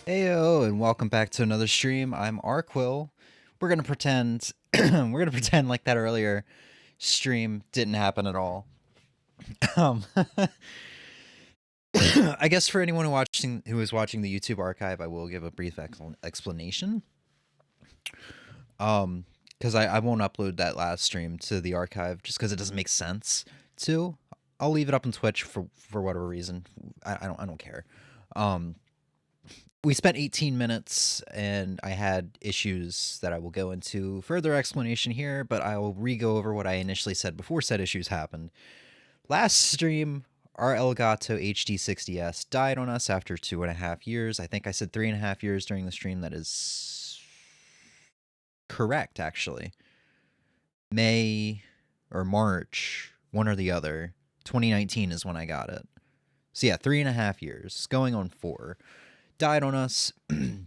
Heyo, and welcome back to another stream. I'm Arrquil. We're gonna pretend like that earlier stream didn't happen at all. Um, I guess for anyone who is watching the YouTube archive, I will give a brief explanation. Because I won't upload that last stream to the archive just because it doesn't make sense to. I'll leave it up on Twitch for whatever reason. I don't care. We spent 18 minutes and I had issues that I will go into further explanation here, but I will re-go over what I initially said before said issues happened. Last stream, our Elgato HD60S died on us after 2.5 years. I think I said 3.5 years during the stream. That is correct, actually. May or March, one or the other. 2019 is when I got it. So yeah, 3.5 years, going on 4. Died on us. I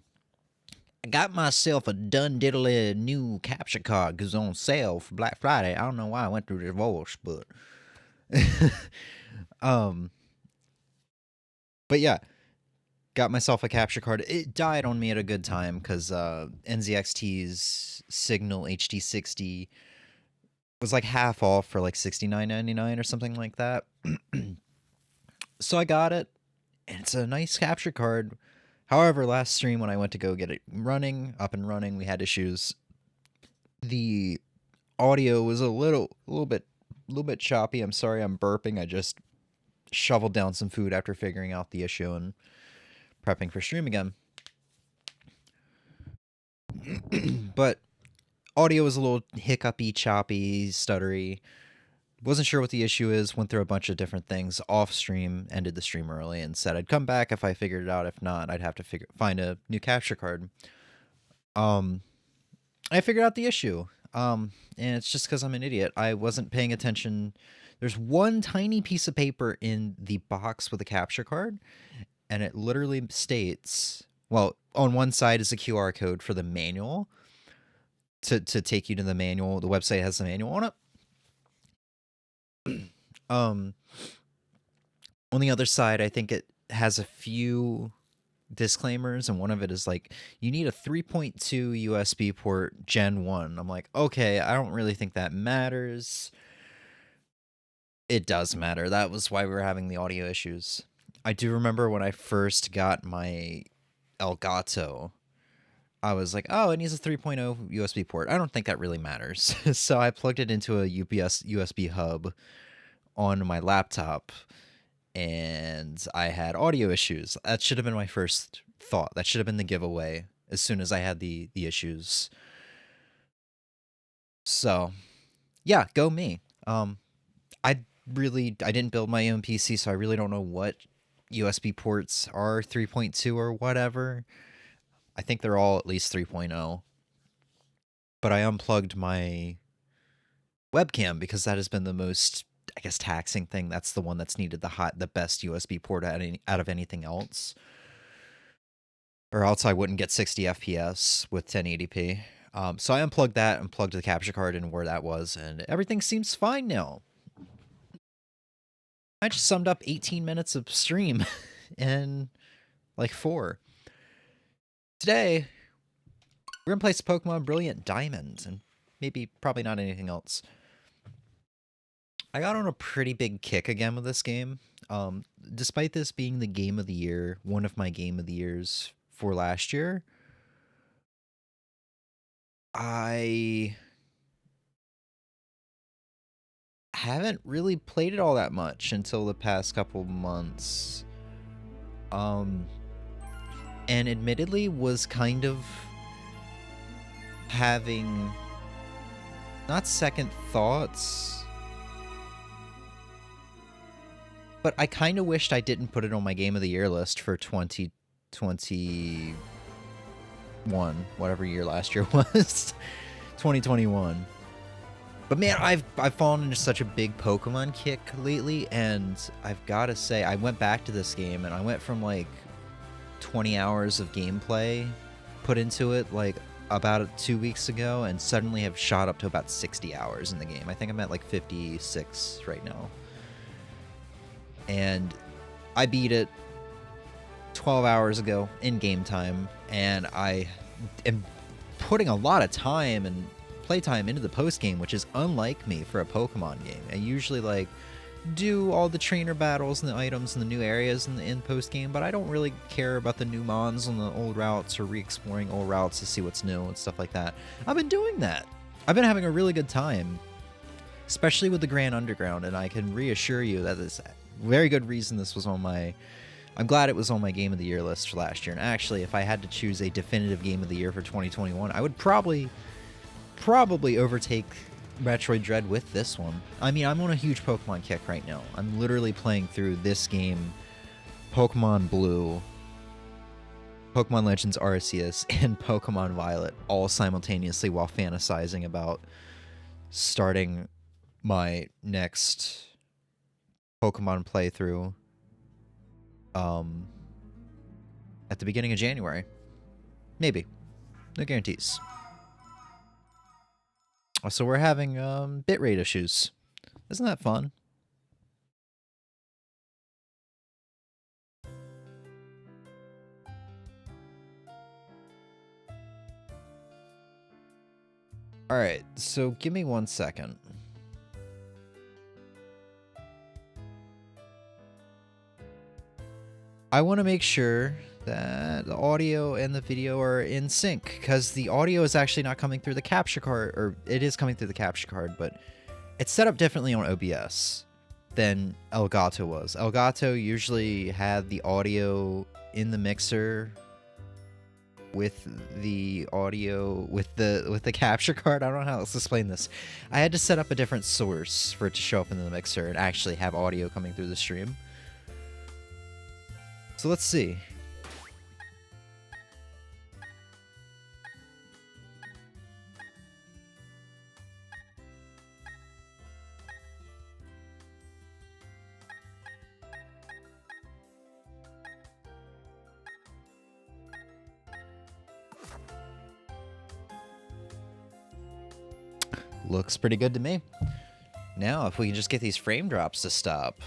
got myself a done diddly new capture card because on sale for Black Friday. I don't know why I went through divorce, but but yeah, got myself a capture card. It died on me at a good time because NZXT's Signal HD60 was like half off for like $69.99 or something like that. So I got it, and it's a nice capture card. However, last stream when I went to go get it up and running, we had issues. The audio was a little bit choppy. I'm sorry, I'm burping. I just shoveled down some food after figuring out the issue and prepping for stream again. But audio was a little hiccupy, choppy, stuttery. Wasn't sure what the issue is. Went through a bunch of different things off stream. Ended the stream early and said I'd come back if I figured it out. If not, I'd have to find a new capture card. I figured out the issue. And it's just because I'm an idiot. I wasn't paying attention. There's one tiny piece of paper in the box with the capture card, and it literally states, well, on one side is a QR code for the manual to take you to the manual. The website has the manual on it. On the other side, I think it has a few disclaimers, and one of it is like, you need a 3.2 USB port Gen 1. I'm like, okay, I don't really think that matters. It does matter. That was why we were having the audio issues. I do remember when I first got my Elgato, I was like, oh, it needs a 3.0 USB port. I don't think that really matters. So I plugged it into a UPS USB hub on my laptop, and I had audio issues. That should have been my first thought. That should have been the giveaway as soon as I had the issues. So, yeah, go me. I didn't build my own PC, so I really don't know what USB ports are 3.2 or whatever. I think they're all at least 3.0. But I unplugged my webcam because that has been the most, I guess, taxing thing. That's the one that's needed the best USB port out of anything else. Or else I wouldn't get 60 FPS with 1080p. So I unplugged that and plugged the capture card in where that was, and everything seems fine now. I just summed up 18 minutes of stream in like 4. Today, we're going to play some Pokemon Brilliant Diamond, and probably not anything else. I got on a pretty big kick again with this game. Despite this being the game of the year, one of my game of the years for last year, I haven't really played it all that much until the past couple months. And admittedly was kind of having not second thoughts, but I kind of wished I didn't put it on my game of the year list for 2021, whatever year last year was. 2021. But man, I've fallen into such a big Pokemon kick lately, and I've got to say, I went back to this game, and I went from like 20 hours of gameplay put into it like about 2 weeks ago, and suddenly have shot up to about 60 hours in the game. I think I'm at like 56 right now. And I beat it 12 hours ago in game time, and I am putting a lot of time and playtime into the post game, which is unlike me for a Pokemon game. I usually like do all the trainer battles and the items and the new areas in post game, but I don't really care about the new mons on the old routes or re-exploring old routes to see what's new and stuff like that. I've been doing that. I've been having a really good time, especially with the Grand Underground, and I can reassure you that this very good reason this was on my... I'm glad it was on my Game of the Year list for last year. And actually, if I had to choose a definitive Game of the Year for 2021, I would probably overtake Metroid Dread with this one. I mean, I'm on a huge Pokemon kick right now. I'm literally playing through this game, Pokemon Blue, Pokemon Legends Arceus, and Pokemon Violet all simultaneously while fantasizing about starting my next Pokemon playthrough at the beginning of January. Maybe. No guarantees. So we're having bitrate issues. Isn't that fun? Alright, so give me 1 second. I want to make sure that the audio and the video are in sync, because the audio is actually not coming through the capture card, or it is coming through the capture card, but it's set up differently on OBS than Elgato was. Elgato usually had the audio in the mixer with the audio with the capture card. I don't know how else to explain this. I had to set up a different source for it to show up in the mixer and actually have audio coming through the stream. So let's see. Looks pretty good to me. Now, if we can just get these frame drops to stop.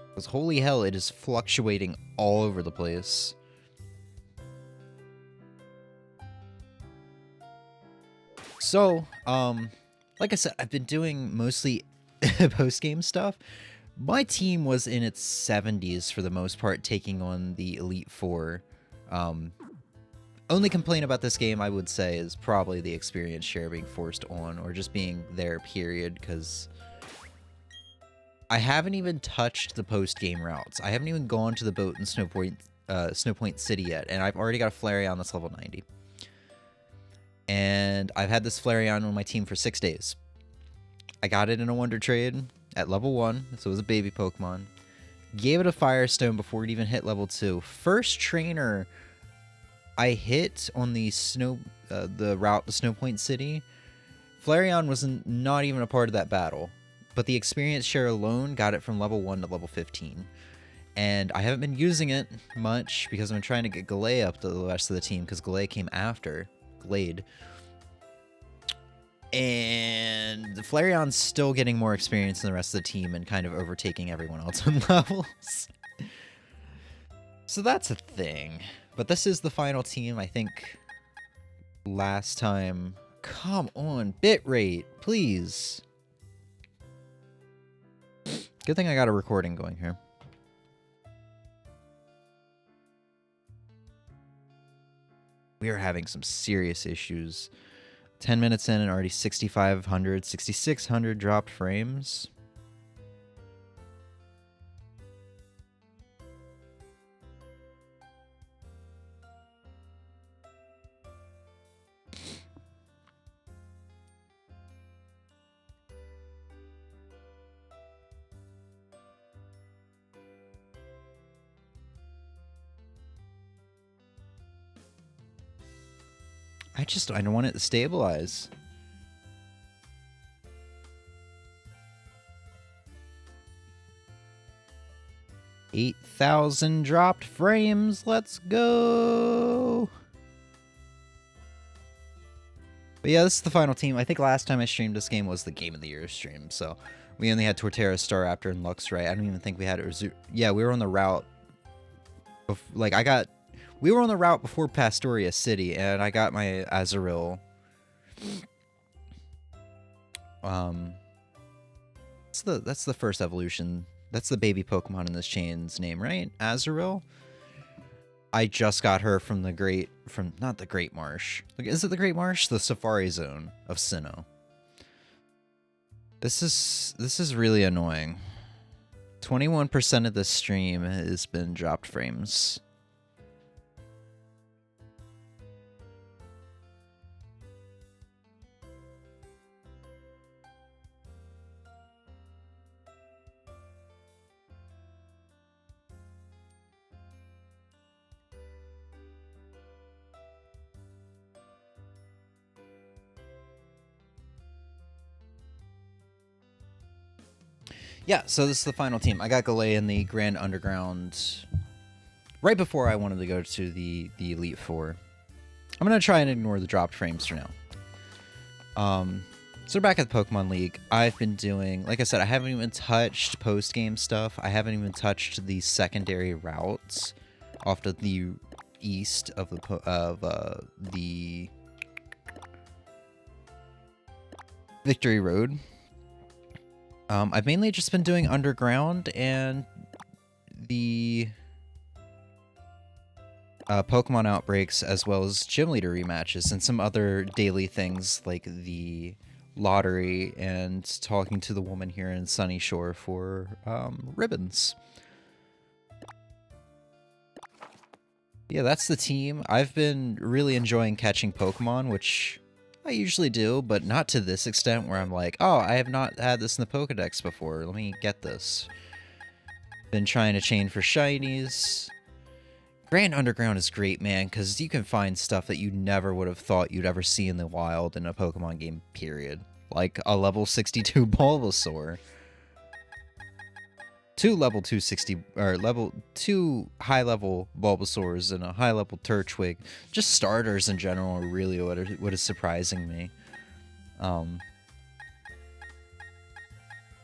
Because holy hell, it is fluctuating all over the place. So, like I said, I've been doing mostly post-game stuff. My team was in its 70s for the most part, taking on the Elite Four. Only complaint about this game, I would say, is probably the experience share being forced on, or just being there, period, because I haven't even touched the post-game routes. I haven't even gone to the boat in Snowpoint City yet, and I've already got a Flareon that's level 90. And I've had this Flareon on my team for 6 days. I got it in a Wonder Trade at level 1, so it was a baby Pokemon. Gave it a Firestone before it even hit level 2. First trainer I hit on the route to Snowpoint City, Flareon was not even a part of that battle, but the experience share alone got it from level 1 to level 15. And I haven't been using it much because I'm trying to get Glade up to the rest of the team, because Glade came after Glade. And the Flareon's still getting more experience than the rest of the team and kind of overtaking everyone else in levels. So that's a thing. But this is the final team, I think. Last time. Come on, bitrate, please. Good thing I got a recording going here. We are having some serious issues. 10 minutes in and already 6,500, 6,600 dropped frames. I don't want it to stabilize. $8,000 dropped frames. Let's go. But yeah, this is the final team. I think last time I streamed this game was the Game of the Year stream, so We only had Torterra, Staraptor, and Luxray. I don't even think we had it. Yeah, we were on the route. We were on the route before Pastoria City, and I got my Arrquil. That's the first evolution. That's the baby Pokemon in this chain's name, right? Arrquil. I just got her from not the Great Marsh. Is it the Great Marsh? The Safari Zone of Sinnoh. This is really annoying. 21% of this stream has been dropped frames. Yeah, so this is the final team. I got Galay in the Grand Underground right before I wanted to go to the Elite Four. I'm going to try and ignore the dropped frames for now. So we're back at the Pokemon League. I've been doing, like I said, I haven't even touched post-game stuff. I haven't even touched the secondary routes off to the east of the Victory Road. I've mainly just been doing Underground and the Pokemon Outbreaks, as well as Gym Leader rematches, and some other daily things like the lottery and talking to the woman here in Sunny Shore for ribbons. Yeah, that's the team. I've been really enjoying catching Pokemon, which I usually do, but not to this extent where I'm like, oh, I have not had this in the Pokedex before. Let me get this. Been trying to chain for shinies. Grand Underground is great, man, because you can find stuff that you never would have thought you'd ever see in the wild in a Pokemon game, period. Like a level 62 Bulbasaur. 2 level 260, or level 2 high-level Bulbasaurs and a high-level Turtwig. Just starters in general are really what is surprising me. And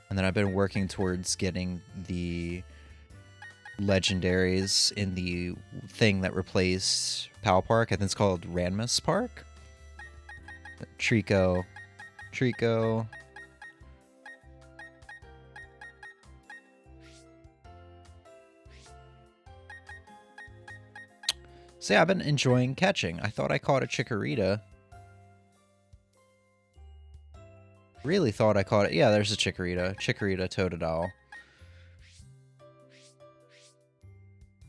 then I've been working towards getting the legendaries in the thing that replaced Pal Park. I think it's called Ranmas Park. Trico. So yeah, I've been enjoying catching. I thought I caught a Chikorita. Really thought I caught it. Yeah, there's a Chikorita. Chikorita Totodile.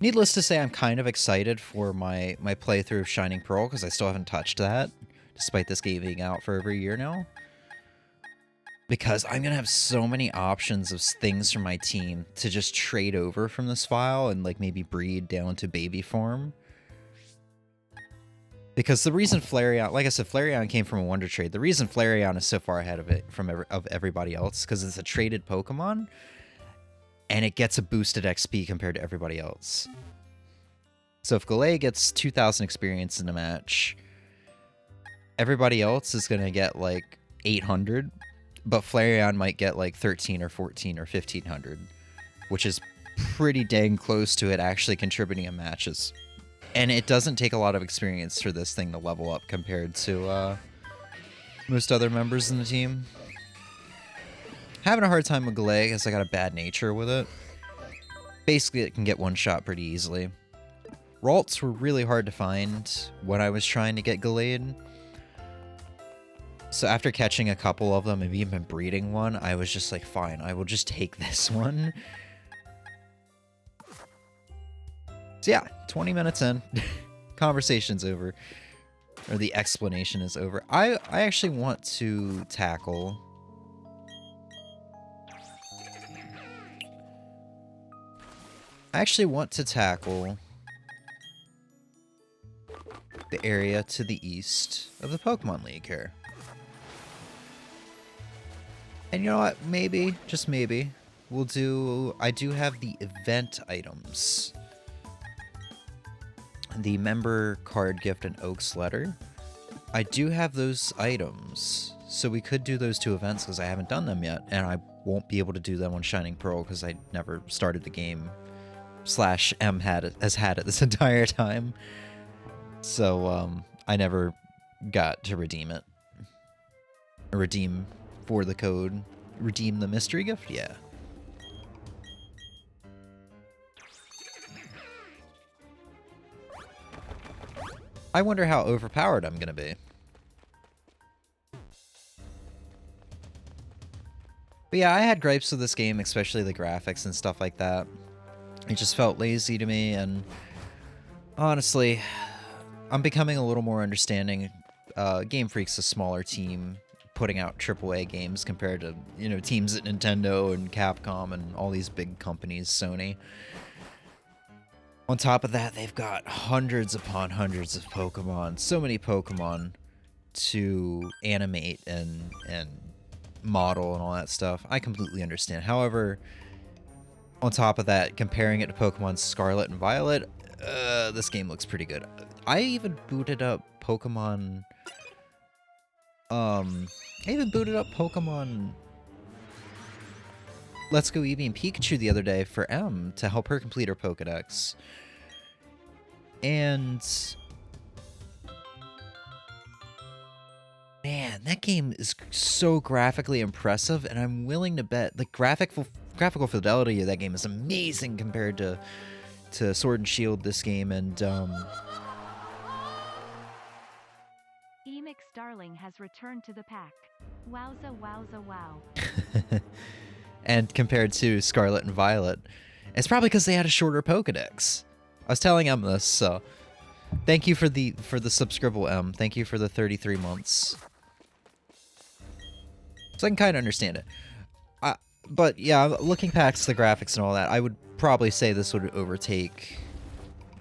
Needless to say, I'm kind of excited for my playthrough of Shining Pearl, because I still haven't touched that, despite this game being out for over a year now. Because I'm going to have so many options of things from my team to just trade over from this file and like maybe breed down to baby form. Because the reason Flareon, like I said, Flareon came from a Wonder Trade. The reason Flareon is so far ahead of it of everybody else, because it's a traded Pokemon, and it gets a boosted XP compared to everybody else. So if Galay gets 2,000 experience in a match, everybody else is going to get like 800, but Flareon might get like 13 or 14 or 1,500, which is pretty dang close to it actually contributing in matches. And it doesn't take a lot of experience for this thing to level up compared to most other members in the team. Having a hard time with Galay because I got a bad nature with it. Basically, it can get one shot pretty easily. Ralts were really hard to find when I was trying to get Galayed. So after catching a couple of them and even breeding one, I was just like, fine, I will just take this one. So yeah, 20 minutes in, conversation's over, or the explanation is over. I actually want to tackle the area to the east of the Pokemon League here. And you know what? Maybe, just maybe, we'll do... I do have the event items. The member card gift and Oak's letter. I do have those items. So we could do those two events because I haven't done them yet. And I won't be able to do them on Shining Pearl because I never started the game. / M has had it this entire time. So I never got to redeem it. Redeem for the code. Redeem the mystery gift? Yeah. I wonder how overpowered I'm gonna be. But yeah, I had gripes with this game, especially the graphics and stuff like that. It just felt lazy to me, and honestly, I'm becoming a little more understanding. Game Freak's a smaller team putting out AAA games compared to, you know, teams at Nintendo and Capcom and all these big companies, Sony. On top of that, they've got hundreds upon hundreds of Pokemon, so many Pokemon to animate and model and all that stuff. I completely understand. However, on top of that, comparing it to Pokemon Scarlet and Violet, this game looks pretty good. I even booted up Pokemon... Let's Go Eevee and Pikachu the other day for M to help her complete her Pokedex. And... man, that game is so graphically impressive, and I'm willing to bet the graphical fidelity of that game is amazing compared to Sword and Shield this game, and Emix Darling has returned to the pack. Wowza wowza wow. and compared to Scarlet and Violet. It's probably because they had a shorter Pokedex. I was telling Em this, so thank you for the subscribble, Em. Thank you for the 33 months. So I can kind of understand it. But yeah, looking past the graphics and all that, I would probably say this would overtake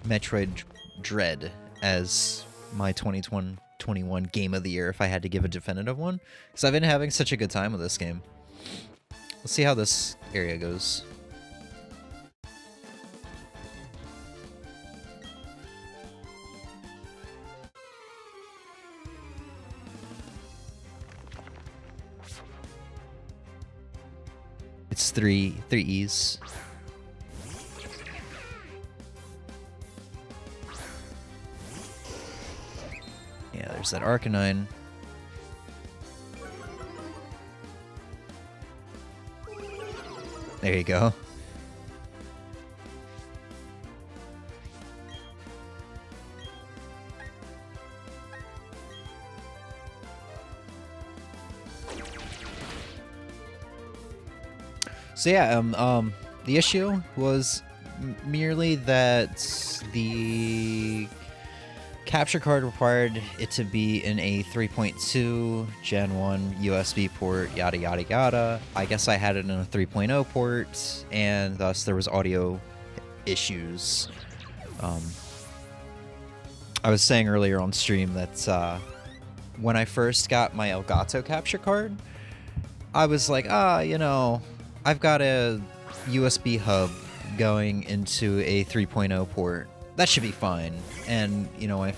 Metroid Dread as my 2021 game of the year if I had to give a definitive one. Because I've been having such a good time with this game. Let's see how this area goes. It's three E's. Yeah, there's that Arcanine. There you go. So yeah, the issue was merely that the capture card required it to be in a 3.2 Gen 1 USB port, yada yada yada. I guess I had it in a 3.0 port, and thus there was audio issues. I was saying earlier on stream that when I first got my Elgato capture card, I was like, you know, I've got a USB hub going into a 3.0 port. That should be fine. And, you know, when I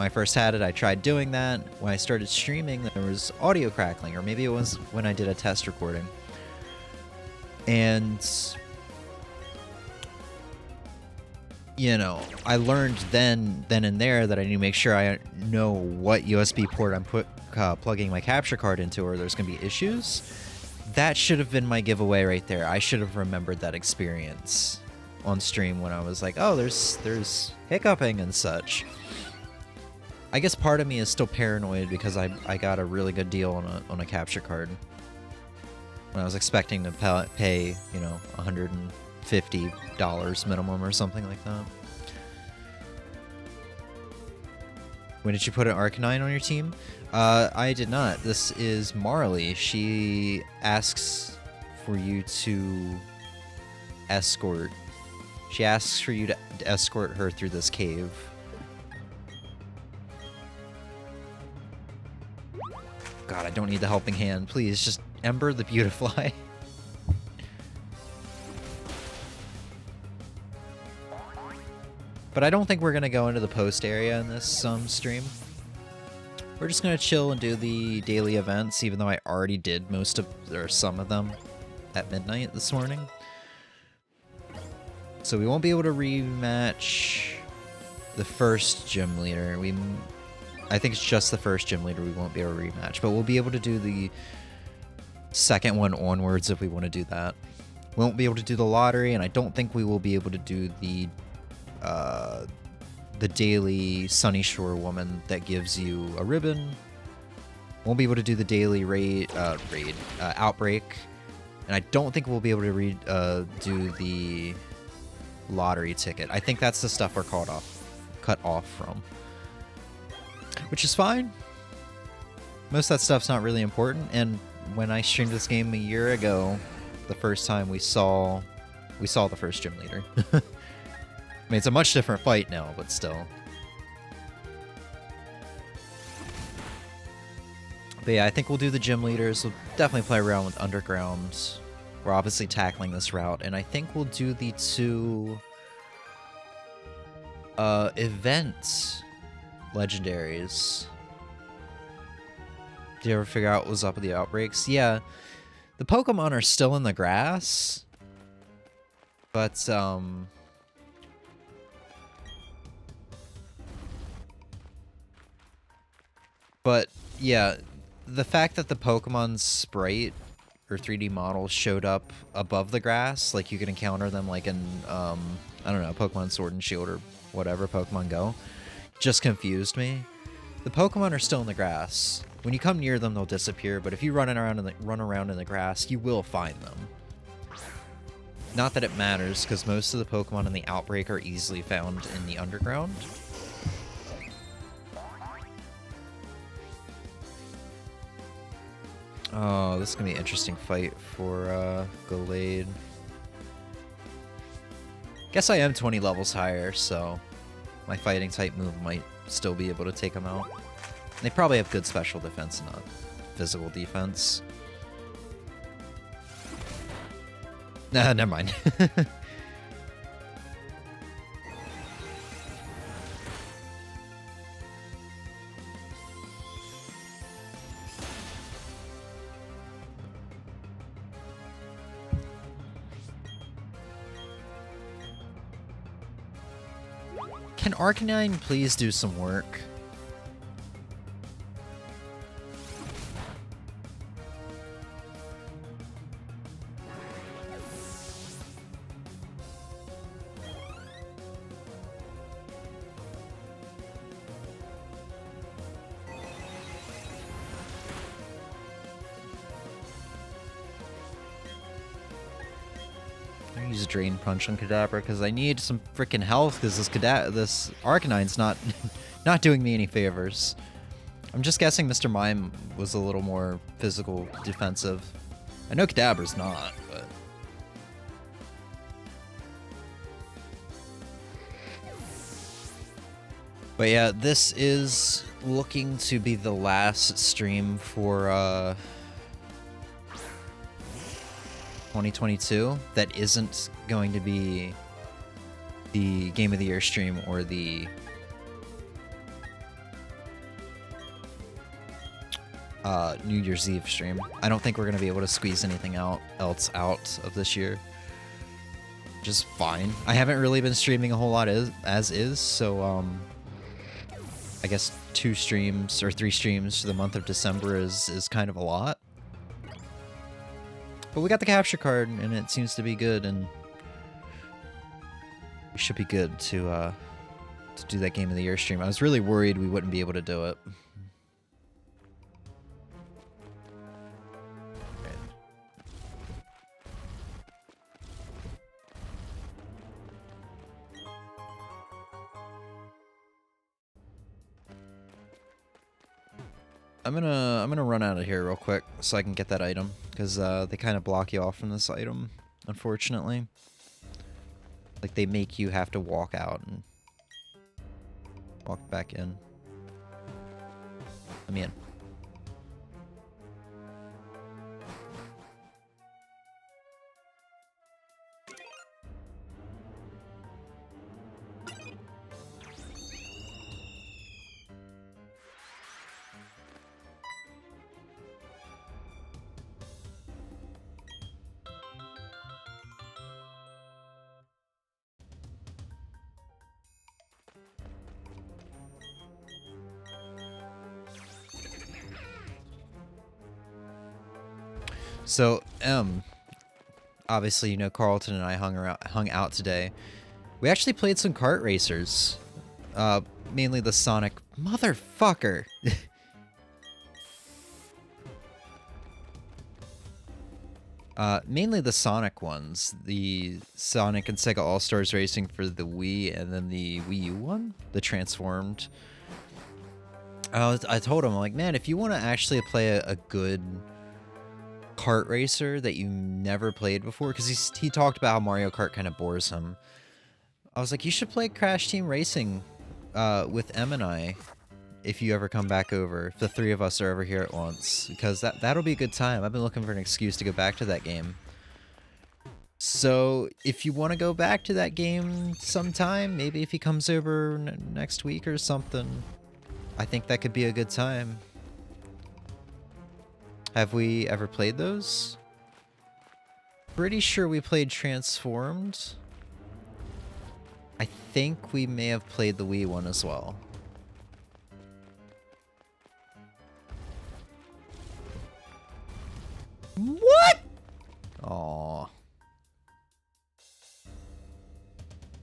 first had it, I tried doing that. When I started streaming, there was audio crackling, or maybe it was when I did a test recording. And, you know, I learned then and there that I need to make sure I know what USB port I'm plugging my capture card into, or there's going to be issues. That should have been my giveaway right there. I should have remembered that experience on stream when I was like, oh, there's hiccuping and such. I guess part of me is still paranoid because I got a really good deal on a capture card. When I was expecting to pay, you know, $150 minimum or something like that. When did you put an Arcanine on your team? I did not. This is Marley. She asks for you to escort. She asks for you to escort her through this cave. God, I don't need the helping hand. Please, just Ember the Beautifly. But I don't think we're going to go into the post area in this stream. We're just gonna chill and do the daily events, even though I already did most of, or some of them at midnight this morning. So we won't be able to rematch the first gym leader. I think it's just the first gym leader we won't be able to rematch, but we'll be able to do the second one onwards if we want to do that. We won't be able to do the lottery, and I don't think we will be able to do the daily Sunny Shore woman that gives you a ribbon. Won't be able to do the daily outbreak, and I don't think we'll be able to do the lottery ticket. I think that's the stuff we're cut off from, which is fine. Most of that stuff's not really important, and when I streamed this game a year ago, the first time we saw the first gym leader. I mean, it's a much different fight now, but still. But yeah, I think we'll do the gym leaders. We'll definitely play around with underground. We're obviously tackling this route, and I think we'll do the 2 event legendaries. Did you ever figure out what was up with the outbreaks? Yeah, the Pokemon are still in the grass, but yeah, the fact that the Pokemon sprite or 3D models showed up above the grass, like you could encounter them like in, I don't know, Pokemon Sword and Shield or whatever, Pokemon Go, just confused me. The Pokemon are still in the grass. When you come near them, they'll disappear, but if you run around in the grass, you will find them. Not that it matters, because most of the Pokemon in the Outbreak are easily found in the underground. Oh, this is going to be an interesting fight for Gallade. Guess I am 20 levels higher, so my fighting type move might still be able to take them out. They probably have good special defense, not physical defense. Nah, never mind. Can Arcanine please do some work? Use Drain Punch on Kadabra because I need some freaking health because this Arcanine's not not doing me any favors. I'm just guessing Mr. Mime was a little more physical defensive. I know Kadabra's not, but yeah, this is looking to be the last stream for 2022 that isn't going to be the Game of the Year stream or the New Year's Eve stream. I don't think we're going to be able to squeeze anything else out of this year. Just fine. I haven't really been streaming a whole lot as is, so I guess 2 streams or 3 streams for the month of December is kind of a lot. But we got the capture card, and it seems to be good, and we should be good to do that Game of the Year stream. I was really worried we wouldn't be able to do it. I'm gonna run out of here real quick so I can get that item, because they kind of block you off from this item, unfortunately. Like, they make you have to walk out and walk back in. Let me in. So, obviously, you know, Carlton and I hung out today. We actually played some kart racers. Mainly the Sonic... Motherfucker! Mainly the Sonic ones. The Sonic and Sega All-Stars Racing for the Wii, and then the Wii U one, the Transformed. I told him, I'm like, man, if you want to actually play a good kart racer that you never played before, because he talked about how Mario Kart kind of bores him. I was like, you should play Crash Team Racing with Em and I if you ever come back over, if the three of us are ever here at once, because that'll be a good time. I've been looking for an excuse to go back to that game. So if you want to go back to that game sometime, maybe if he comes over next week or something, I think that could be a good time. Have we ever played those? Pretty sure we played Transformed. I think we may have played the Wii one as well. What? Aw.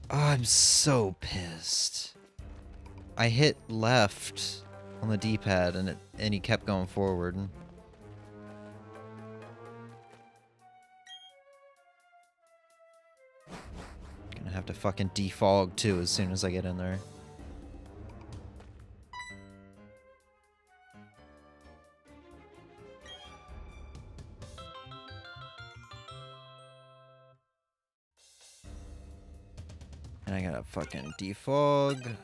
I'm so pissed. I hit left on the D-pad and he kept going forward. Gonna have to fucking defog too as soon as I get in there. And I gotta fucking defog.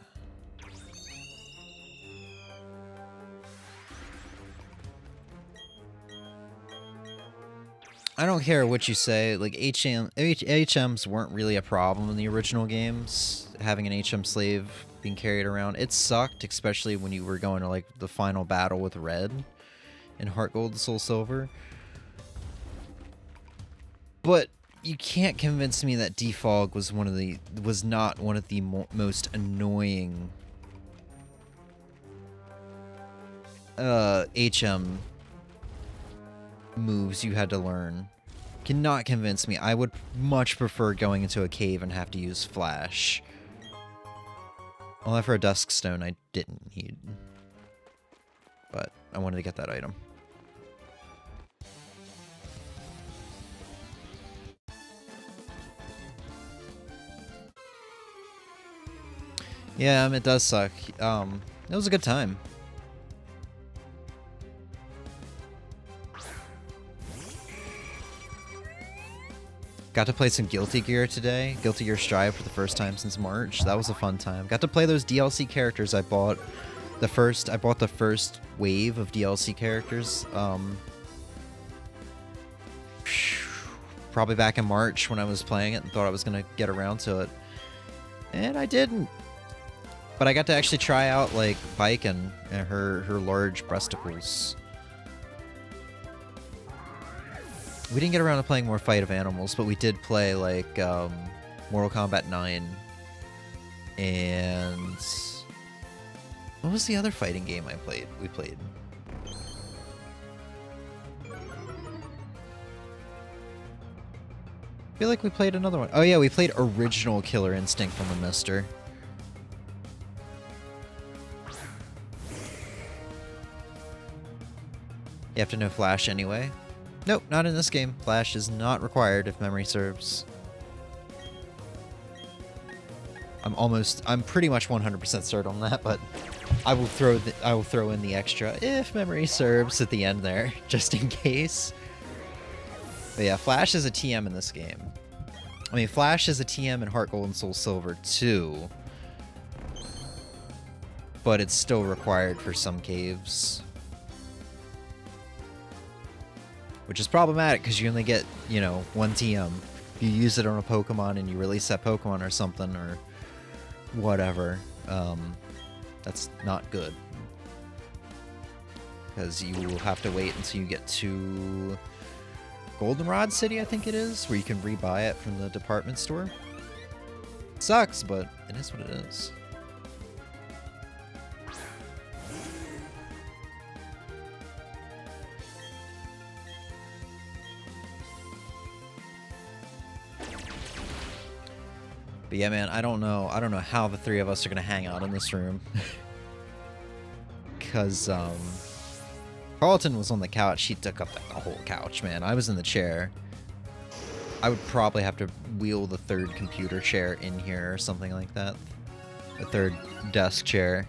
I don't care what you say, like HMs weren't really a problem in the original games. Having an HM slave being carried around, it sucked, especially when you were going to like the final battle with Red in Heart Gold and Soul Silver. But you can't convince me that defog was not one of the most annoying HM moves you had to learn. Cannot convince me. I would much prefer going into a cave and have to use flash. Although for a dusk stone I didn't need. But I wanted to get that item. Yeah, it does suck. It was a good time. Got to play some Guilty Gear today. Guilty Gear Strive for the first time since March. That was a fun time. Got to play those DLC characters I bought. I bought the first wave of DLC characters. Probably back in March when I was playing it and thought I was going to get around to it. And I didn't. But I got to actually try out, like, Pike and her large breasticles. We didn't get around to playing more Fight of Animals, but we did play, like, Mortal Kombat 9. And... what was the other fighting game we played? I feel like we played another one. Oh yeah, we played Original Killer Instinct from the Mister. You have to know Flash anyway. Nope, not in this game. Flash is not required if memory serves. I'm pretty much 100% certain on that, but I will throw in the extra if memory serves at the end there, just in case. But yeah, Flash is a TM in this game. I mean, Flash is a TM in Heart Gold and Soul Silver too, but it's still required for some caves. Which is problematic because you only get, you know, one TM. If you use it on a Pokemon and you release that Pokemon or something or whatever, that's not good. Because you will have to wait until you get to Goldenrod City, I think it is, where you can rebuy it from the department store. It sucks, but it is what it is. But yeah, man, I don't know how the three of us are gonna hang out in this room. Cause Carlton was on the couch. He took up like the whole couch, man. I was in the chair. I would probably have to wheel the third computer chair in here or something like that. The third desk chair.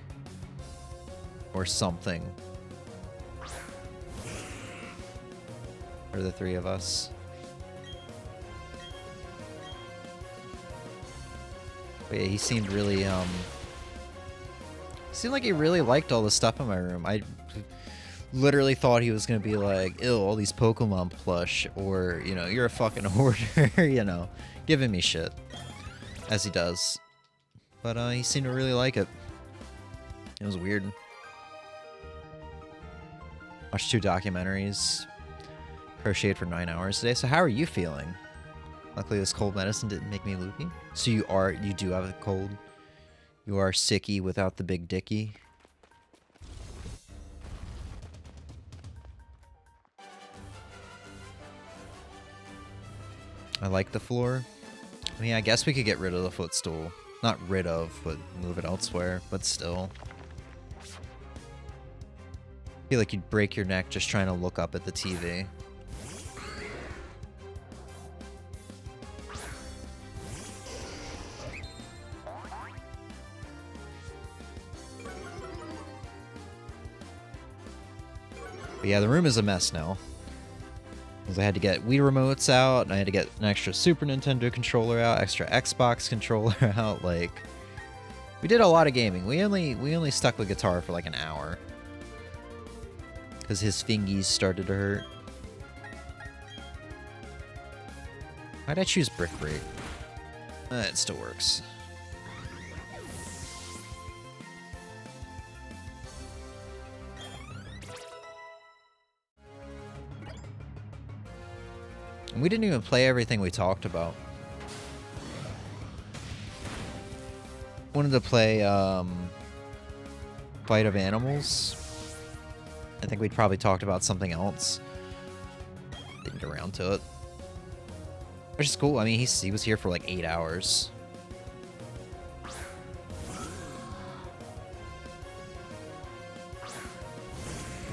Or something. For the three of us. But yeah, he seemed really, seemed like he really liked all the stuff in my room. I literally thought he was gonna be like, ew, all these Pokemon plush, or, you know, you're a fucking hoarder, you know, giving me shit. As he does. But, he seemed to really like it. It was weird. Watched 2 documentaries. Crocheted for 9 hours today. So how are you feeling? Luckily this cold medicine didn't make me loopy. So you do have a cold. You are sicky without the big dicky. I like the floor. I mean, I guess we could get rid of the footstool. Not rid of, but move it elsewhere. But still. I feel like you'd break your neck just trying to look up at the TV. But yeah, the room is a mess now. Because I had to get Wii remotes out, and I had to get an extra Super Nintendo controller out, extra Xbox controller out. Like, we did a lot of gaming. We only stuck with guitar for like an hour. Because his fingies started to hurt. Why'd I choose Brick Break? It still works. And we didn't even play everything we talked about. Wanted to play Fight of Animals. I think we'd probably talked about something else. Didn't get around to it. Which is cool. I mean, he was here for like 8 hours.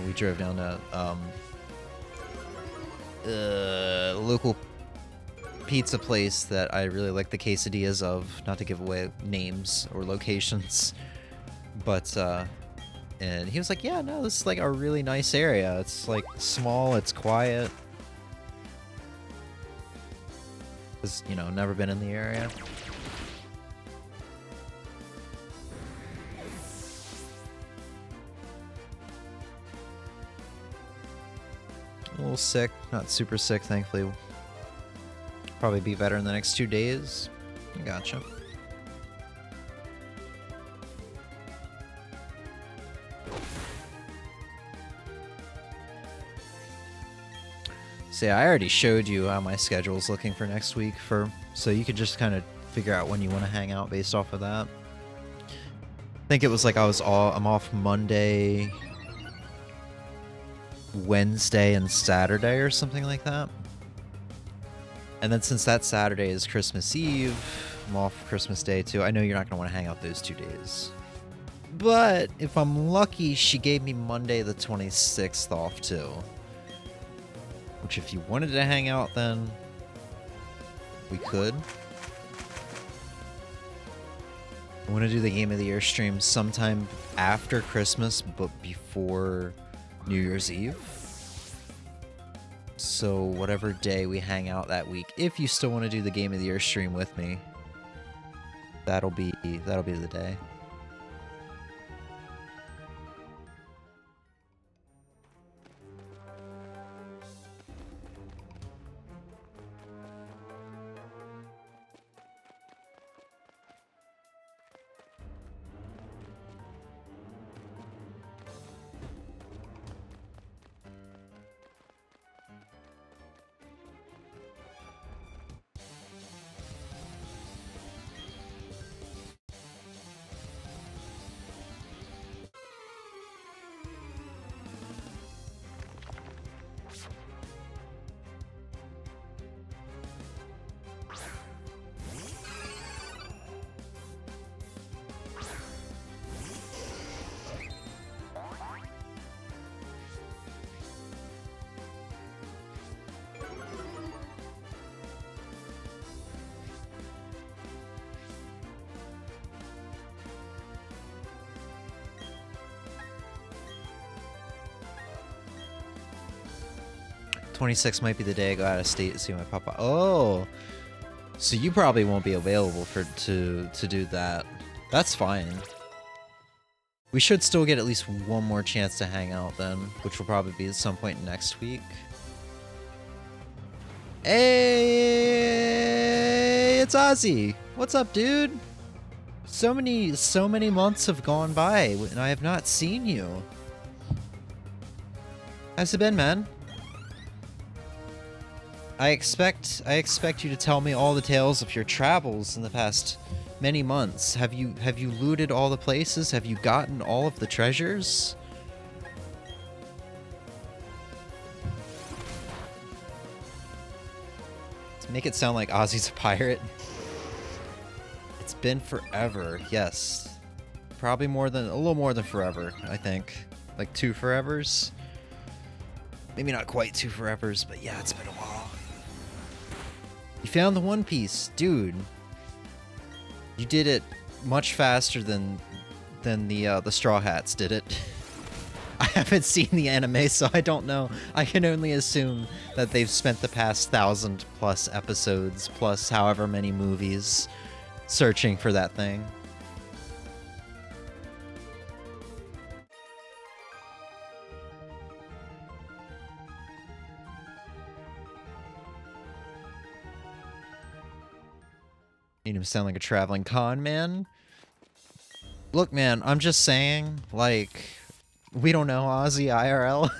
We drove down to local pizza place that I really like the quesadillas of. Not to give away names or locations, but and he was like, yeah, no, this is like a really nice area. It's like small, it's quiet. Because, you know, never been in the area. A little sick, not super sick, thankfully. Probably be better in the next 2 days. Gotcha. So yeah, I already showed you how my schedule is looking for next week, so you could just kind of figure out when you want to hang out based off of that. I think it was like I'm off Monday, Wednesday, and Saturday or something like that. And then since that Saturday is Christmas Eve, I'm off Christmas Day too. I know you're not going to want to hang out those 2 days. But if I'm lucky, she gave me Monday the 26th off too. Which if you wanted to hang out then, we could. I want to do the Game of the Year stream sometime after Christmas, but before New Year's Eve. So whatever day we hang out that week, if you still want to do the Game of the Year stream with me, that'll be the day. 26 might be the day I go out of state to see my papa. Oh, so you probably won't be available to do that. That's fine. We should still get at least one more chance to hang out then, which will probably be at some point next week. Hey, it's Ozzy. What's up, dude? So many months have gone by and I have not seen you. How's it been, man? I expect you to tell me all the tales of your travels in the past many months. Have you looted all the places? Have you gotten all of the treasures? To make it sound like Ozzy's a pirate. It's been forever. Yes. Probably a little more than forever, I think. Like 2 forevers. Maybe not quite 2 forevers, but yeah, it's been a while. You found the One Piece, dude. You did it much faster than the Straw Hats did it. I haven't seen the anime, so I don't know. I can only assume that they've spent the past 1,000+ episodes, plus however many movies, searching for that thing. Made him sound like a traveling con man. Look, man, I'm just saying, like, we don't know Ozzy IRL.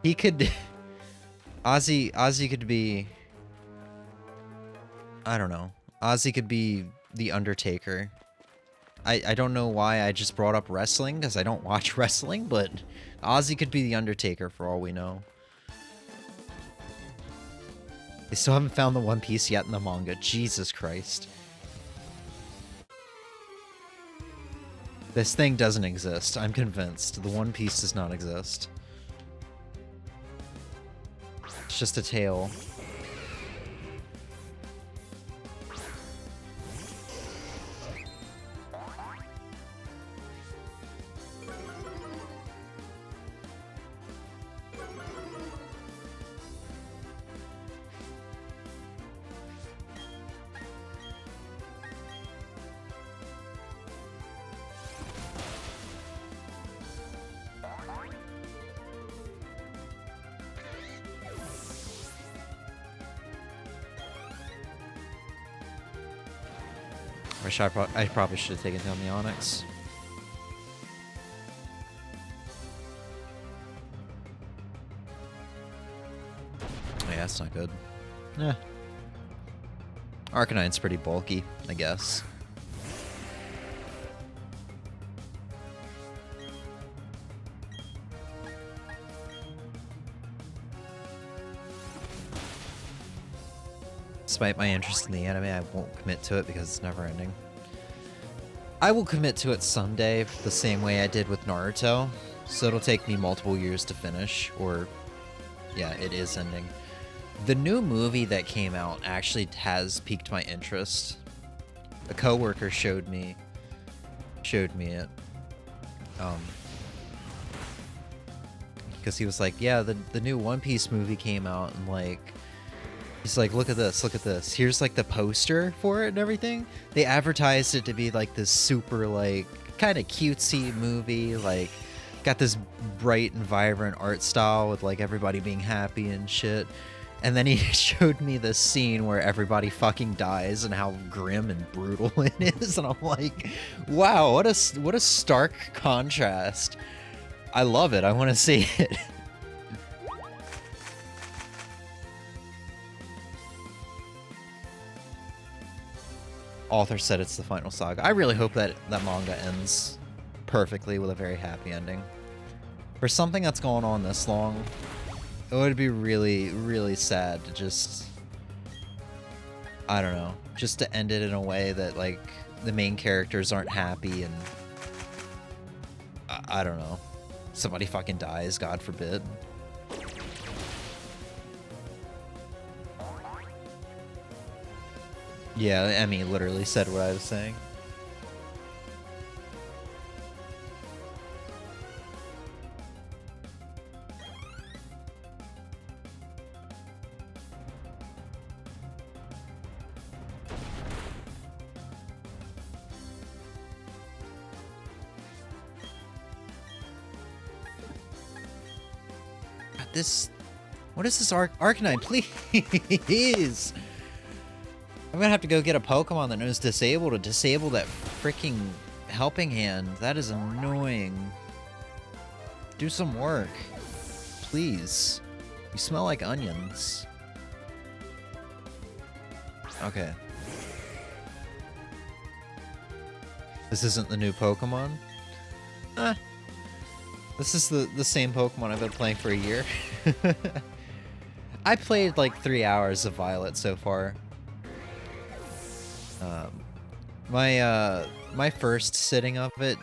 He could... Ozzy could be... I don't know. Ozzy could be the Undertaker. I don't know why I just brought up wrestling, because I don't watch wrestling, but Ozzy could be the Undertaker for all we know. They still haven't found the One Piece yet in the manga. Jesus Christ. This thing doesn't exist. I'm convinced. The One Piece does not exist. It's just a tale. I probably should have taken down the Onyx. Oh, yeah, that's not good. Yeah. Arcanine's pretty bulky, I guess. Despite my interest in the anime, I won't commit to it because it's never ending. I will commit to it someday, the same way I did with Naruto. So it'll take me multiple years to finish, or... yeah, it is ending. The new movie that came out actually has piqued my interest. A coworker showed me it. Because he was like, yeah, the new One Piece movie came out, and like... he's like, look at this. Here's like the poster for it and everything. They advertised it to be like this super like kind of cutesy movie, like got this bright and vibrant art style with like everybody being happy and shit. And then he showed me this scene where everybody fucking dies and how grim and brutal it is, and I'm like, wow, what a stark contrast. I love it. I want to see it. Author said it's the final saga. I really hope that manga ends perfectly with a very happy ending. For something that's gone on this long, it would be really, really sad to just... I don't know. Just to end it in a way that, like, the main characters aren't happy and... I don't know. Somebody fucking dies, God forbid. Yeah, Emmy literally said what I was saying. this... What is this Arcanine? Please! I'm gonna have to go get a Pokemon that knows Disable to disable that freaking helping hand. That is annoying. Do some work. Please. You smell like onions. Okay. This isn't the new Pokemon? This is the same Pokemon I've been playing for a year. I played like 3 hours of Violet so far. My first sitting of it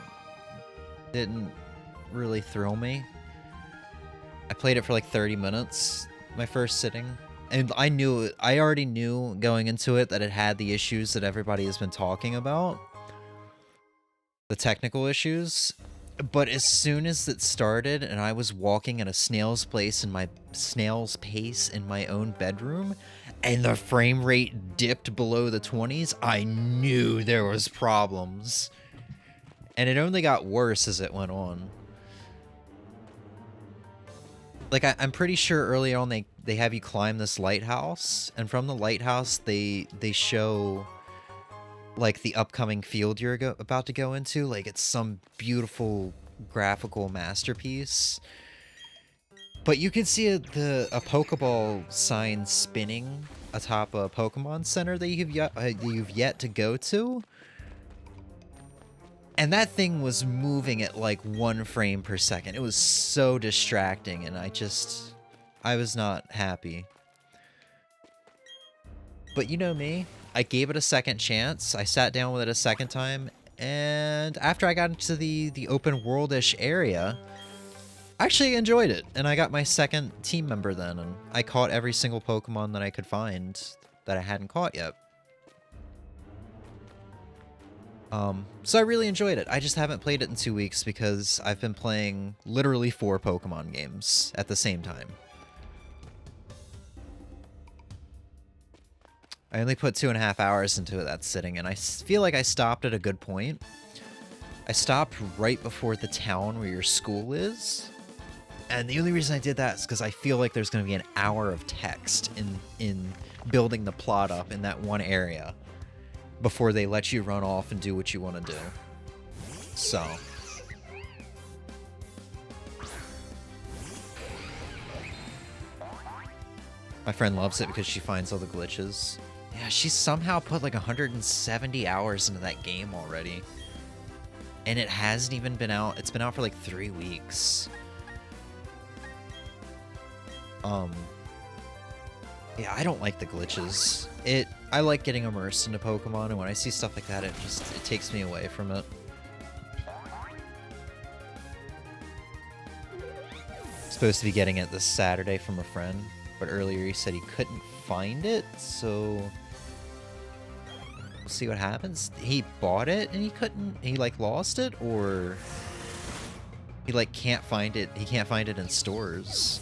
didn't really thrill me. I played it for like 30 minutes, my first sitting. And I already knew going into it that it had the issues that everybody has been talking about. The technical issues. But as soon as it started and I was walking at a snail's pace in my own bedroom and the frame rate dipped below the 20s, I knew there was problems. And it only got worse as it went on. Like, I'm pretty sure early on they have you climb this lighthouse, and from the lighthouse they show like the upcoming field you're about to go into, like it's some beautiful graphical masterpiece. But you can see a Pokeball sign spinning atop a Pokemon Center that you've yet to go to. And that thing was moving at like 1 frame per second. It was so distracting, and I was not happy. But you know me, I gave it a second chance. I sat down with it a second time, and after I got into the open world-ish area, I actually enjoyed it. And I got my second team member then, and I caught every single Pokemon that I could find that I hadn't caught yet. So I really enjoyed it. I just haven't played it in 2 weeks because I've been playing literally 4 Pokemon games at the same time. I only put 2.5 hours into that sitting, and I feel like I stopped at a good point. I stopped right before the town where your school is. And the only reason I did that is because I feel like there's going to be an hour of text in building the plot up in that one area before they let you run off and do what you want to do. So. My friend loves it because she finds all the glitches. Yeah, she somehow put like 170 hours into that game already. And it hasn't even been out. It's been out for like 3 weeks. Yeah, I don't like the glitches. I like getting immersed into Pokemon, and when I see stuff like that, it takes me away from it. Supposed to be getting it this Saturday from a friend, but earlier he said he couldn't find it, so we'll see what happens. He bought it and he like lost it, or he like can't find it. He can't find it in stores.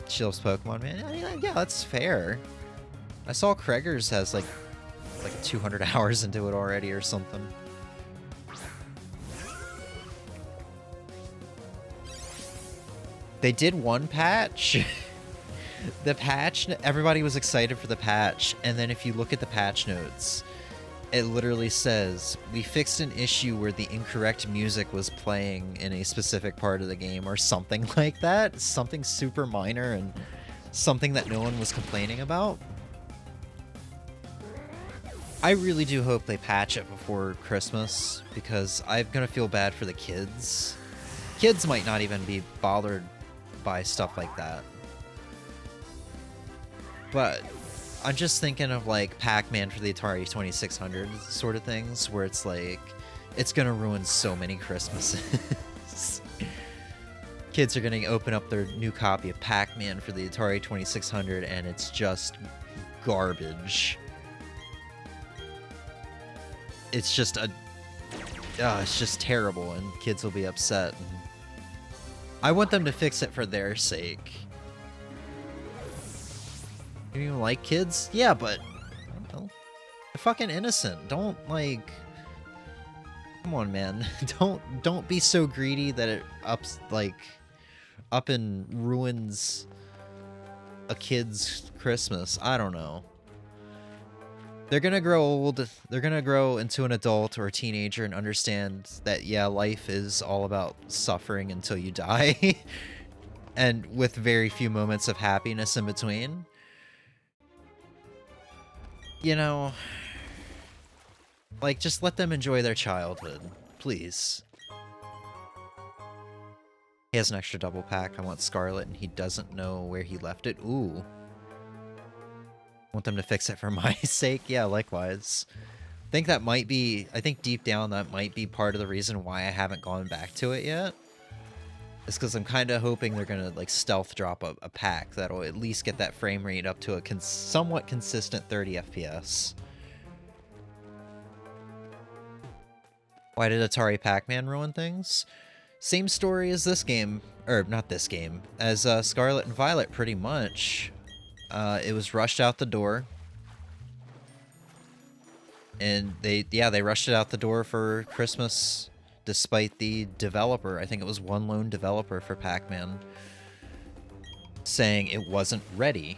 She loves Pokemon, man. I mean, yeah, that's fair. I saw Kreger's has like 200 hours into it already or something. They did one patch. The patch, everybody was excited for the patch, and then if you look at the patch notes, it literally says, we fixed an issue where the incorrect music was playing in a specific part of the game, or something like that. Something super minor and something that no one was complaining about. I really do hope they patch it before Christmas, because I'm gonna feel bad for the kids. Kids might not even be bothered by stuff like that. But I'm just thinking of like Pac-Man for the Atari 2600 sort of things, where it's like, it's gonna ruin so many Christmases. Kids are gonna open up their new copy of Pac-Man for the Atari 2600 and it's just garbage. It's just it's just terrible, and kids will be upset. And I want them to fix it for their sake. You even like kids? Yeah, but I don't know. They're fucking innocent. Don't like. Come on, man. Don't be so greedy that it up and ruins a kid's Christmas. I don't know. They're gonna grow old, they're gonna grow into an adult or a teenager and understand that, yeah, life is all about suffering until you die. And with very few moments of happiness in between. You know, like, just let them enjoy their childhood, please. He has an extra double pack. I want Scarlet, and he doesn't know where he left it. Ooh. Want them to fix it for my sake? Yeah, likewise. I think that might be... I think deep down that might be part of the reason why I haven't gone back to it yet. It's because I'm kind of hoping they're going to, like, stealth drop a pack that'll at least get that frame rate up to a somewhat consistent 30 FPS. Why did Atari Pac-Man ruin things? Same story as this game, or not this game, as Scarlet and Violet, pretty much. It was rushed out the door. And they rushed it out the door for Christmas, despite the developer, I think it was one lone developer for Pac-Man, saying it wasn't ready.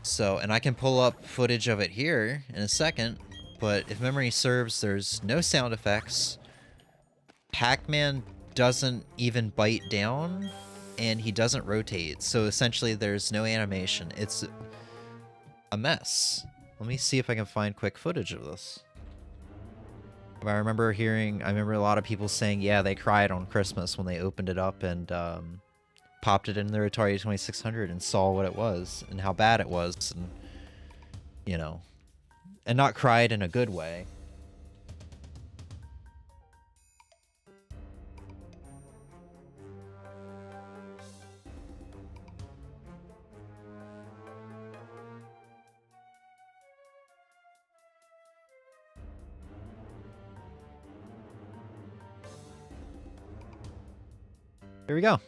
So, and I can pull up footage of it here in a second, but if memory serves, there's no sound effects. Pac-Man doesn't even bite down, and he doesn't rotate, so essentially there's no animation. It's a mess. Let me see if I can find quick footage of this. I remember a lot of people saying, yeah, they cried on Christmas when they opened it up and popped it in their Atari 2600 and saw what it was and how bad it was, and, you know, and not cried in a good way. Here we go.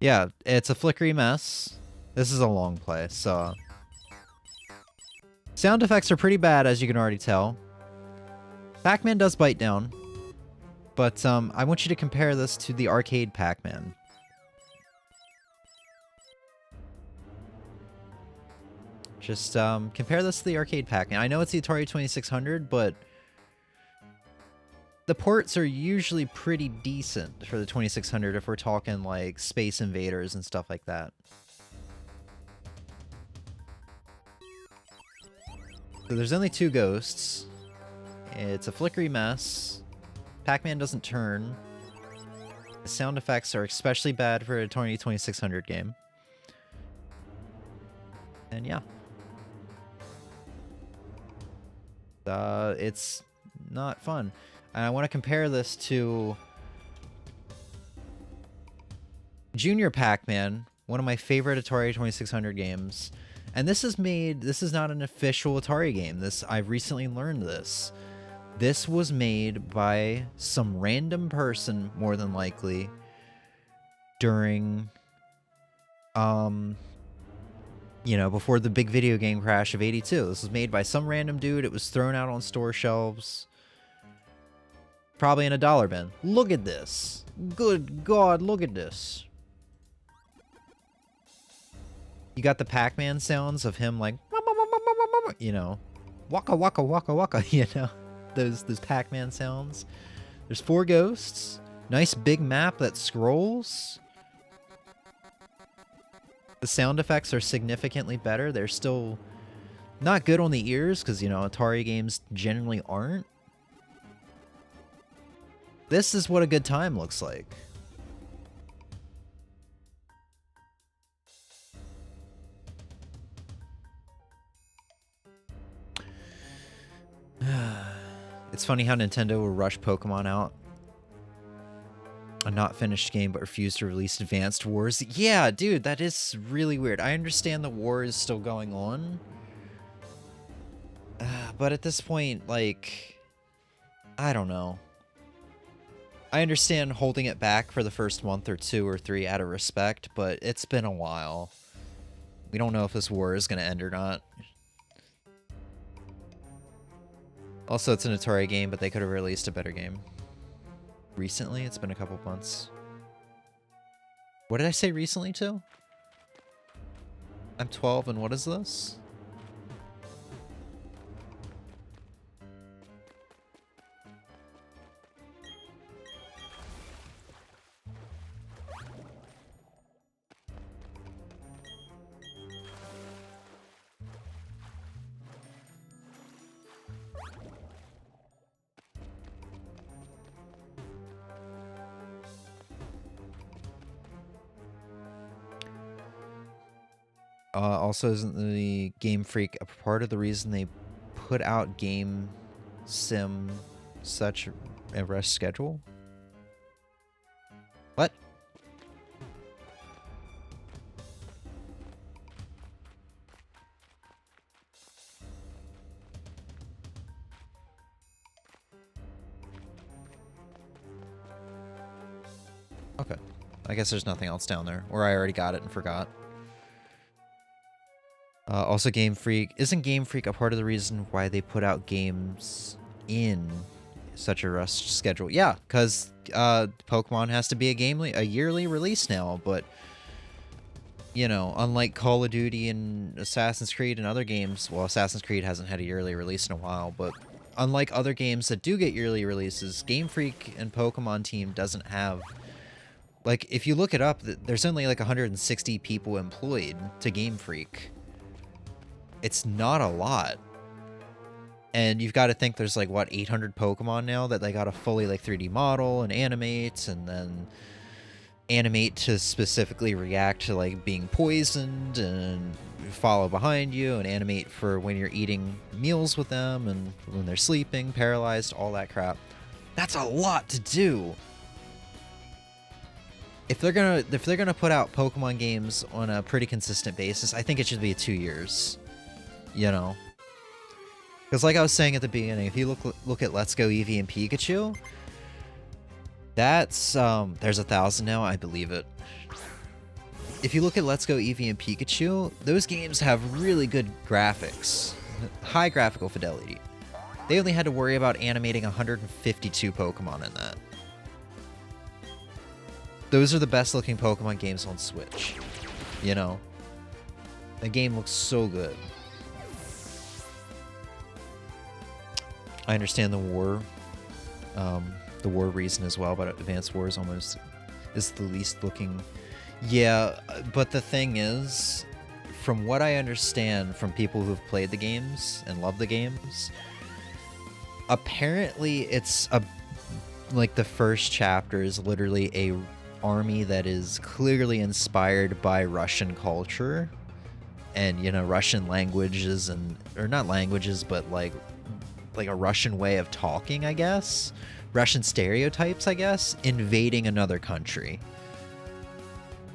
Yeah, it's a flickery mess. This is a long play, so... Sound effects are pretty bad, as you can already tell. Pac-Man does bite down. But I want you to compare this to the arcade Pac-Man. Just compare this to the arcade Pac-Man. I know it's the Atari 2600, but the ports are usually pretty decent for the 2600 if we're talking like Space Invaders and stuff like that. So there's only 2 ghosts. It's a flickery mess. Pac-Man doesn't turn. The sound effects are especially bad for a Atari 2600 game. And yeah. It's not fun. And I want to compare this to Junior Pac-Man, one of my favorite Atari 2600 games. And this is not an official Atari game. I recently learned this. This was made by some random person, more than likely, during, you know, before the big video game crash of '82. This was made by some random dude. It was thrown out on store shelves. Probably in a dollar bin. Look at this. Good God, look at this. You got the Pac-Man sounds of him like, you know, waka waka waka waka, you know, those Pac-Man sounds. There's 4 ghosts. Nice big map that scrolls. The sound effects are significantly better. They're still not good on the ears because, you know, Atari games generally aren't. This is what a good time looks like. It's funny how Nintendo will rush Pokemon out. A not finished game, but refused to release Advanced Wars. Yeah, dude, that is really weird. I understand the war is still going on. But at this point, like, I don't know. I understand holding it back for the first month or 2 or 3 out of respect, but it's been a while. We don't know if this war is going to end or not. Also, it's an Atari game, but they could have released a better game. Recently? It's been a couple months. What did I say recently, too? I'm 12, and what is this? Also, isn't the Game Freak a part of the reason they put out Game Sim such a rush schedule? What? Okay. I guess there's nothing else down there. Or I already got it and forgot. Also, Game Freak. Isn't Game Freak a part of the reason why they put out games in such a rush schedule? Yeah, because Pokemon has to be a yearly release now, but you know, unlike Call of Duty and Assassin's Creed and other games, well, Assassin's Creed hasn't had a yearly release in a while, but unlike other games that do get yearly releases, Game Freak and Pokemon Team doesn't have... Like, if you look it up, there's only like 160 people employed to Game Freak. It's not a lot. And you've got to think there's like, what, 800 Pokemon now that they got to fully like 3D model and animate, and then animate to specifically react to like being poisoned and follow behind you, and animate for when you're eating meals with them and when they're sleeping, paralyzed, all that crap. That's a lot to do. If they're gonna put out Pokemon games on a pretty consistent basis, I think it should be 2 years. You know, because like I was saying at the beginning, if you look at Let's Go Eevee and Pikachu, that's there's 1,000 now, I believe it. If you look at Let's Go Eevee and Pikachu, those games have really good graphics, high graphical fidelity. They only had to worry about animating 152 Pokemon in that. Those are the best looking Pokemon games on Switch. You know, the game looks so good. I understand the war reason as well, but Advanced War is the least looking. Yeah, but the thing is, from what I understand from people who've played the games and love the games, apparently it's like the first chapter is literally a army that is clearly inspired by Russian culture and, you know, Russian languages, and or not languages, but like a Russian way of talking, I guess. Russian stereotypes, I guess, invading another country.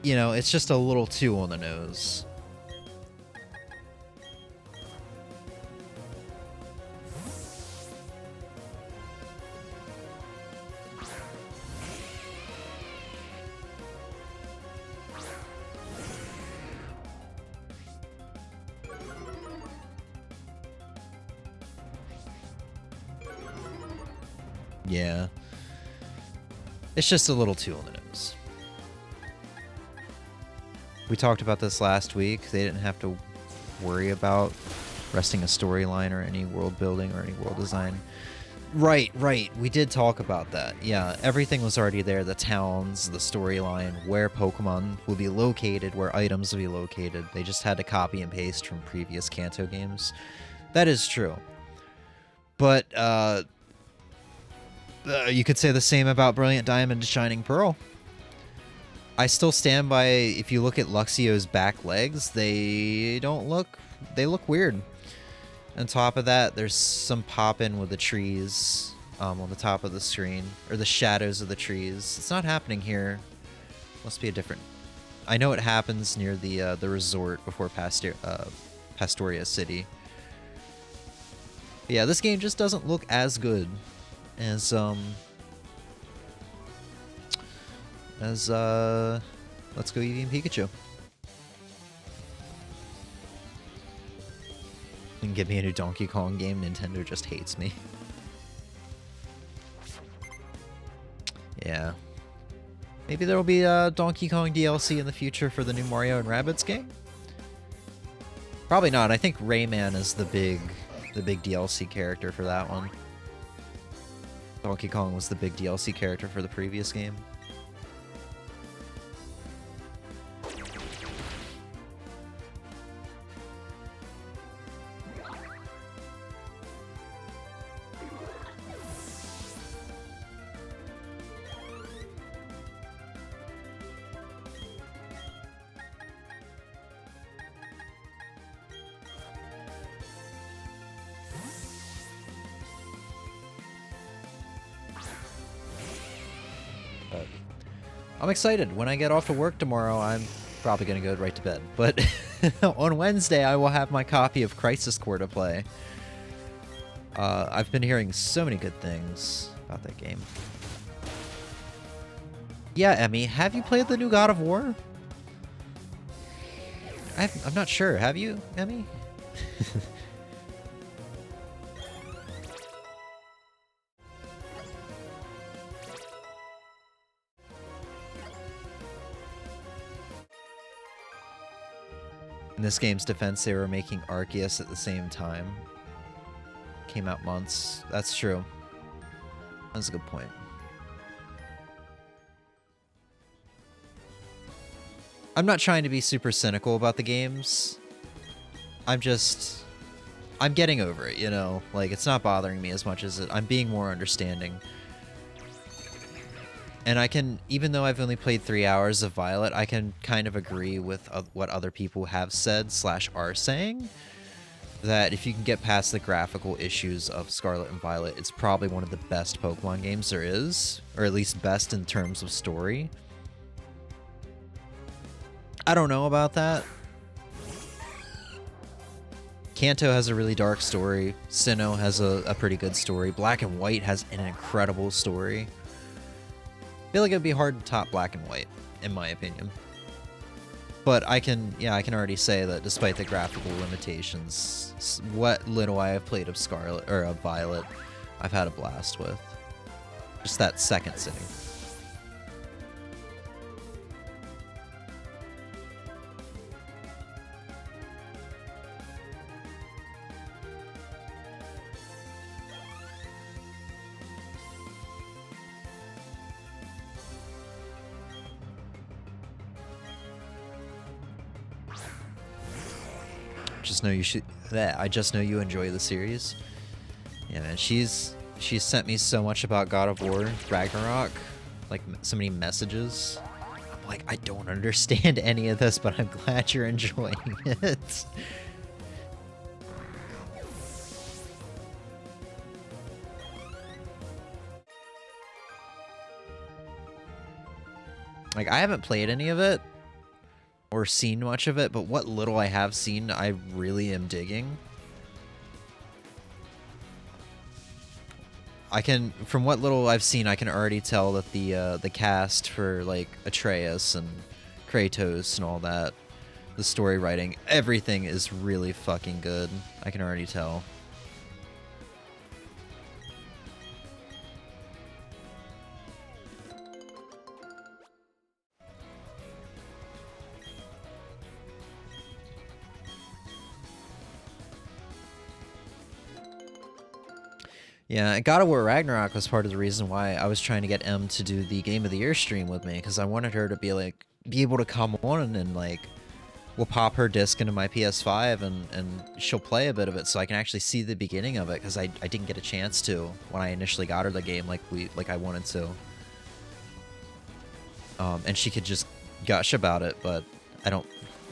You know, it's just a little too on the nose. Yeah. It's just a little too on the nose. We talked about this last week. They didn't have to worry about resting a storyline or any world building or any world design. Right. We did talk about that. Yeah, everything was already there. The towns, the storyline, where Pokemon will be located, where items will be located. They just had to copy and paste from previous Kanto games. That is true. But, you could say the same about Brilliant Diamond and Shining Pearl. I still stand by, if you look at Luxio's back legs, they look weird. On top of that, there's some pop-in with the trees on the top of the screen, or the shadows of the trees. It's not happening here. Must be a different... I know it happens near the resort before Pastoria City. But yeah, this game just doesn't look as good as Let's Go Eevee and Pikachu. And give me a new Donkey Kong game. Nintendo just hates me. Yeah. Maybe there'll be a Donkey Kong DLC in the future for the new Mario and Rabbids game? Probably not. I think Rayman is the big DLC character for that one. Donkey Kong was the big DLC character for the previous game. I'm excited. When I get off to work tomorrow, I'm probably going to go right to bed. But on Wednesday, I will have my copy of Crisis Core to play. I've been hearing so many good things about that game. Yeah, Emmy, have you played the new God of War? I'm not sure. Have you, Emmy? In this game's defense, they were making Arceus at the same time. Came out months. That's true. That's a good point. I'm not trying to be super cynical about the games. I'm getting over it, you know? Like, it's not bothering me as much as I'm being more understanding. And I can, even though I've only played 3 hours of Violet, I can kind of agree with what other people have said / are saying. That if you can get past the graphical issues of Scarlet and Violet, it's probably one of the best Pokemon games there is. Or at least best in terms of story. I don't know about that. Kanto has a really dark story. Sinnoh has a pretty good story. Black and White has an incredible story. I feel like it would be hard to top Black and White, in my opinion. But I can already say that despite the graphical limitations, what little I have played of Scarlet or of Violet, I've had a blast with. Just that second sitting. I just know you enjoy the series. Yeah, man, she's sent me so much about God of War Ragnarok, like so many messages. I'm like, I don't understand any of this, but I'm glad you're enjoying it. Like, I haven't played any of it or seen much of it, but what little I have seen, I really am digging. From what little I've seen, I can already tell that the cast for like Atreus and Kratos and all that, the story writing, everything is really fucking good. I can already tell. Yeah, and God of War Ragnarok was part of the reason why I was trying to get Em to do the Game of the Year stream with me, because I wanted her to be able to come on and like, we'll pop her disc into my PS5 and she'll play a bit of it so I can actually see the beginning of it, because I didn't get a chance to when I initially got her the game like I wanted to. And she could just gush about it, but I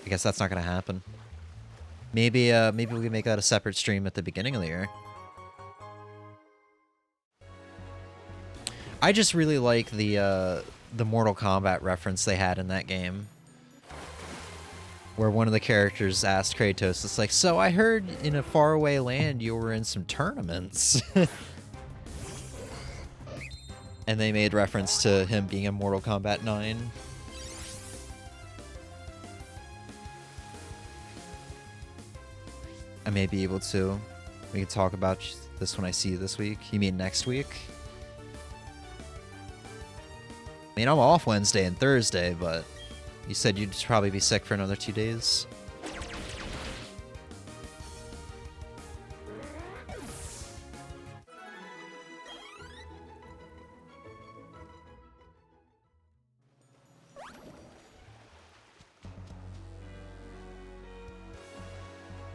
guess that's not gonna happen. Maybe we can make that a separate stream at the beginning of the year. I just really like the Mortal Kombat reference they had in that game, where one of the characters asked Kratos, it's like, so I heard in a faraway land you were in some tournaments. And they made reference to him being in Mortal Kombat 9. I may be able to. We can talk about this when I see you this week. You mean next week? I mean, I'm off Wednesday and Thursday, but you said you'd probably be sick for another 2 days.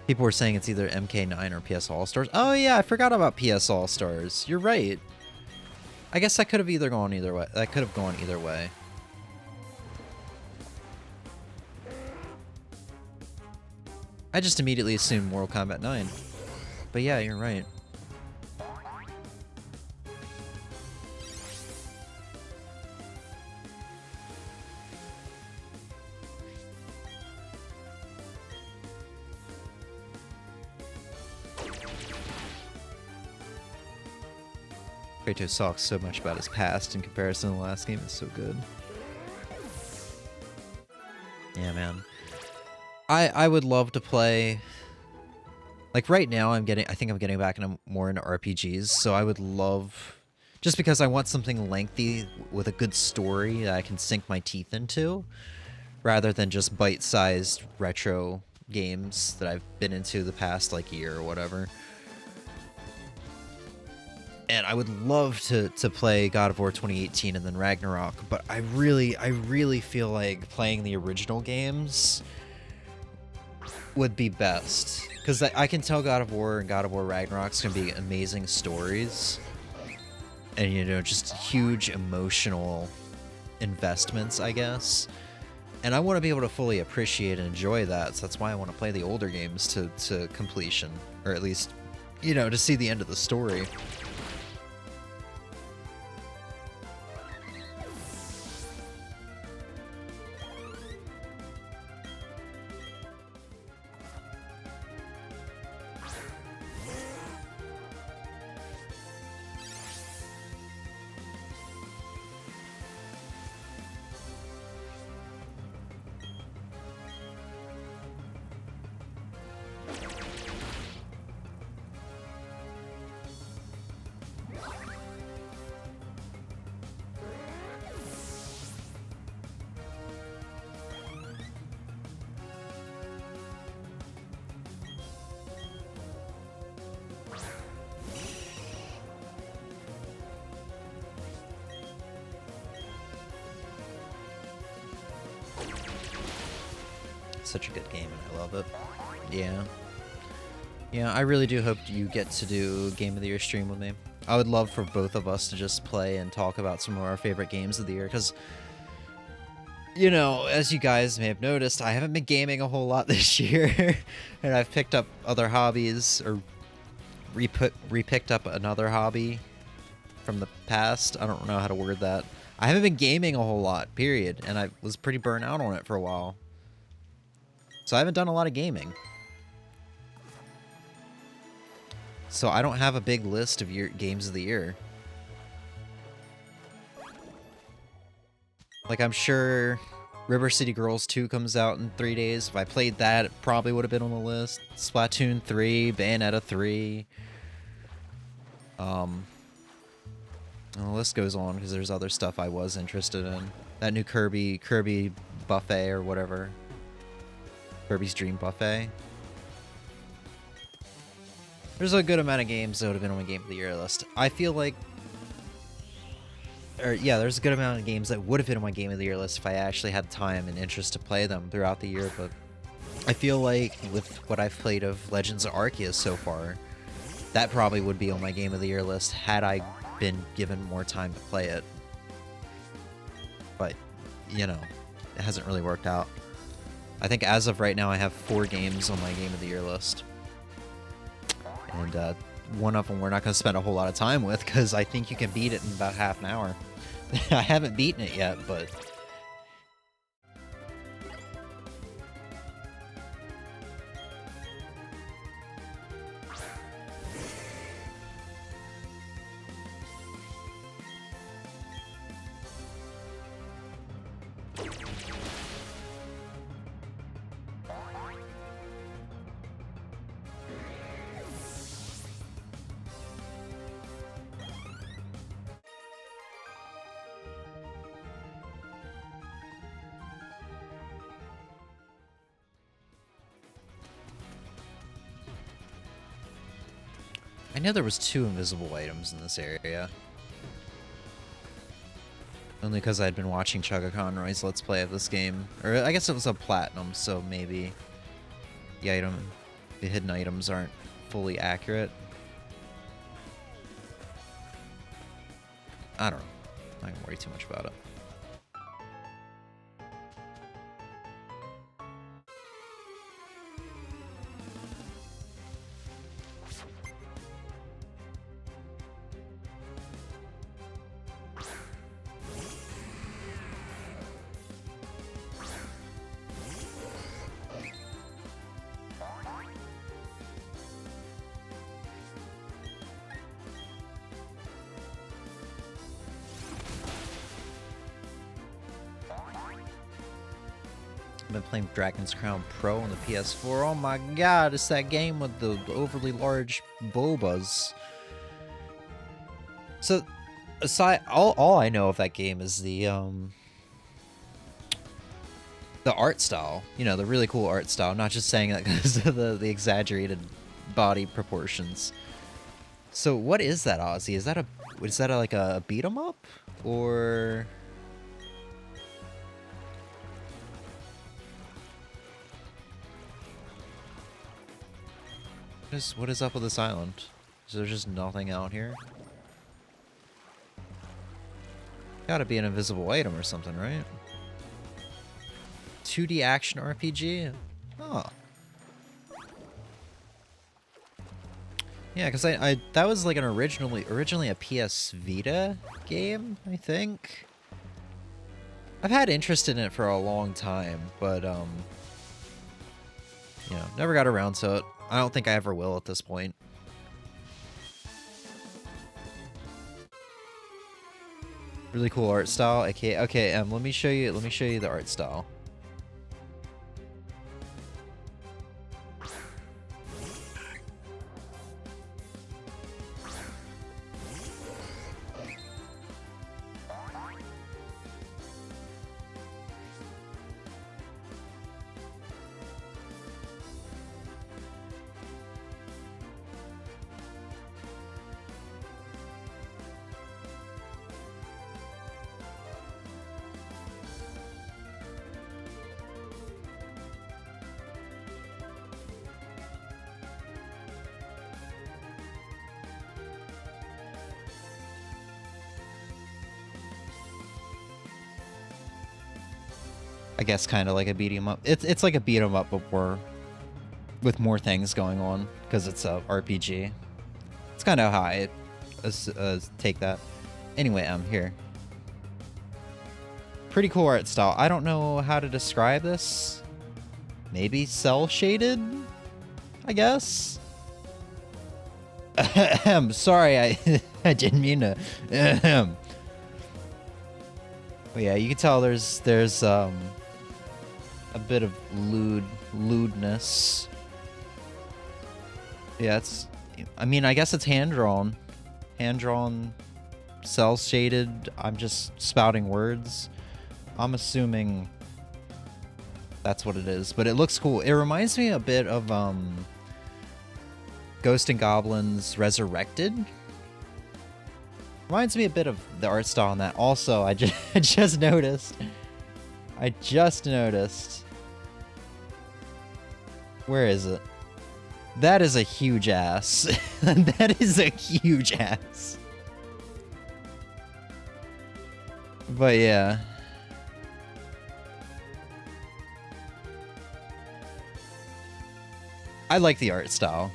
People were saying it's either MK9 or PS All-Stars. Oh yeah, I forgot about PS All-Stars. You're right. I guess that could have either gone either way. That could have gone either way. I just immediately assumed Mortal Kombat 9. But yeah, you're right. Kratos talks so much about his past in comparison to the last game. It's so good. Yeah, man. I would love to play... Like, right now, I think I'm getting back more into RPGs, so I would love... Just because I want something lengthy with a good story that I can sink my teeth into, rather than just bite-sized retro games that I've been into the past, like, year or whatever. And I would love to play God of War 2018 and then Ragnarok, but I really feel like playing the original games would be best. Because I can tell God of War and God of War Ragnarok's going to be amazing stories. And, you know, just huge emotional investments, I guess. And I want to be able to fully appreciate and enjoy that, so that's why I want to play the older games to completion. Or at least, you know, to see the end of the story. Such a good game, and I love it. Yeah. Yeah, I really do hope you get to do Game of the Year stream with me. I would love for both of us to just play and talk about some of our favorite games of the year, because, you know, as you guys may have noticed, I haven't been gaming a whole lot this year, and I've picked up other hobbies, or re-picked up another hobby from the past. I don't know how to word that. I haven't been gaming a whole lot, period, and I was pretty burnt out on it for a while. So I haven't done a lot of gaming. So I don't have a big list of games of the year. Like, I'm sure River City Girls 2 comes out in 3 days. If I played that, it probably would have been on the list. Splatoon 3, Bayonetta 3. And the list goes on because there's other stuff I was interested in. That new Kirby Buffet or whatever. Kirby's Dream Buffet. There's a good amount of games that would have been on my Game of the Year list. I feel like... yeah, there's a good amount of games that would have been on my Game of the Year list if I actually had time and interest to play them throughout the year, but I feel like with what I've played of Legends of Arrquil so far, that probably would be on my Game of the Year list had I been given more time to play it. But, you know, it hasn't really worked out. I think as of right now, I have 4 games on my Game of the Year list. And one of them we're not going to spend a whole lot of time with, because I think you can beat it in about half an hour. I haven't beaten it yet, but... I know there was 2 invisible items in this area. Only because I'd been watching Chugga Conroy's Let's Play of this game. Or I guess it was a platinum, so maybe the hidden items aren't fully accurate. I don't know. I'm not gonna worry too much about it. I've been playing Dragon's Crown Pro on the PS4. Oh my god, it's that game with the overly large bobas. So, aside, all I know of that game is the art style. You know, the really cool art style. Not just saying that because of the exaggerated body proportions. So, what is that, Ozzy? Is that like a beat 'em up, or? What is up with this island? Is there just nothing out here? Gotta be an invisible item or something, right? 2D action RPG? Oh. Yeah, because I that was like an originally a PS Vita game, I think. I've had interest in it for a long time, but you know, never got around to it. I don't think I ever will at this point. Really cool art style. Okay, let me show you the art style. I guess kind of like a beat 'em up. It's like a beat 'em up, but with more things going on because it's a RPG. It's kind of how I take that. Anyway, here. Pretty cool art style. I don't know how to describe this. Maybe cell shaded, I guess. I'm sorry, I didn't mean to. But yeah, you can tell there's a bit of lewdness. Yeah, I mean, I guess it's hand-drawn. Hand-drawn, cel-shaded. I'm just spouting words. I'm assuming that's what it is, but it looks cool. It reminds me a bit of Ghost and Goblins Resurrected. Reminds me a bit of the art style on that. Also, I just noticed. Where is it? That is a huge ass. That is a huge ass. But yeah. I like the art style.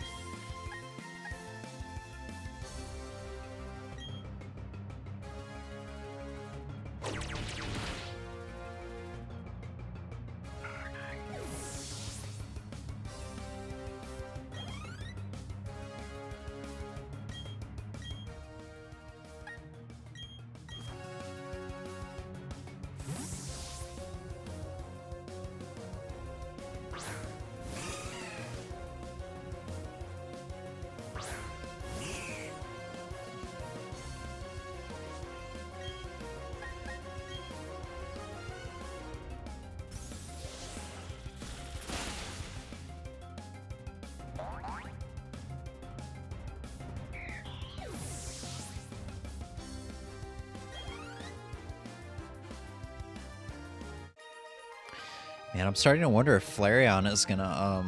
Man, I'm starting to wonder if Flareon is gonna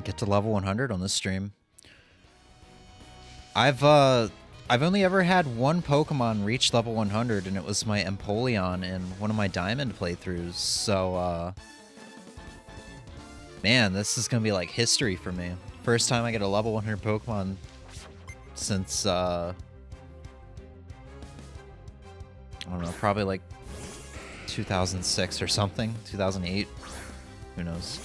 get to level 100 on this stream. I've only ever had one Pokemon reach level 100, and it was my Empoleon in one of my Diamond playthroughs. So, man, this is gonna be like history for me. First time I get a level 100 Pokemon since, I don't know, probably like 2006 or something, 2008, who knows.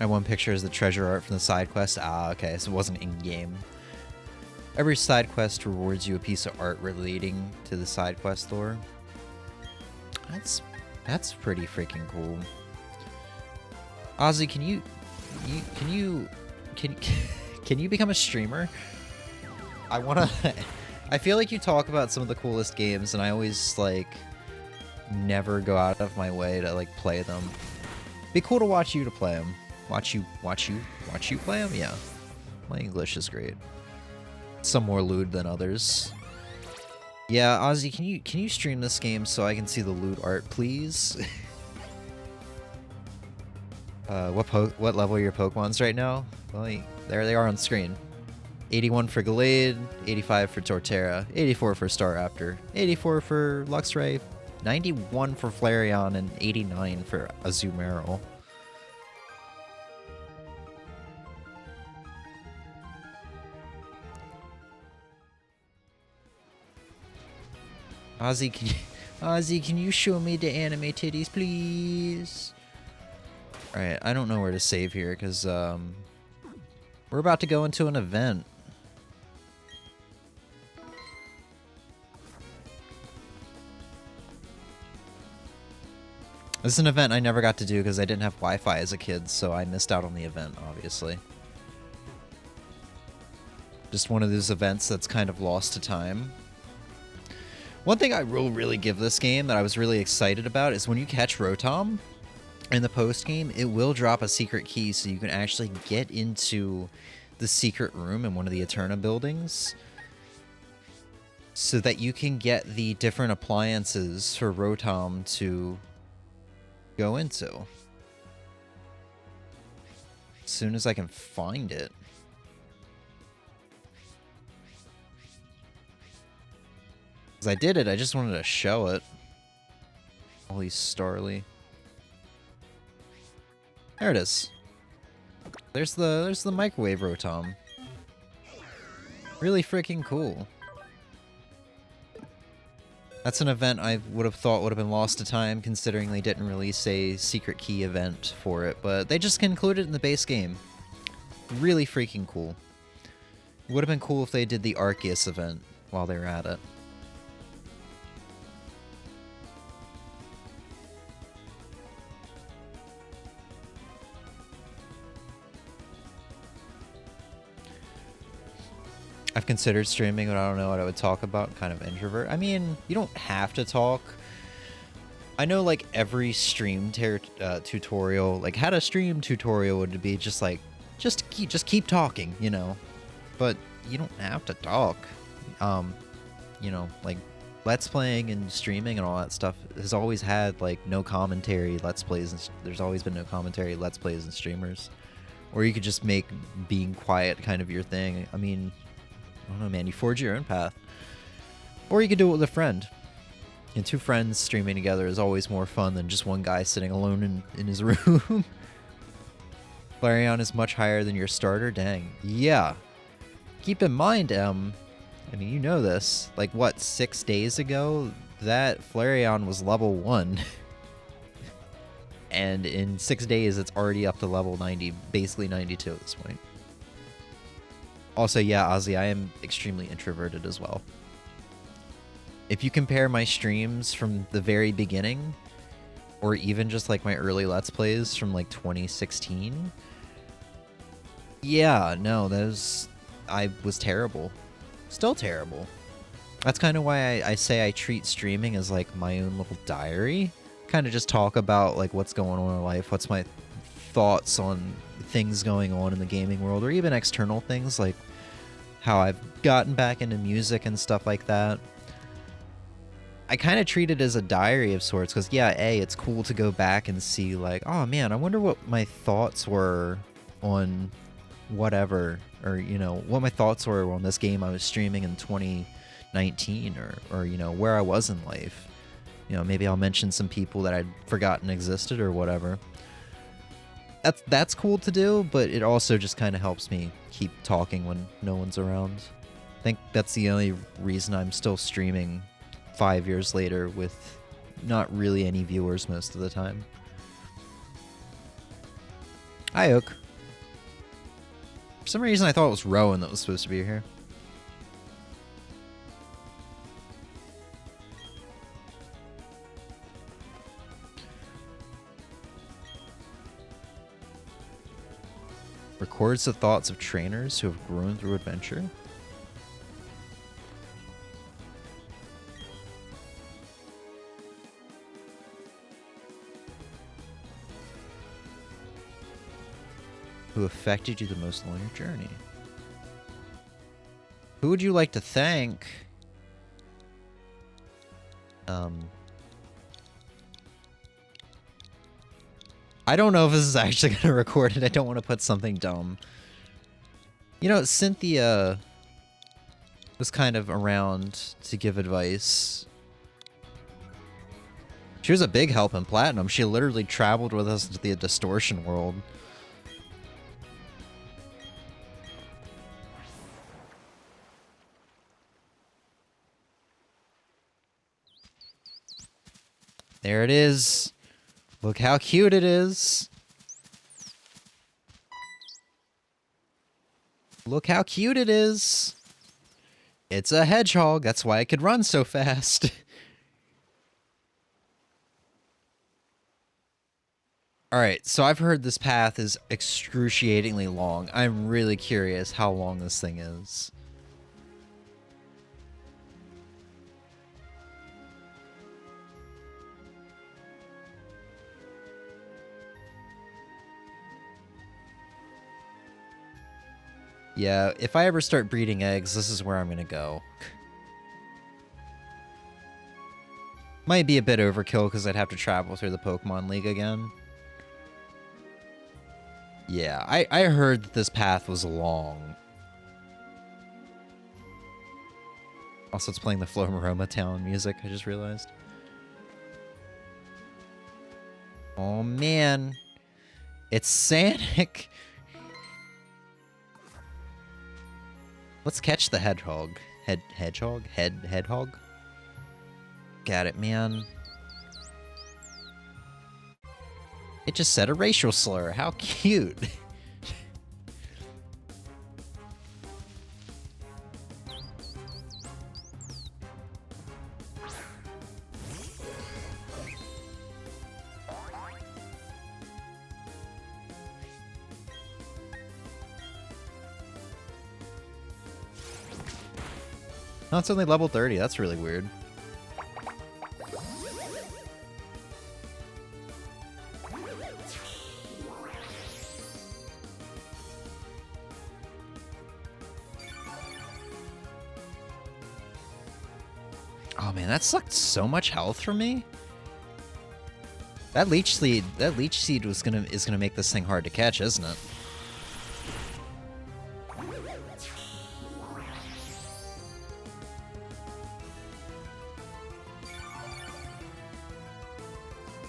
And one picture is the treasure art from the side quest. Ah, okay, so it wasn't in-game. Every side quest rewards you a piece of art relating to the side quest lore. That's pretty freaking cool. Ozzy, can you become a streamer? I wanna. I feel like you talk about some of the coolest games, and I always like never go out of my way to like play them. Be cool to watch you to play them. Watch you play them. Yeah, my English is great. Some more lewd than others. Yeah, Ozzy, can you stream this game so I can see the lewd art, please? What level are your Pokemon's right now? Well, there they are on screen. 81 for Gallade, 85 for Torterra, 84 for Staraptor, 84 for Luxray, 91 for Flareon, and 89 for Azumarill. Ozzy, can you show me the anime titties, please? Alright, I don't know where to save here, because, we're about to go into an event. This is an event I never got to do because I didn't have Wi-Fi as a kid, so I missed out on the event, obviously. Just one of those events that's kind of lost to time. One thing I will really give this game that I was really excited about is when you catch Rotom in the post-game, it will drop a secret key so you can actually get into the secret room in one of the Eterna buildings so that you can get the different appliances for Rotom to go into. As soon as I can find it. Because I did it, I just wanted to show it. Holy Starly. There it is. There's the microwave Rotom. Really freaking cool. That's an event I would have thought would have been lost to time, considering they didn't release a secret key event for it, but they just concluded it in the base game. Really freaking cool. It would have been cool if they did the Arceus event while they were at it. I've considered streaming, but I don't know what I would talk about. Kind of introvert. I mean, you don't have to talk. I know, like, every stream tutorial, like, how to stream tutorial would be just like, just keep talking, you know. But you don't have to talk. You know, like, Let's Playing and streaming and all that stuff has always had, like, no commentary Let's Plays, and there's always been no commentary Let's Plays and streamers. Or you could just make being quiet kind of your thing. I mean, I don't know, man. You forge your own path. Or you could do it with a friend. And two friends streaming together is always more fun than just one guy sitting alone in his room. Flareon is much higher than your starter? Dang. Yeah. Keep in mind, I mean, you know this. Like, what, 6 days ago? That Flareon was level 1. And in 6 days, it's already up to level 90. Basically 92 at this point. Also, yeah, Ozzy, I am extremely introverted as well. If you compare my streams from the very beginning, or even just like my early Let's Plays from like 2016, yeah, no, I was terrible. Still terrible. That's kind of why I say I treat streaming as like my own little diary. Kind of just talk about like what's going on in life, what's my thoughts on things going on in the gaming world, or even external things like how I've gotten back into music and stuff like that. I kind of treat it as a diary of sorts because, yeah, it's cool to go back and see, like, oh man, I wonder what my thoughts were on whatever, or, you know, what my thoughts were on this game I was streaming in 2019, or you know, where I was in life. You know, maybe I'll mention some people that I'd forgotten existed or whatever. That's cool to do, but it also just kind of helps me keep talking when no one's around. I think that's the only reason I'm still streaming 5 years later with not really any viewers most of the time. Hi, Oak. For some reason, I thought it was Rowan that was supposed to be here. Records the thoughts of trainers who have grown through adventure. Who affected you the most along your journey? Who would you like to thank? I don't know if this is actually going to record it. I don't want to put something dumb. You know, Cynthia was kind of around to give advice. She was a big help in Platinum. She literally traveled with us into the Distortion world. There it is. Look how cute it is. Look how cute it is. It's a hedgehog. That's why it could run so fast. Alright, so I've heard this path is excruciatingly long. I'm really curious how long this thing is. Yeah, if I ever start breeding eggs, this is where I'm gonna go. Might be a bit overkill because I'd have to travel through the Pokemon League again. Yeah, I heard that this path was long. Also, it's playing the Flomaroma Town music, I just realized. Oh man. It's Sanic! Let's catch the hedgehog. Hedgehog? Hedgehog? Got it, man. It just said a racial slur. How cute. Oh, it's only level 30. That's really weird. Oh man, that sucked so much health from me. That leech seed is gonna make this thing hard to catch, isn't it?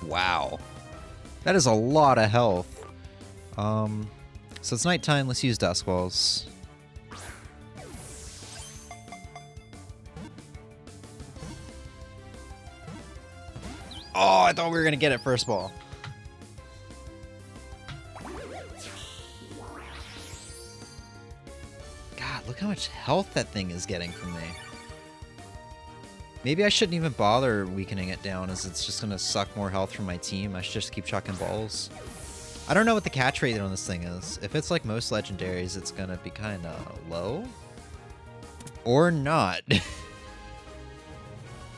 Wow. That is a lot of health. So it's nighttime, let's use Dusk Walls. Oh, I thought we were gonna get it first ball. God, look how much health that thing is getting from me. Maybe I shouldn't even bother weakening it down, as it's just gonna suck more health from my team. I should just keep chucking balls. I don't know what the catch rate on this thing is. If it's like most legendaries, it's gonna be kinda low. Or not.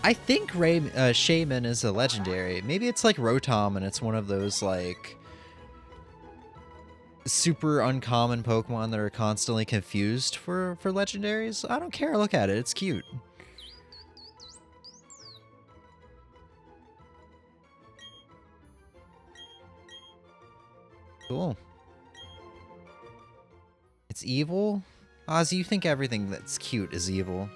I think Shaman is a legendary. Maybe it's like Rotom and it's one of those like super uncommon Pokemon that are constantly confused for legendaries. I don't care, look at it, it's cute. Cool. It's evil? Ozzy, you think everything that's cute is evil.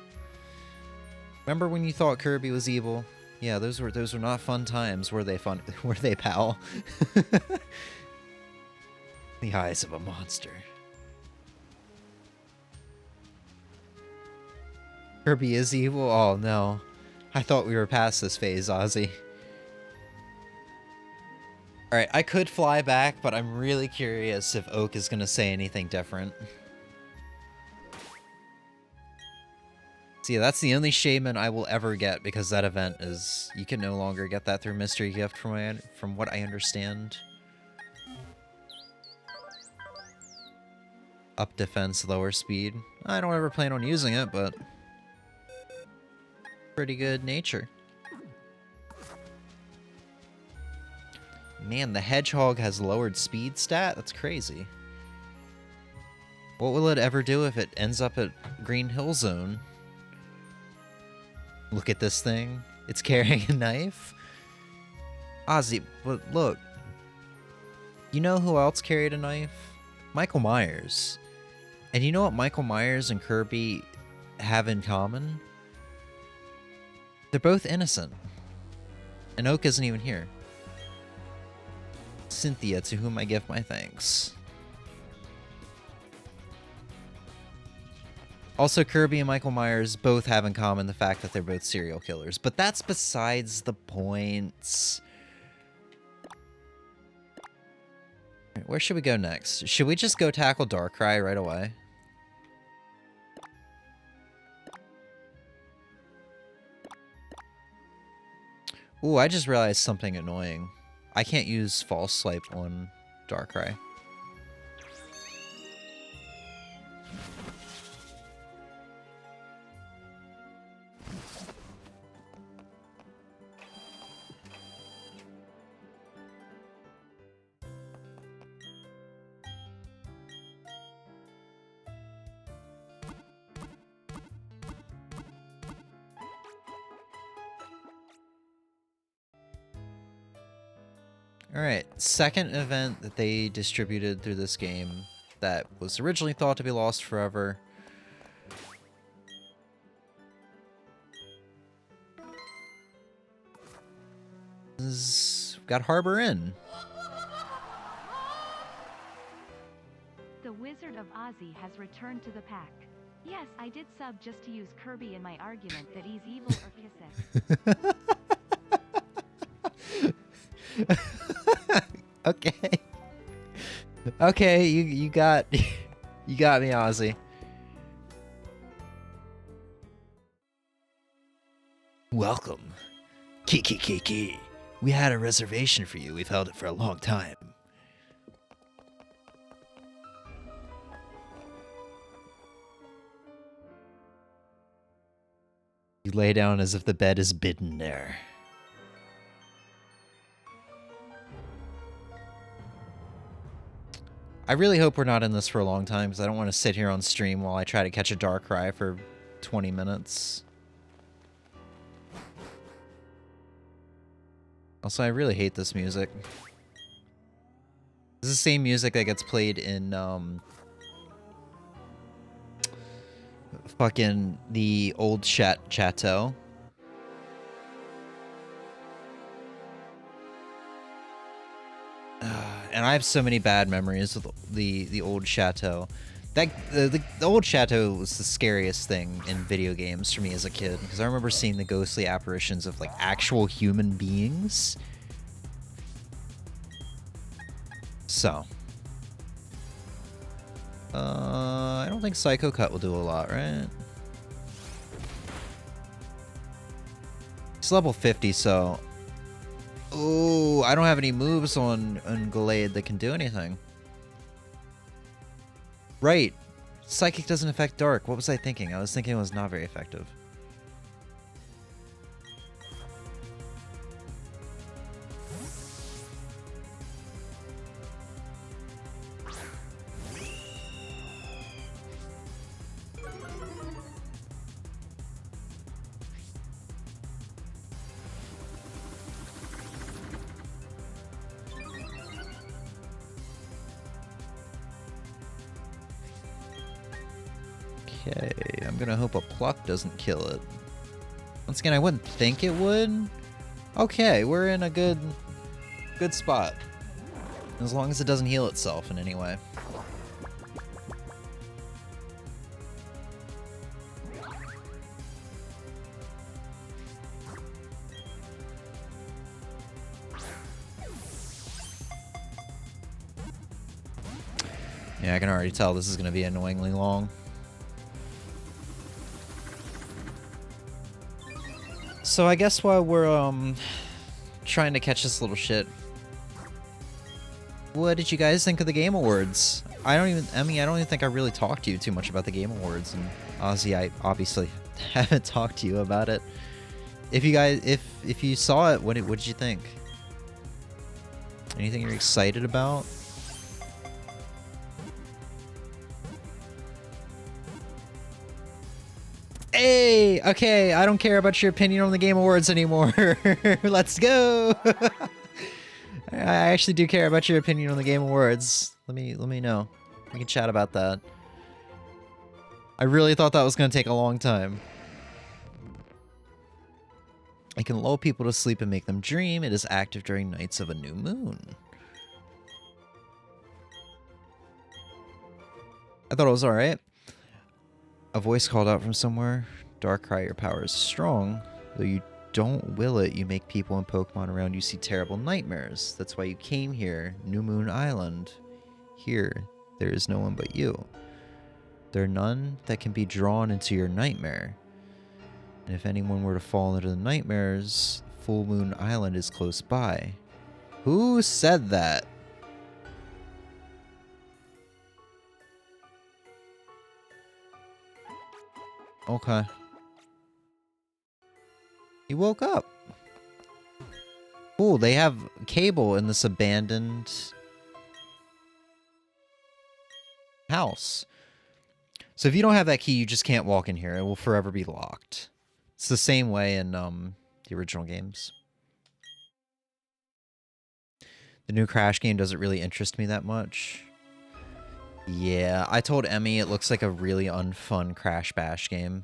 Remember when you thought Kirby was evil? Yeah, those were not fun times, were they were they, pal? The eyes of a monster. Kirby is evil? Oh no. I thought we were past this phase, Ozzy. Alright, I could fly back, but I'm really curious if Oak is gonna say anything different. See, that's the only Shaman I will ever get, because that event is... You can no longer get that through Mystery Gift from what I understand. Up defense, lower speed. I don't ever plan on using it, but... Pretty good nature. Man, the Hedgehog has lowered speed stat? That's crazy. What will it ever do if it ends up at Green Hill Zone? Look at this thing. It's carrying a knife. Ozzy, but look. You know who else carried a knife? Michael Myers. And you know what Michael Myers and Kirby have in common? They're both innocent. And Oak isn't even here. Cynthia, to whom I give my thanks. Also, Kirby and Michael Myers both have in common the fact that they're both serial killers, but that's besides the point. Where should we go next? Should we just go tackle Darkrai right away? Ooh, I just realized something annoying. I can't use False Swipe on Darkrai. Alright, second event that they distributed through this game that was originally thought to be lost forever. Got Harbor Inn. The Wizard of Ozzy has returned to the pack. Yes, I did sub just to use Kirby in my argument that he's evil or kiss it. Okay. Okay, you got you got me, Ozzy. Welcome. Kiki. We had a reservation for you. We've held it for a long time. You lay down as if the bed is bidden there. I really hope we're not in this for a long time, because I don't want to sit here on stream while I try to catch a Darkrai for 20 minutes. Also, I really hate this music. This is the same music that gets played in, fucking the old Chateau. And I have so many bad memories of the old Chateau. That the old Chateau was the scariest thing in video games for me as a kid, because I remember seeing the ghostly apparitions of like actual human beings. So, I don't think Psycho Cut will do a lot, right? It's level 50, so... Oh, I don't have any moves on Gallade that can do anything. Right. Psychic doesn't affect Dark. What was I thinking? I was thinking it was not very effective. Okay, I'm gonna hope a pluck doesn't kill it. Once again, I wouldn't think it would. Okay, we're in a good spot. As long as it doesn't heal itself in any way. Yeah, I can already tell this is going to be annoyingly long. So I guess while we're trying to catch this little shit, what did you guys think of the Game Awards? I don't even think I really talked to you too much about the Game Awards, and Ozzy, I obviously haven't talked to you about it. If you saw it, what did you think? Anything you're excited about? Hey, okay, I don't care about your opinion on the Game Awards anymore. Let's go. I actually do care about your opinion on the Game Awards. Let me know. We can chat about that. I really thought that was going to take a long time. It can lull people to sleep and make them dream. It is active during nights of a new moon. I thought it was alright. A voice called out from somewhere. Darkrai, your power is strong. Though you don't will it, you make people and Pokemon around you see terrible nightmares. That's why you came here, New Moon Island. Here, there is no one but you. There are none that can be drawn into your nightmare. And if anyone were to fall into the nightmares, Full Moon Island is close by. Who said that? Okay. He woke up. Cool, they have cable in this abandoned house. So if you don't have that key, you just can't walk in here. It will forever be locked. It's the same way in the original games. The new Crash game doesn't really interest me that much. Yeah, I told Emmy it looks like a really unfun Crash Bash game.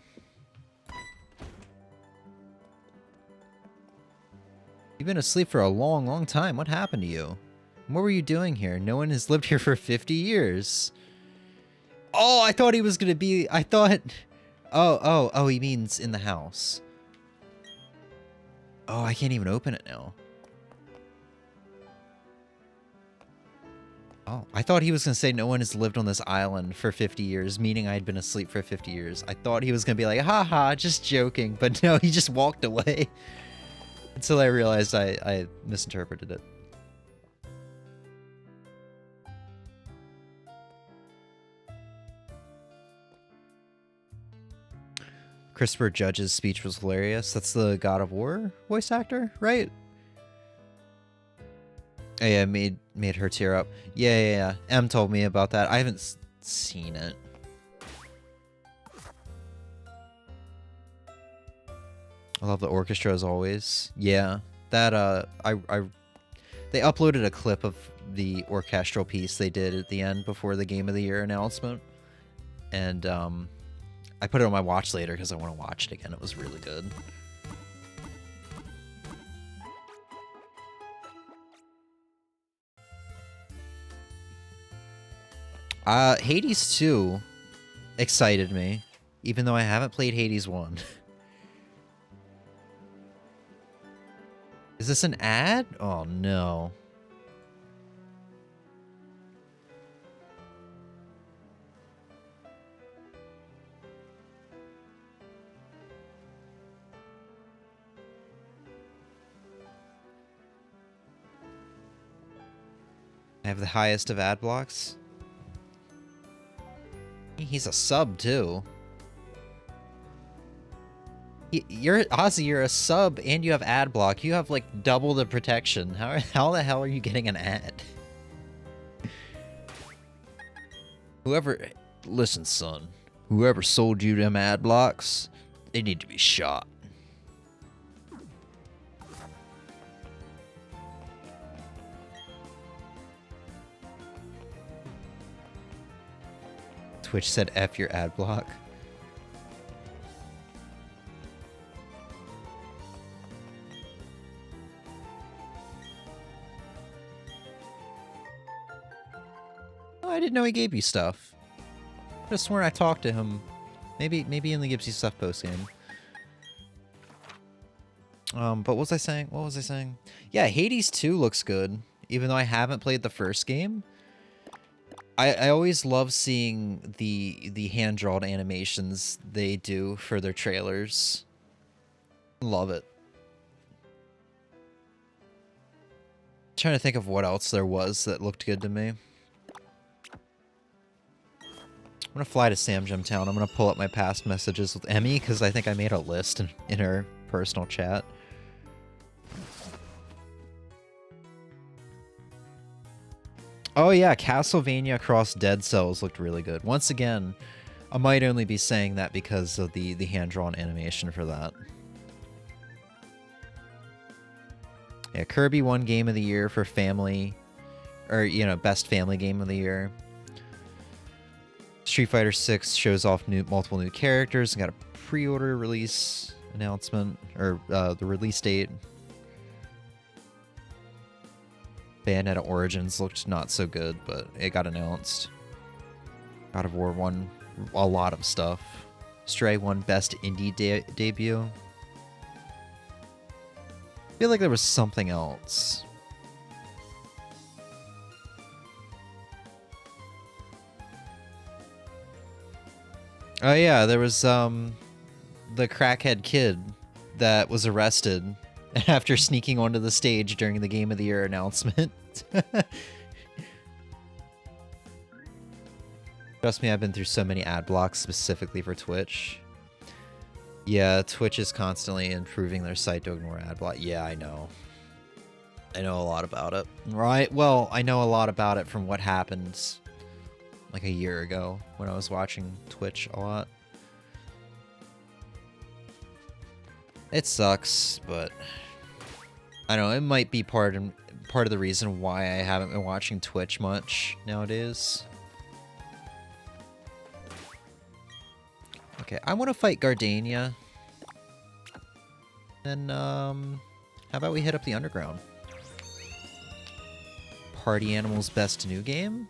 You've been asleep for a long, long time. What happened to you? What were you doing here? No one has lived here for 50 years. Oh, I thought he was going to be... I thought... Oh, he means in the house. Oh, I can't even open it now. Oh, I thought he was going to say no one has lived on this island for 50 years, meaning I had been asleep for 50 years. I thought he was going to be like, haha, just joking. But no, he just walked away. Until I realized I misinterpreted it. Christopher Judge's speech was hilarious. That's the God of War voice actor, right? Oh, yeah, made her tear up. Yeah. Em told me about that. I haven't seen it. I love the orchestra as always. Yeah, that they uploaded a clip of the orchestral piece they did at the end before the Game of the Year announcement, and I put it on my watch later because I want to watch it again. It was really good. Hades 2 excited me, even though I haven't played Hades 1. Is this an ad? Oh, no. I have the highest of ad blocks. He's a sub, too. You're Ozzy, you're a sub and you have ad block. You have like double the protection. How the hell are you getting an ad? Listen, son. Whoever sold you them ad blocks, they need to be shot. Twitch said F your ad block. Oh, I didn't know he gave you stuff. I could have sworn I talked to him. Maybe in the gives you stuff post game. But what was I saying? What was I saying? Yeah, Hades 2 looks good. Even though I haven't played the first game. I always love seeing the hand-drawn animations they do for their trailers. Love it. Trying to think of what else there was that looked good to me. I'm gonna fly to Samgem Town. I'm gonna pull up my past messages with Emmy because I think I made a list in her personal chat. Oh yeah, Castlevania Cross Dead Cells looked really good. Once again, I might only be saying that because of the hand-drawn animation for that. Yeah, Kirby won Game of the Year for family, or, you know, best family game of the year. Street Fighter 6 shows off multiple new characters and got a pre-order release announcement, or the release date. Bayonetta Origins looked not so good, but it got announced. God of War won a lot of stuff. Stray won Best Indie Debut. I feel like there was something else. Oh yeah, there was the crackhead kid that was arrested after sneaking onto the stage during the Game of the Year announcement. Trust me, I've been through so many ad blocks specifically for Twitch. Yeah, Twitch is constantly improving their site to ignore ad block. Yeah, I know. I know a lot about it. Right? Well, I know a lot about it from what happened like a year ago when I was watching Twitch a lot. It sucks, but I don't know, it might be part of the reason why I haven't been watching Twitch much nowadays. Okay, I want to fight Gardania. Then, how about we hit up the underground? Party Animals Best New Game?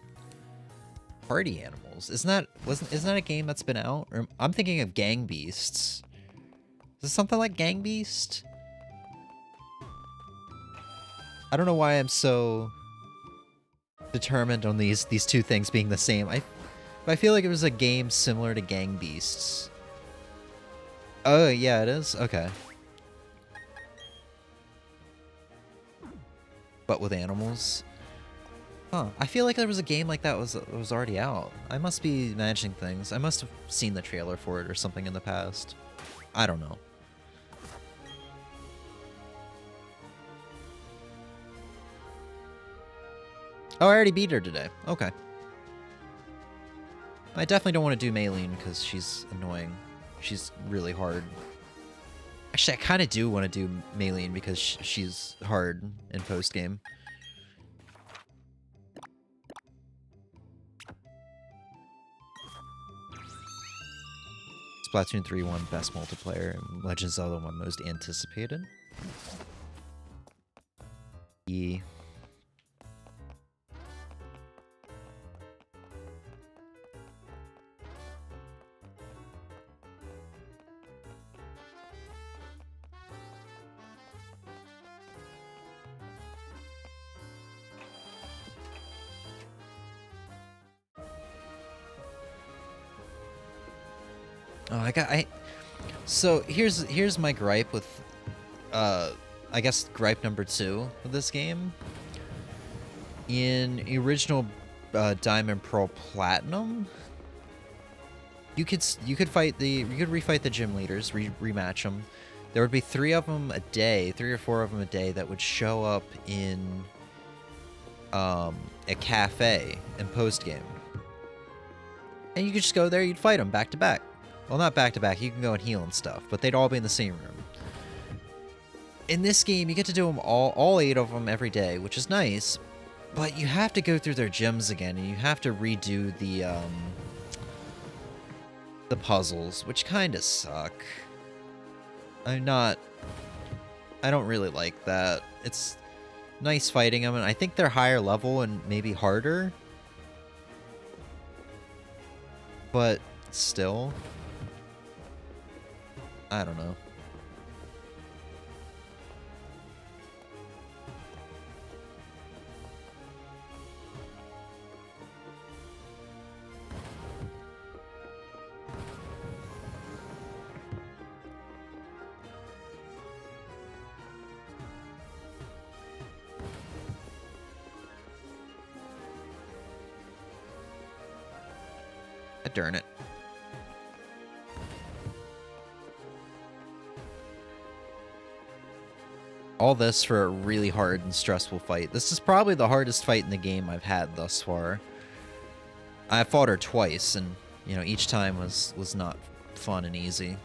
Party Animals? Isn't that a game that's been out? Or I'm thinking of Gang Beasts. Is this something like Gang Beast? I don't know why I'm so determined on these two things being the same. I feel like it was a game similar to Gang Beasts. Oh, yeah, it is? Okay. But with animals? Huh. I feel like there was a game like that was already out. I must be imagining things. I must have seen the trailer for it or something in the past. I don't know. Oh, I already beat her today. Okay. I definitely don't want to do Maylene because she's annoying. She's really hard. Actually, I kind of do want to do Maylene because she's hard in post-game. Splatoon 3 won Best Multiplayer, and Legend of Zelda won Most Anticipated. Yeah. Oh, so here's my gripe with, I guess gripe number 2 of this game. In original Diamond Pearl Platinum, you could refight the gym leaders, rematch them. There would be 3 of them a day, 3 or 4 of them a day that would show up in a cafe in post game, and you could just go there, you'd fight them back to back. Well, not back-to-back, you can go and heal and stuff, but they'd all be in the same room. In this game, you get to do them all 8 of them every day, which is nice, but you have to go through their gyms again, and you have to redo the puzzles, which kind of suck. I don't really like that. It's nice fighting them, and I think they're higher level and maybe harder. But still, I don't know. Darn it. All this for a really hard and stressful fight. This is probably the hardest fight in the game I've had thus far. I fought her twice, and, you know, each time was not fun and easy.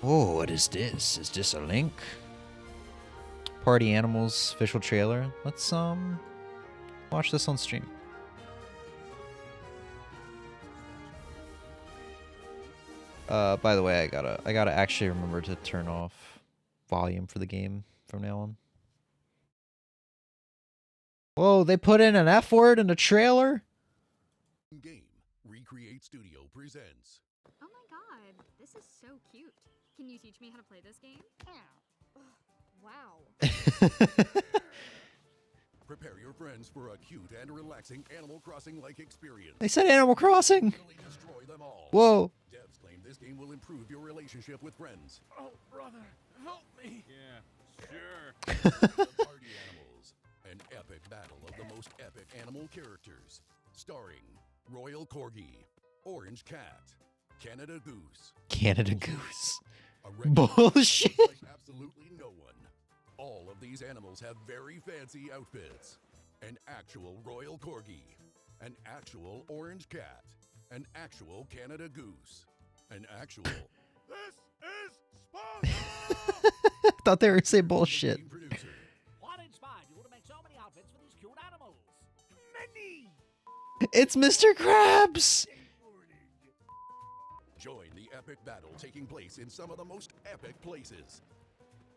Oh, what is this? Is this a link? Party Animals official trailer. Let's watch this on stream. By the way, I gotta actually remember to turn off volume for the game from now on. Whoa, they put in an F word in a trailer? Game Recreate Studio presents. Oh my god, this is so cute. Can you teach me how to play this game? Wow. Prepare your friends for a cute and relaxing Animal Crossing-like experience. They said Animal Crossing. Totally destroy them all. Whoa. Devs claim this game will improve your relationship with friends. Oh, brother, help me. Yeah, sure. The Party Animals, an epic battle of the most epic animal characters, starring Royal Corgi, Orange Cat, Canada Goose, Canada Goose. a regular Bullshit. like absolutely no one. All of these animals have very fancy outfits. An actual Royal Corgi, an actual Orange Cat, an actual Canada Goose, an actual... This is Sparta! Thought they were saying bullshit. Game producer. What inspired you to make so many outfits for these cute animals? Many. It's Mr. Krabs. Join the epic battle taking place in some of the most epic places.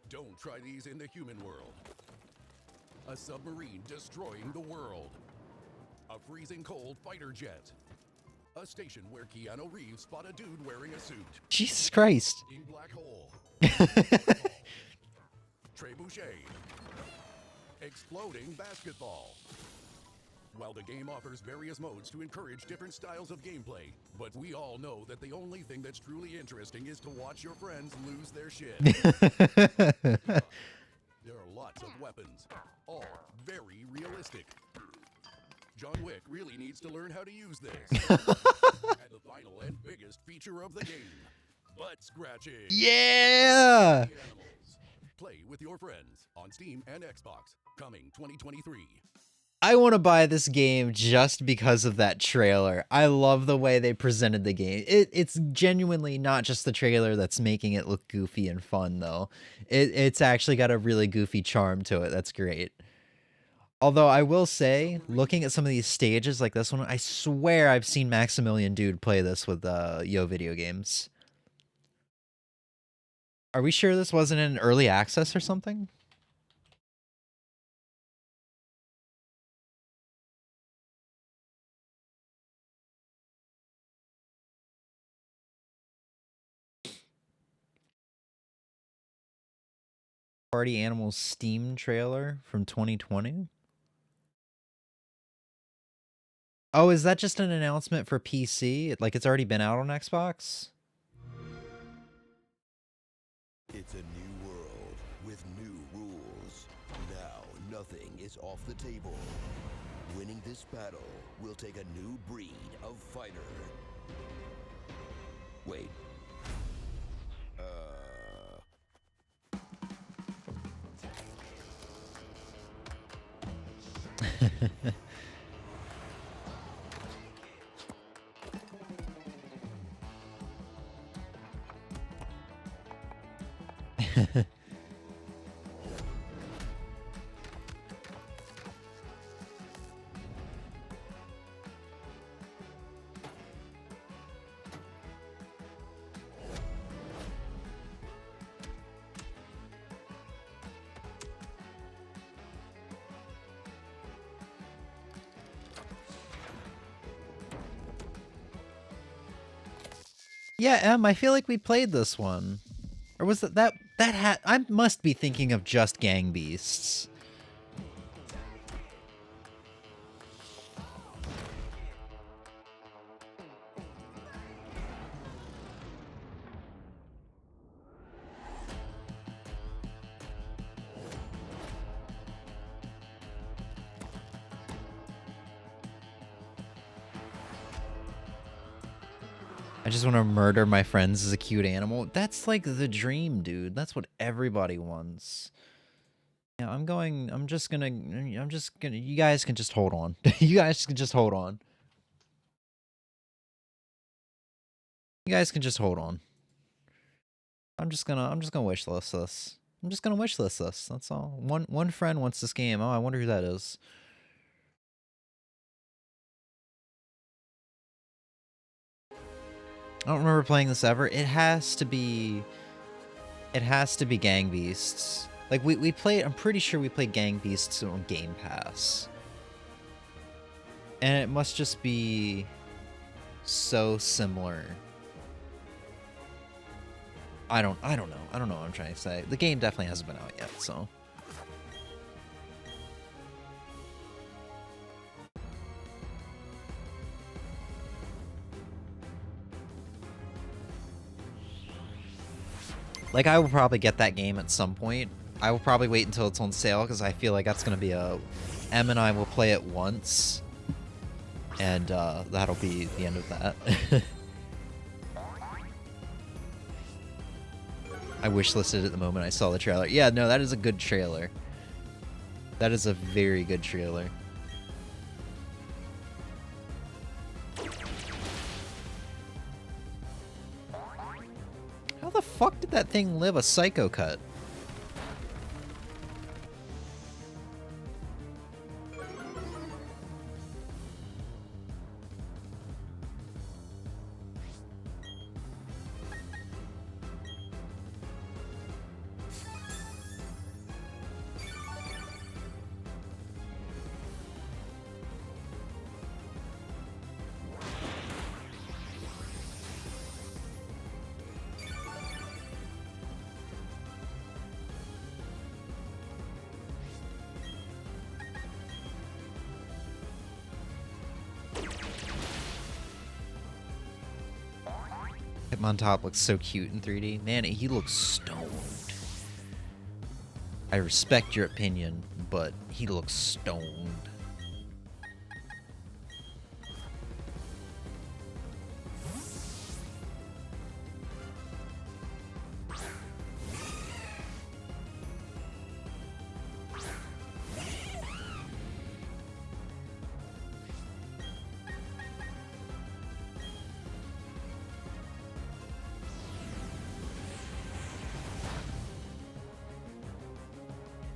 Don't try these in the human world. A submarine destroying the world. A freezing cold fighter jet. A station where Keanu Reeves fought a dude wearing a suit. Jesus Christ. In black hole. Trebuchet. Exploding basketball. While the game offers various modes to encourage different styles of gameplay, but we all know that the only thing that's truly interesting is to watch your friends lose their shit. There are lots of weapons, all very realistic. John Wick really needs to learn how to use this. And the final and biggest feature of the game, butt scratching. Yeah. Animals. Play with your friends on Steam and Xbox, coming 2023. I want to buy this game just because of that trailer. I love the way they presented the game. It's genuinely not just the trailer that's making it look goofy and fun, though. It's actually got a really goofy charm to it. That's great. Although I will say, looking at some of these stages like this one, I swear I've seen Maximilian Dude play this with Yo Video Games. Are we sure this wasn't in early access or something? Party Animals Steam trailer from 2020? Oh, is that just an announcement for PC? Like it's already been out on Xbox? It's a new world with new rules. Now, nothing is off the table. Winning this battle will take a new breed of fighter. Wait. Yeah, Em, I feel like we played this one. Or was that I must be thinking of just Gang Beasts. I just want to murder my friends as a cute animal. That's like the dream, dude. That's what everybody wants. Yeah, I'm just gonna, you guys can just hold on. You guys can just hold on. You guys can just hold on. I'm just gonna wish list this. I'm just gonna wish list this. That's all. One friend wants this game. Oh, I wonder who that is. I don't remember playing this ever. It has to be Gang Beasts. Like we played, I'm pretty sure we played Gang Beasts on Game Pass. And it must just be so similar. I don't know. I don't know what I'm trying to say. The game definitely hasn't been out yet, so. Like, I will probably get that game at some point. I will probably wait until it's on sale, because I feel like that's going to be a... Em and I will play it once, and that'll be the end of that. I wishlisted it the moment I saw the trailer. Yeah, no, that is a good trailer. That is a very good trailer. How the fuck did that thing live a psycho cut? On top looks so cute in 3D. Man, he looks stoned. I respect your opinion, but he looks stoned.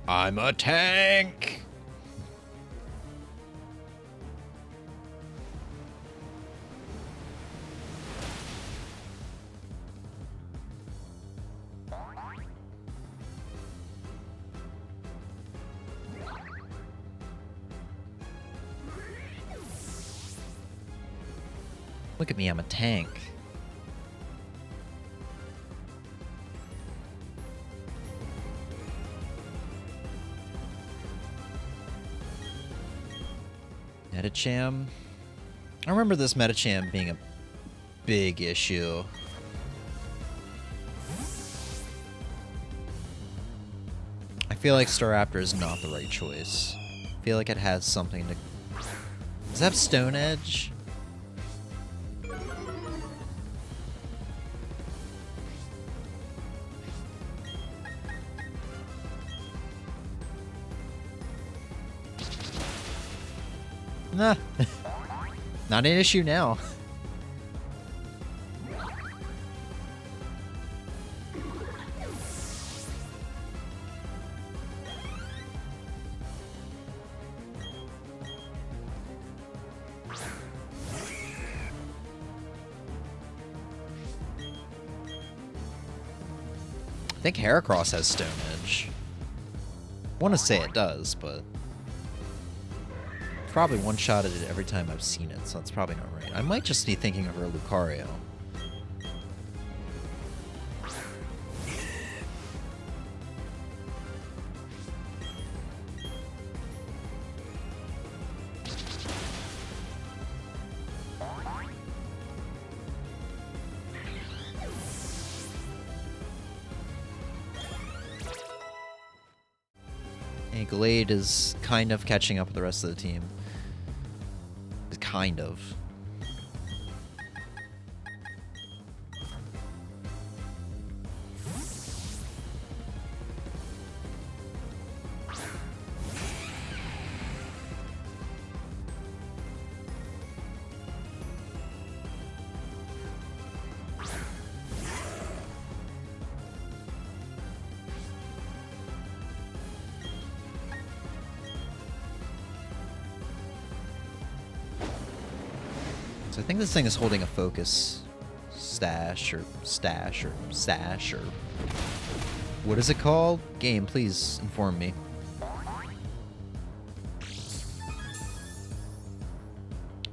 I'm a tank! Look at me, I'm a tank. Metacham. I remember this Metacham being a big issue. I feel like Staraptor is not the right choice. I feel like it has something to... Does that have Stone Edge? Nah. Not an issue now. I think Heracross has Stone Edge. I want to say it does, but... Probably one-shotted it every time I've seen it, so that's probably not right. I might just be thinking of her Lucario. Okay, Glade is kind of catching up with the rest of the team. Kind of. So I think this thing is holding a focus stash or stash or sash or what is it called? Game, please inform me.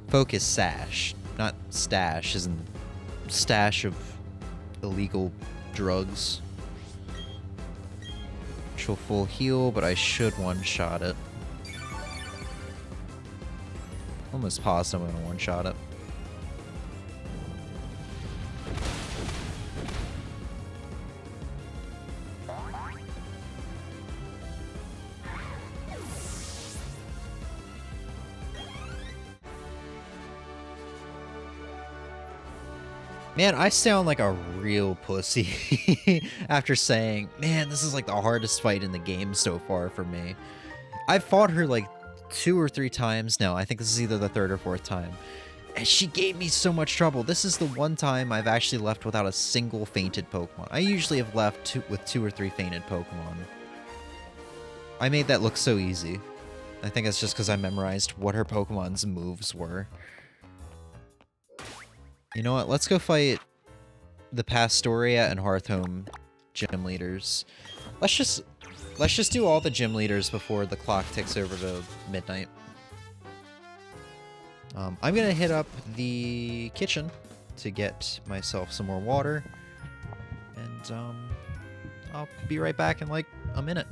Focus sash, not stash, isn't stash of illegal drugs. Actual full heal, but I should one-shot it. Almost positive I'm gonna one-shot it. Man, I sound like a real pussy after saying, man, this is like the hardest fight in the game so far for me. I've fought her like 2 or 3 times now. I think this is either the 3rd or 4th time. And she gave me so much trouble. This is the one time I've actually left without a single fainted Pokemon. I usually have left with 2 or 3 fainted Pokemon. I made that look so easy. I think it's just because I memorized what her Pokemon's moves were. You know what? Let's go fight the Pastoria and Hearthome gym leaders. Let's just do all the gym leaders before the clock ticks over to midnight. I'm gonna hit up the kitchen to get myself some more water, and I'll be right back in like a minute.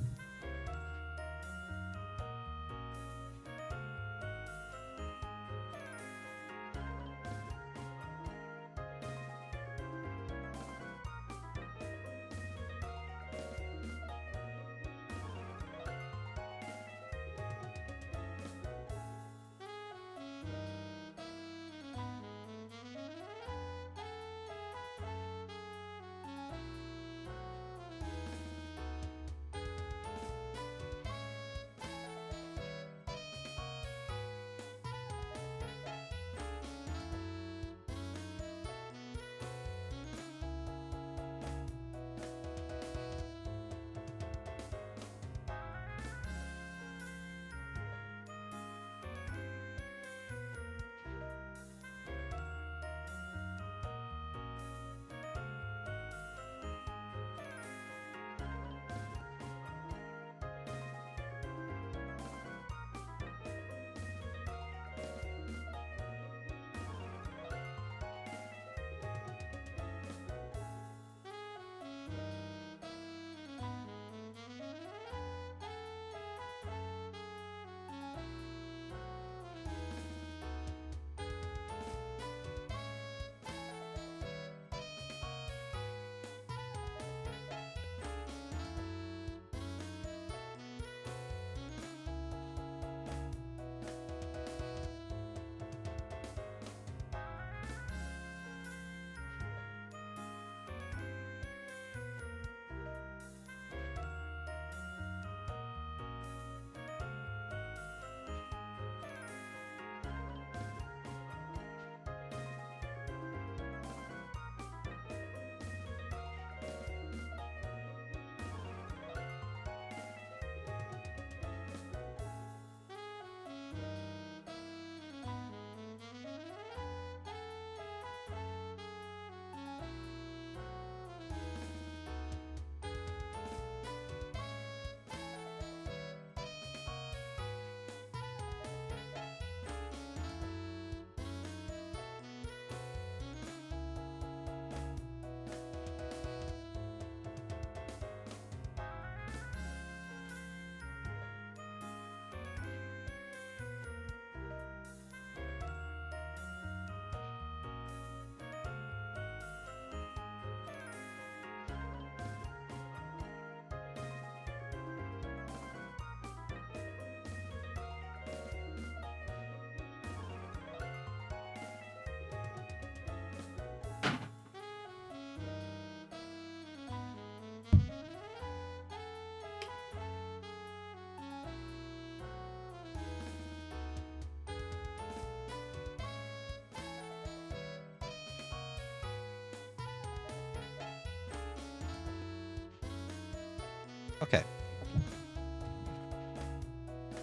Okay.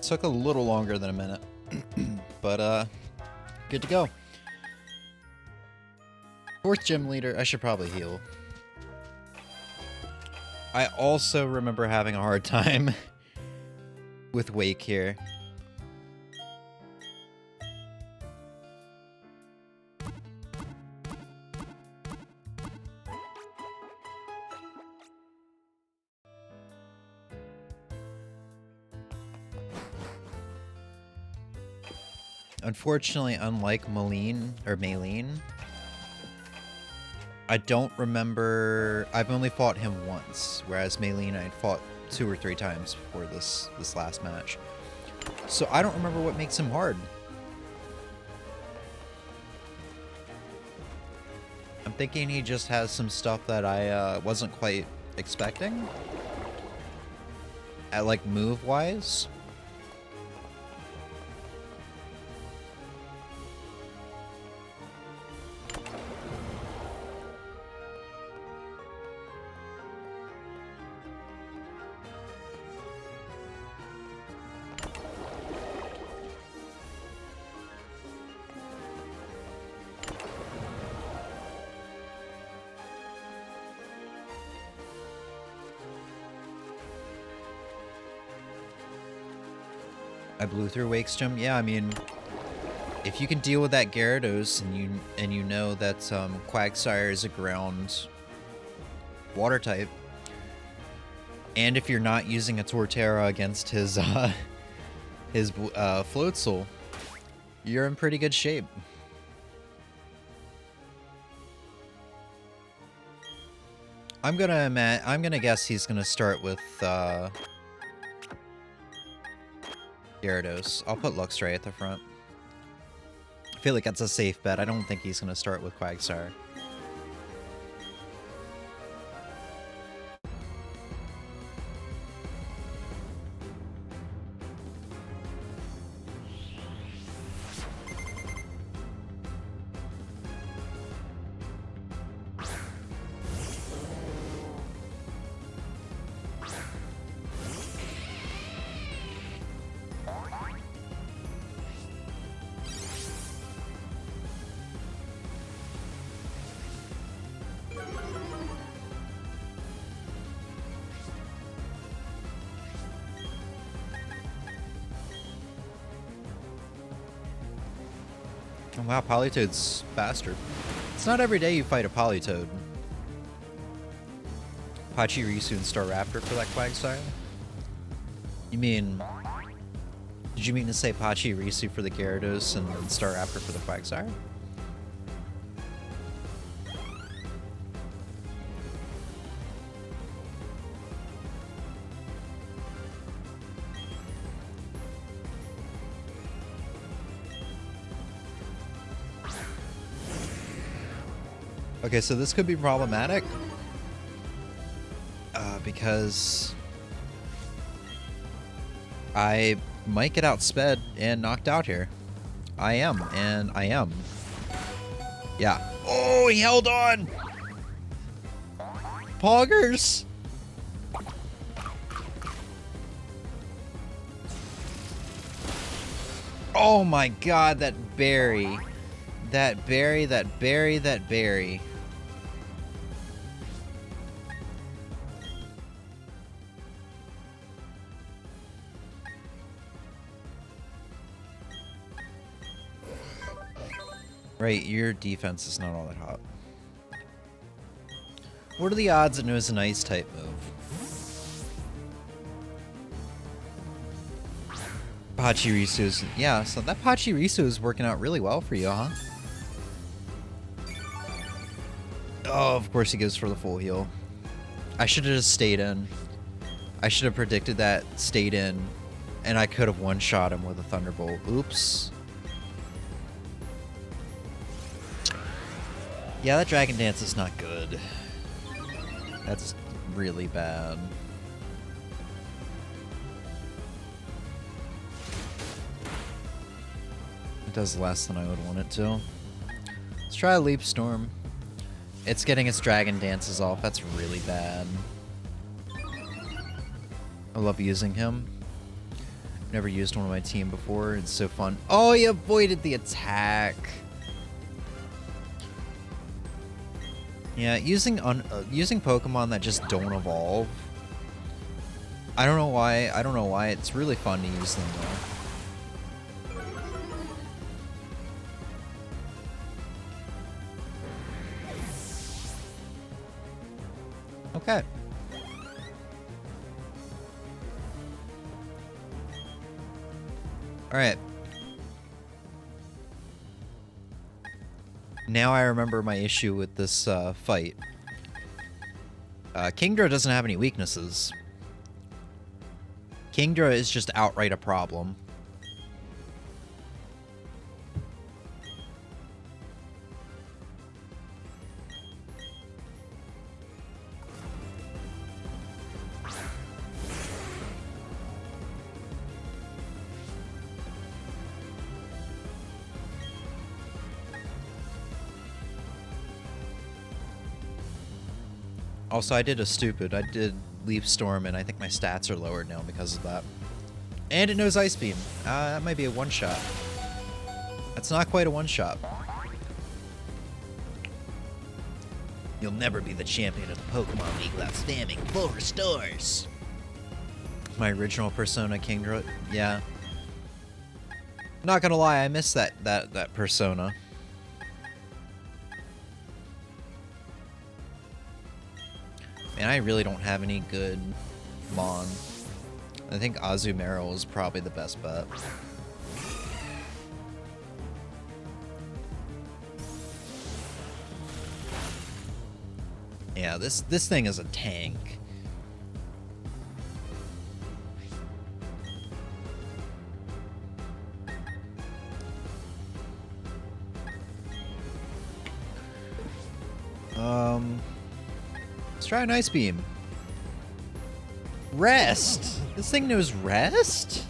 Took a little longer than a minute. But, good to go. 4th gym leader. I should probably heal. I also remember having a hard time with Wake here. Unfortunately, unlike Maylene, I don't remember. I've only fought him once, whereas Maylene I had fought 2 or 3 times before this last match. So I don't remember what makes him hard. I'm thinking he just has some stuff that I wasn't quite expecting. At like move-wise. I blew through Wake's gym. Yeah, I mean, if you can deal with that Gyarados and you know that Quagsire is a ground water type, and if you're not using a Torterra against his Floatzel, you're in pretty good shape. I'm gonna guess he's gonna start with Gyarados. I'll put Luxray at the front. I feel like that's a safe bet. I don't think he's going to start with Quagsire. Oh, wow, Politoed's faster. It's not every day you fight a Politoed. Pachirisu and Staraptor for that Quagsire? You mean... Did you mean to say Pachirisu for the Gyarados and Staraptor for the Quagsire? Okay, so this could be problematic. Because I might get outsped and knocked out here. I am, and I am. Yeah. Oh, he held on! Poggers! Oh my god, that berry. That berry, that berry, that berry. Right, your defense is not all that hot. What are the odds it knows an ice type move? Pachirisu's... Yeah, so that Pachirisu is working out really well for you, huh? Oh, of course he goes for the full heal. I should have just stayed in. I should have predicted that, stayed in, and I could have one-shot him with a Thunderbolt. Oops. Yeah, that Dragon Dance is not good. That's really bad. It does less than I would want it to. Let's try a Leap Storm. It's getting its Dragon Dances off. That's really bad. I love using him. Never used one on my team before. It's so fun. Oh, he avoided the attack. Yeah, using Pokemon that just don't evolve. I don't know why. I don't know why. It's really fun to use them though. Okay. All right. Now I remember my issue with this fight. Kingdra doesn't have any weaknesses. Kingdra is just outright a problem. Also, I did a stupid. I did Leaf Storm, and I think my stats are lowered now because of that. And it knows Ice Beam. That might be a one-shot. That's not quite a one-shot. You'll never be the champion of the Pokemon League without spamming full restores. My original Persona Kingdra, yeah. Not gonna lie, I missed that Persona. And I really don't have any good Mon. I think Azumarill is probably the best bet. Yeah, this thing is a tank. Let's try an Ice Beam. Rest? This thing knows rest?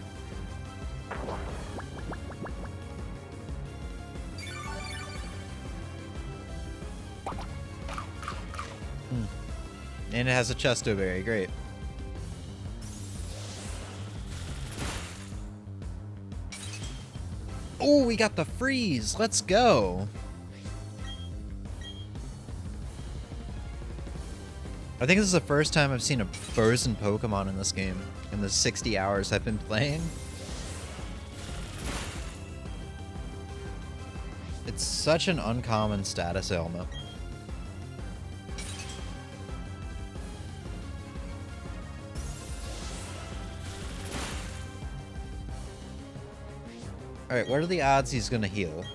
And it has a Chesto Berry, great. Oh, we got the freeze, let's go. I think this is the first time I've seen a frozen Pokemon in this game, in the 60 hours I've been playing. It's such an uncommon status ailment. Alright, what are the odds he's gonna heal?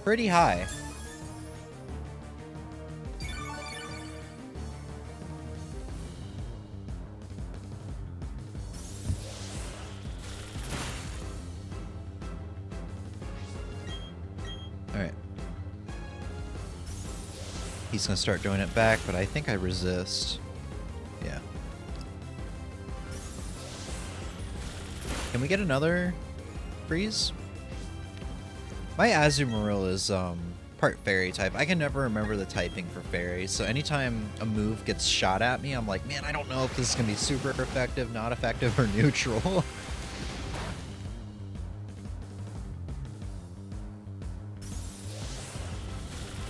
Pretty high. Alright. He's gonna start doing it back, but I think I resist. Yeah. Can we get another freeze? My Azumarill is part fairy type. I can never remember the typing for fairy, so anytime a move gets shot at me, I'm like, man, I don't know if this is gonna be super effective, not effective, or neutral.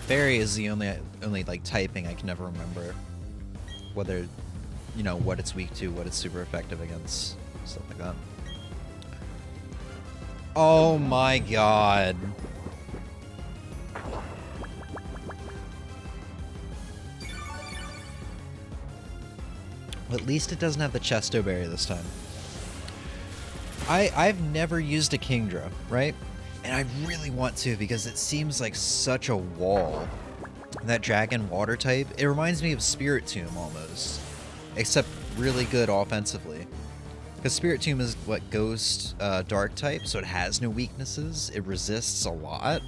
Fairy is the only like typing I can never remember. Whether, you know, what it's weak to, what it's super effective against, stuff like that. Oh my god. At least it doesn't have the Chesto Berry this time. I've never used a Kingdra, right? And I really want to because it seems like such a wall. That dragon water type, it reminds me of Spiritomb almost. Except really good offensively. Because Spiritomb is what, ghost dark type, so it has no weaknesses. It resists a lot.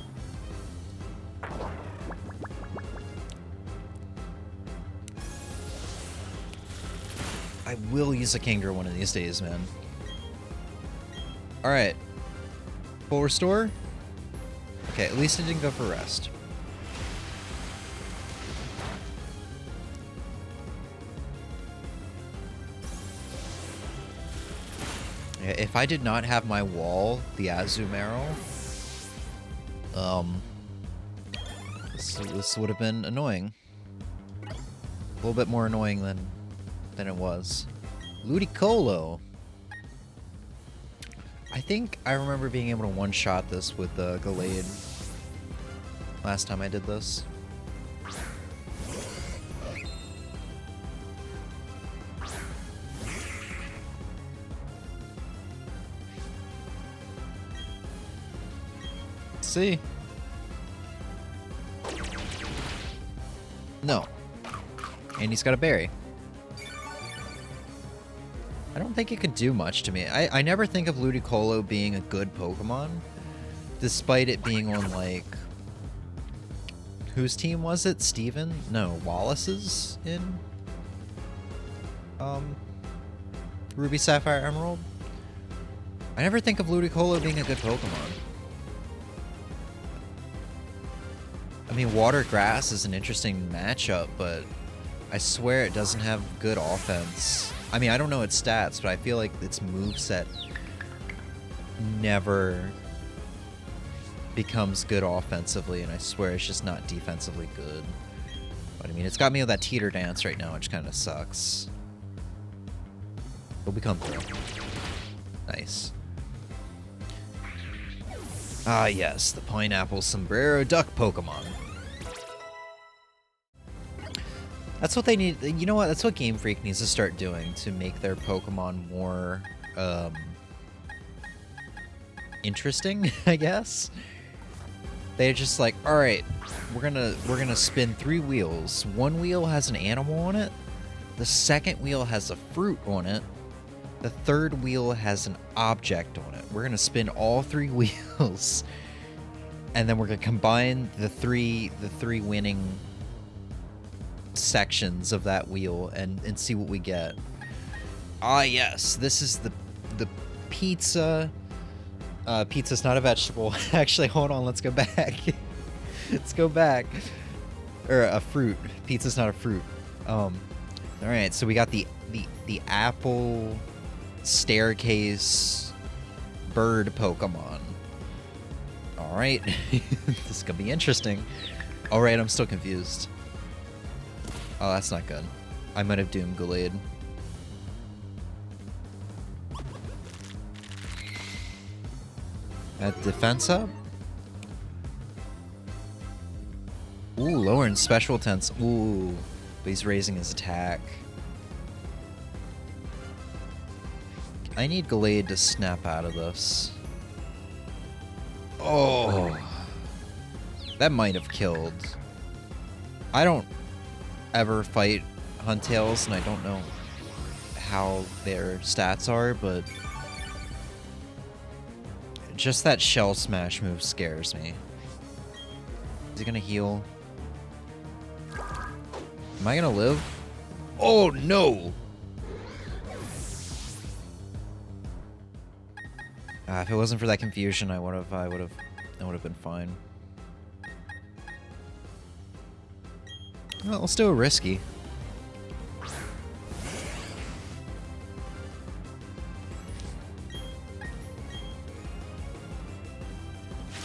I will use a Kingdra one of these days, man. Alright. Full restore? Okay, at least it didn't go for rest. If I did not have my wall, the Azumarill, this would have been annoying. A little bit more annoying than it was. Ludicolo. I think I remember being able to one-shot this with the Gallade last time I did this. See? No. And he's got a berry. I don't think it could do much to me. I never think of Ludicolo being a good Pokemon, despite it being on, like... Whose team was it? Steven? No, Wallace's in? Ruby, Sapphire, Emerald? I never think of Ludicolo being a good Pokemon. I mean, Water Grass is an interesting matchup, but I swear it doesn't have good offense. I mean, I don't know its stats, but I feel like its moveset never becomes good offensively, and I swear it's just not defensively good. But I mean, it's got me with that teeter dance right now, which kind of sucks. But we come through. Nice. Ah, yes, the pineapple sombrero duck Pokemon. That's what they need. You know what? That's what Game Freak needs to start doing to make their Pokemon more interesting, I guess. They're just like, all right, we're gonna spin 3 wheels. One wheel has an animal on it. The second wheel has a fruit on it. The third wheel has an object on it. We're gonna spin all 3 wheels, and then we're gonna combine the three winning sections of that wheel and see what we get. Ah, yes, this is the pizza. Pizza's not a vegetable. Actually, hold on, let's go back. Let's go back. Or a fruit. Pizza's not a fruit. All right, so we got the apple staircase bird Pokemon. All right, this is gonna be interesting. All right, I'm still confused. Oh, that's not good. I might have doomed Gallade. At defense up? Ooh, lowering special tense. Ooh, but he's raising his attack. I need Gallade to snap out of this. Oh, that might have killed. I don't ever fight Huntails, and I don't know how their stats are, but just that Shell Smash move scares me. Is he gonna heal? Am I gonna live? Oh no! If it wasn't for that confusion, I would have been fine. Well, let's do a risky.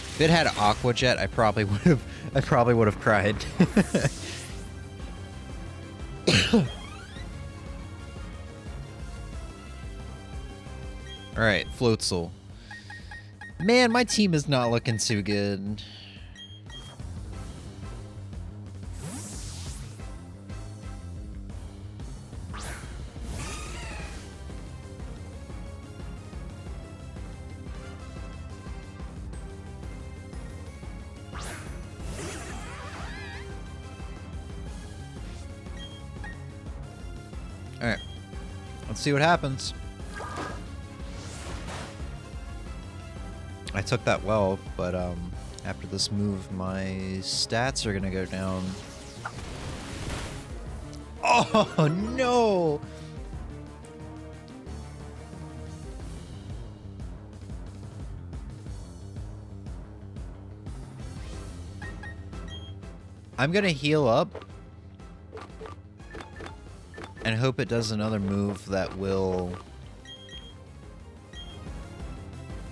If it had Aqua Jet, I probably would have cried. All right, Floatzel. Man, my team is not looking too good. All right, let's see what happens. I took that well, but after this move, my stats are gonna go down. Oh no! I'm gonna heal up and hope it does another move that will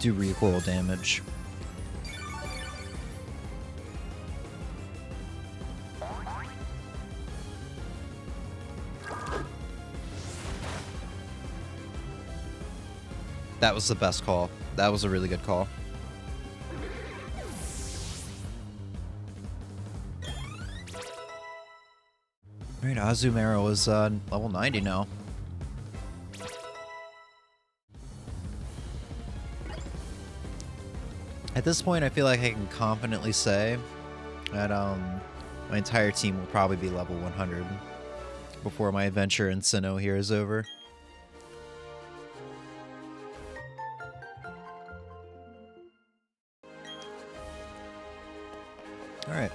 do recoil damage. That was the best call. That was a really good call. Alright, Azumarill is level 90 now. At this point, I feel like I can confidently say that my entire team will probably be level 100 before my adventure in Sinnoh here is over. Alright.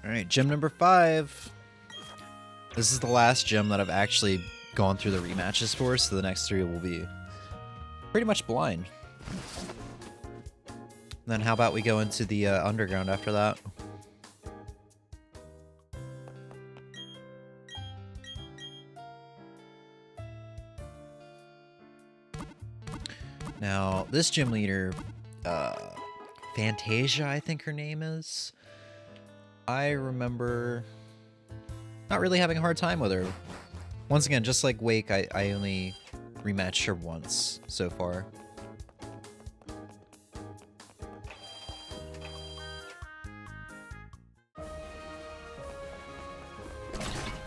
Alright, gym number 5. This is the last gym that I've actually gone through the rematches for, so the next 3 will be pretty much blind. Then how about we go into the underground after that? Now, this gym leader, Fantasia, I think her name is. I remember not really having a hard time with her. Once again, just like Wake, I only rematched her once so far.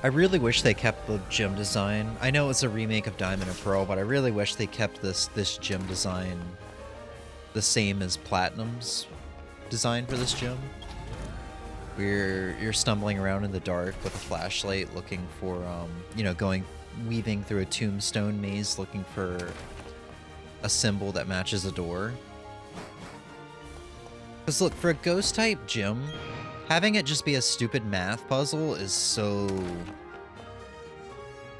I really wish they kept the gym design. I know it's a remake of Diamond and Pearl, but I really wish they kept this gym design the same as Platinum's design for this gym. Where you're stumbling around in the dark with a flashlight looking for, you know, weaving through a tombstone maze looking for a symbol that matches a door. Because look, for a ghost type gym, having it just be a stupid math puzzle is so...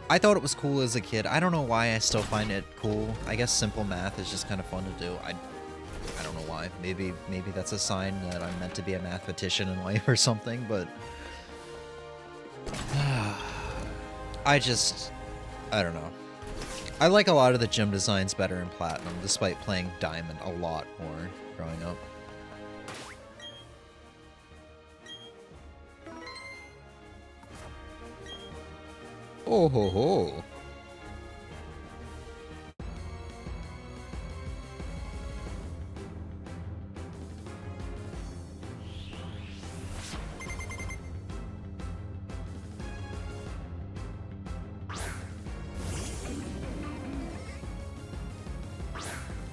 I thought it was cool as a kid. I don't know why I still find it cool. I guess simple math is just kind of fun to do. I don't know why. Maybe that's a sign that I'm meant to be a mathematician in life or something, but... I don't know. I like a lot of the gym designs better in Platinum, despite playing Diamond a lot more growing up. Oh ho ho!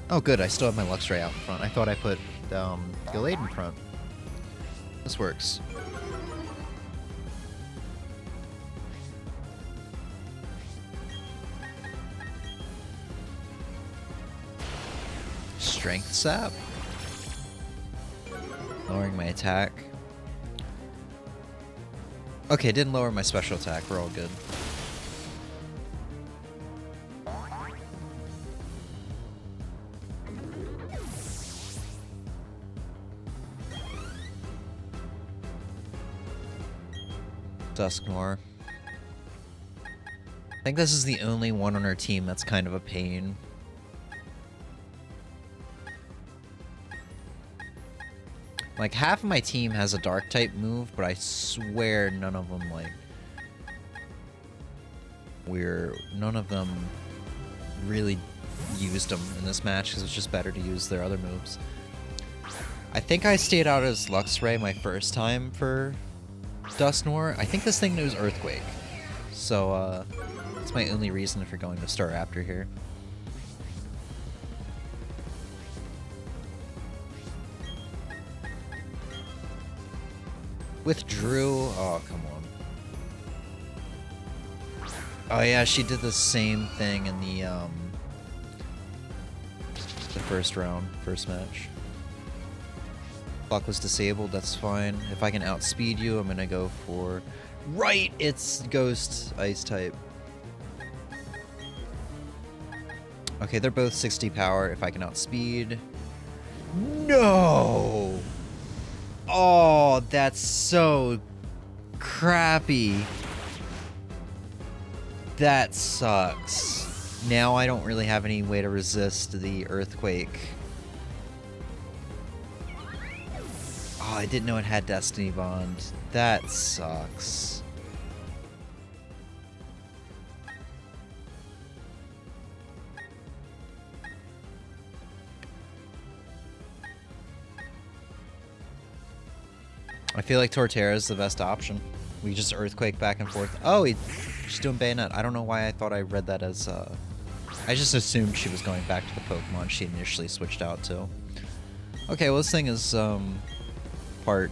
Oh good, I still have my Luxray out in front. I thought I put Gallade in front. This works. Strength Sap. Lowering my attack. Okay, didn't lower my special attack. We're all good. Dusknoir. I think this is the only one on our team that's kind of a pain. Like, half of my team has a dark type move, but I swear none of them, like... None of them really used them in this match, because it's just better to use their other moves. I think I stayed out as Luxray my first time for Dusknoir. I think this thing knows Earthquake. So, that's my only reason for going to Staraptor here. Withdrew. Oh, come on. Oh yeah, she did the same thing in the first round, first match. Clock was disabled, that's fine. If I can outspeed you, I'm gonna go for... Right! It's Ghost Ice type. Okay, they're both 60 power. If I can outspeed... No! Oh, that's so crappy. That sucks. Now I don't really have any way to resist the earthquake. Oh, I didn't know it had Destiny Bond. That sucks. I feel like Torterra is the best option. We just earthquake back and forth. Oh, she's doing bayonet. I don't know why I thought I read that as I just assumed she was going back to the Pokemon she initially switched out to. Okay, well this thing is part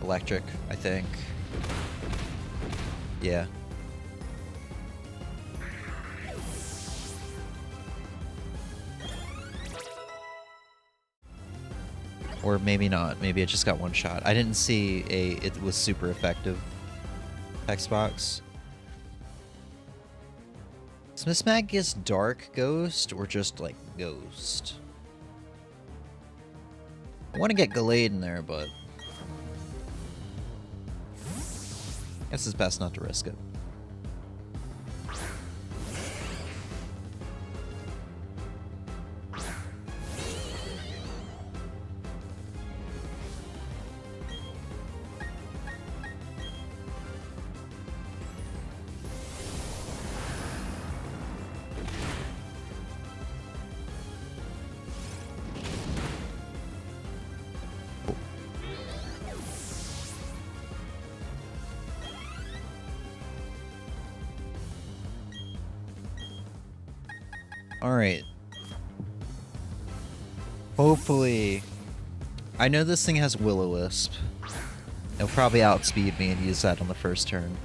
electric, I think. Yeah. Or maybe not. Maybe it just got one shot. I didn't see it was super effective Xbox. Is Miss Magus Dark Ghost or just like Ghost? I want to get Gallade in there, but I guess it's best not to risk it. Alright. Hopefully. I know this thing has Will-O-Wisp. It'll probably outspeed me and use that on the first turn.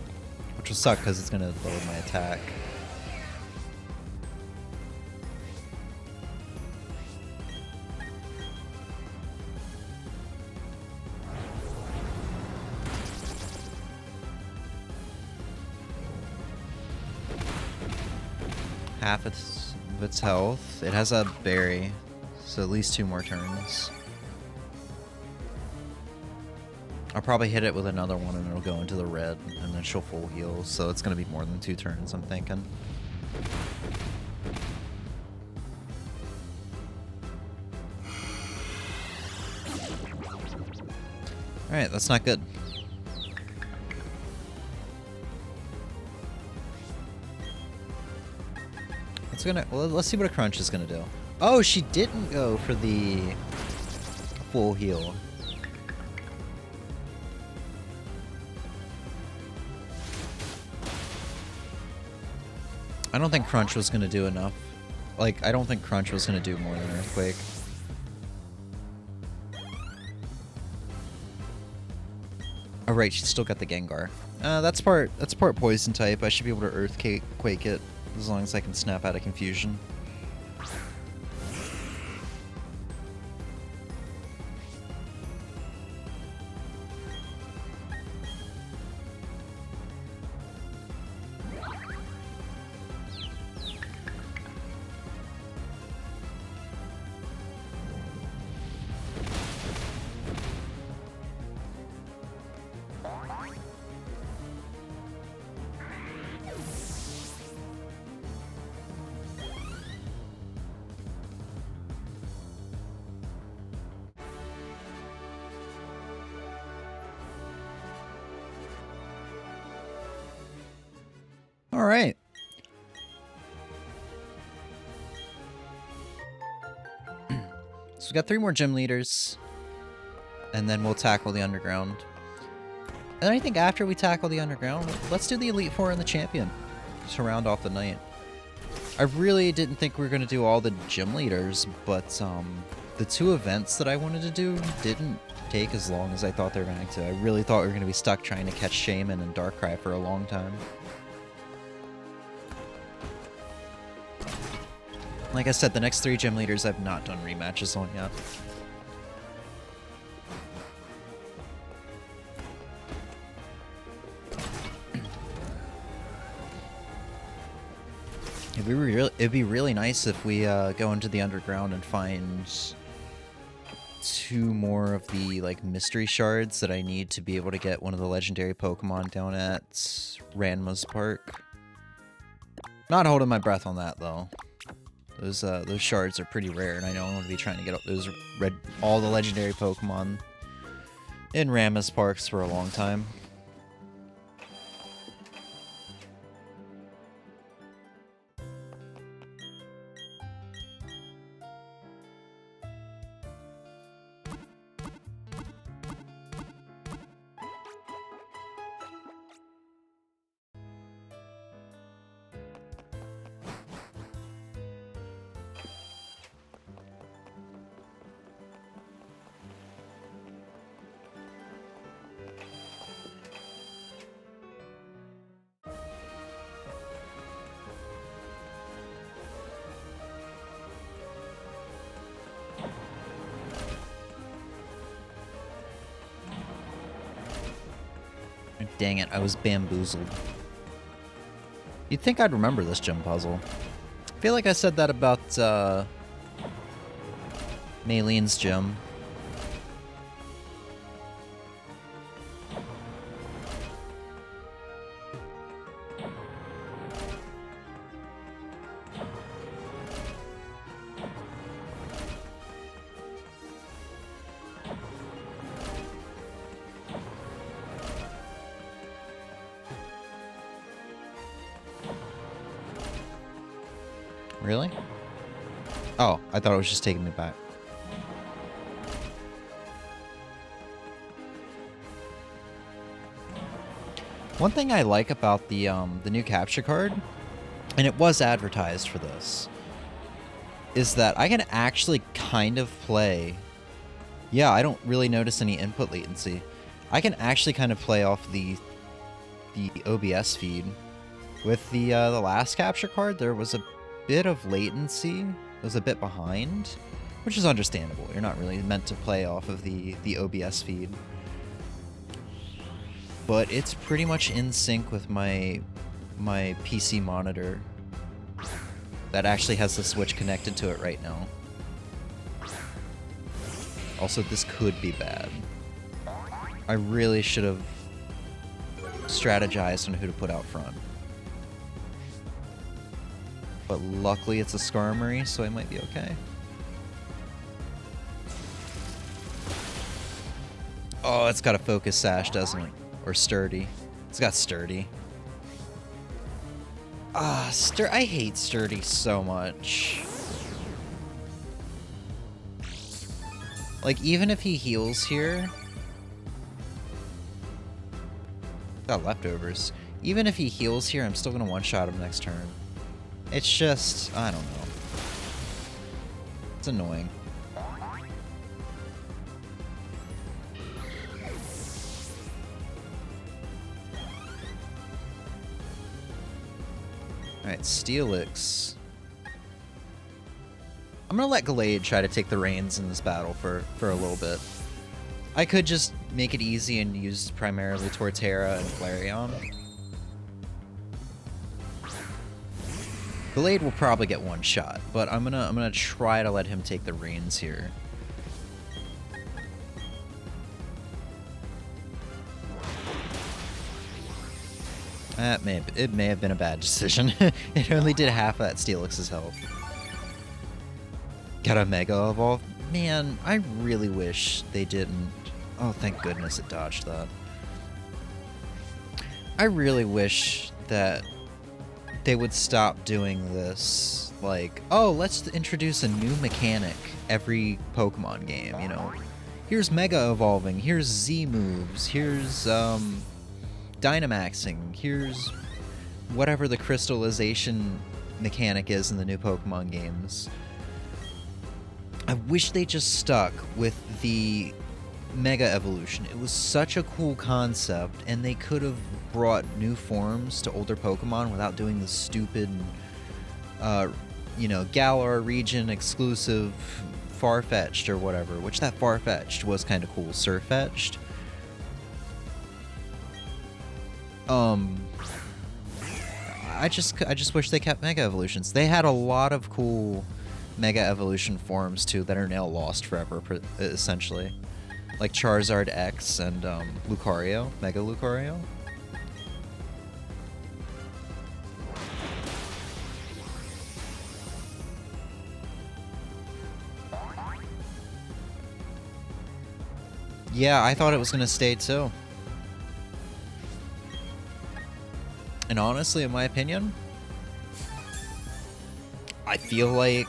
Which will suck because it's going to lower my attack. Half of its health. It has a berry, so at least 2 more turns. I'll probably hit it with another one and it'll go into the red, and then she'll full heal, so it's gonna be more than 2 turns, I'm thinking. Alright, that's not good. Well, let's see what a crunch is gonna do. Oh, she didn't go for the full heal. I don't think crunch was gonna do enough. Like, I don't think crunch was gonna do more than earthquake. Oh right, she still got the Gengar. That's part poison type. I should be able to earthquake it. As long as I can snap out of confusion. All right. So we got 3 more gym leaders, and then we'll tackle the underground. And I think after we tackle the underground, let's do the Elite Four and the champion to round off the night. I really didn't think we were going to do all the gym leaders, but the 2 events that I wanted to do didn't take as long as I thought they were going to. I really thought we were going to be stuck trying to catch Shaman and Darkrai for a long time. Like I said, the next 3 gym leaders I've not done rematches on yet. It'd be really nice if we go into the underground and find 2 more of the like mystery shards that I need to be able to get one of the legendary Pokemon down at Ranma's Park. Not holding my breath on that though. Those shards are pretty rare, and I know I'm gonna be trying to get all the legendary Pokemon in Ranma's Parks for a long time. Dang it, I was bamboozled. You'd think I'd remember this gym puzzle. I feel like I said that about Maylene's gym. Really? Oh, I thought it was just taking me back. One thing I like about the new capture card, and it was advertised for this, is that I can actually kind of play. Yeah, I don't really notice any input latency. I can actually kind of play off the OBS feed. With the last capture card, there was a bit of latency. It was a bit behind, which is understandable. You're not really meant to play off of the OBS feed. But it's pretty much in sync with my PC monitor that actually has the Switch connected to it right now. Also, this could be bad. I really should have strategized on who to put out front. But luckily it's a Skarmory, so I might be okay. Oh, it's got a Focus Sash, doesn't it? Or Sturdy. It's got Sturdy. Ah, I hate Sturdy so much. Like, even if he heals here... Got leftovers. Even if he heals here, I'm still gonna one-shot him next turn. It's just, I don't know. It's annoying. Alright, Steelix. I'm gonna let Gallade try to take the reins in this battle for a little bit. I could just make it easy and use primarily Torterra and Flareon. Gallade will probably get one shot, but I'm gonna try to let him take the reins here. It may have been a bad decision. It only did half of that Steelix's health. Got a Mega Evolve? Man, I really wish they didn't. Oh, thank goodness it dodged that. I really wish that they would stop doing this, like, oh, let's introduce a new mechanic every Pokemon game, you know? Here's Mega Evolving, here's Z moves, here's, Dynamaxing, here's whatever the crystallization mechanic is in the new Pokemon games. I wish they just stuck with the Mega Evolution. It was such a cool concept, and they could have brought new forms to older Pokemon without doing the stupid, you know, Galar region exclusive Farfetch'd or whatever, which that Farfetch'd was kind of cool. Surfetch'd. I just wish they kept Mega Evolutions. They had a lot of cool Mega Evolution forms too that are now lost forever, essentially. Like Charizard X and Lucario, Mega Lucario. Yeah, I thought it was gonna stay too. And honestly, in my opinion, I feel like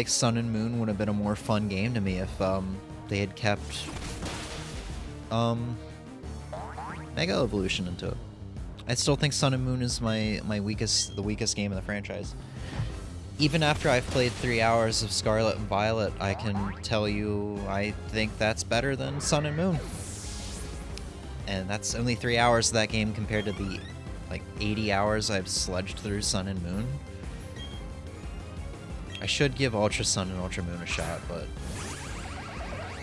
Sun and Moon would have been a more fun game to me if they had kept Mega Evolution into it. I still think Sun and Moon is the weakest game in the franchise. Even after I've played 3 hours of Scarlet and Violet, I can tell you I think that's better than Sun and Moon. And that's only 3 hours of that game compared to the like 80 hours I've sludged through Sun and Moon. I should give Ultra Sun and Ultra Moon a shot, but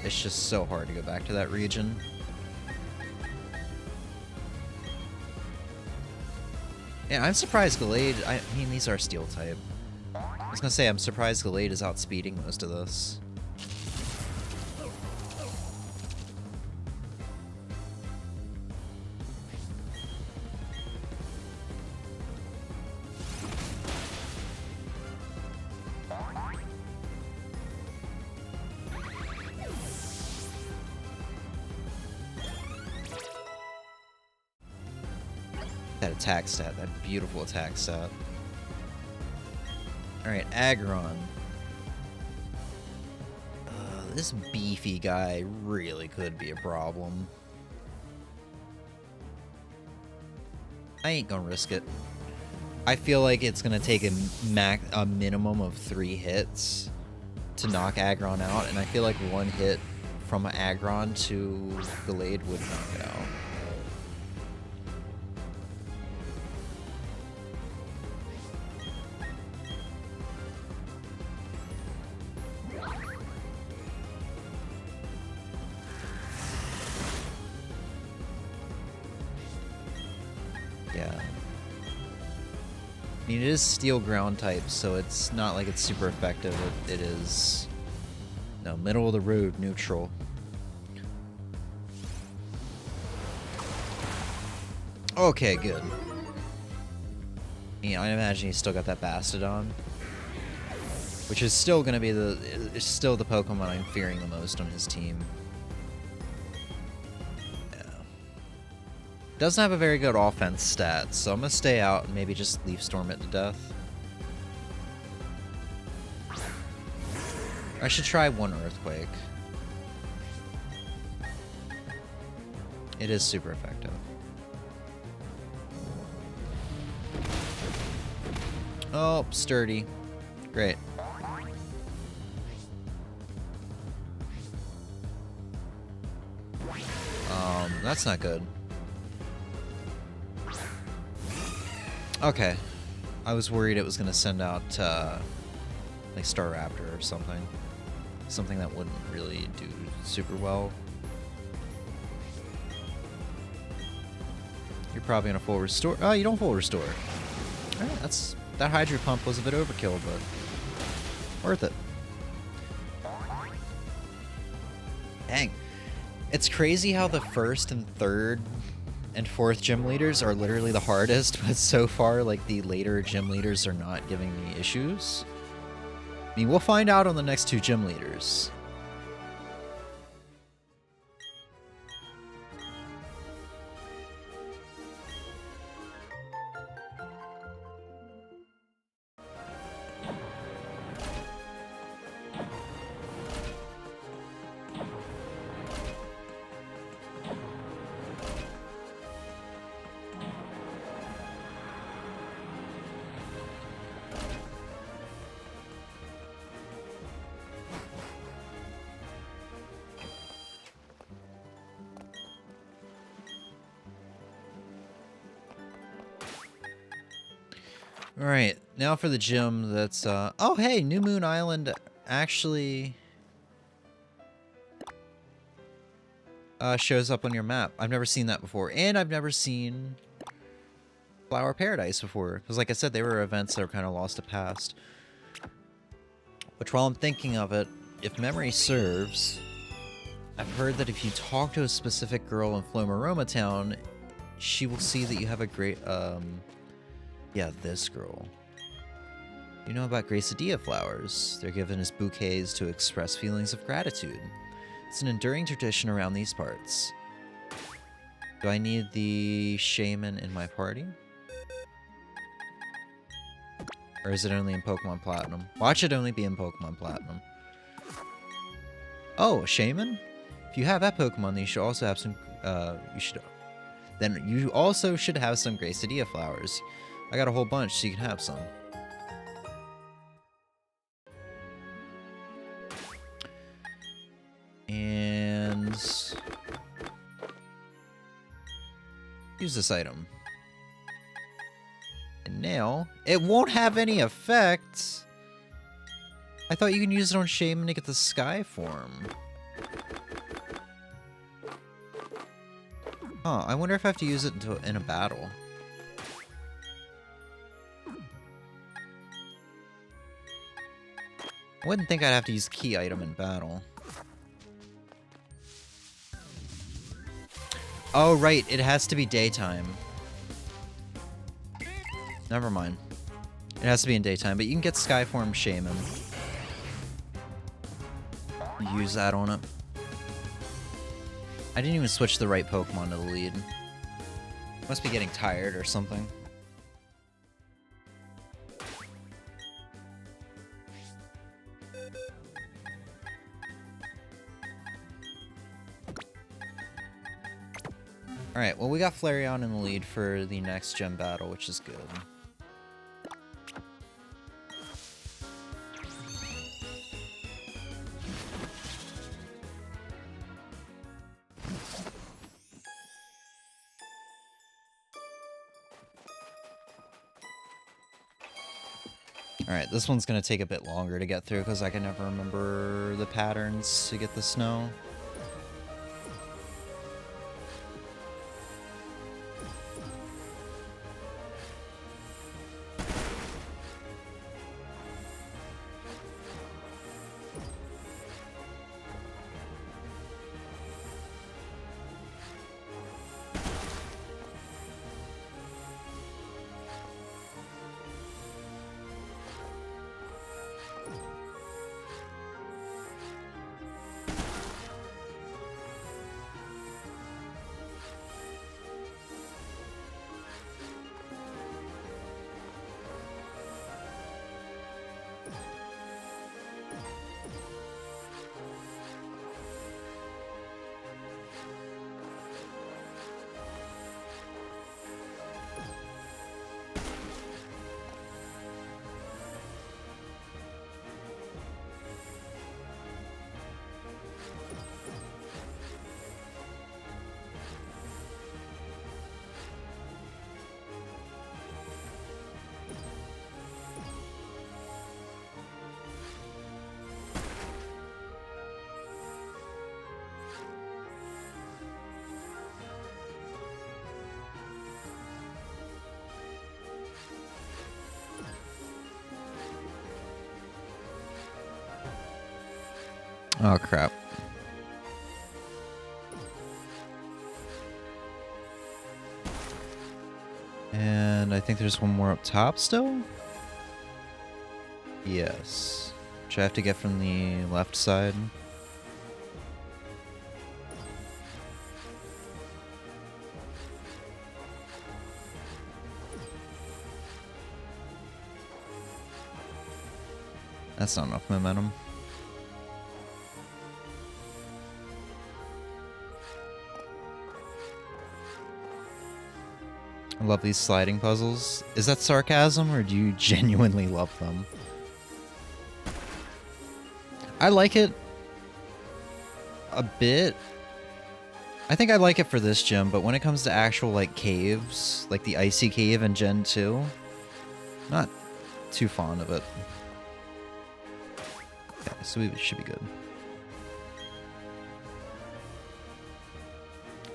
it's just so hard to go back to that region. Yeah, I'm surprised Gallade... I mean, these are Steel type. I was gonna say, I'm surprised Gallade is outspeeding most of this. That attack stat, that beautiful attack stat. Alright, Aggron. This beefy guy really could be a problem. I ain't gonna risk it. I feel like it's gonna take a minimum of 3 hits to knock Aggron out, and I feel like 1 hit from Aggron to Gallade would knock it out. Yeah. I mean, it is steel ground type, so it's not like it's super effective. It is, no, middle of the road, neutral. Okay, good. Yeah, I imagine he's still got that Bastodon, which is still gonna be the Pokemon I'm fearing the most on his team. Doesn't have a very good offense stat, so I'm gonna stay out and maybe just Leaf Storm it to death. I should try 1 Earthquake. It is super effective. Oh, sturdy. Great. That's not good. Okay. I was worried it was going to send out, like, Staraptor or something. Something that wouldn't really do super well. You're probably going to full restore. Oh, you don't full restore. Alright, that Hydro Pump was a bit overkill, but worth it. Dang. It's crazy how the first and third and fourth gym leaders are literally the hardest, but so far, like, the later gym leaders are not giving me issues. I mean, we'll find out on the next 2 gym leaders. Alright, now for the gym that's, oh hey, New Moon Island actually shows up on your map. I've never seen that before, and I've never seen Flower Paradise before. Because like I said, they were events that were kind of lost to past. Which, while I'm thinking of it, if memory serves, I've heard that if you talk to a specific girl in Flomaroma Town, she will see that you have a great, yeah, this girl. You know about Gracidia flowers. They're given as bouquets to express feelings of gratitude. It's an enduring tradition around these parts. Do I need the shaman in my party? Or is it only in Pokemon Platinum? Watch it only be in Pokemon Platinum. Oh, a shaman? If you have that Pokemon, then you should also have some, then you also should have some Gracidia flowers. I got a whole bunch, so you can have some. And use this item. And now, it won't have any effect. I thought you can use it on Shaman to get the Sky form. Huh, I wonder if I have to use it in a battle. I wouldn't think I'd have to use the key item in battle. Oh, right, it has to be daytime. Never mind. It has to be in daytime, but you can get Skyform Shaman. Use that on it. I didn't even switch the right Pokemon to the lead. Must be getting tired or something. Alright, well we got Flareon in the lead for the next gym battle, which is good. Alright, this one's gonna take a bit longer to get through because I can never remember the patterns to get the snow. Oh crap. And I think there's one more up top still? Yes. Which I have to get from the left side. That's not enough momentum. I love these sliding puzzles. Is that sarcasm, or do you genuinely love them? I like it a bit. I think I like it for this gym, but when it comes to actual, like, caves, like the Icy Cave in Gen 2, not too fond of it. Okay, so we should be good.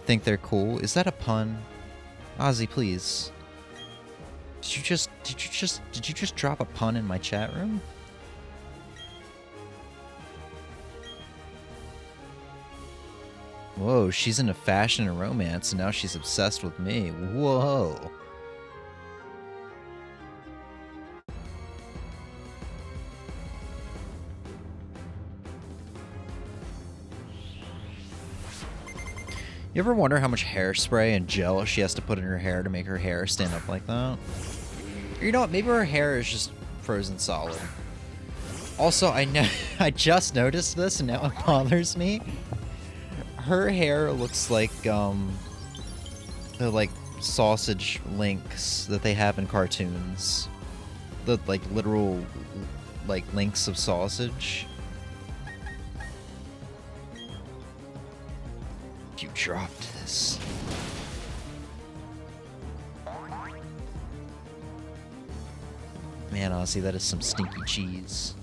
Think they're cool? Is that a pun? Ozzy, please. Did you just drop a pun in my chat room? Whoa, she's into fashion and romance, and now she's obsessed with me. Whoa. You ever wonder how much hairspray and gel she has to put in her hair to make her hair stand up like that? Or you know what? Maybe her hair is just frozen solid. Also, I just noticed this, and now it bothers me. Her hair looks like the like sausage links that they have in cartoons. The like literal like links of sausage. You dropped this. Man, Ozzy, that is some stinky cheese.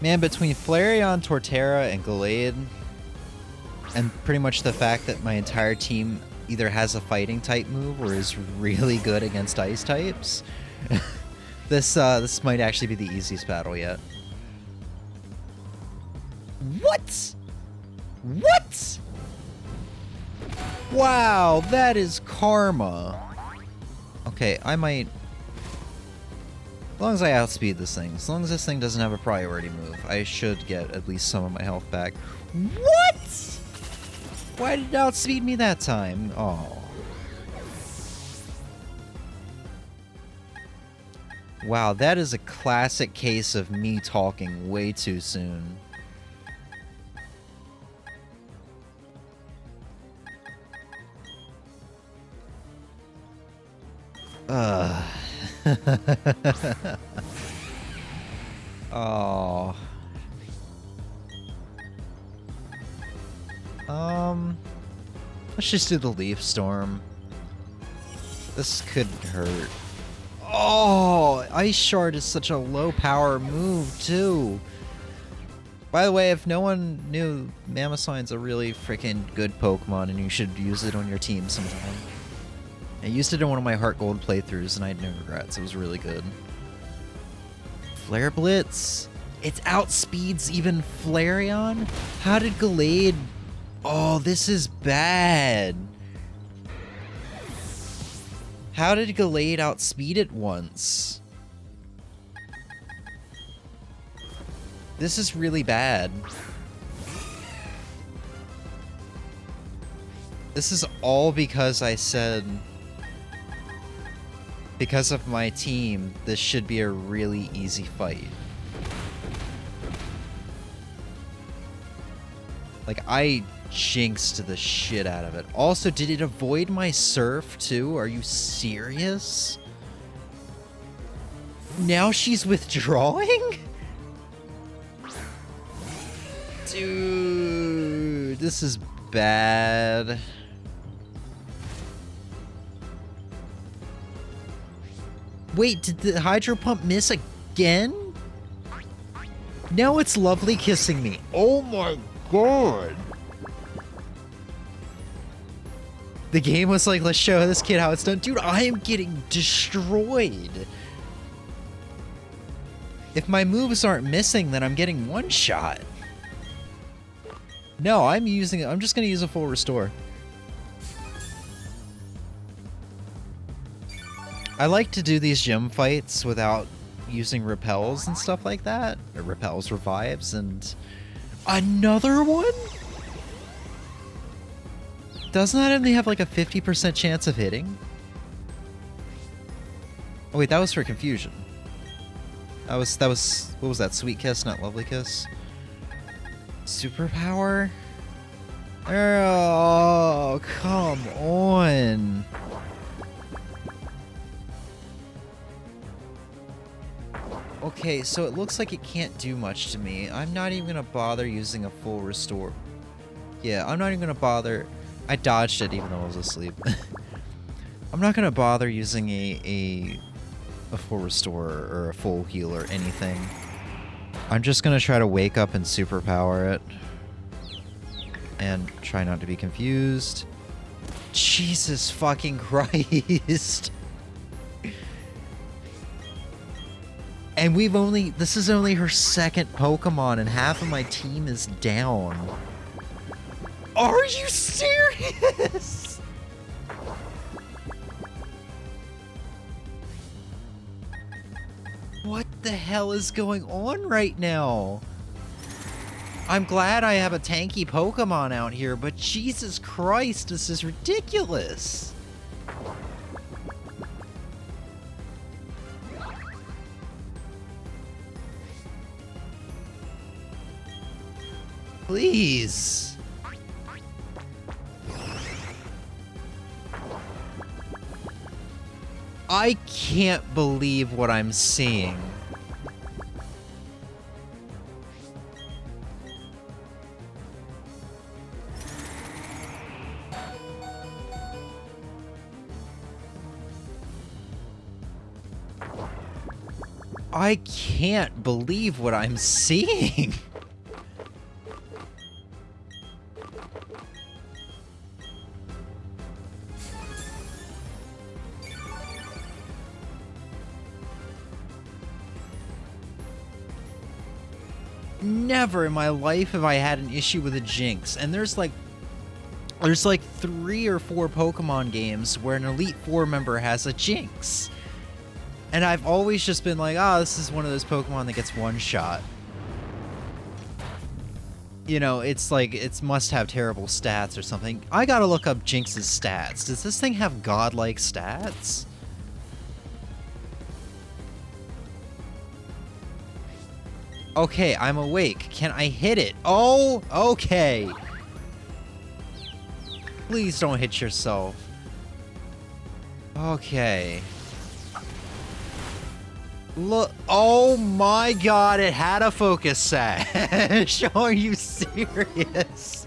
Man, between Flareon, Torterra, and Gallade, and pretty much the fact that my entire team either has a fighting type move or is really good against ice types, this might actually be the easiest battle yet. What? What? Wow, that is karma. Okay, I might... As long as I outspeed this thing, as long as this thing doesn't have a priority move, I should get at least some of my health back. What? Why did it outspeed me that time? Oh. Wow, that is a classic case of me talking way too soon. Ugh. Oh. Let's just do the Leaf Storm. This could hurt. Oh, Ice Shard is such a low power move too. By the way, if no one knew, Mamoswine's a really freaking good Pokemon and you should use it on your team sometime. I used it in one of my Heart Gold playthroughs and I had no regrets. It was really good. Flare Blitz? It outspeeds even Flareon? How did Gallade... Oh, this is bad. How did Gallade outspeed it once? This is really bad. This is all because I said... Because of my team, this should be a really easy fight. Like, I jinxed the shit out of it. Also, did it avoid my surf, too? Are you serious? Now she's withdrawing? Dude, this is bad. Wait, did the Hydro Pump miss again? Now it's Lovely kissing me. Oh my god. The game was like, let's show this kid how it's done. Dude, I am getting destroyed. If my moves aren't missing, then I'm getting one shot. No, I'm just gonna use a full restore. I like to do these gym fights without using repels and stuff like that. Or repels, revives, and... Another one? Doesn't that only have like a 50% chance of hitting? Oh wait, that was for confusion. That was, what was that? Sweet Kiss, not Lovely Kiss? Superpower? Oh, come on. Okay, so it looks like it can't do much to me. I'm not even gonna bother using a full restore. Yeah, I'm not even gonna bother. I dodged it even though I was asleep. I'm not gonna bother using a full restore or a full heal or anything. I'm just gonna try to wake up and superpower it. And try not to be confused. Jesus fucking Christ. And this is only her second Pokemon and half of my team is down. Are you serious? What the hell is going on right now? I'm glad I have a tanky Pokemon out here, but Jesus Christ, this is ridiculous. Please. I can't believe what I'm seeing. I can't believe what I'm seeing. Never in my life have I had an issue with a Jinx, and there's like 3 or 4 Pokemon games where an Elite Four member has a Jinx. And I've always just been like, oh, this is one of those Pokemon that gets one shot. You know, it's like, it must have terrible stats or something. I gotta look up Jinx's stats. Does this thing have godlike stats? Okay, I'm awake. Can I hit it? Oh, okay. Please don't hit yourself. Okay. Look, oh my god, it had a focus sash. Are you serious?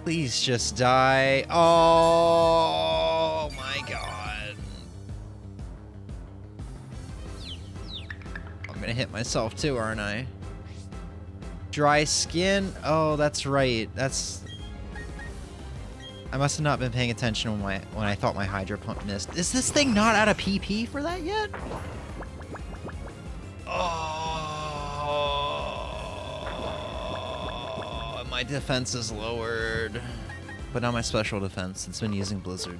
Please just die. Oh my god. I'm gonna hit myself too, aren't I? Dry skin? Oh, that's right. I must have not been paying attention when I thought my Hydro Pump missed. Is this thing not out of PP for that yet? Oh, my defense is lowered. But not my special defense. It's been using Blizzard.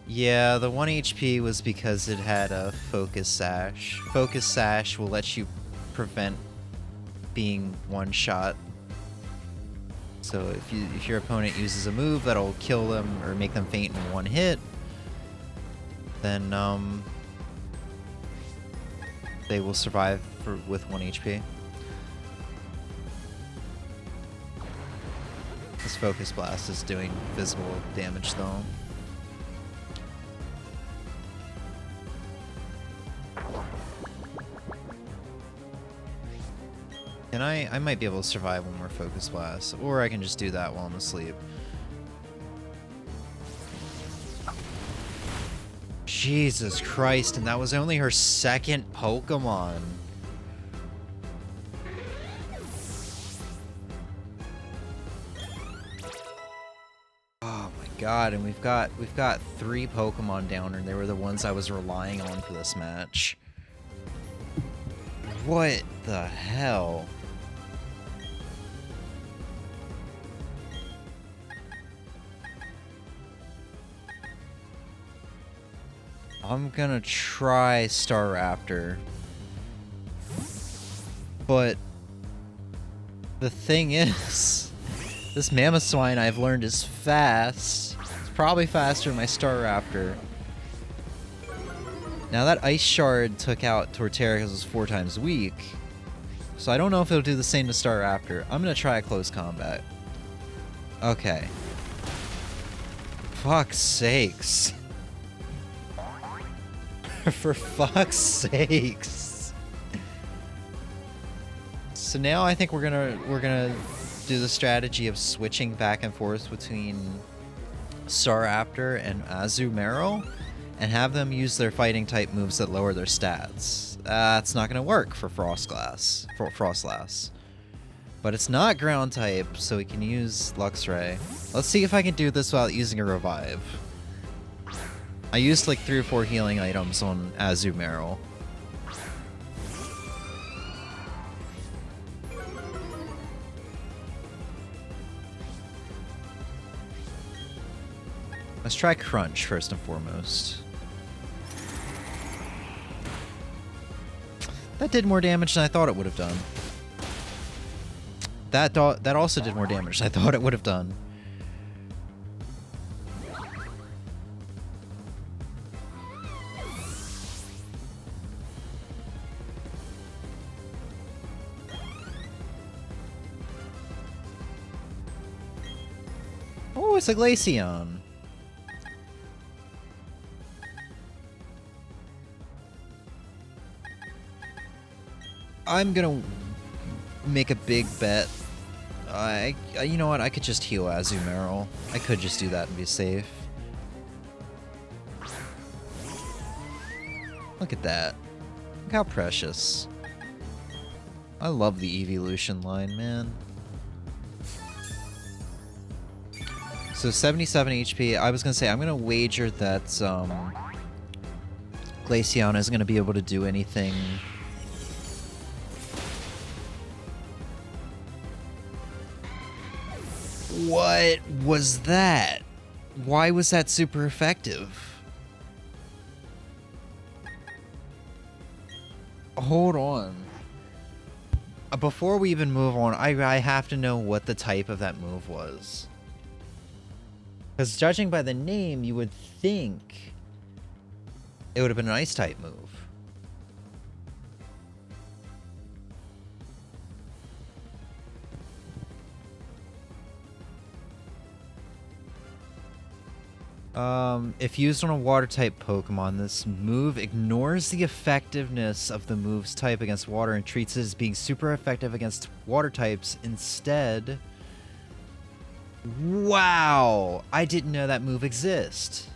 Yeah, the 1 HP was because it had a Focus Sash. Focus Sash will let you prevent being one-shot. So if your opponent uses a move that'll kill them or make them faint in one hit, then they will survive with 1 HP. This Focus Blast is doing visible damage though. And I might be able to survive one more Focus Blast, or I can just do that while I'm asleep. Jesus Christ, and that was only her second Pokemon. Oh my god, and we've got 3 Pokemon down, and they were the ones I was relying on for this match. What the hell? I'm gonna try Staraptor. But the thing is, this Mamoswine I've learned is fast. It's probably faster than my Staraptor. Now that Ice Shard took out Torterra because it was 4 times weak. So I don't know if it'll do the same to Staraptor. I'm gonna try a close combat. Okay. Fuck's sakes. For fuck's sakes. So now I think we're gonna do the strategy of switching back and forth between Staraptor and Azumarill and have them use their fighting type moves that lower their stats. That's not going to work for Frostlass. But it's not ground type, so we can use Luxray. Let's see if I can do this without using a revive. I used like 3 or 4 healing items on Azumarill. Let's try Crunch first and foremost. That did more damage than I thought it would have done. That also did more damage than I thought it would have done. Oh, it's a Glaceon. I'm gonna make a big bet. You know what? I could just heal Azumarill. I could just do that and be safe. Look at that. Look how precious. I love the evolution line, man. So 77 HP. I was gonna say I'm gonna wager that Glaceon isn't gonna be able to do anything. What was that? Why was that super effective? Hold on. Before we even move on, I have to know what the type of that move was. Because judging by the name, you would think it would have been an ice type move. If used on a water-type Pokemon, this move ignores the effectiveness of the move's type against water and treats it as being super effective against water types instead. Wow! I didn't know that move exists.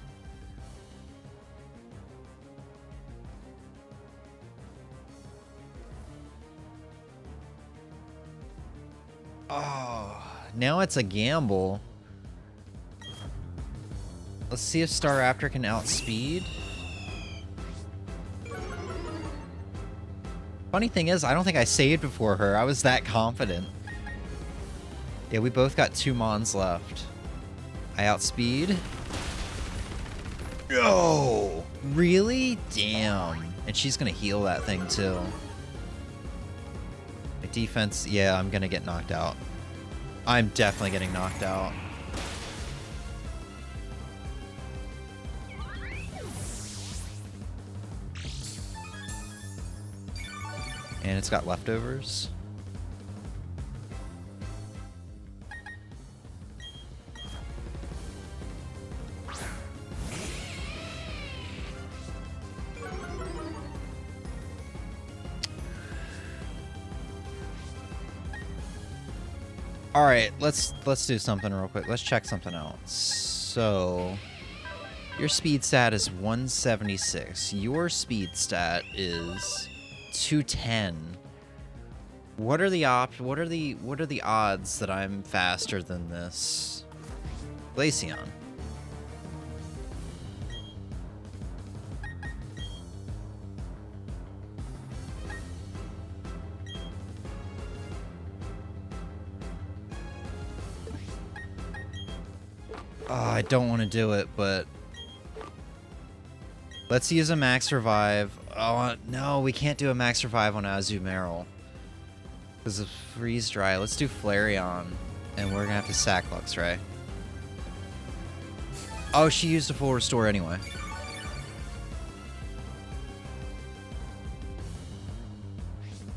Oh, now it's a gamble. Let's see if Staraptor can outspeed. Funny thing is, I don't think I saved before her. I was that confident. Yeah, we both got 2 Mons left. I outspeed. No! Really? Damn. And she's gonna heal that thing too. My defense, yeah, I'm gonna get knocked out. I'm definitely getting knocked out. And it's got leftovers. All right, let's do something real quick. Let's check something out. So, your speed stat is 176. Your speed stat is 210. What are the odds that I'm faster than this Glaceon? Oh, I don't want to do it, but let's use a max revive. Oh, no, we can't do a max revive on Azumarill because of freeze dry. Let's do Flareon, and we're gonna have to sack Luxray. Oh, she used a full restore anyway.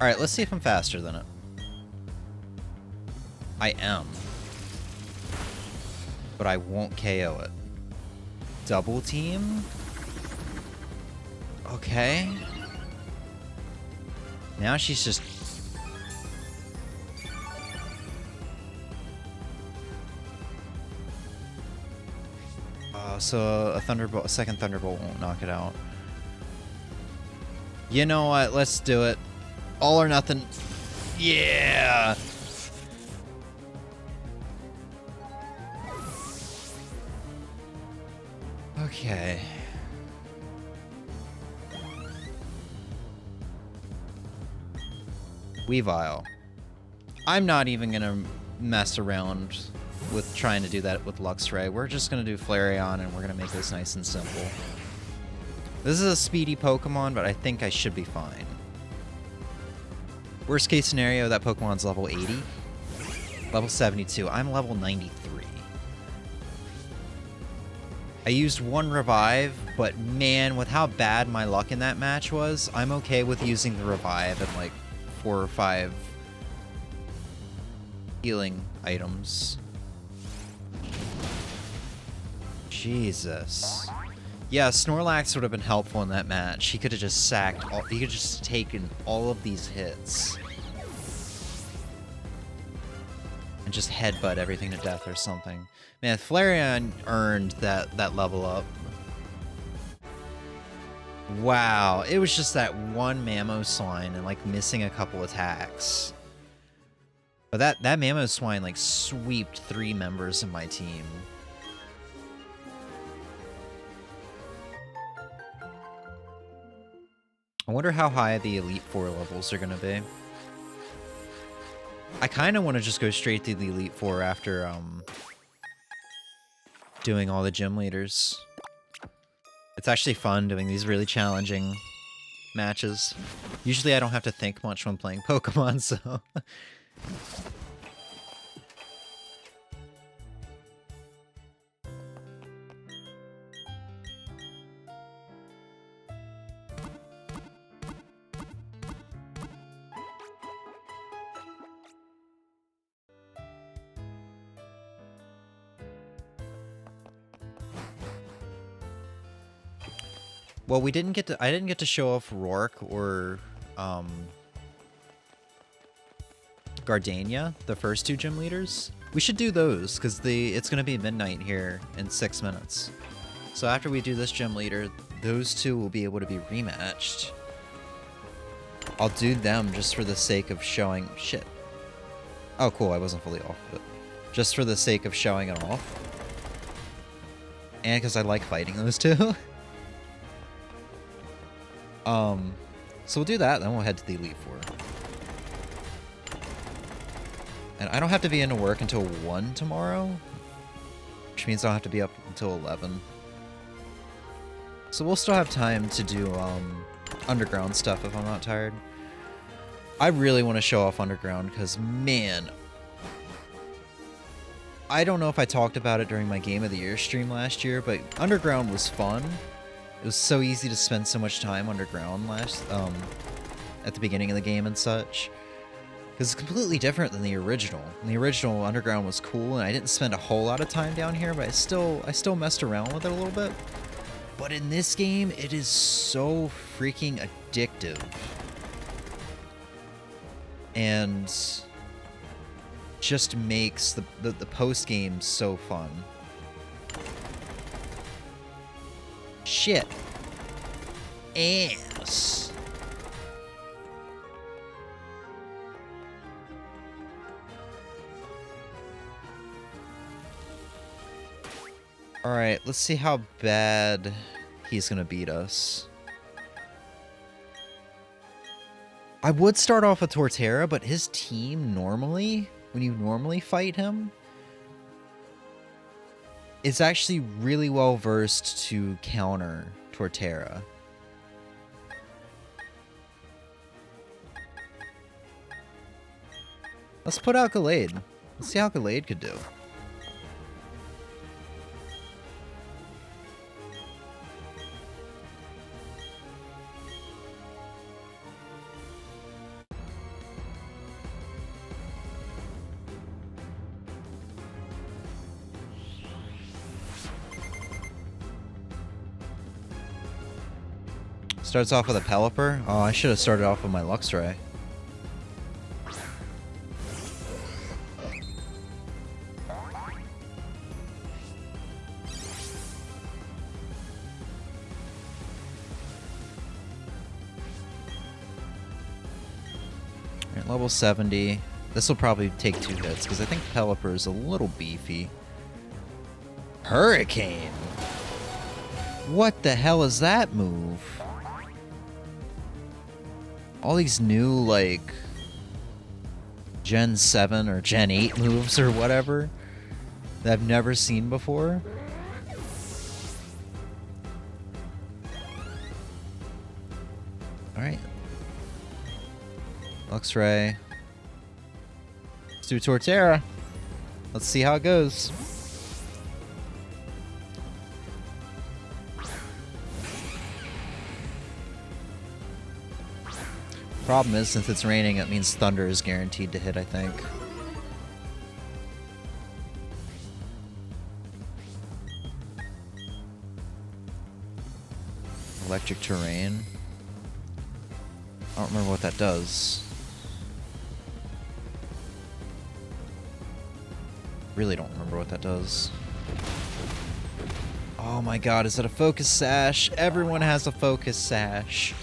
All right, let's see if I'm faster than it. I am. But I won't KO it. Double team? Okay. Now she's just... So a thunderbolt, a second thunderbolt won't knock it out. You know what? Let's do it. All or nothing. Yeah. Okay. Weavile. I'm not even gonna mess around with trying to do that with Luxray. We're just gonna do Flareon and we're gonna make this nice and simple. This is a speedy Pokemon, but I think I should be fine. Worst case scenario, that Pokemon's level 80. Level 72. I'm level 93. I used one revive, but man, with how bad my luck in that match was, I'm okay with using the revive and like 4 or 5 healing items. Jesus. Yeah, Snorlax would have been helpful in that match. He could have just sacked all, he could have just taken all of these hits. And just headbutt everything to death or something. Man, Flareon earned that level up. Wow, it was just that one Mamoswine and like missing a couple attacks. But that Mamoswine like sweeped 3 members of my team. I wonder how high the Elite Four levels are gonna be. I kind of want to just go straight to the Elite Four after doing all the gym leaders. It's actually fun doing these really challenging matches. Usually I don't have to think much when playing Pokemon, so... Well, I didn't get to show off Arrquil or Gardenia, the first 2 gym leaders. We should do those because it's going to be midnight here in 6 minutes. So after we do this gym leader, those 2 will be able to be rematched. I'll do them just for the sake of showing shit. Oh, cool! I wasn't fully off, but just for the sake of showing it off, and because I like fighting those 2. So we'll do that, then we'll head to the Elite Four. And I don't have to be into work until 1 tomorrow, which means I'll have to be up until 11. So we'll still have time to do, underground stuff if I'm not tired. I really want to show off underground, because, man... I don't know if I talked about it during my Game of the Year stream last year, but underground was fun. It was so easy to spend so much time underground at the beginning of the game and such. Because it's completely different than the original. And the original underground was cool, and I didn't spend a whole lot of time down here, but I still messed around with it a little bit. But in this game, it is so freaking addictive. And just makes the post-game so fun. Shit. Ass. Alright, let's see how bad he's gonna beat us. I would start off with Torterra, but his team normally, when you normally fight him, is actually really well versed to counter Torterra. Let's put out Gallade. Let's see how Gallade could do. Starts off with a Pelipper. Oh, I should have started off with my Luxray. Alright, level 70. This will probably take 2 hits, because I think Pelipper is a little beefy. Hurricane! What the hell is that move? All these new, like, Gen 7 or Gen 8 moves or whatever that I've never seen before. Alright. Luxray. Let's do Torterra. Let's see how it goes. Problem is, since it's raining, it means Thunder is guaranteed to hit, I think. Electric Terrain. I don't remember what that does. Really don't remember what that does. Oh my god, is that a Focus Sash? Everyone has a Focus Sash.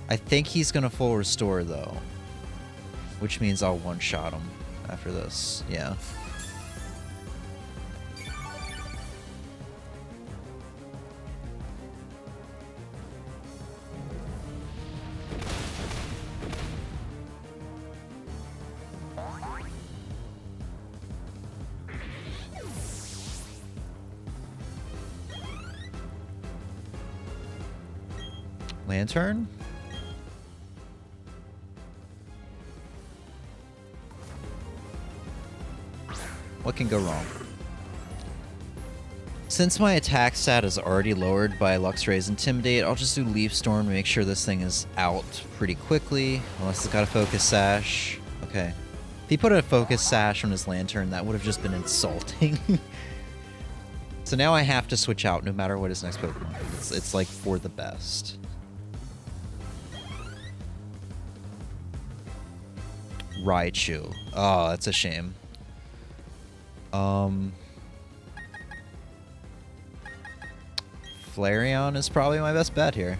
I think he's gonna full restore though, which means I'll one-shot him after this. Yeah. Lantern? What can go wrong? Since my attack stat is already lowered by Luxray's Intimidate, I'll just do Leaf Storm to make sure this thing is out pretty quickly. Unless it's got a Focus Sash. Okay. If he put a Focus Sash on his Lantern, that would have just been insulting. So now I have to switch out no matter what his next Pokemon is. It's like for the best. Raichu. Oh, that's a shame. Flareon is probably my best bet here.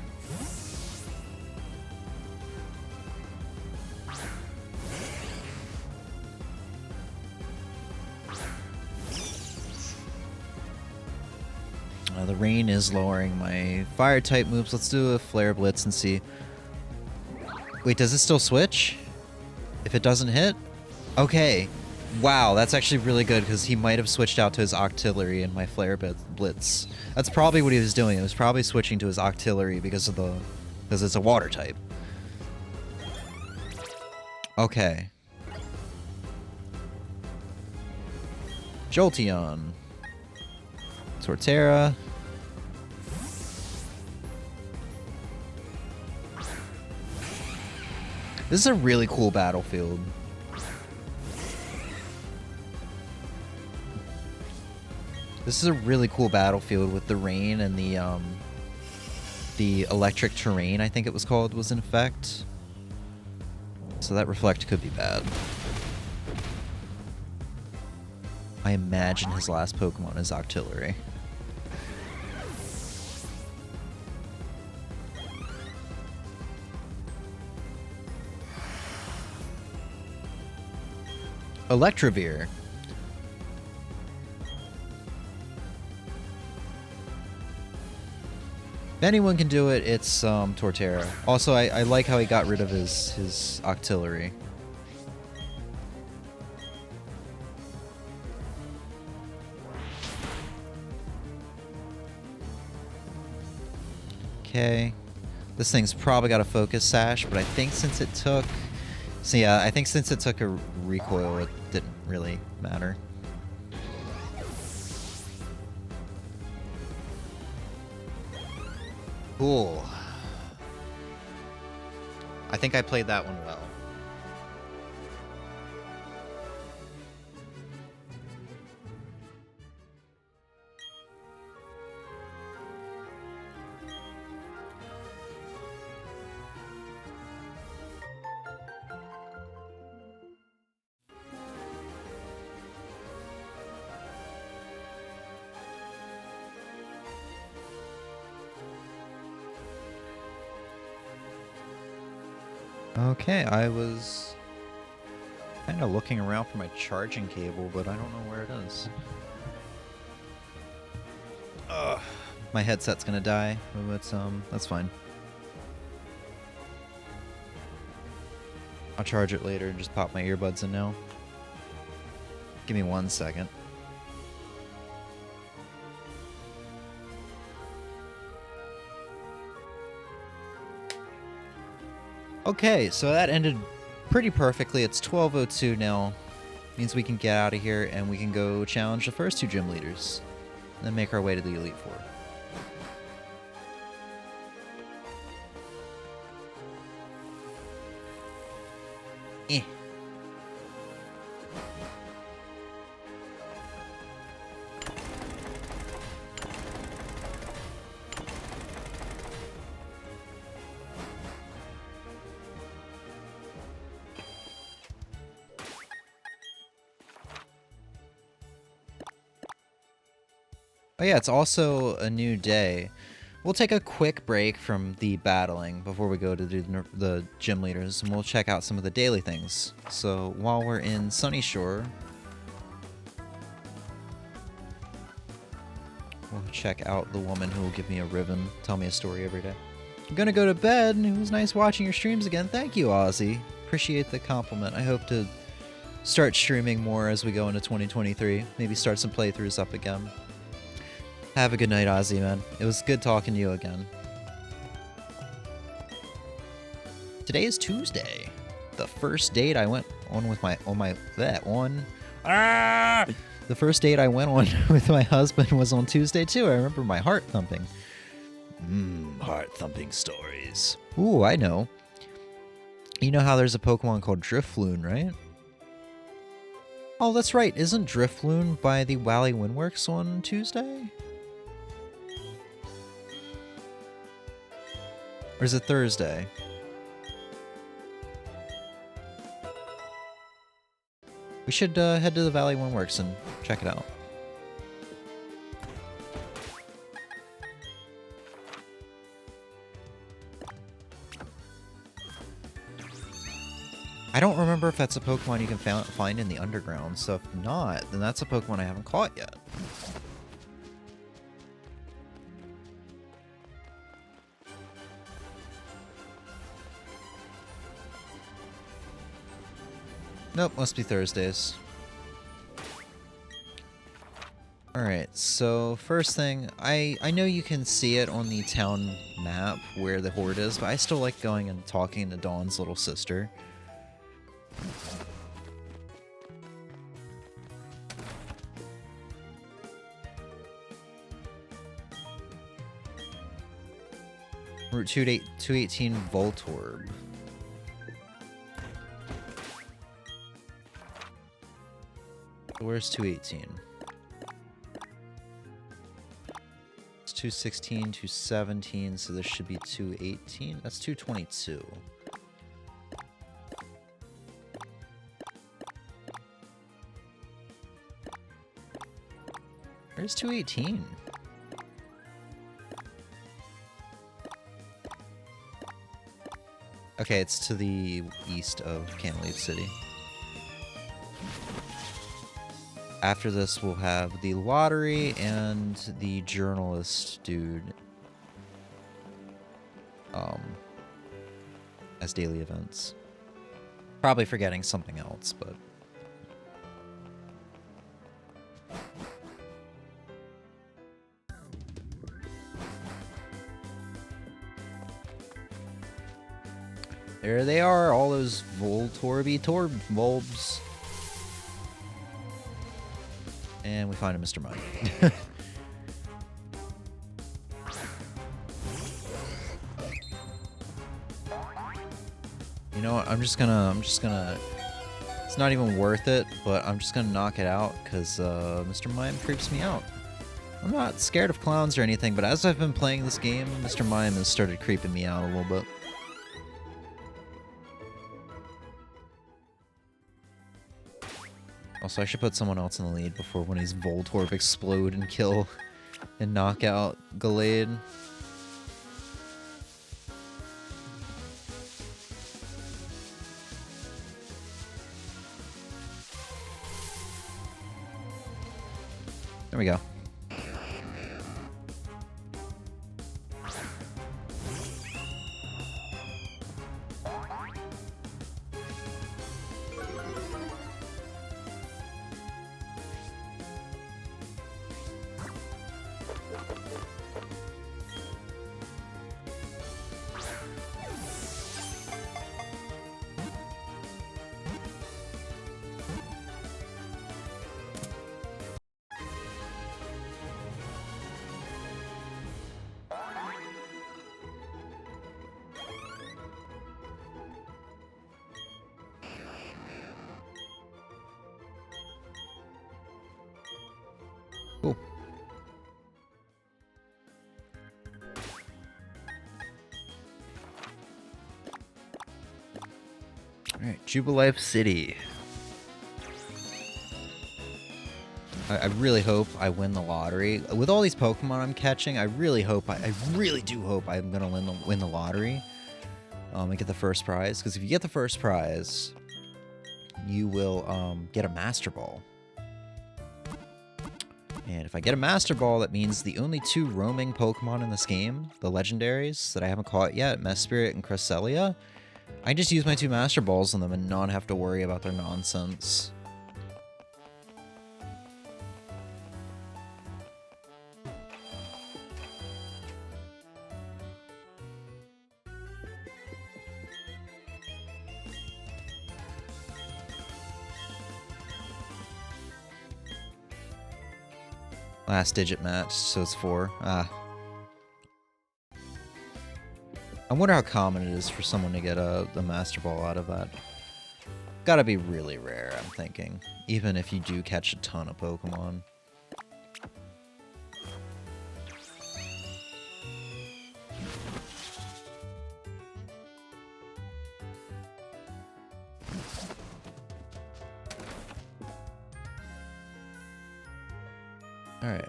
The rain is lowering my fire type moves. Let's do a Flare Blitz and see. Wait, does it still switch? If it doesn't hit? Okay. Wow, that's actually really good because he might have switched out to his Octillery in my Flare Blitz. That's probably what he was doing. He was probably switching to his Octillery because it's a water type. Okay. Jolteon. Torterra. This is a really cool battlefield. This is a really cool battlefield with the rain and the electric terrain, I think it was called, was in effect. So that Reflect could be bad. I imagine his last Pokemon is Octillery. Electrovir. If anyone can do it, it's Torterra. Also, I like how he got rid of his Octillery. Okay. This thing's probably got a Focus Sash, but I think since it took... So yeah, I think since it took a recoil, it didn't really matter. Cool. I think I played that one well. Okay, I was kind of looking around for my charging cable, but I don't know where it is. Ugh. My headset's gonna die, but that's fine. I'll charge it later and just pop my earbuds in now. Give me 1 second. Okay, so that ended pretty perfectly. It's 12:02 now. Means we can get out of here and we can go challenge the first 2 gym leaders. And then make our way to the Elite Four. Eh. Oh yeah, it's also a new day. We'll take a quick break from the battling before we go to do the gym leaders, and we'll check out some of the daily things. So while we're in Sunny Shore, we'll check out the woman who will give me a ribbon, tell me a story every day. I'm gonna go to bed, and it was nice watching your streams again. Thank you, Ozzy. Appreciate the compliment. I hope to start streaming more as we go into 2023. Maybe start some playthroughs up again. Have a good night, Ozzy, man. It was good talking to you again. Today is Tuesday. The first date I went on with the first date I went on with my husband was on Tuesday too. I remember my heart thumping. Heart thumping stories. Ooh, I know. You know how there's a Pokemon called Drifloon, right? Oh, that's right. Isn't Drifloon by the Wally Windworks on Tuesday? Or is it Thursday? We should head to the Valley Windworks and check it out. I don't remember if that's a Pokemon you can find in the underground, so if not, then that's a Pokemon I haven't caught yet. Nope, must be Thursdays. Alright, so first thing, I know you can see it on the town map where the horde is, but I still like going and talking to Dawn's little sister. Route 218 Voltorb. Where's 218? It's 216, 217, so this should be 218. That's 222. Where's 218? Okay, it's to the east of Canleave City. After this, we'll have the lottery and the journalist dude as daily events. Probably forgetting something else, but... There they are, all those Voltorby bulbs. And we find a Mr. Mime. You know what? I'm just gonna. It's not even worth it, but I'm just gonna knock it out because Mr. Mime creeps me out. I'm not scared of clowns or anything, but as I've been playing this game, Mr. Mime has started creeping me out a little bit. Also, I should put someone else in the lead before one of these Voltorb explode and kill and knock out Gallade. There we go. Cool. Alright, Jubilife City. I really hope I win the lottery. With all these Pokemon I'm catching, I really do hope I'm gonna win the lottery. And get the first prize. Because if you get the first prize, you will get a Master Ball. And if I get a Master Ball, that means the only 2 roaming Pokemon in this game, the legendaries that I haven't caught yet, Mesprit and Cresselia, I just use my 2 Master Balls on them and not have to worry about their nonsense. Last digit match, so it's 4. I wonder how common it is for someone to get a Master Ball out of that. Gotta be really rare, I'm thinking. Even if you do catch a ton of Pokemon. Alright.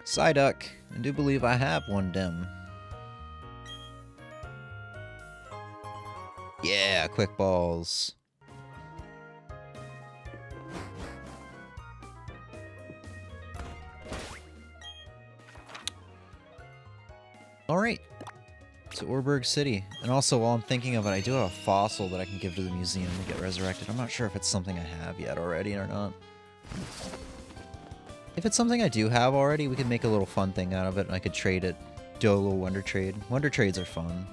Psyduck. I do believe I have one dim. Yeah, quick balls. Alright. To Orberg City. And also, while I'm thinking of it, I do have a fossil that I can give to the museum to get resurrected. I'm not sure if it's something I have yet already or not. If it's something I do have already, we could make a little fun thing out of it, and I could trade it. Do a little Wonder Trade. Wonder Trades are fun.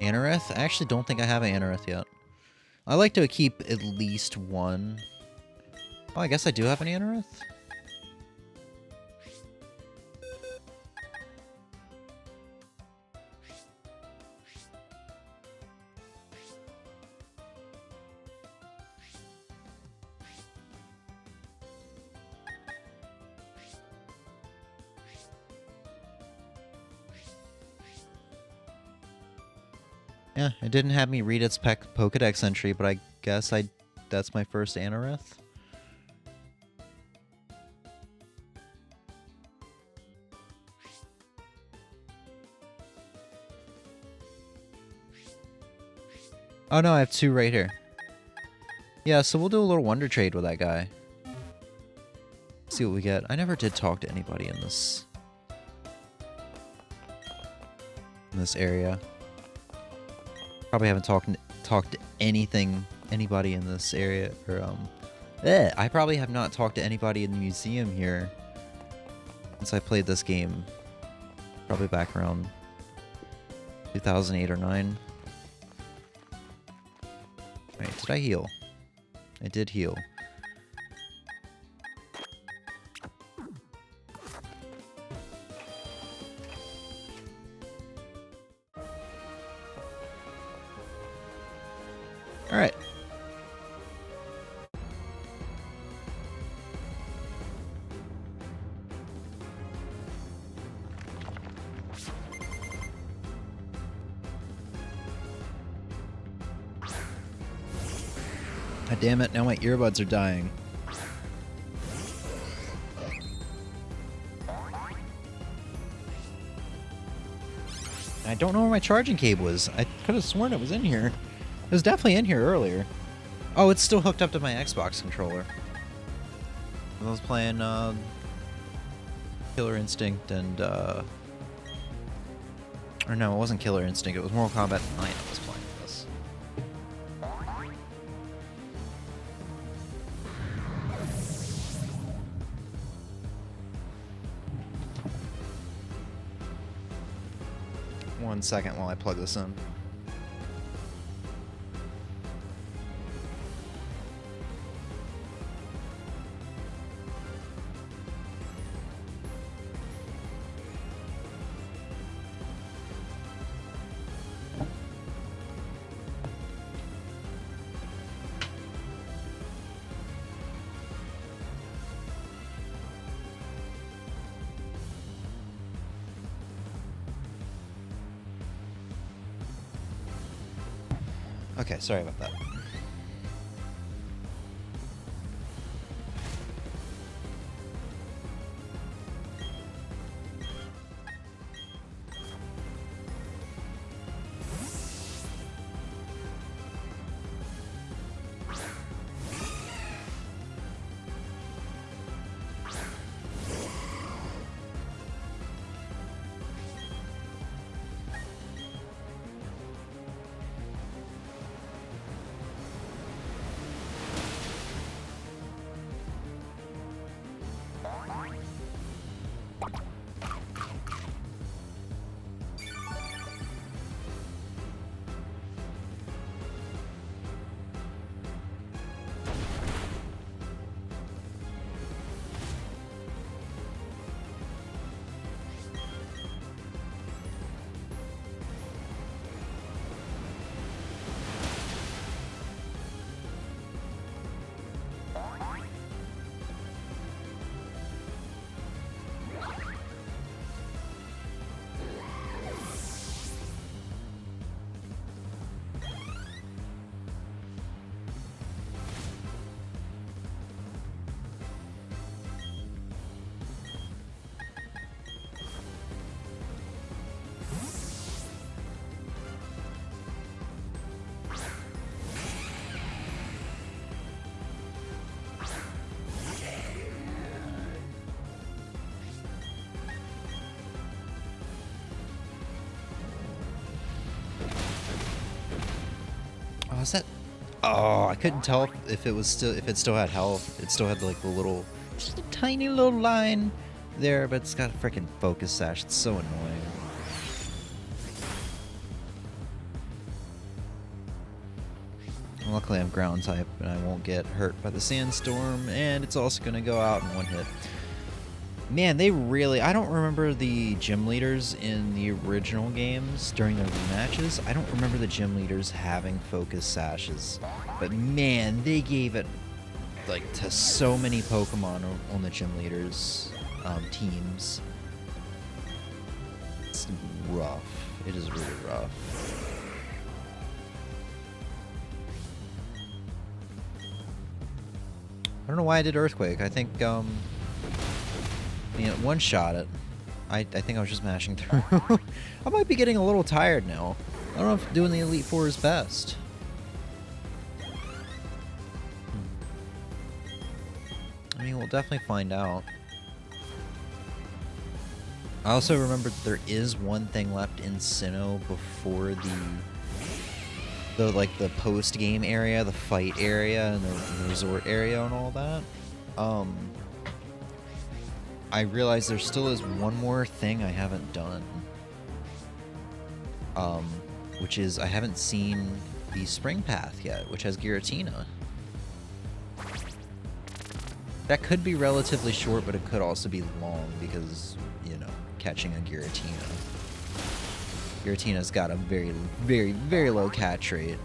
Anorith? I actually don't think I have an Anorith yet. I like to keep at least one. Oh, I guess I do have an Anorith? Yeah, it didn't have me read its Pokedex entry, but I guess that's my first Anorith. Oh no, I have 2 right here. Yeah, so we'll do a little Wonder Trade with that guy. See what we get. I never did talk to anybody in this area. Probably haven't talked to anybody in this area, or I probably have not talked to anybody in the museum here since I played this game. Probably back around 2008 or 9. Wait, did I heal? I did heal. Alright. God damn it, now my earbuds are dying. I don't know where my charging cable is. I could have sworn it was in here. It was definitely in here earlier. Oh, it's still hooked up to my Xbox controller. I was playing Killer Instinct and or no, it wasn't Killer Instinct. It was Mortal Kombat 9 I was playing this. One second while I plug this in. Okay, sorry about that. Oh, is that? Oh, I couldn't tell if it was still if it still had health. It still had like the little, just a tiny little line there, but it's got a freaking focus sash. It's so annoying. Luckily, I'm ground type, and I won't get hurt by the sandstorm, and it's also gonna go out in one hit. Man, they really... I don't remember the gym leaders in the original games during their rematches. I don't remember the gym leaders having focus sashes. But man, they gave it, like, to so many Pokemon on the gym leaders teams. It's rough. It is really rough. I don't know why I did Earthquake. I think, one shot it. I think I was just mashing through. I might be getting a little tired now. I don't know if doing the Elite Four is best. I mean, we'll definitely find out. I also remembered there is one thing left in Sinnoh before the post-game area, the fight area, and the resort area and all that. I realize there still is one more thing I haven't done. Which is I haven't seen the Spring Path yet, which has Giratina. That could be relatively short, but it could also be long because, you know, catching a Giratina. Giratina's got a very, very, very low catch rate.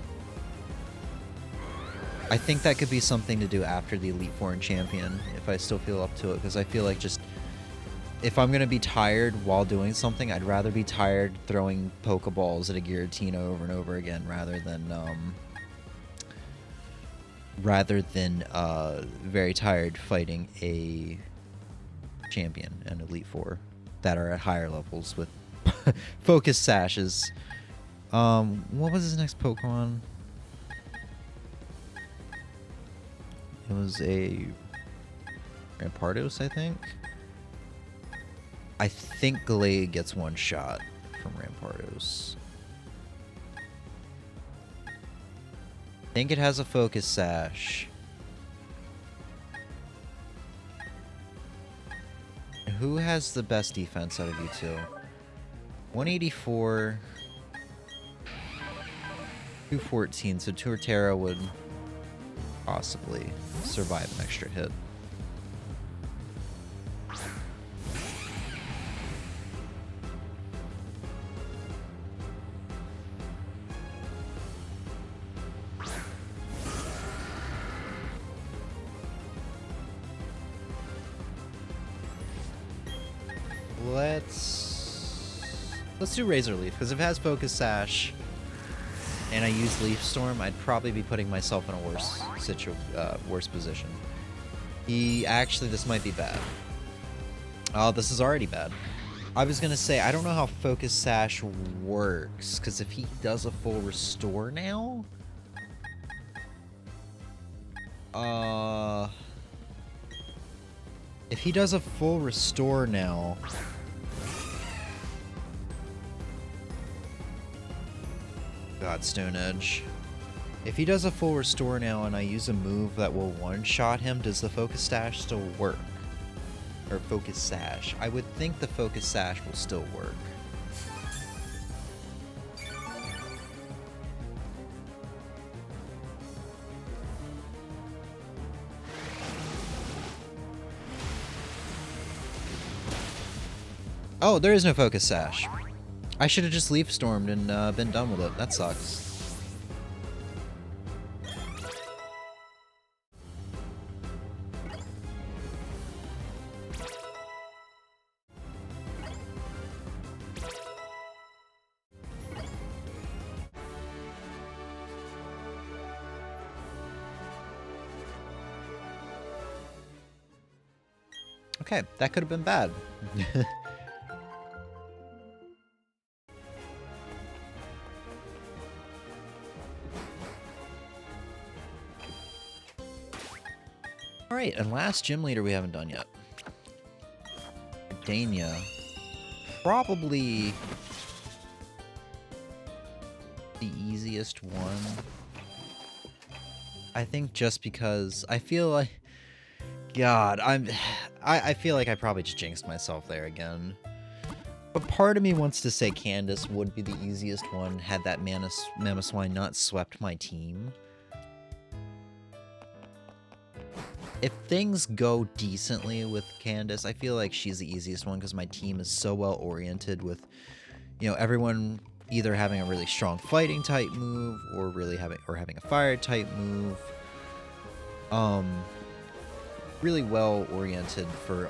I think that could be something to do after the Elite Four and Champion, if I still feel up to it, because I feel like just... if I'm going to be tired while doing something, I'd rather be tired throwing Pokeballs at a Giratina over and over again rather than very tired fighting a champion and Elite Four that are at higher levels with Focus Sashes. What was his next Pokemon? It was a Rampardos, I think. I think Glade gets one shot from Rampardos. I think it has a Focus Sash. Who has the best defense out of you two? 184. 214, so Torterra would possibly survive an extra hit. Let's do Razor Leaf, because if it has Focus Sash and I use Leaf Storm, I'd probably be putting myself in a worse position. Actually, this might be bad. Oh, this is already bad. I was gonna say, I don't know how Focus Sash works, because if he does a full restore now... If he does a full restore now... God, Stone Edge. If he does a full restore now and I use a move that will one-shot him, does the Focus Sash still work? Or Focus Sash. I would think the Focus Sash will still work. Oh, there is no Focus Sash. I should have just Leaf Stormed and been done with it. That sucks. Okay, that could have been bad. Alright, and last gym leader we haven't done yet. Dania. Probably the easiest one. I think just because I feel like... God, I feel like I probably just jinxed myself there again. But part of me wants to say Candace would be the easiest one had that Mamoswine not swept my team. If things go decently with Candace, I feel like she's the easiest one because my team is so well oriented with, you know, everyone either having a really strong fighting type move or having a fire type move. Really well oriented for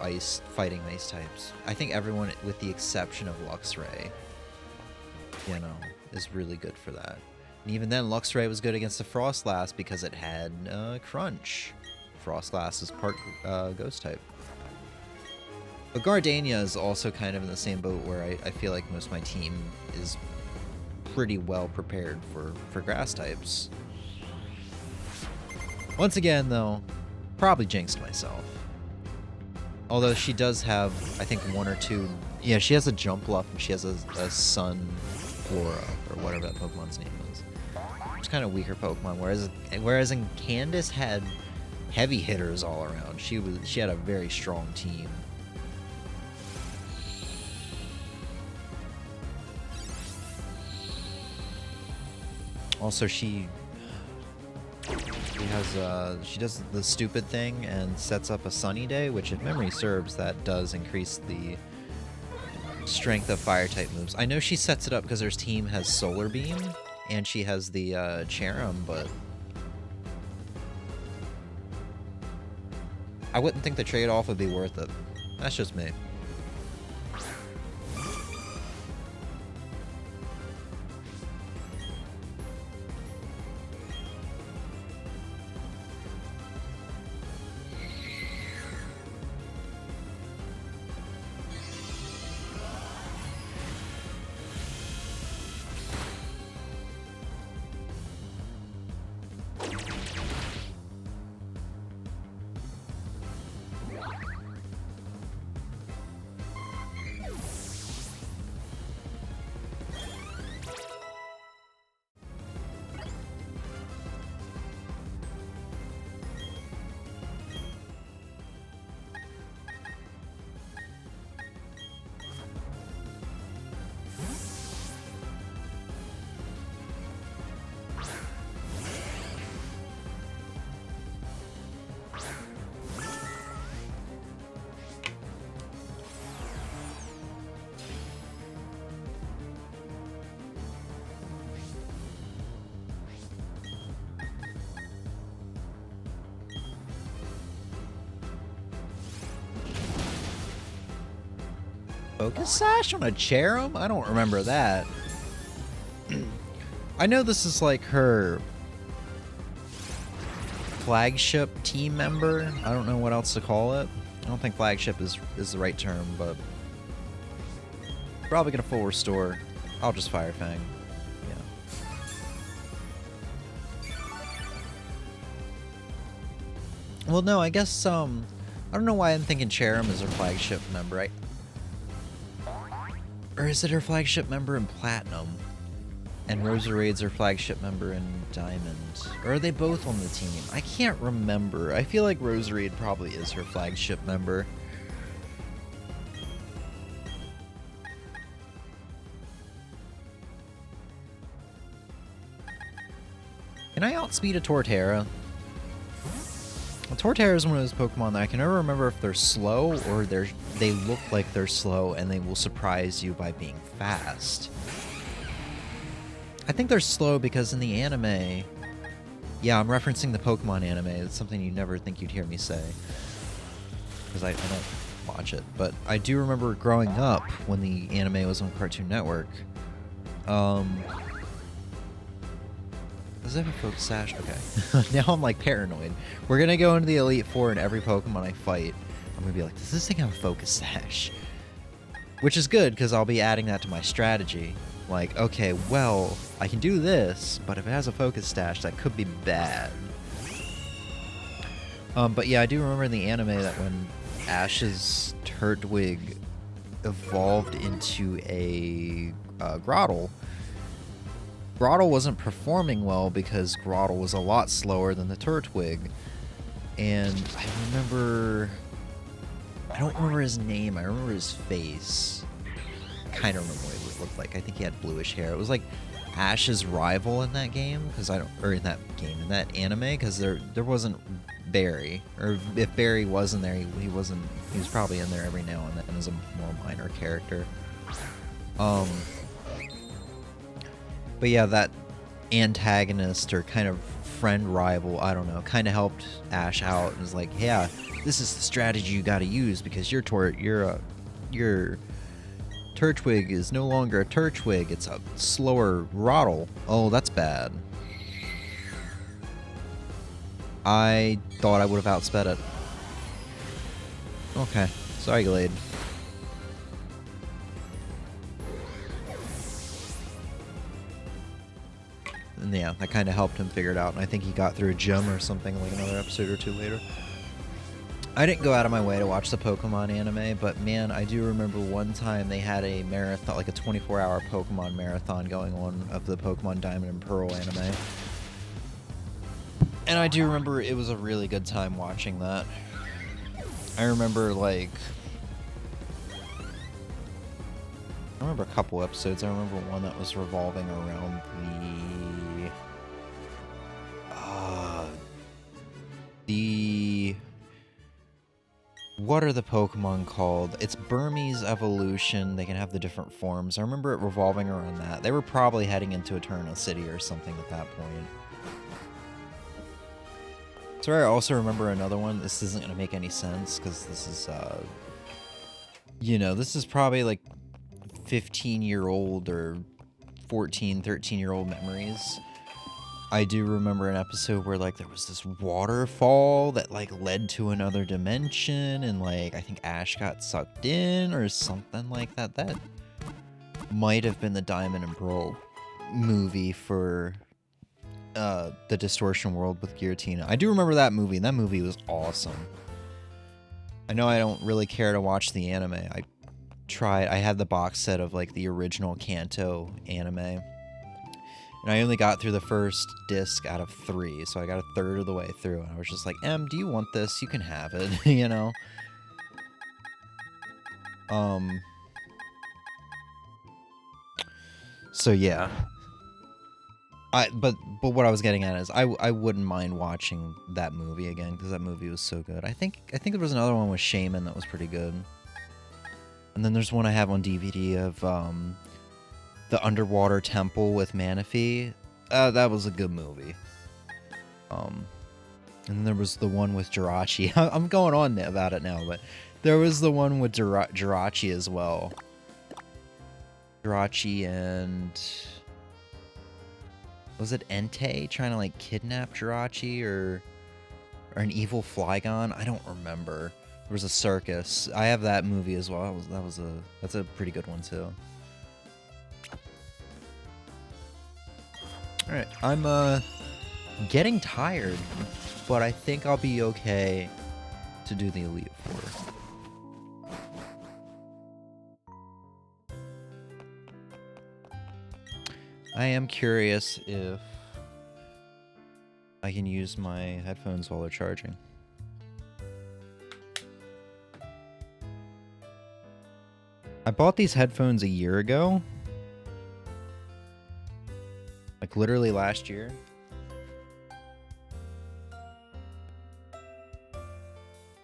fighting ice types. I think everyone, with the exception of Luxray, you know, is really good for that. And even then, Luxray was good against the Frostlass because it had Crunch. Frostlass is part Ghost type. But Gardania is also kind of in the same boat where I feel like most of my team is pretty well prepared for grass types. Once again, though, probably jinxed myself. Although she does have, I think, one or two... Yeah, she has a Jumpluff and she has a Sun Flora, or whatever that Pokemon's name is. It's kind of weaker Pokemon, whereas in Candace had heavy hitters all around. She had a very strong team. Also, she does the stupid thing and sets up a sunny day, which, if memory serves, that does increase the strength of fire type moves. I know she sets it up because her team has Solar Beam and she has the Cherim, but I wouldn't think the trade-off would be worth it. That's just me. Focus Sash on a Cherub? I don't remember that. I know this is like her flagship team member. I don't know what else to call it. I don't think flagship is the right term, but probably gonna full restore. I'll just Fire Fang. Yeah. Well, no, I guess I don't know why I'm thinking Cherub is her flagship member. Or is it her flagship member in Platinum? And Roserade's her flagship member in Diamond? Or are they both on the team? I can't remember. I feel like Roserade probably is her flagship member. Can I outspeed a Torterra? Well, Torterra is one of those Pokemon that I can never remember if they're slow or they look like they're slow and they will surprise you by being fast. I think they're slow because in the anime... Yeah, I'm referencing the Pokemon anime. It's something you never think you'd hear me say. Because I don't watch it. But I do remember growing up when the anime was on Cartoon Network. Does it have a Focus Sash? Okay. Now I'm like paranoid. We're gonna go into the Elite Four and every Pokemon I fight, I'm gonna be like, does this thing have a Focus Sash? Which is good, because I'll be adding that to my strategy. Like, okay, well, I can do this, but if it has a Focus Sash, that could be bad. But yeah, I do remember in the anime that when Ash's Turtwig evolved into a Grottle, Grottle wasn't performing well because Grottle was a lot slower than the Turtwig. And I don't remember his name, I remember his face. I kind of remember what he looked like. I think he had bluish hair. It was like Ash's rival in that game, in that anime, because there wasn't Barry. Or if Barry wasn't there, he was probably in there every now and then as a more minor character. But yeah, that antagonist or kind of friend rival, I don't know, kind of helped Ash out and was like, yeah, this is the strategy you got to use because your Turtwig is no longer a Turtwig, it's a slower Grottle. Oh, that's bad. I thought I would have outsped it. Okay, sorry, Glade. And yeah, that kind of helped him figure it out, and I think he got through a gym or something like another episode or two later. I didn't go out of my way to watch the Pokemon anime, but man, I do remember one time they had a marathon, like a 24-hour Pokemon marathon going on of the Pokemon Diamond and Pearl anime. And I do remember it was a really good time watching that. I remember, like... I remember a couple episodes. I remember one that was revolving around the... What are the Pokemon called? It's Burmese evolution. They can have the different forms. I remember it revolving around that. They were probably heading into Eternal City or something at that point. Sorry, I also remember another one. This isn't going to make any sense because this is, you know, this is probably like 15-year-old or 14, 13-year-old memories. I do remember an episode where, like, there was this waterfall that, like, led to another dimension, and, like, I think Ash got sucked in or something like that. That might have been the Diamond and Pearl movie for the Distortion World with Giratina. I do remember that movie, and that movie was awesome. I know I don't really care to watch the anime. I had the box set of, like, the original Kanto anime. And I only got through the first disc out of 3, so I got a third of the way through. And I was just like, Em, do you want this? You can have it, you know? So yeah. But what I was getting at is I wouldn't mind watching that movie again, because that movie was so good. I think there was another one with Shaman that was pretty good. And then there's one I have on DVD of, the Underwater Temple with Manaphy. That was a good movie. And then there was the one with Jirachi. I'm going on about it now, but there was the one with Jirachi as well. Jirachi and... Was it Entei trying to like kidnap Jirachi or an evil Flygon? I don't remember. There was a circus. I have that movie as well. That's a pretty good one too. All right, I'm getting tired, but I think I'll be okay to do the Elite Four. I am curious if I can use my headphones while they're charging. I bought these headphones a year ago. Like literally last year.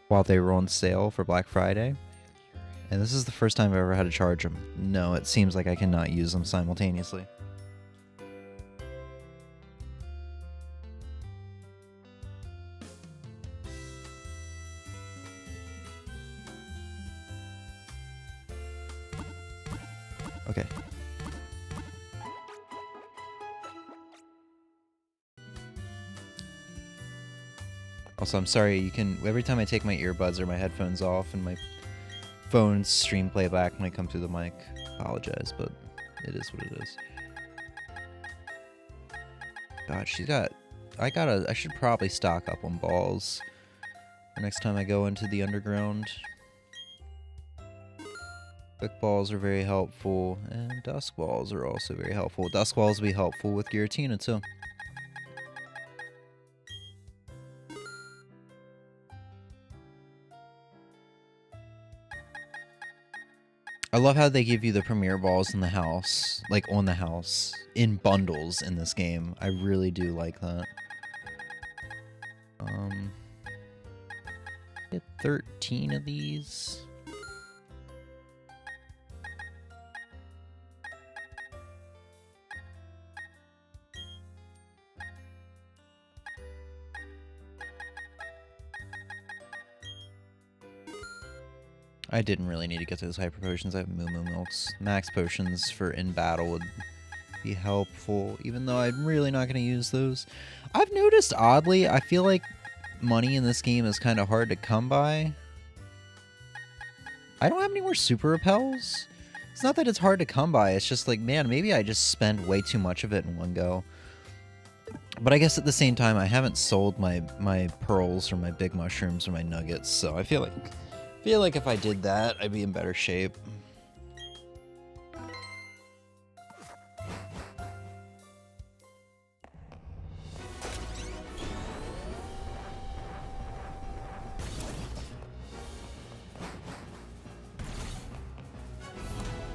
While they were on sale for Black Friday. And this is the first time I've ever had to charge them. No, it seems like I cannot use them simultaneously. Okay. Also, I'm sorry, you can, every time I take my earbuds or my headphones off and my phone's stream playback when I come through the mic, apologize, but it is what it is. God, I should probably stock up on balls the next time I go into the underground. Quick balls are very helpful, and dusk balls are also very helpful. Dusk balls will be helpful with Giratina too. I love how they give you the premier balls in the house, like on the house, in bundles in this game. I really do like that. Get 13 of these. I didn't really need to get those hyper potions. I have Moo Moo Milks. Max potions for in battle would be helpful, even though I'm really not going to use those. I've noticed, oddly, I feel like money in this game is kind of hard to come by. I don't have any more super repels. It's not that it's hard to come by. It's just like, man, maybe I just spend way too much of it in one go. But I guess at the same time, I haven't sold my pearls or my big mushrooms or my nuggets, so I feel like if I did that, I'd be in better shape.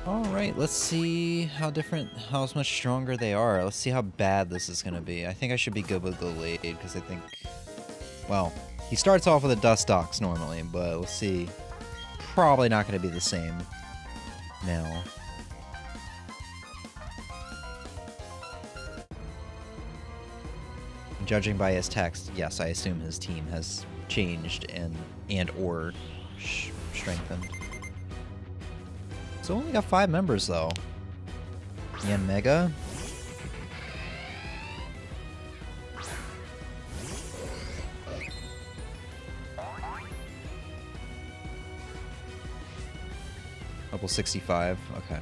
Alright, let's see how much stronger they are. Let's see how bad this is going to be. I think I should be good with Gallade, because I think... Well, he starts off with a Dustox normally, but let's see. Probably not going to be the same now. Judging by his text, yes, I assume his team has changed and or strengthened. It's only got 5 members, though. And Mega. Level 65, okay.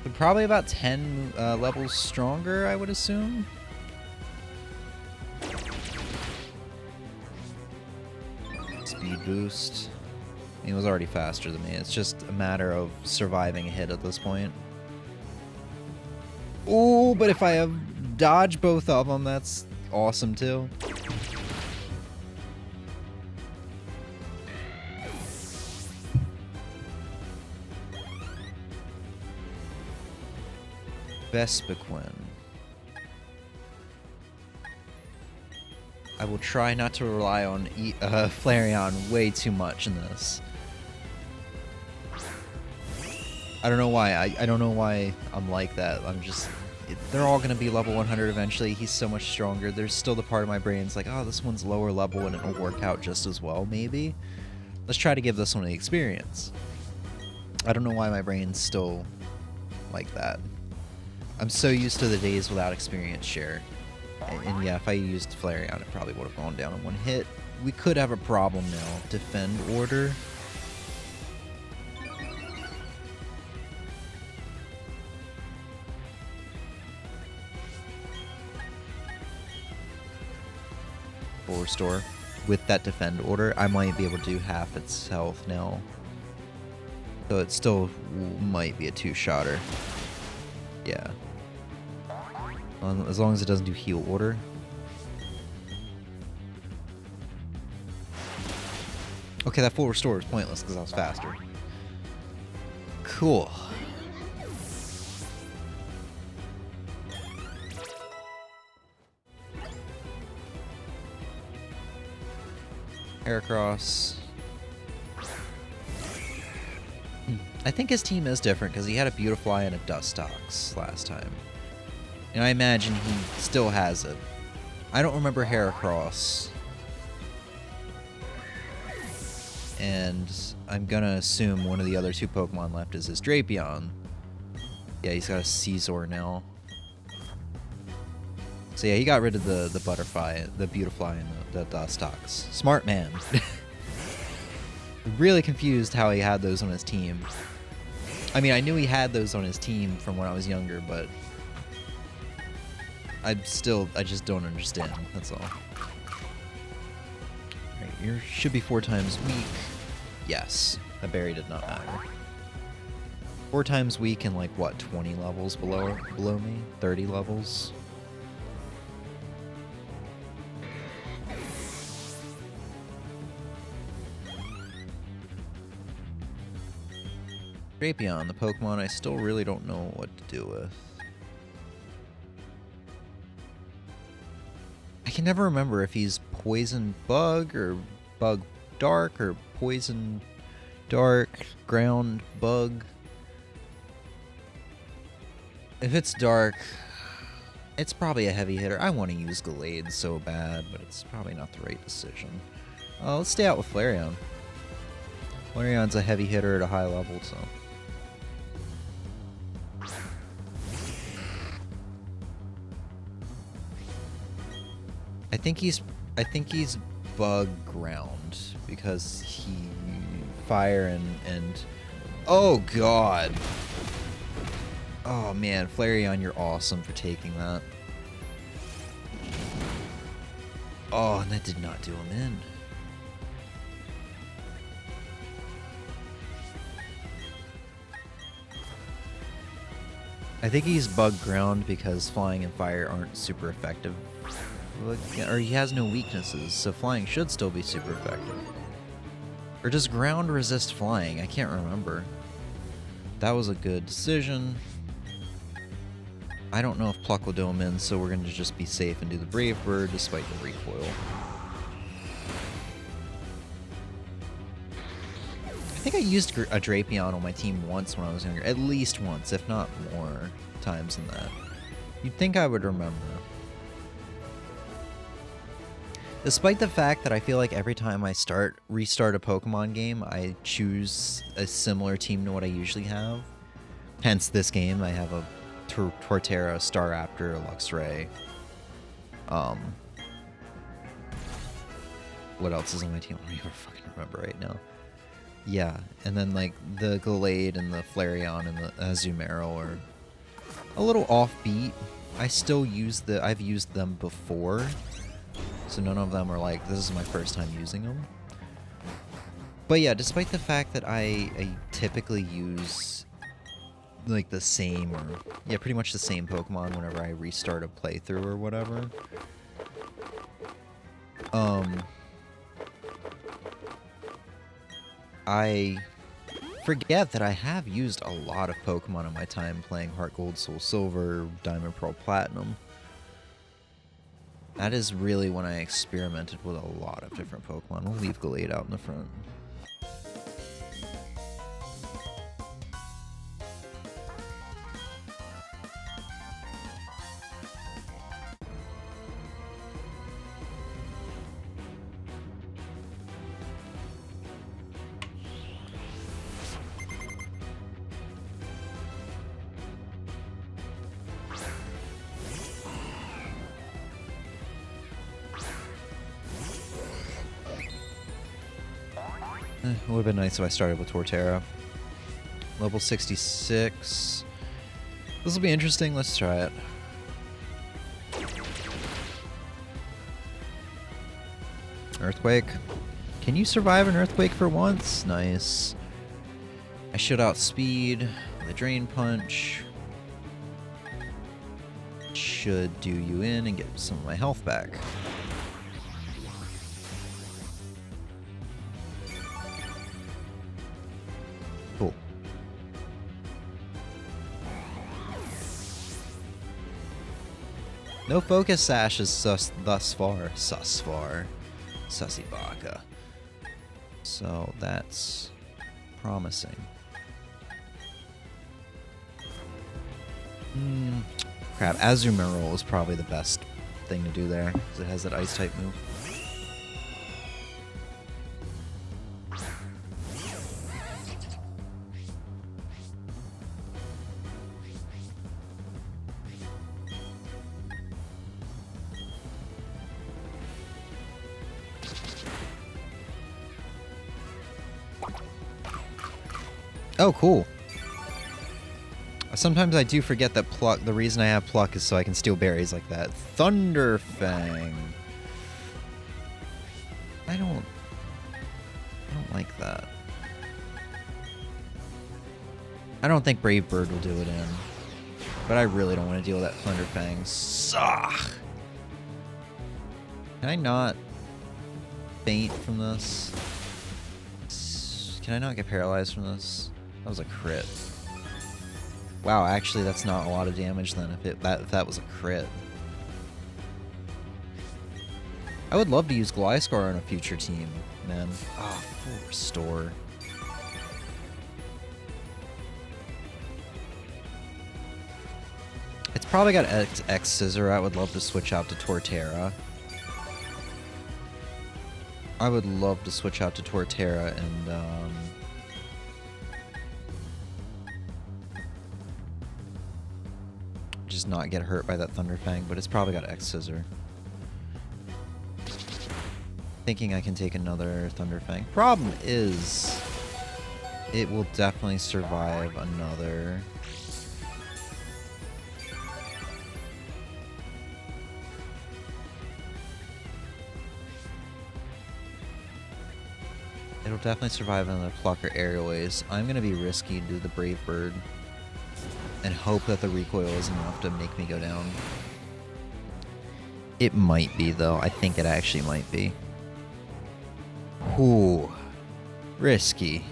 But probably about 10 levels stronger, I would assume. Speed boost. He was already faster than me. It's just a matter of surviving a hit at this point. Oh, but if I have dodged both of them, that's awesome too. Vespiquen. I will try not to rely on Flareon way too much in this. I don't know why. I don't know why I'm like that. I'm just... They're all going to be level 100 eventually. He's so much stronger. There's still the part of my brain's like, oh, this one's lower level and it'll work out just as well, maybe. Let's try to give this one the experience. I don't know why my brain's still like that. I'm so used to the days without experience share. And yeah, if I used Flareon, it probably would have gone down in one hit. We could have a problem now. Defend order. Full restore. With that defend order, I might be able to do half its health now. So it still might be a two-shotter. Yeah. As long as it doesn't do heal order. Okay, that full restore was pointless because I was faster. Cool. Arrquil. I think his team is different because he had a Beautifly and a Dustox last time. And I imagine he still has it. I don't remember Heracross. And I'm gonna assume one of the other two Pokemon left is his Drapion. Yeah, he's got a Caesar now. So yeah, he got rid of the Butterfly, the Beautifly, and the Dustox. Smart man. Really confused how he had those on his team. I mean, I knew he had those on his team from when I was younger, but I just don't understand. That's all. Right, you should be 4 times weak. Yes, the berry did not matter. 4 times weak and like what, 20 levels below me? 30 levels? Drapion, the Pokemon I still really don't know what to do with. I can never remember if he's Poison Bug or Bug Dark or Poison Dark, Ground Bug. If it's Dark, it's probably a heavy hitter. I want to use Gallade so bad, but it's probably not the right decision. Let's stay out with Flareon. Flareon's a heavy hitter at a high level, so... I think he's Bug Ground because he fire and oh god. Oh man, Flareon, you're awesome for taking that. Oh, and that did not do him in. I think he's Bug Ground because flying and fire aren't super effective. Or he has no weaknesses, so flying should still be super effective. Or does ground resist flying? I can't remember. That was a good decision. I don't know if Pluck will do him in, so we're going to just be safe and do the Brave Bird despite the recoil. I think I used a Drapion on my team once when I was younger. At least once, if not more times than that. You'd think I would remember. Despite the fact that I feel like every time I restart a Pokemon game, I choose a similar team to what I usually have. Hence this game, I have a Torterra, Staraptor, Luxray. What else is on my team? I don't even fucking remember right now. Yeah, and then like the Gallade and the Flareon and the Azumarill are a little offbeat. I've used them before. So none of them are like, this is my first time using them. But yeah, despite the fact that I typically use like the same, or yeah, pretty much the same Pokemon whenever I restart a playthrough or whatever. I forget that I have used a lot of Pokemon in my time playing Heart Gold, Soul Silver, Diamond, Pearl, Platinum. That is really when I experimented with a lot of different Pokemon. We'll leave Gallade out in the front. It would have been nice if I started with Torterra. Level 66. This will be interesting. Let's try it. Earthquake. Can you survive an earthquake for once? Nice. I should outspeed with a drain punch. Should do you in and get some of my health back. Cool. No focus sashes thus far. Sussy Baka. So that's promising. Crap, Azumarill is probably the best thing to do there, because it has that ice type move. Oh, cool. Sometimes I do forget that pluck. The reason I have pluck is so I can steal berries like that. Thunderfang. I don't like that. I don't think Brave Bird will do it in, but I really don't want to deal with that Thunderfang. Suck. Can I not faint from this? Can I not get paralyzed from this? That was a crit. Wow, actually, that's not a lot of damage then. If that was a crit, I would love to use Gliscor on a future team, man. Ah, full restore. It's probably got X Scissor. I would love to switch out to Torterra. I would love to switch out to Torterra and just not get hurt by that Thunderfang, but it's probably got X Scissor. Thinking I can take another Thunderfang. Problem is, it will definitely survive another. It'll definitely survive another Pluck or Aerial Ace. I'm going to be risky to do the Brave Bird and hope that the recoil is enough to make me go down. It might be, though. I think it actually might be. Ooh. Risky.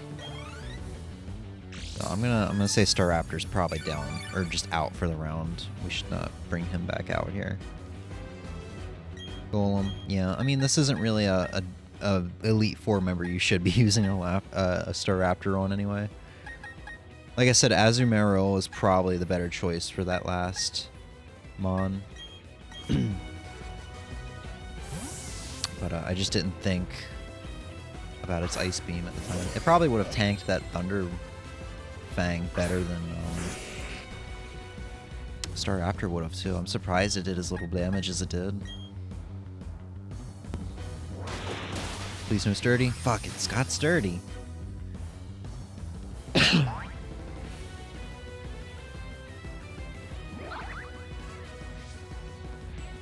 So I'm gonna say Staraptor's probably down, or just out for the round. We should not bring him back out here. Golem. Yeah, I mean, this isn't really a Elite Four member you should be using a Staraptor on anyway. Like I said, Azumarill is probably the better choice for that last Mon. But I just didn't think about its Ice Beam at the time. It probably would have tanked that Thunder Fang better than Staraptor would have too. I'm surprised it did as little damage as it did. Please no sturdy. Fuck, it's got sturdy.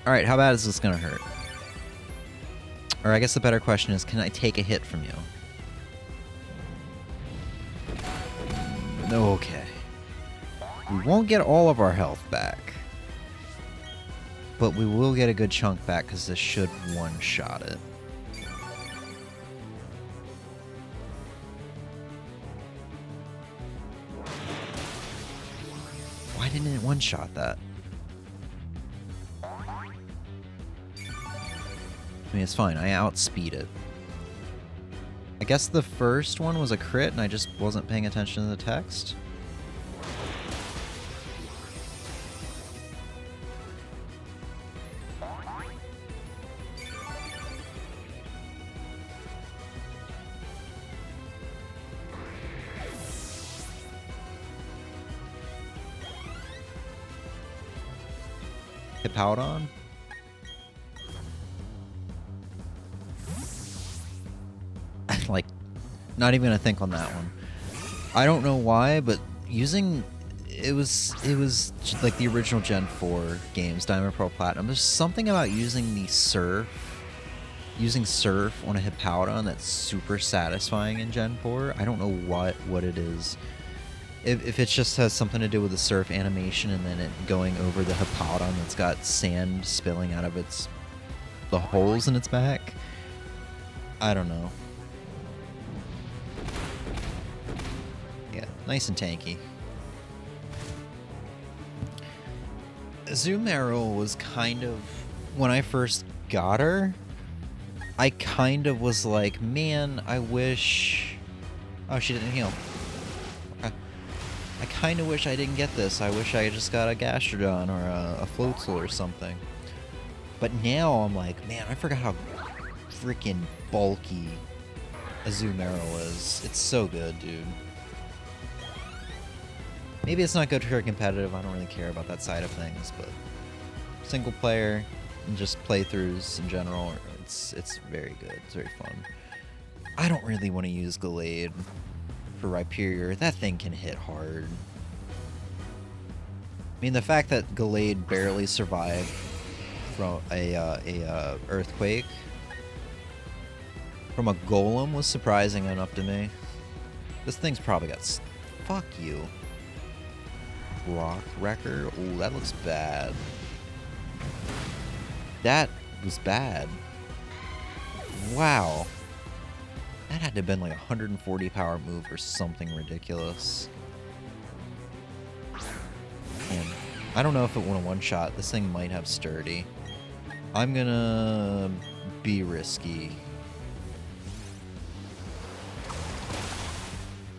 Alright, how bad is this gonna hurt? Or I guess the better question is, can I take a hit from you? Okay. We won't get all of our health back. But we will get a good chunk back because this should one-shot it. Why didn't it one-shot that? I mean, it's fine. I outspeed it. I guess the first one was a crit and I just wasn't paying attention to the text. Hippowdon? Like Not even gonna think on that one. I don't know why, but using it was like the original Gen 4 games, Diamond, Pearl, Platinum. There's something about using Surf on a Hippowdon that's super satisfying in Gen 4. I don't know what it is. If it just has something to do with the Surf animation and then it going over the Hippowdon that's got sand spilling out of the holes in its back. I don't know. Yeah, nice and tanky. Azumarill was kind of, when I first got her, I kind of was like, man, I wish... Oh, she didn't heal. Okay. I kind of wish I didn't get this. I wish I just got a Gastrodon or a Floatzel or something. But now I'm like, man, I forgot how freaking bulky Azumarill is. It's so good, dude. Maybe it's not good for competitive. I don't really care about that side of things, but single player and just playthroughs in general, it's very good. It's very fun. I don't really want to use Gallade for Rhyperior. That thing can hit hard. I mean, the fact that Gallade barely survived from a earthquake from a Golem was surprising enough to me. This thing's probably got... Fuck you. Rock Wrecker? Ooh, that looks bad. That was bad. Wow. That had to have been like a 140 power move or something ridiculous. And I don't know if it won a one-shot. This thing might have Sturdy. I'm gonna be risky.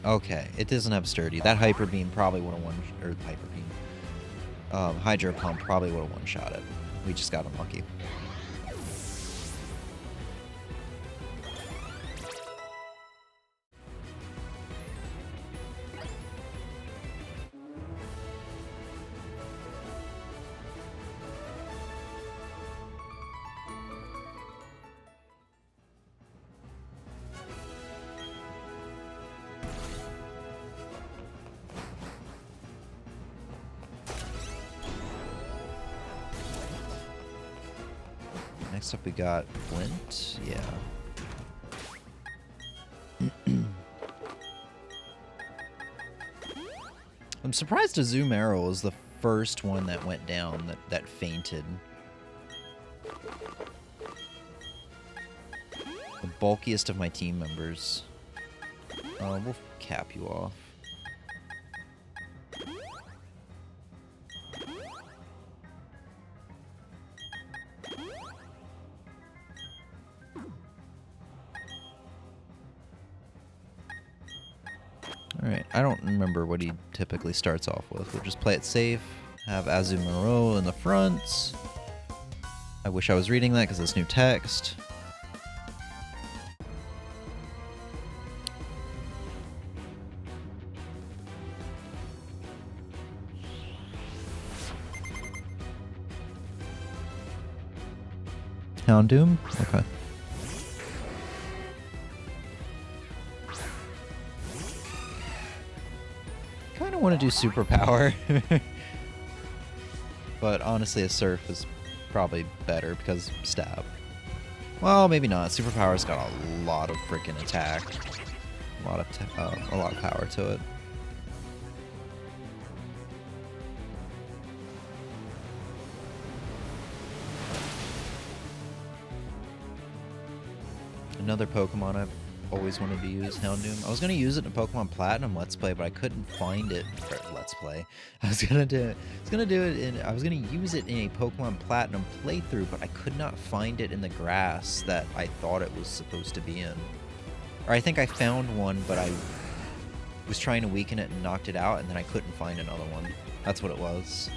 Okay, it doesn't have Sturdy. That Hyper Beam probably would have one, or Hyper Beam. Hydro Pump probably would have one-shot it. We just got unlucky. Next up we got Flint. Yeah. I'm surprised Azumarill was the first one that went down that fainted. The bulkiest of my team members. We'll cap you off. Alright, I don't remember what he typically starts off with. We'll just play it safe. Have Azumarill in the front. I wish I was reading that because it's new text. Houndoom? Okay. Kind of want to do superpower. But honestly, a Surf is probably better because stab. Well, maybe not. Superpower's got a lot of freaking attack. A lot of power to it. Another Pokemon I've always wanted to use, Houndoom. I was going to use it in Pokemon Platinum Let's Play, but I couldn't find it. Let's Play. I was going to use it in a Pokemon Platinum playthrough, but I could not find it in the grass that I thought it was supposed to be in. Or I think I found one, but I was trying to weaken it and knocked it out, and then I couldn't find another one. That's what it was.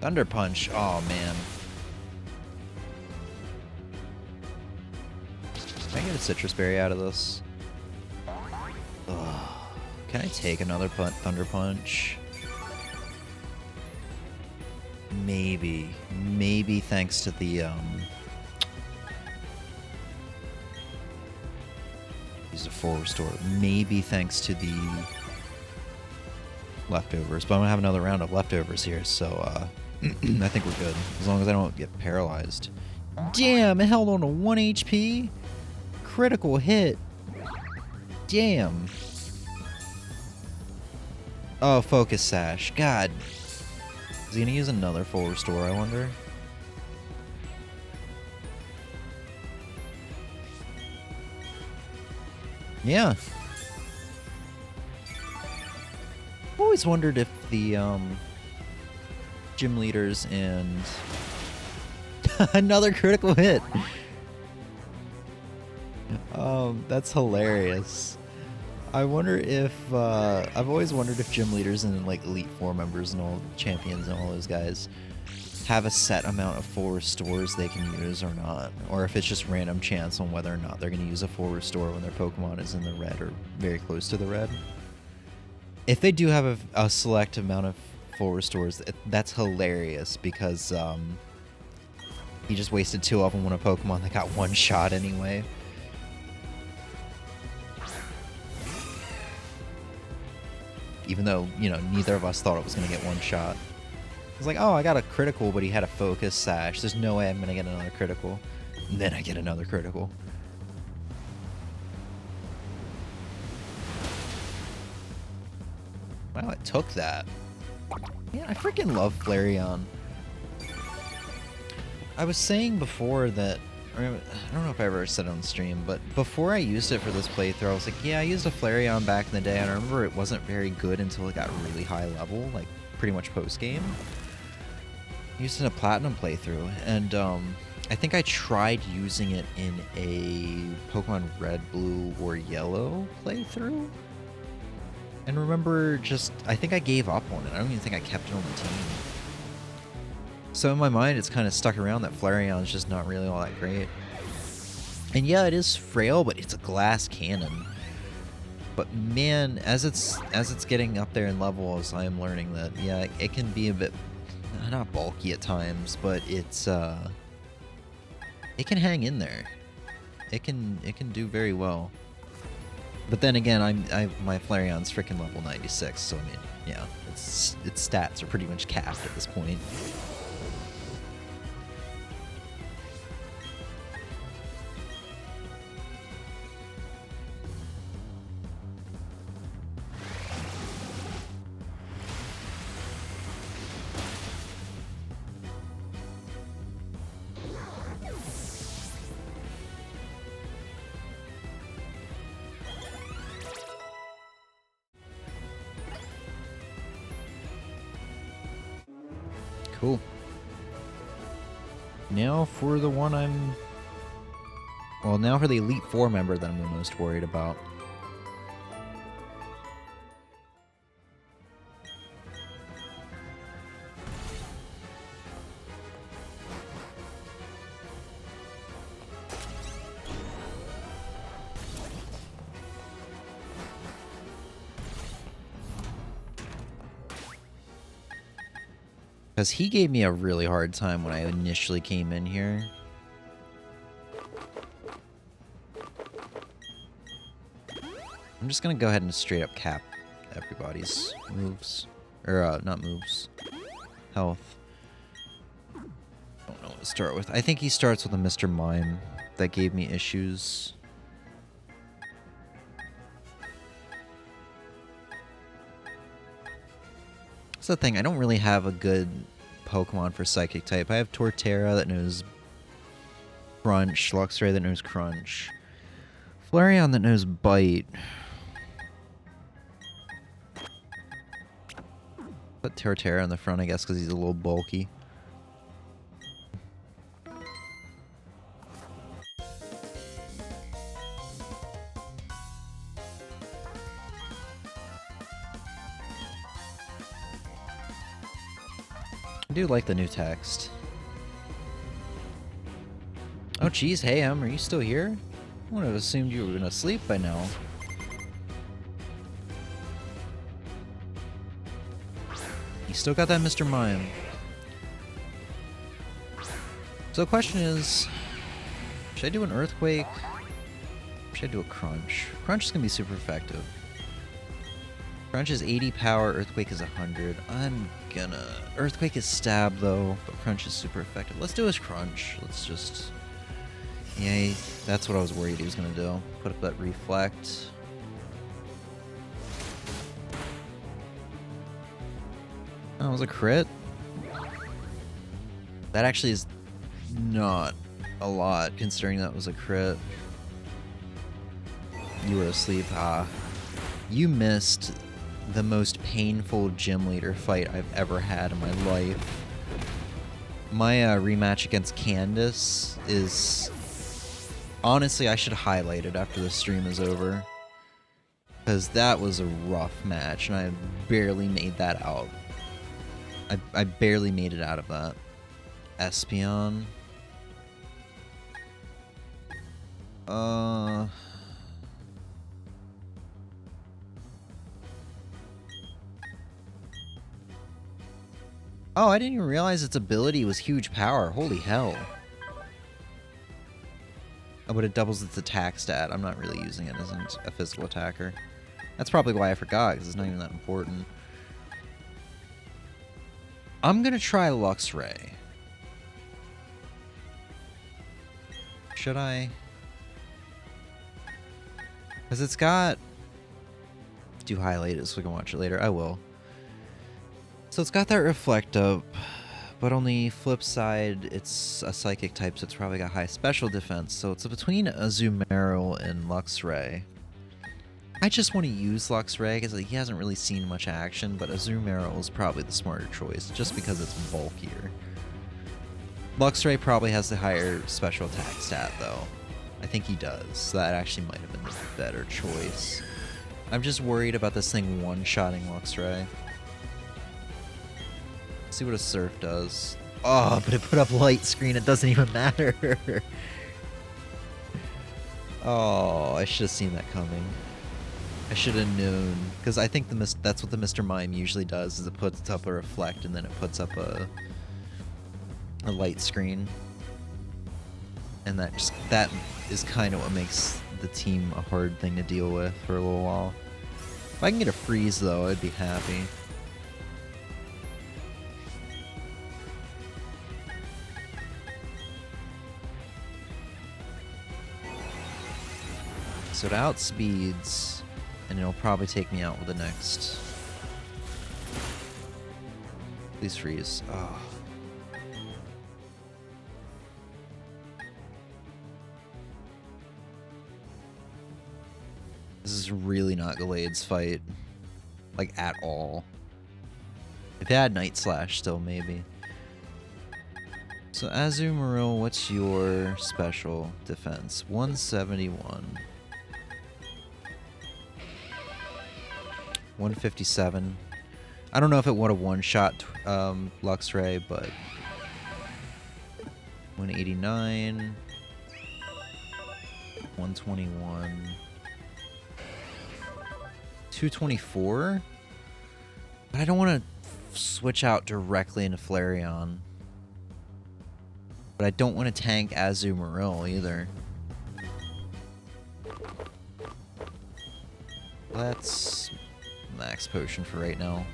Thunder Punch. Oh, man. Can I get a Citrus Berry out of this? Ugh. Can I take another Thunder Punch? Maybe. Maybe thanks to the, use a full restore. Maybe thanks to the leftovers. But I'm gonna have another round of leftovers here, so, I think we're good. As long as I don't get paralyzed. Damn, it held on to 1 HP? Critical hit. Damn. Oh, Focus Sash. God. Is he gonna use another full restore, I wonder? Yeah. I've always wondered if the, gym leaders and... another critical hit! That's hilarious. I wonder if, I've always wondered if gym leaders and, like, Elite Four members and all champions and all those guys have a set amount of full restores they can use or not. Or if it's just random chance on whether or not they're going to use a full restore when their Pokemon is in the red or very close to the red. If they do have a select amount of full restores, that's hilarious because, he just wasted 2 of them on a Pokemon that got 1 shot anyway. Even though, you know, neither of us thought it was going to get 1 shot. It's like, oh, I got a critical, but he had a Focus Sash. There's no way I'm going to get another critical. And then I get another critical. Wow, it took that. Man, I freaking love Flareon. I was saying before that, I don't know if I ever said it on stream, but before I used it for this playthrough, I was like, yeah, I used a Flareon back in the day, and I remember it wasn't very good until it got really high level, like pretty much post-game. I used it in a Platinum playthrough, and I think I tried using it in a Pokemon Red, Blue, or Yellow playthrough. And remember just, I think I gave up on it. I don't even think I kept it on the team. So in my mind, it's kind of stuck around that Flareon is just not really all that great. And yeah, it is frail, but it's a glass cannon. But man, as it's getting up there in levels, I am learning that, yeah, it can be a bit, not bulky at times, but it's, it can hang in there. It can do very well. But then again, my Flareon's freaking level 96, so I mean, yeah, its stats are pretty much capped at this point. Cool. Now for the one now for the Elite Four member that I'm the most worried about. Because he gave me a really hard time when I initially came in here. I'm just going to go ahead and straight up cap everybody's moves. Or, not moves. Health. I don't know what to start with. I think he starts with a Mr. Mime that gave me issues. That's the thing, I don't really have a good Pokemon for Psychic type. I have Torterra that knows Crunch, Luxray that knows Crunch, Flareon that knows Bite. Put Torterra in the front, I guess, because he's a little bulky. do like the new text. Oh geez, hey Em, are you still here? I would have assumed you were gonna sleep by now. You still got that Mr. Mime. So the question is, should I do an Earthquake? Or should I do a Crunch? Crunch is gonna be super effective. Crunch is 80 power, Earthquake is 100. I'm gonna... Earthquake is stab though, but Crunch is super effective. Let's do a Crunch. Let's just... Yay, that's what I was worried he was gonna do. Put up that Reflect. That was a crit. That actually is not a lot, considering that was a crit. You were asleep, You missed the most painful gym leader fight I've ever had in my life. My rematch against Candace is... Honestly, I should highlight it after the stream is over. Because that was a rough match, and I barely made that out. I barely made it out of that. Espeon. Oh, I didn't even realize its ability was huge power. Holy hell. Oh, but it doubles its attack stat. I'm not really using it as a physical attacker. That's probably why I forgot, because it's not even that important. I'm gonna try Luxray. Should I? Because it's got... Do highlight it so we can watch it later. I will. So it's got that Reflect up, but on the flip side, it's a Psychic type, so it's probably got high special defense. So it's between Azumarill and Luxray. I just want to use Luxray because he hasn't really seen much action, but Azumarill is probably the smarter choice, just because it's bulkier. Luxray probably has the higher special attack stat, though. I think he does, so that actually might have been the better choice. I'm just worried about this thing one-shotting Luxray. See what a Surf does. Oh, but it put up Light Screen, it doesn't even matter. Oh, I should have seen that coming. I should have known, because I think that's what the Mr. Mime usually does, is it puts up a Reflect and then it puts up a Light Screen. And that is kind of what makes the team a hard thing to deal with for a little while. If I can get a Freeze though, I'd be happy. So it outspeeds, and it'll probably take me out with the next. Please freeze. Oh. This is really not Gallade's fight. Like, at all. If it had Night Slash, still maybe. So Azumarill, what's your special defense? 171. 157. I don't know if it would have one-shot Luxray, but 189, 121, 224. But I don't want to switch out directly into Flareon. But I don't want to tank Azumarill either. Let's Max Potion for right now.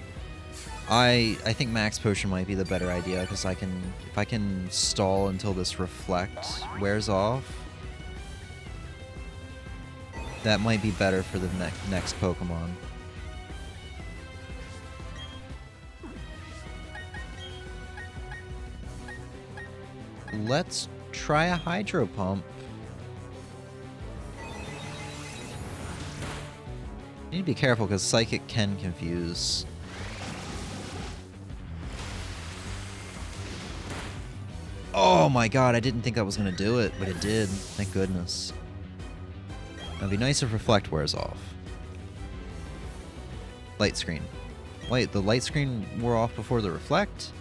I think Max Potion might be the better idea, because if I can stall until this Reflect wears off, that might be better for the next Pokemon. Let's try a Hydro Pump. You need to be careful because Psychic can confuse. Oh my god, I didn't think I was going to do it, but it did. Thank goodness. It'd be nice if Reflect wears off. Light Screen. Wait, the Light Screen wore off before the Reflect?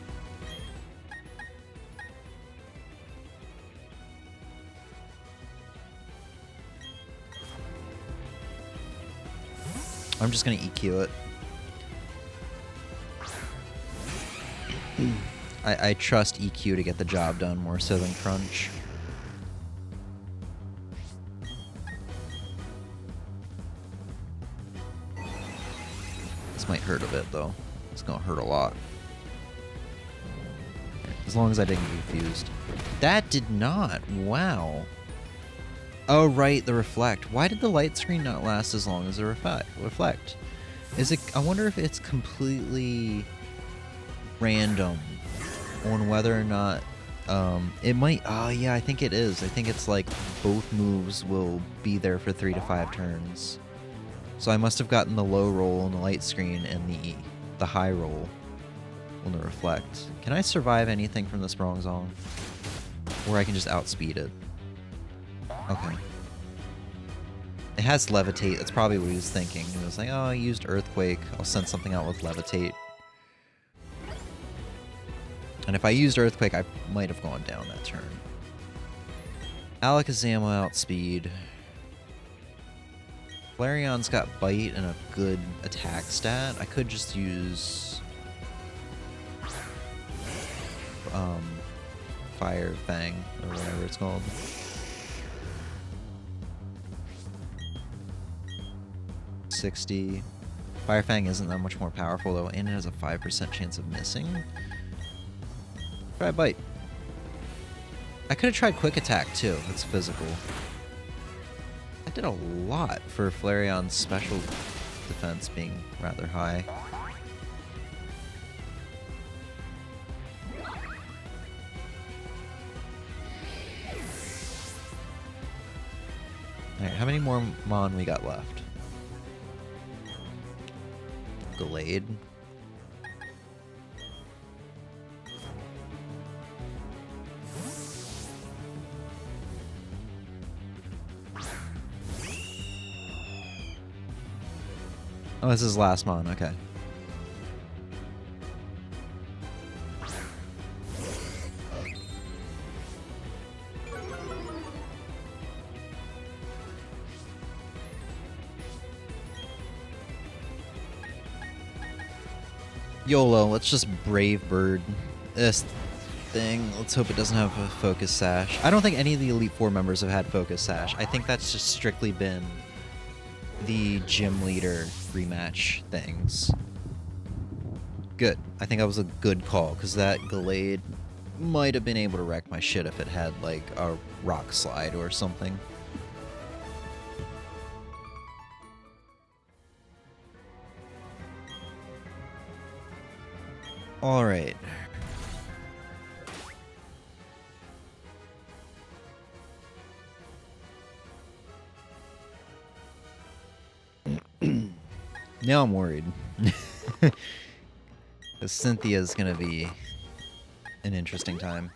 I'm just gonna EQ it. I trust EQ to get the job done more so than Crunch. This might hurt a bit though. It's gonna hurt a lot. As long as I didn't get confused. That did not. Wow. Oh, right, the reflect. Why did the light screen not last as long as the reflect? Is it? I wonder if it's completely random on whether or not it might. Oh, yeah, I think it is. I think it's like both moves will be there for 3 to 5 turns. So I must have gotten the low roll on the light screen and the high roll on the reflect. Can I survive anything from this Sprong Zong? Or I can just outspeed it. Okay. It has Levitate. That's probably what he was thinking. He was like, oh, I used Earthquake. I'll send something out with Levitate. And if I used Earthquake, I might have gone down that turn. Alakazam outspeed. Flareon's got Bite and a good attack stat. I could just use Fire Fang, or whatever it's called. Fire Fang isn't that much more powerful though, and it has a 5% chance of missing. Try Bite. I could have tried Quick Attack too. That's physical. I did a lot for Flareon's special defense being rather high. Alright, how many more Mon we got left? Delayed. Oh, this is last Mon, okay. YOLO, let's just Brave Bird this thing. Let's hope it doesn't have a Focus Sash. I don't think any of the Elite Four members have had Focus Sash. I think that's just strictly been the gym leader rematch things. Good. I think that was a good call, because that Gallade might have been able to wreck my shit if it had, like, a Rock Slide or something. Alright. Now I'm worried. Cynthia's gonna be an interesting time.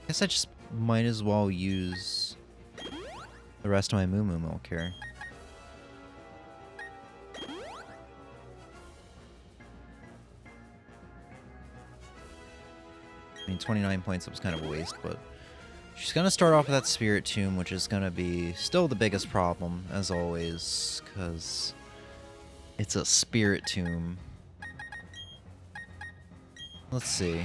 Guess I just might as well use the rest of my Moo Moo Milk here. I mean, 29 points, that was kind of a waste, but she's going to start off with that Spirit Tomb, which is going to be still the biggest problem, as always, because it's a Spirit Tomb. Let's see.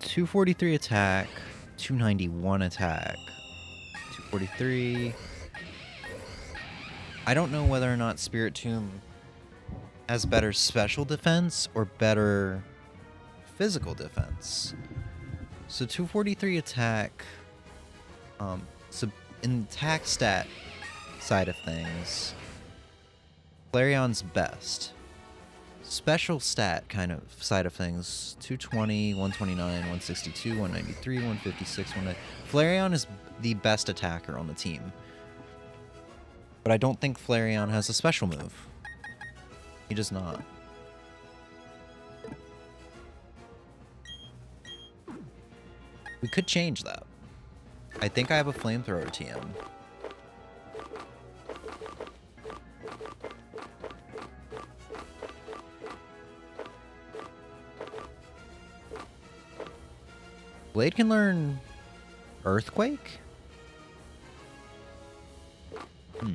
243 attack, 291 attack, 243. I don't know whether or not Spirit Tomb has better special defense or better physical defense. So 243 attack. So in the attack stat side of things, Flareon's best. Special stat kind of side of things, 220, 129, 162, 193, 156, 190. Flareon is the best attacker on the team. But I don't think Flareon has a special move. He does not. We could change that. I think I have a Flamethrower TM. Blade can learn Earthquake? Hmm.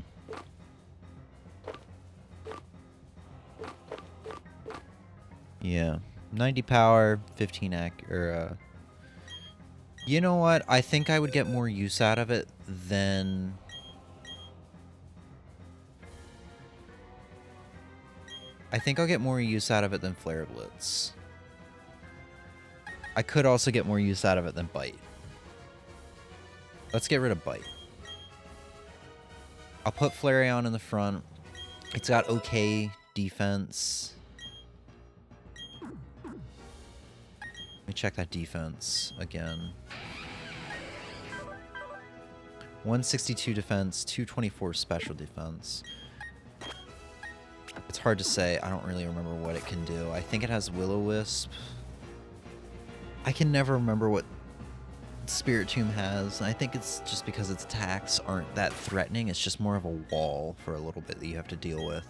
Yeah. 90 power, 15 you know what? I think I would get more use out of it than... I think I'll get more use out of it than Flare Blitz. I could also get more use out of it than Bite. Let's get rid of Bite. I'll put Flareon in the front. It's got okay defense. Let me check that defense again. 162 defense, 224 special defense. It's hard to say. I don't really remember what it can do. I think it has Will-O-Wisp. I can never remember what Spiritomb has. I think it's just because its attacks aren't that threatening. It's just more of a wall for a little bit that you have to deal with.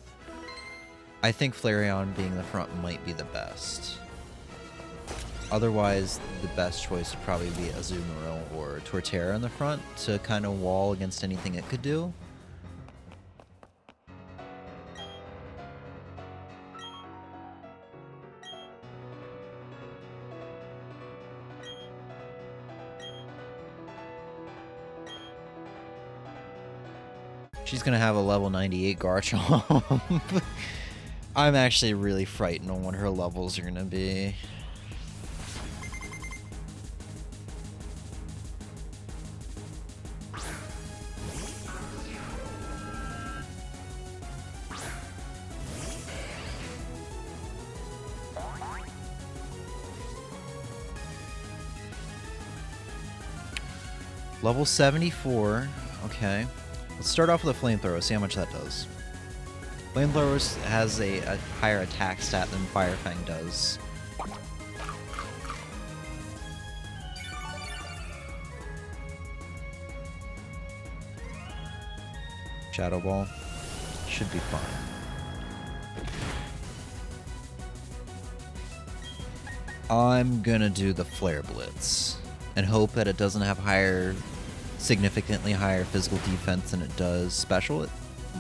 I think Flareon being in the front might be the best. Otherwise, the best choice would probably be Azumarill or Torterra in the front to kind of wall against anything it could do. She's gonna have a level 98 Garchomp. I'm actually really frightened on what her levels are gonna be. Level 74. Okay. Let's start off with a Flamethrower, see how much that does. Flamethrower has a higher attack stat than Fire Fang does. Shadow Ball. Should be fine. I'm gonna do the Flare Blitz and hope that it doesn't have significantly higher physical defense than it does special. It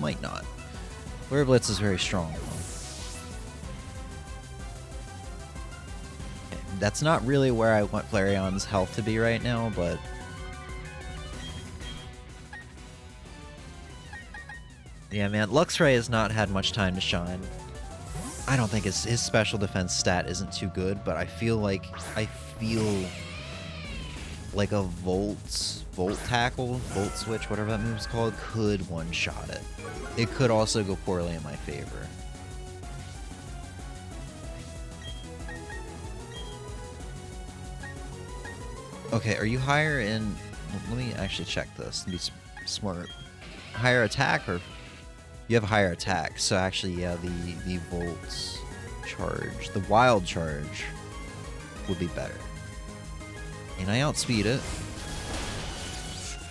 might not. Flare Blitz is very strong though. That's not really where I want Flareon's health to be right now, but yeah, man, Luxray has not had much time to shine. I don't think his special defense stat isn't too good, but I feel like a Volt Tackle, Volt Switch, whatever that move's called, could one-shot it. It could also go poorly in my favor. Okay, are you higher in... Let me actually check this and be smart. Higher attack, or... You have higher attack, so actually, yeah, the Volt Charge, the Wild Charge would be better. And I outspeed it.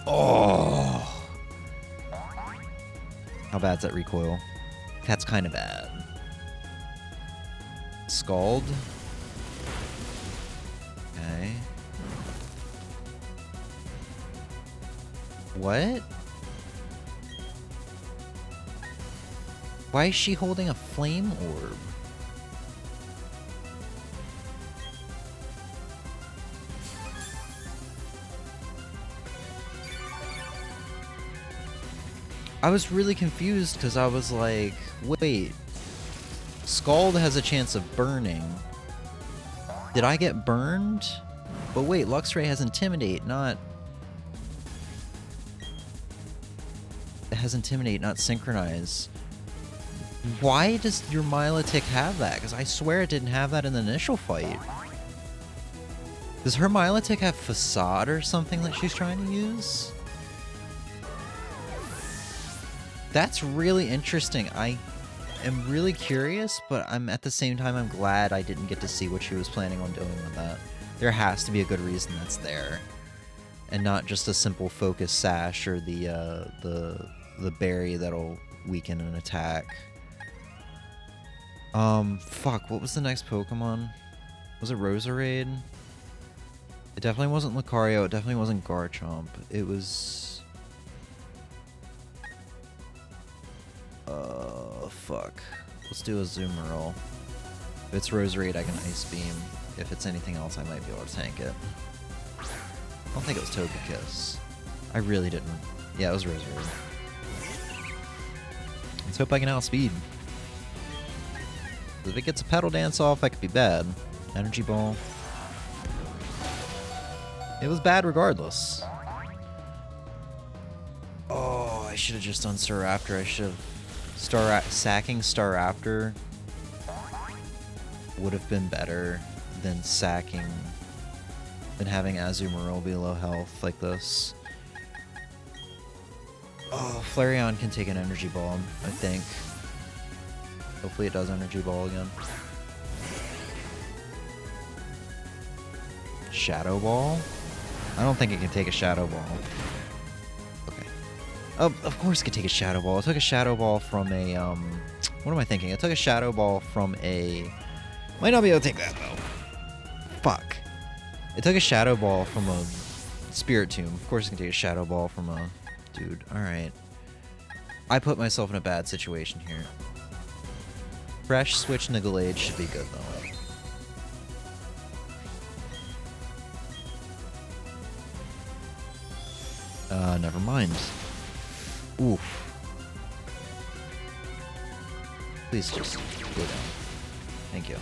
Oh! How bad's that recoil? That's kind of bad. Scald. Okay. What? Why is she holding a flame orb? I was really confused because I was like, wait, Scald has a chance of burning. Did I get burned? But wait, Luxray has Intimidate, not... It has Intimidate, not Synchronize. Why does your Milotic have that? Because I swear it didn't have that in the initial fight. Does her Milotic have Facade or something that she's trying to use? That's really interesting. I am really curious, but at the same time, I'm glad I didn't get to see what she was planning on doing with that. There has to be a good reason that's there, and not just a simple focus sash or the berry that'll weaken an attack. Fuck, what was the next Pokemon? Was it Roserade? It definitely wasn't Lucario. It definitely wasn't Garchomp. It was... fuck. Let's do a Zoomerl. If it's Roserade, I can Ice Beam. If it's anything else, I might be able to tank it. I don't think it was Togekiss. I really didn't. Yeah, it was Roserade. Let's hope I can outspeed. If it gets a Petal Dance off, that could be bad. Energy Ball. It was bad regardless. Oh, I should have just done Staraptor. I should have... Sacking Staraptor would have been better than sacking... than having Azumarill be low health like this. Oh, Flareon can take an Energy Ball, I think. Hopefully it does Energy Ball again. Shadow Ball? I don't think it can take a Shadow Ball. Okay. Of course it could take a Shadow Ball. It took a Shadow Ball from a, what am I thinking? It took a Shadow Ball from a... Might not be able to take that, though. Fuck. It took a Shadow Ball from a Spirit Tomb. Of course it can take a Shadow Ball from a... Dude, alright. I put myself in a bad situation here. Fresh Switch Niggalade should be good, though. Never mind. Oof. Please just go down. Thank you.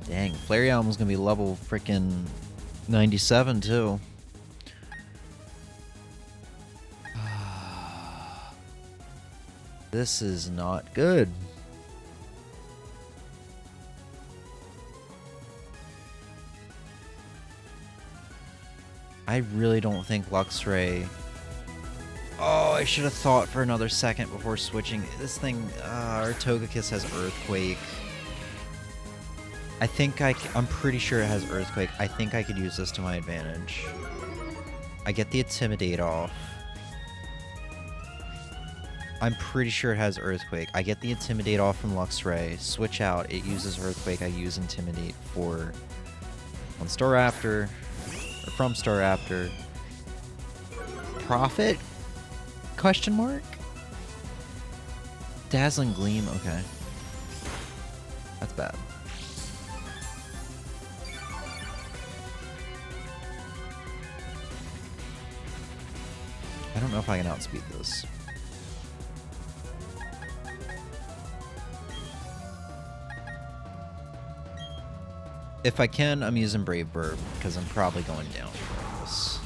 Dang, Flareon was gonna be level frickin' 97 too. This is not good. I really don't think Luxray... Oh, I should have thought for another second before switching. This thing, our Togekiss has Earthquake. I think I'm pretty sure it has Earthquake. I think I could use this to my advantage. I get the Intimidate off. I'm pretty sure it has Earthquake. I get the Intimidate off from Luxray. Switch out. It uses Earthquake. I use Intimidate for... on Staraptor. Or from Staraptor. Profit? Question mark? Dazzling Gleam? Okay. That's bad. I don't know if I can outspeed this. If I can, I'm using Brave Bird, because I'm probably going down for this.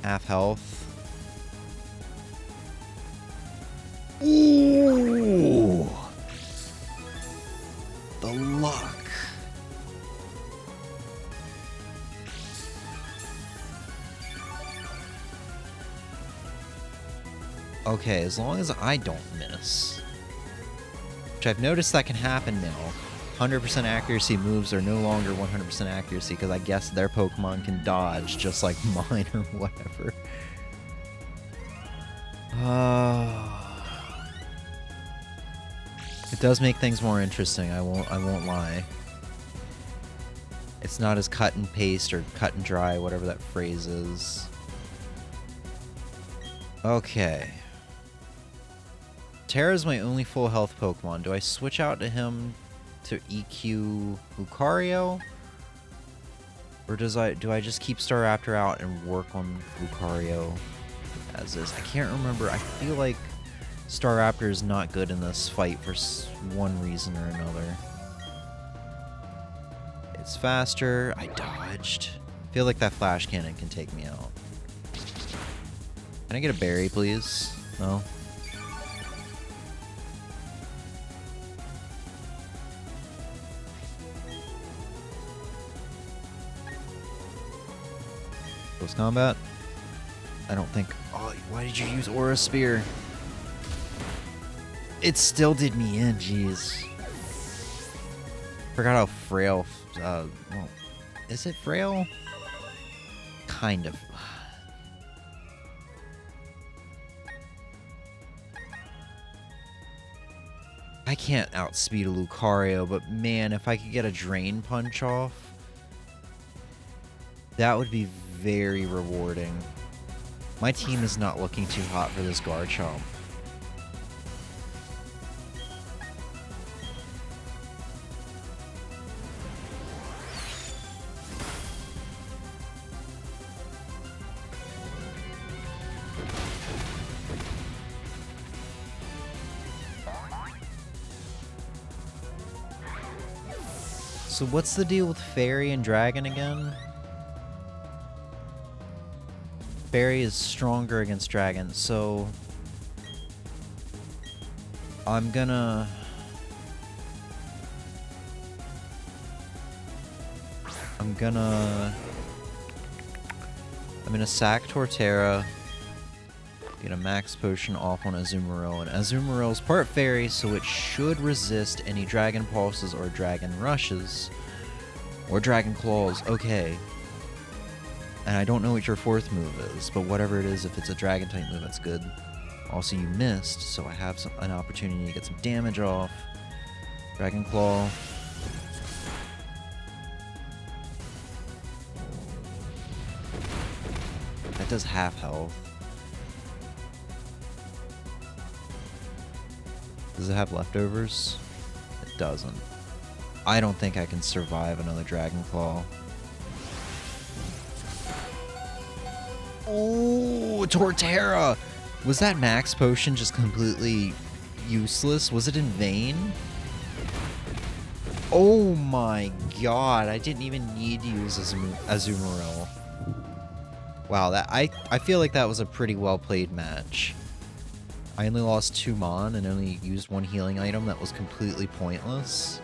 Half health. Ooh! The luck. Okay, as long as I don't miss. Which I've noticed that can happen now. 100% accuracy moves are no longer 100% accuracy because I guess their Pokemon can dodge just like mine or whatever. It does make things more interesting, I won't lie. It's not as cut and paste or cut and dry, whatever that phrase is. Okay. Terra's my only full health Pokemon. Do I switch out to him to EQ Lucario? Or do I just keep Staraptor out and work on Lucario as is? I can't remember. I feel like Staraptor is not good in this fight for one reason or another. It's faster. I dodged. I feel like that Flash Cannon can take me out. Can I get a berry, please? No? Close combat? I don't think... Oh, why did you use Aura Spear? It still did me in, jeez. Forgot how frail... well, is it frail? Kind of. I can't outspeed a Lucario, but man, if I could get a Drain Punch off, that would be very rewarding. My team is not looking too hot for this Garchomp. So what's the deal with Fairy and Dragon again? Fairy is stronger against Dragon, so I'm gonna sack Torterra, get a Max Potion off on Azumarill, and Azumarill's part Fairy, so it should resist any Dragon Pulses or Dragon Rushes or Dragon Claws. Okay. And I don't know what your fourth move is, but whatever it is, if it's a Dragon-type move, that's good. Also, you missed, so I have an opportunity to get some damage off. Dragon Claw. That does half health. Does it have leftovers? It doesn't. I don't think I can survive another Dragon Claw. Oh, Torterra! Was that Max Potion just completely useless? Was it in vain? Oh my god, I didn't even need to use Azumarill. Wow, I feel like that was a pretty well played match. I only lost 2 Mon and only used 1 healing item that was completely pointless.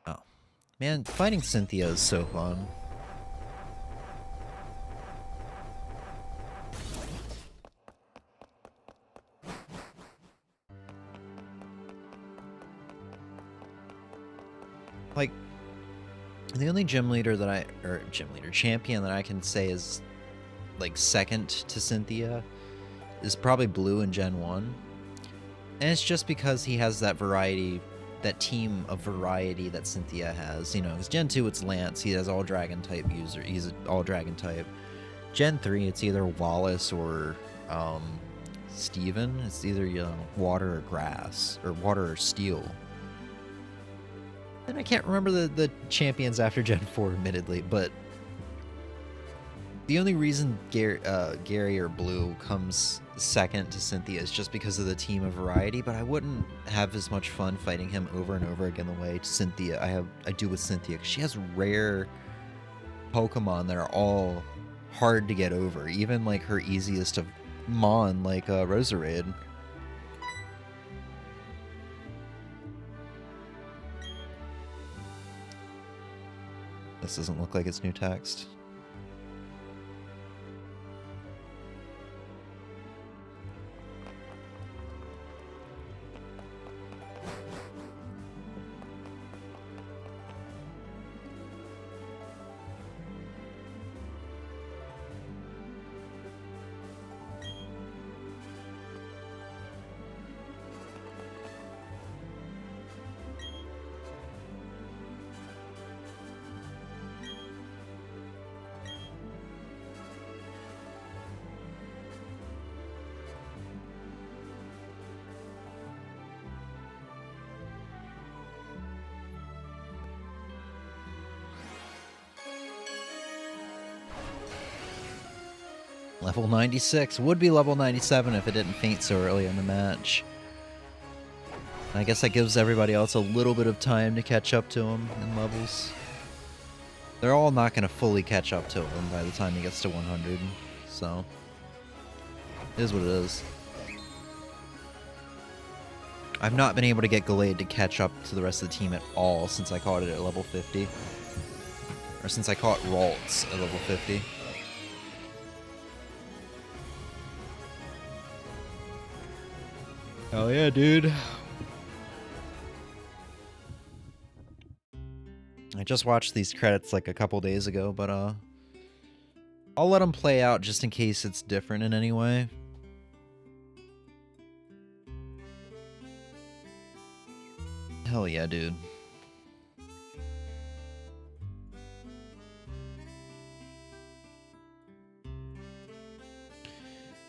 Oh. Man, fighting Cynthia is so fun. Like, the only champion that I can say is, like, second to Cynthia is probably Blue in Gen 1. And it's just because he has that variety, that team of variety that Cynthia has. You know, because Gen 2 it's Lance, he has all Dragon type user, he's all Dragon type. Gen 3 it's either Wallace or Steven. It's either, you know, water or grass, or water or steel. And I can't remember the champions after Gen 4, admittedly, but the only reason Gary or Blue comes second to Cynthia is just because of the team of variety, but I wouldn't have as much fun fighting him over and over again the way Cynthia I do with Cynthia, 'cause she has rare Pokemon that are all hard to get over, even like her easiest of Mon, like Roserade. This doesn't look like it's new text. Level 96. Would be level 97 if it didn't faint so early in the match. I guess that gives everybody else a little bit of time to catch up to him in levels. They're all not going to fully catch up to him by the time he gets to 100, so it is what it is. I've not been able to get Gallade to catch up to the rest of the team at all since I caught it at level 50. Or since I caught Ralts at level 50. Oh yeah, dude. I just watched these credits like a couple days ago, but I'll let them play out just in case it's different in any way. Hell yeah, dude.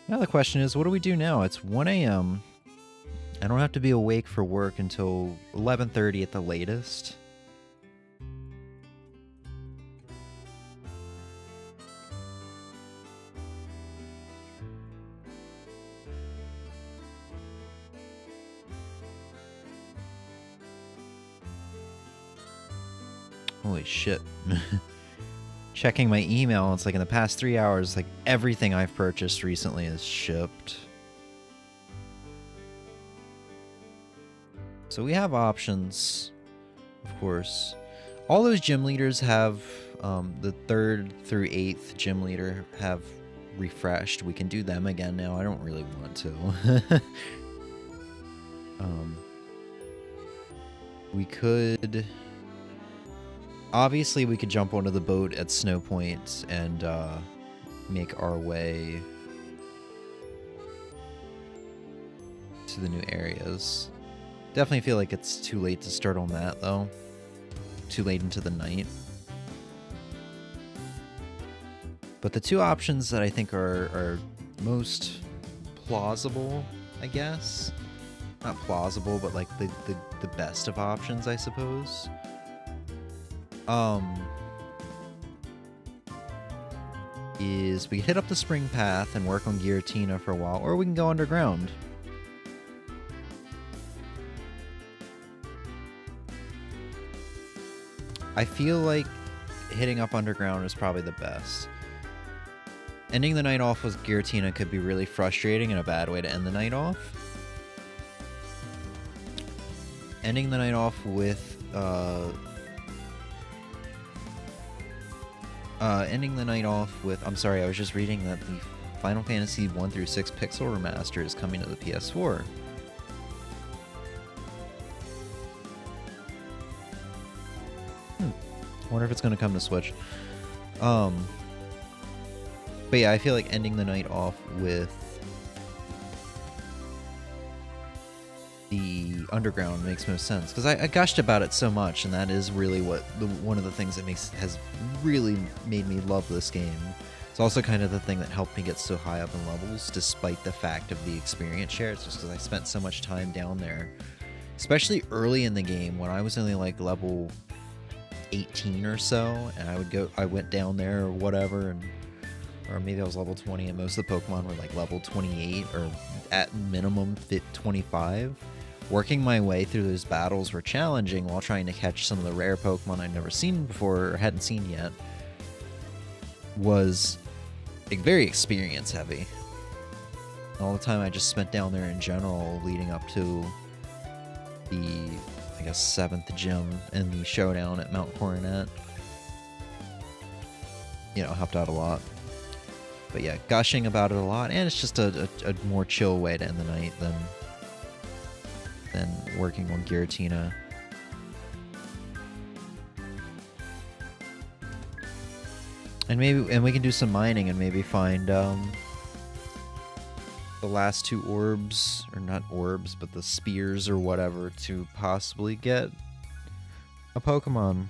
Now the question is, what do we do now? It's 1 a.m. I don't have to be awake for work until 11:30 at the latest. Holy shit. Checking my email, it's like in the past 3 hours, like everything I've purchased recently is shipped. So we have options, of course. All those gym leaders have, the 3rd through 8th gym leader have refreshed. We can do them again now. I don't really want to. We could... Obviously, we could jump onto the boat at Snow Point and make our way to the new areas. Definitely feel like it's too late to start on that, though. Too late into the night. But the two options that I think are most plausible, I guess. Not plausible, but like the best of options, I suppose. Is we can hit up the spring path and work on Giratina for a while, or we can go underground. I feel like hitting up underground is probably the best. Ending the night off with Giratina could be really frustrating and a bad way to end the night off. Ending the night off with I'm sorry, I was just reading that the Final Fantasy 1 through 6 Pixel Remaster is coming to the PS4. Wonder if it's going to come to Switch. But yeah, I feel like ending the night off with the underground makes most sense, because I gushed about it so much, and that is really what one of the things that has really made me love this game. It's also kind of the thing that helped me get so high up in levels, despite the fact of the experience share. It's just because I spent so much time down there, especially early in the game when I was only like level 18 or so, and I went down there or whatever, or maybe I was level 20, and most of the Pokemon were like level 28 or at minimum 25. Working my way through those battles were challenging while trying to catch some of the rare Pokemon I'd never seen before or hadn't seen yet. Was like very experience heavy. All the time I just spent down there in general leading up to the, I guess, 7th gym and the showdown at Mount Coronet. You know, helped out a lot. But yeah, gushing about it a lot, and it's just a more chill way to end the night than working on Giratina. And we can do some mining and maybe find the last 2 orbs, or not orbs, but the spears or whatever, to possibly get a Pokemon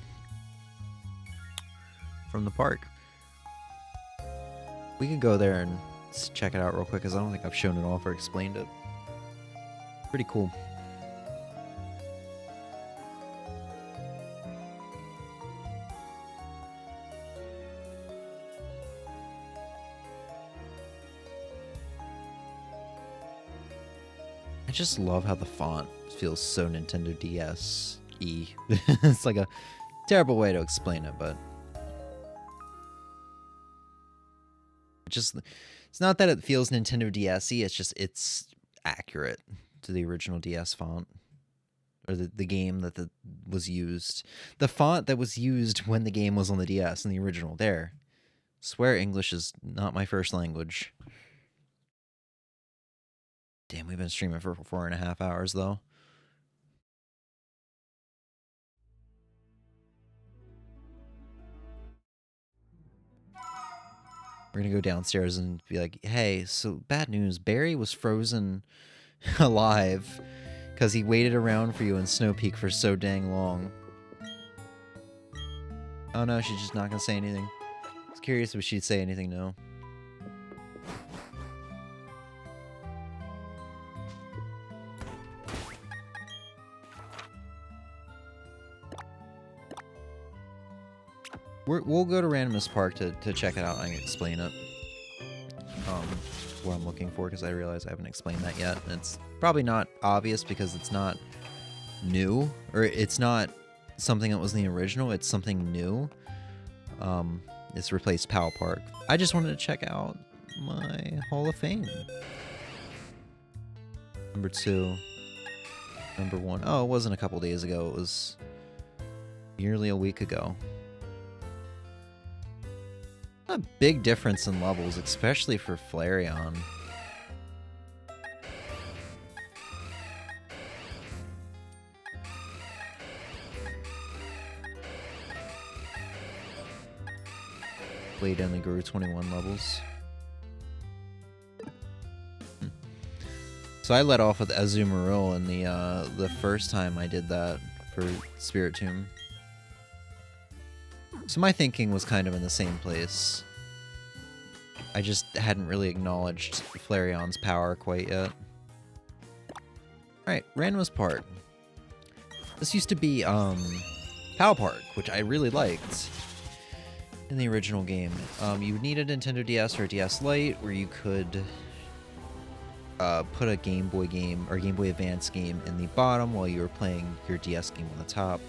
from the park. We could go there and check it out real quick, because I don't think I've shown it off or explained it. Pretty cool. I just love how the font feels so Nintendo DS-y. It's like a terrible way to explain it, but it's not that it feels Nintendo DS-y, it's accurate to the original DS font, or the game that was used. The font that was used when the game was on the DS in the original. There. Swear English is not my first language. Damn, we've been streaming for 4.5 hours, though. We're gonna go downstairs and be like, hey, so bad news. Barry was frozen alive because he waited around for you in Snow Peak for so dang long. Oh no, she's just not gonna say anything. I was curious if she'd say anything, no. We'll go to Randomest Park to check it out and explain it. What I'm looking for, because I realize I haven't explained that yet. And it's probably not obvious because it's not new, or it's not something that was in the original. It's something new. It's replaced Powell Park. I just wanted to check out my Hall of Fame. Number 2. Number 1. Oh, it wasn't a couple days ago. It was nearly a week ago. A big difference in levels, especially for Flareon. Blade only grew 21 levels. So I let off with Azumarill in the first time I did that for Spirit Tomb. So my thinking was kind of in the same place. I just hadn't really acknowledged Flareon's power quite yet. Alright, Randomest Park. This used to be Powell Park, which I really liked in the original game. You would need a Nintendo DS or a DS Lite where you could put a Game Boy game or Game Boy Advance game in the bottom while you were playing your DS game on the top.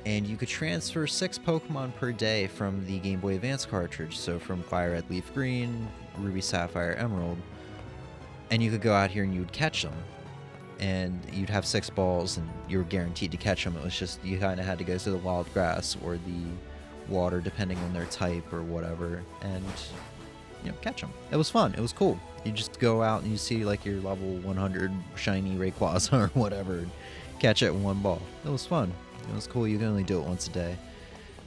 And you could transfer 6 Pokemon per day from the Game Boy Advance cartridge, so from Fire Red, Leaf Green, Ruby, Sapphire, Emerald. And you could go out here and you would catch them. And you'd have 6 balls and you were guaranteed to catch them. It was just, you kind of had to go to the wild grass or the water, depending on their type or whatever, and, you know, catch them. It was fun. It was cool. You just go out and you see, like, your level 100 shiny Rayquaza or whatever, and catch it in one ball. It was fun. It was cool. You can only do it once a day.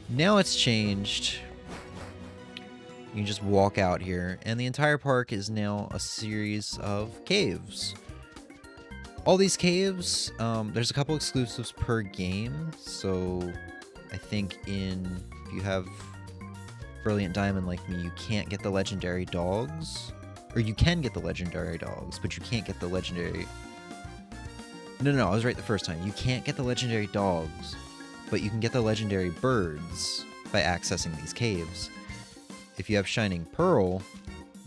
Now it's changed. You can just walk out here, and the entire park is now a series of caves. All these caves, there's a couple exclusives per game, so I think if you have Brilliant Diamond like me, you can't get the legendary dogs. Or you can get the legendary dogs, but you can't get the legendary... No, I was right the first time. You can't get the legendary dogs, but you can get the legendary birds by accessing these caves. If you have Shining Pearl,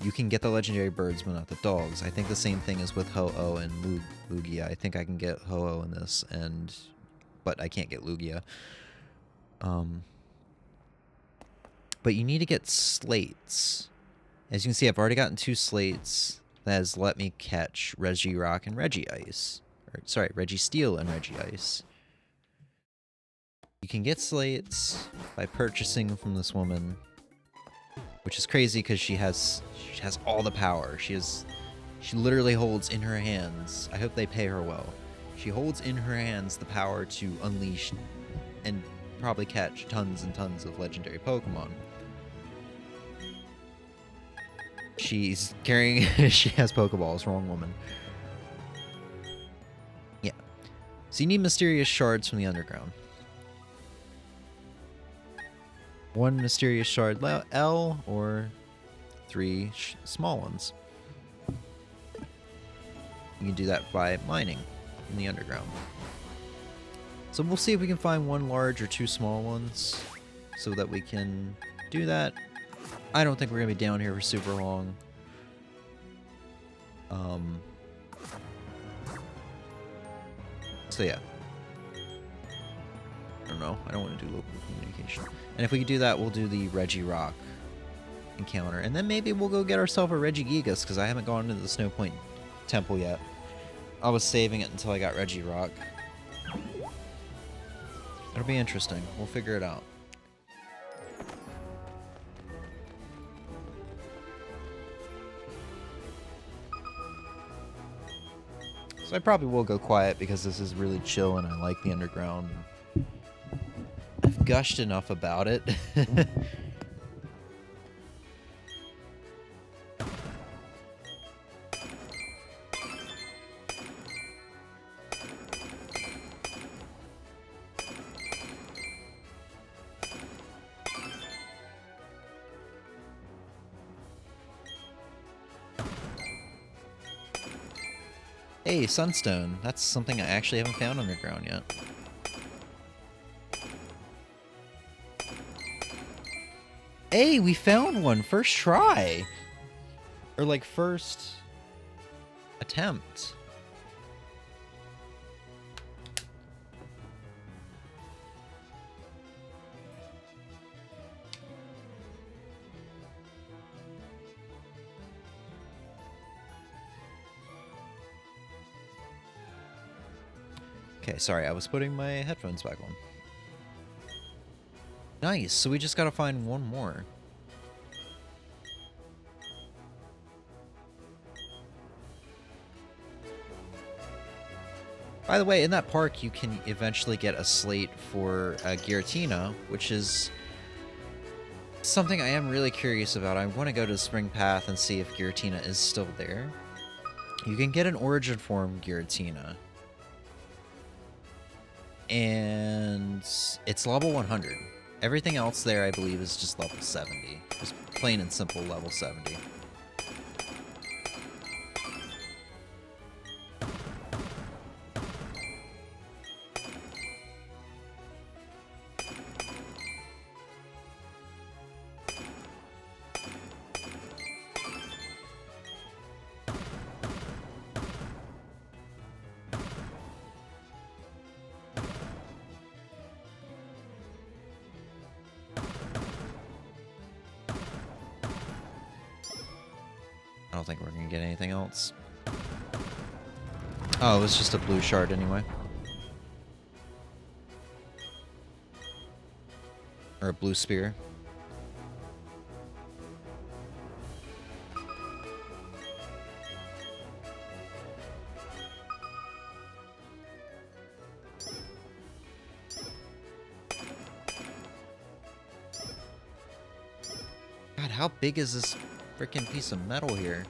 you can get the legendary birds but not the dogs. I think the same thing is with Ho-Oh and Lugia. I think I can get Ho-Oh in this, but I can't get Lugia. But you need to get slates. As you can see, I've already gotten 2 slates that has let me catch Regirock and Regice. Sorry, Registeel and Regice. You can get slates by purchasing from this woman, which is crazy because she has all the power. She literally holds in her hands. I hope they pay her well. She holds in her hands the power to unleash and probably catch tons and tons of legendary Pokemon. She's carrying... she has Pokeballs. Wrong woman. Yeah. So you need mysterious shards from the underground. 1 mysterious shard L or 3 small ones. You can do that by mining in the underground. So we'll see if we can find 1 large or 2 small ones so that we can do that. I don't think we're going to be down here for super long. So yeah. I don't know. I don't want to do local communication. And if we could do that, we'll do the Regirock encounter. And then maybe we'll go get ourselves a Regigigas, because I haven't gone into the Snow Point Temple yet. I was saving it until I got Regirock. It'll be interesting. We'll figure it out. So I probably will go quiet because this is really chill and I like the underground. I've gushed enough about it. Hey, Sunstone. That's something I actually haven't found underground yet. Hey, we found one! First try! Or like first attempt. Okay, sorry, I was putting my headphones back on. Nice, so we just gotta find one more. By the way, in that park, you can eventually get a slate for Giratina, which is something I am really curious about. I want to go to the Spring Path and see if Giratina is still there. You can get an Origin Form Giratina. And it's level 100. Everything else there, I believe, is just level 70. Just plain and simple level 70. I don't think we're gonna get anything else. Oh, it was just a blue shard anyway. Or a blue spear. God, how big is this freaking piece of metal here?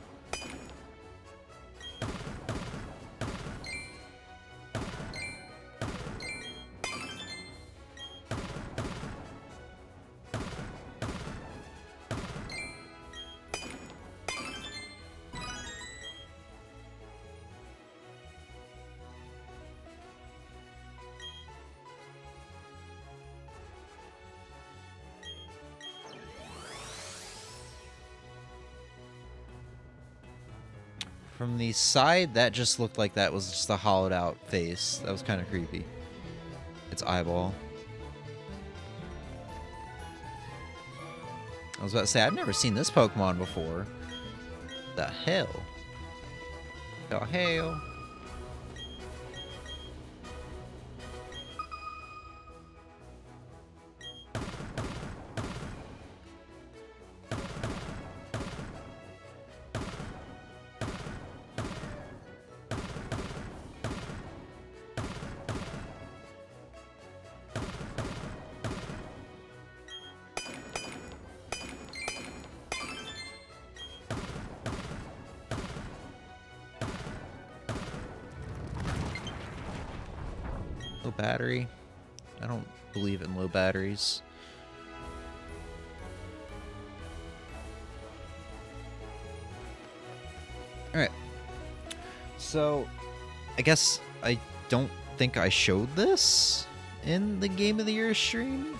From the side, that just looked like that was just a hollowed out face. That was kind of creepy. Its eyeball. I was about to say, I've never seen this Pokemon before. The hell? The hell? Low battery. I don't believe in low batteries. Alright. So, I guess I don't think I showed this in the Game of the Year stream.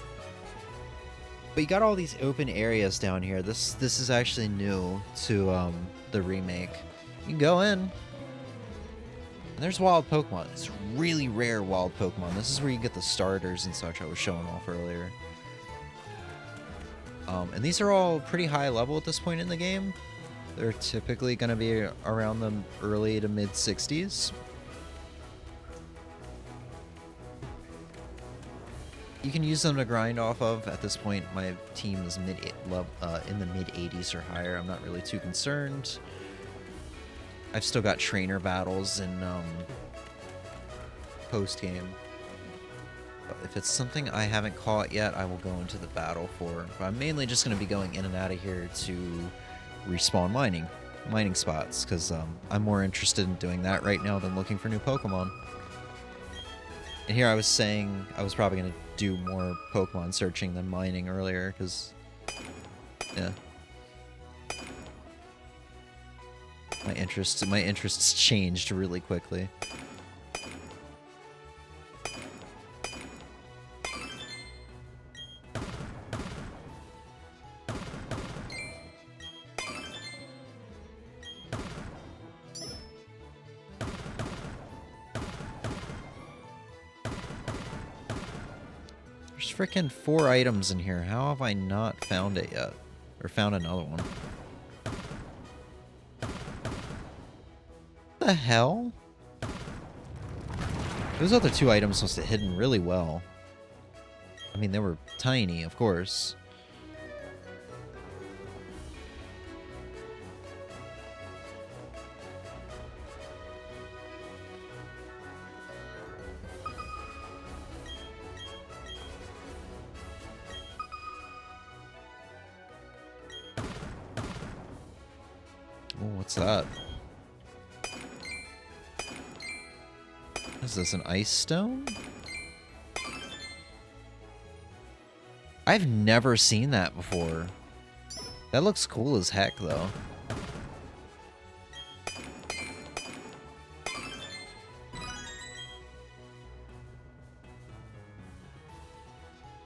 But you got all these open areas down here. This is actually new to the remake. You can go in. And there's wild Pokemon. It's really rare wild Pokemon. This is where you get the starters and such I was showing off earlier. And these are all pretty high level at this point in the game. They're typically going to be around the early to mid 60s. You can use them to grind off of. At this point, my team is in the mid 80s or higher. I'm not really too concerned. I've still got trainer battles in post game. But if it's something I haven't caught yet, I will go into the battle for. But I'm mainly just going to be going in and out of here to respawn mining spots, because I'm more interested in doing that right now than looking for new Pokemon. And here I was saying I was probably going to do more Pokemon searching than mining earlier, because, yeah. My interests changed really quickly. There's freaking 4 items in here. How have I not found it yet? Or found another one? What the hell? Those other 2 items must have hidden really well. I mean, they were tiny, of course. Oh, what's that? Is this an ice stone? I've never seen that before. That looks cool as heck, though.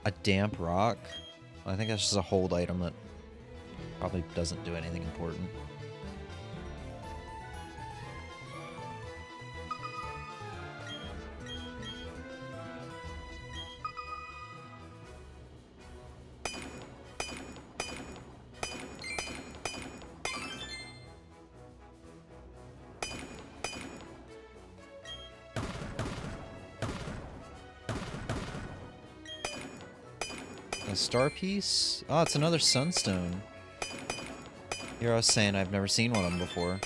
A damp rock? I think that's just a hold item that probably doesn't do anything important. A star piece? Oh, it's another sunstone. Here I was saying I've never seen one of them before.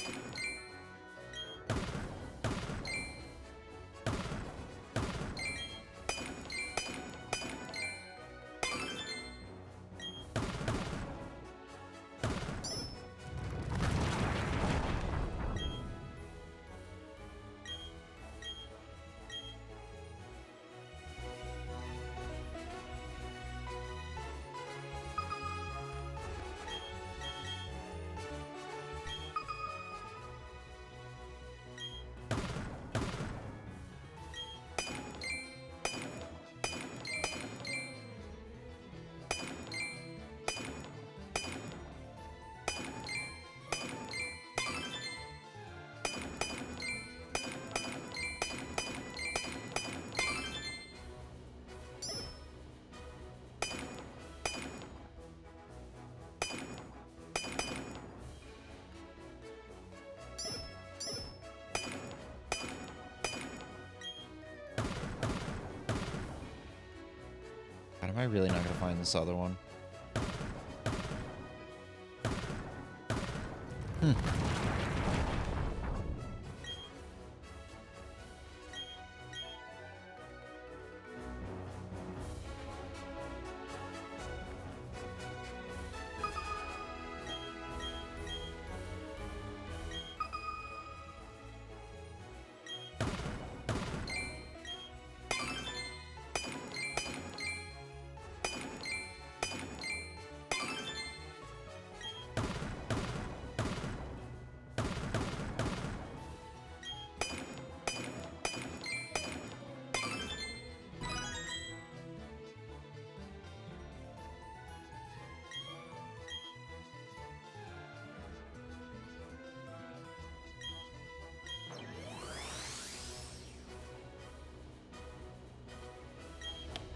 God, am I really not gonna find this other one?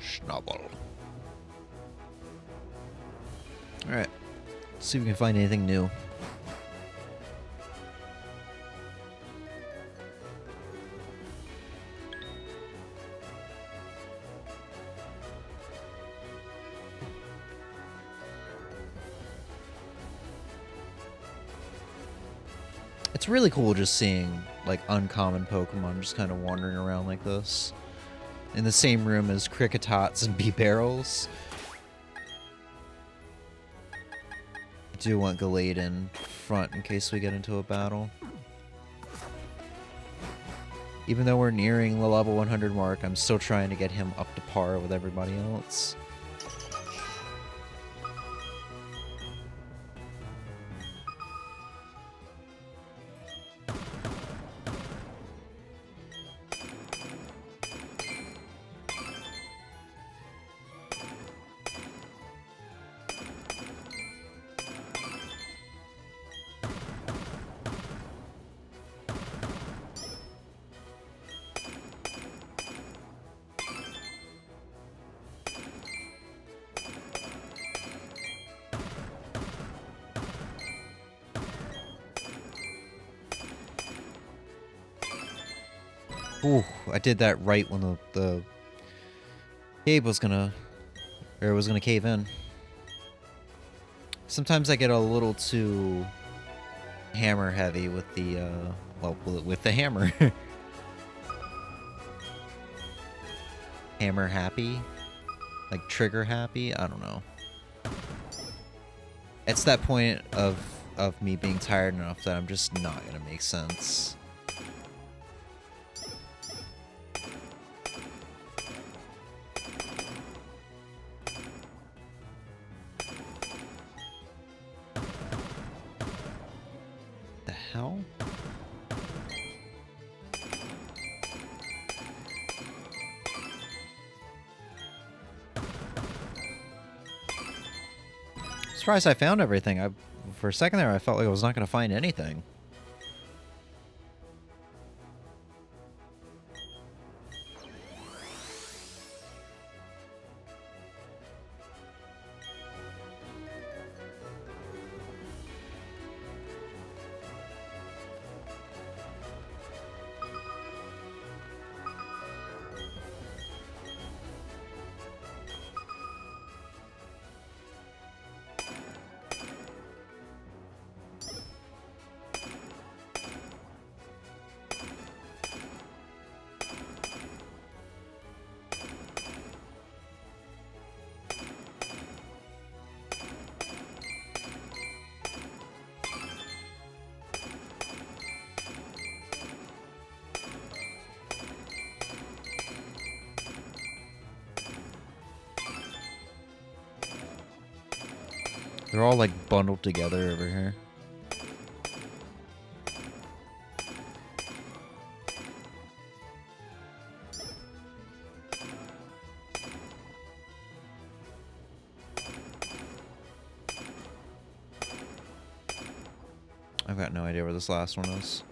Schnabel. Alright. See if we can find anything new. It's really cool just seeing like uncommon Pokemon just kind of wandering around like this. In the same room as Cricketots and Barrels. I do want Gallade in front in case we get into a battle. Even though we're nearing the level 100 mark, I'm still trying to get him up to par with everybody else. Ooh, I did that right when the cave was gonna, or it was gonna cave in. Sometimes I get a little too hammer heavy with the, well, with the hammer. Hammer happy? Like trigger happy? I don't know. It's that point of me being tired enough that I'm just not gonna make sense. The hell? Surprised I found everything. For a second there, I felt like I was not going to find anything. They're all like bundled together over here. I've got no idea where this last one is.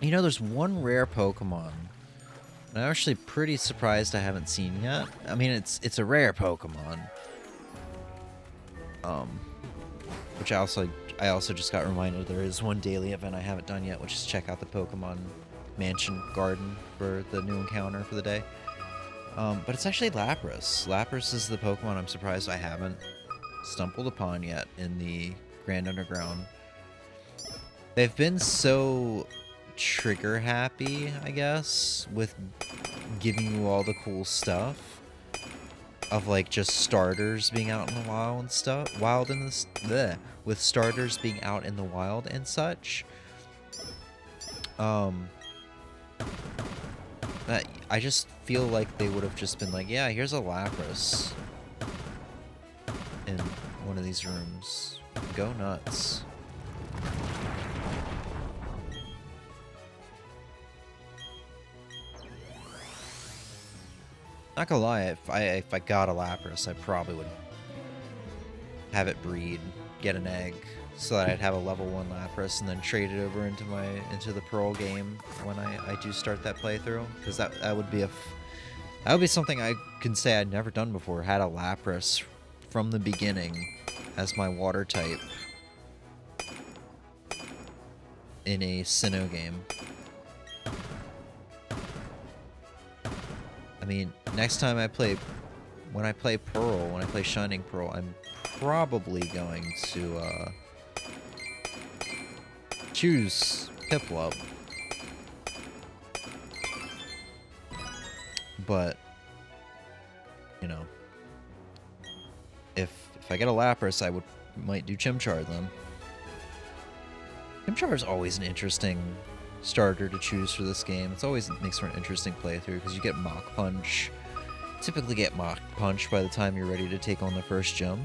You know, there's one rare Pokemon and I'm actually pretty surprised I haven't seen yet. I mean, it's a rare Pokemon. Which I also just got reminded there is one daily event I haven't done yet, which is check out the Pokemon Mansion Garden for the new encounter for the day. But it's actually Lapras. Lapras is the Pokemon I'm surprised I haven't stumbled upon yet in the Grand Underground. They've been so trigger happy, I guess, with giving you all the cool stuff of like just starters being out in the wild and stuff, with starters being out in the wild and such. I just feel like they would have just been like, yeah, here's a Lapras. in one of these rooms. Go nuts. Not gonna lie, if I got a Lapras, I probably would have it breed, get an egg, so that I'd have a level 1 Lapras, and then trade it over into the Pearl game when I do start that playthrough, because that would be that would be something I can say I'd never done before. Had a Lapras from the beginning as my water type in a Sinnoh game. I mean, next time when I play Pearl, when I play Shining Pearl, I'm probably going to choose Piplup. But, you know, if I get a Lapras, I might do Chimchar then. Chimchar is always an interesting starter to choose for this game. It's always makes for an interesting playthrough because you get Mach Punch. Typically get Mach Punch by the time you're ready to take on the first gym.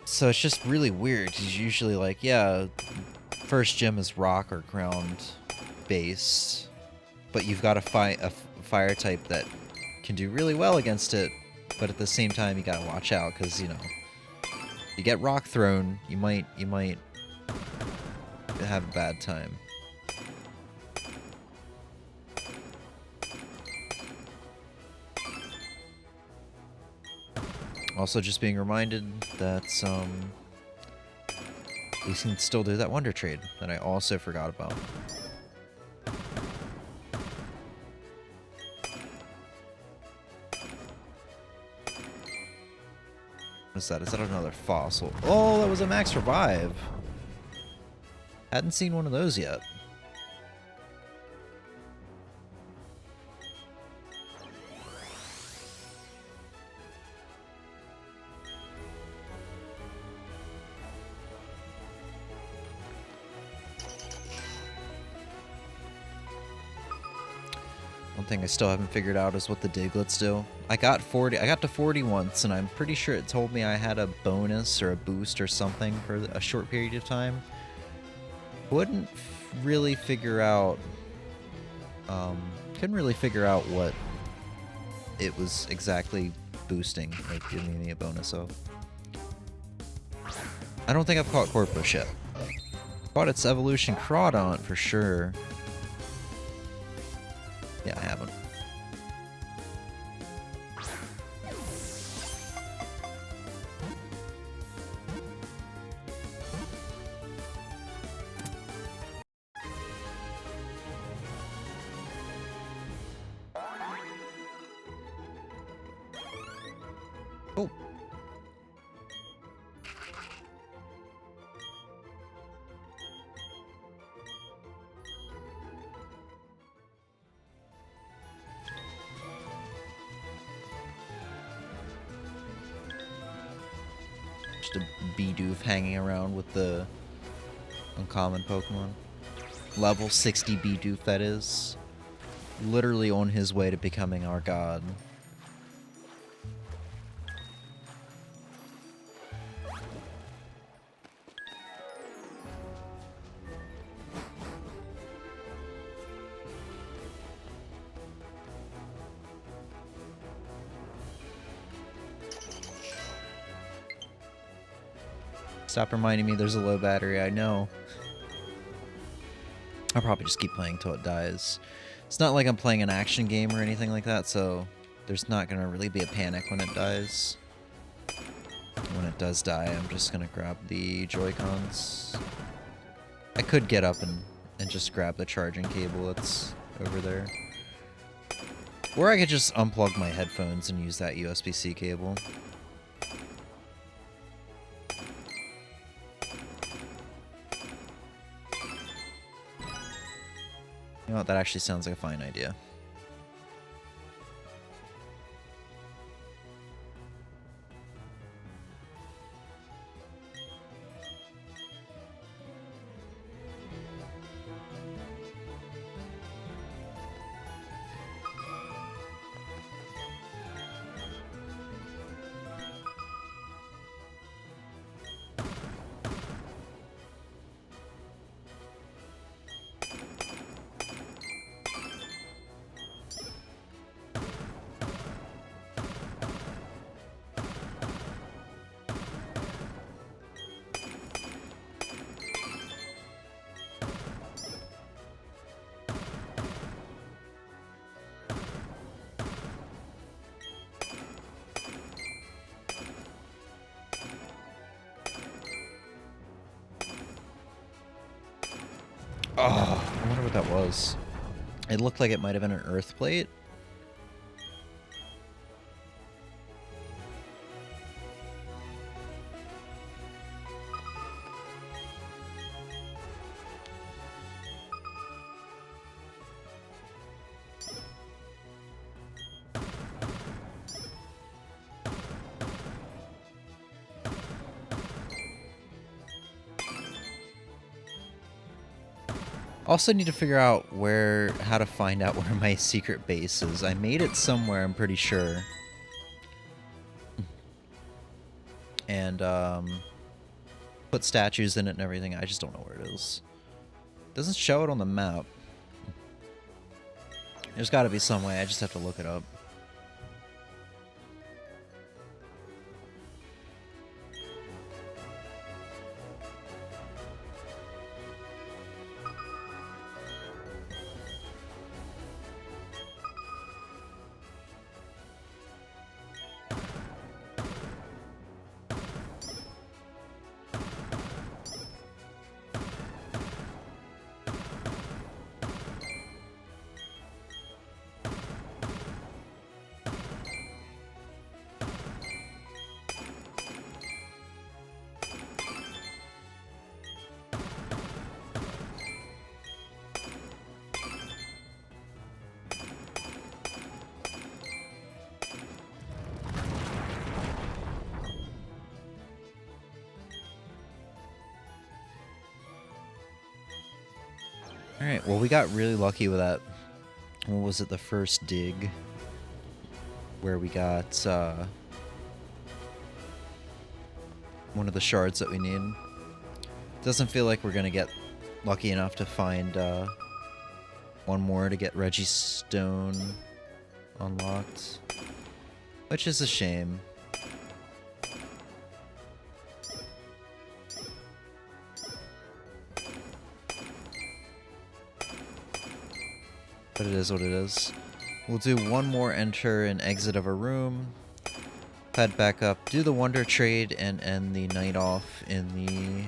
So it's just really weird because usually like, yeah, first gym is rock or ground based, but you've got a fire type that can do really well against it, but at the same time you gotta watch out because, you know, you get rock thrown, you might have a bad time. Also, just being reminded that we can still do that Wonder Trade that I also forgot about. What's that? Is that another fossil? Oh, that was a Max Revive. Hadn't seen one of those yet. One thing I still haven't figured out is what the Diglets do. I got to 40 once, and I'm pretty sure it told me I had a bonus or a boost or something for a short period of time. Couldn't really figure out what it was exactly boosting, like giving me a bonus of. I don't think I've caught Corpus yet. Caught its evolution Crawdaunt for sure. Yeah, I haven't. Oh. Just a Bidoof hanging around with the uncommon Pokemon. Level 60 Bidoof, that is. Literally on his way to becoming our god. Stop reminding me there's a low battery, I know. I'll probably just keep playing till it dies. It's not like I'm playing an action game or anything like that, so there's not gonna really be a panic when it dies. When it does die, I'm just gonna grab the Joy-Cons. I could get up and just grab the charging cable that's over there. Or I could just unplug my headphones and use that USB-C cable. You know what, that actually sounds like a fine idea. Oh, I wonder what that was. It looked like it might have been an earth plate. Also need to figure out how to find out where my secret base is. I made it somewhere, I'm pretty sure. And, put statues in it and everything. I just don't know where it is. Doesn't show it on the map. There's gotta be some way, I just have to look it up. Alright, well we got really lucky with that. What was it, the first dig? Where we got, one of the shards that we need. Doesn't feel like we're gonna get lucky enough to find, one more to get Reggie's Stone unlocked. Which is a shame. But it is what it is. We'll do one more enter and exit of a room. Head back up, do the wonder trade, and end the night off in the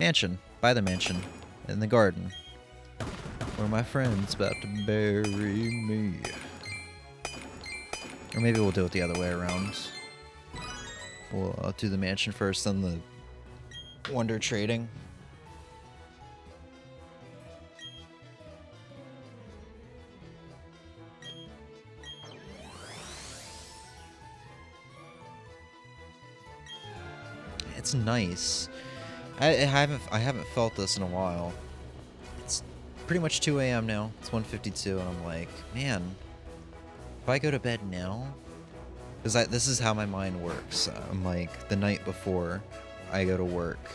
mansion. By the mansion. In the garden. Where my friend's about to bury me. Or maybe we'll do it the other way around. We'll do the mansion first, then the wonder trading. It's nice. I haven't felt this in a while. It's pretty much 2 a.m. now. It's 1:52, and I'm like, man, if I go to bed now, because this is how my mind works. I'm like, the night before I go to work.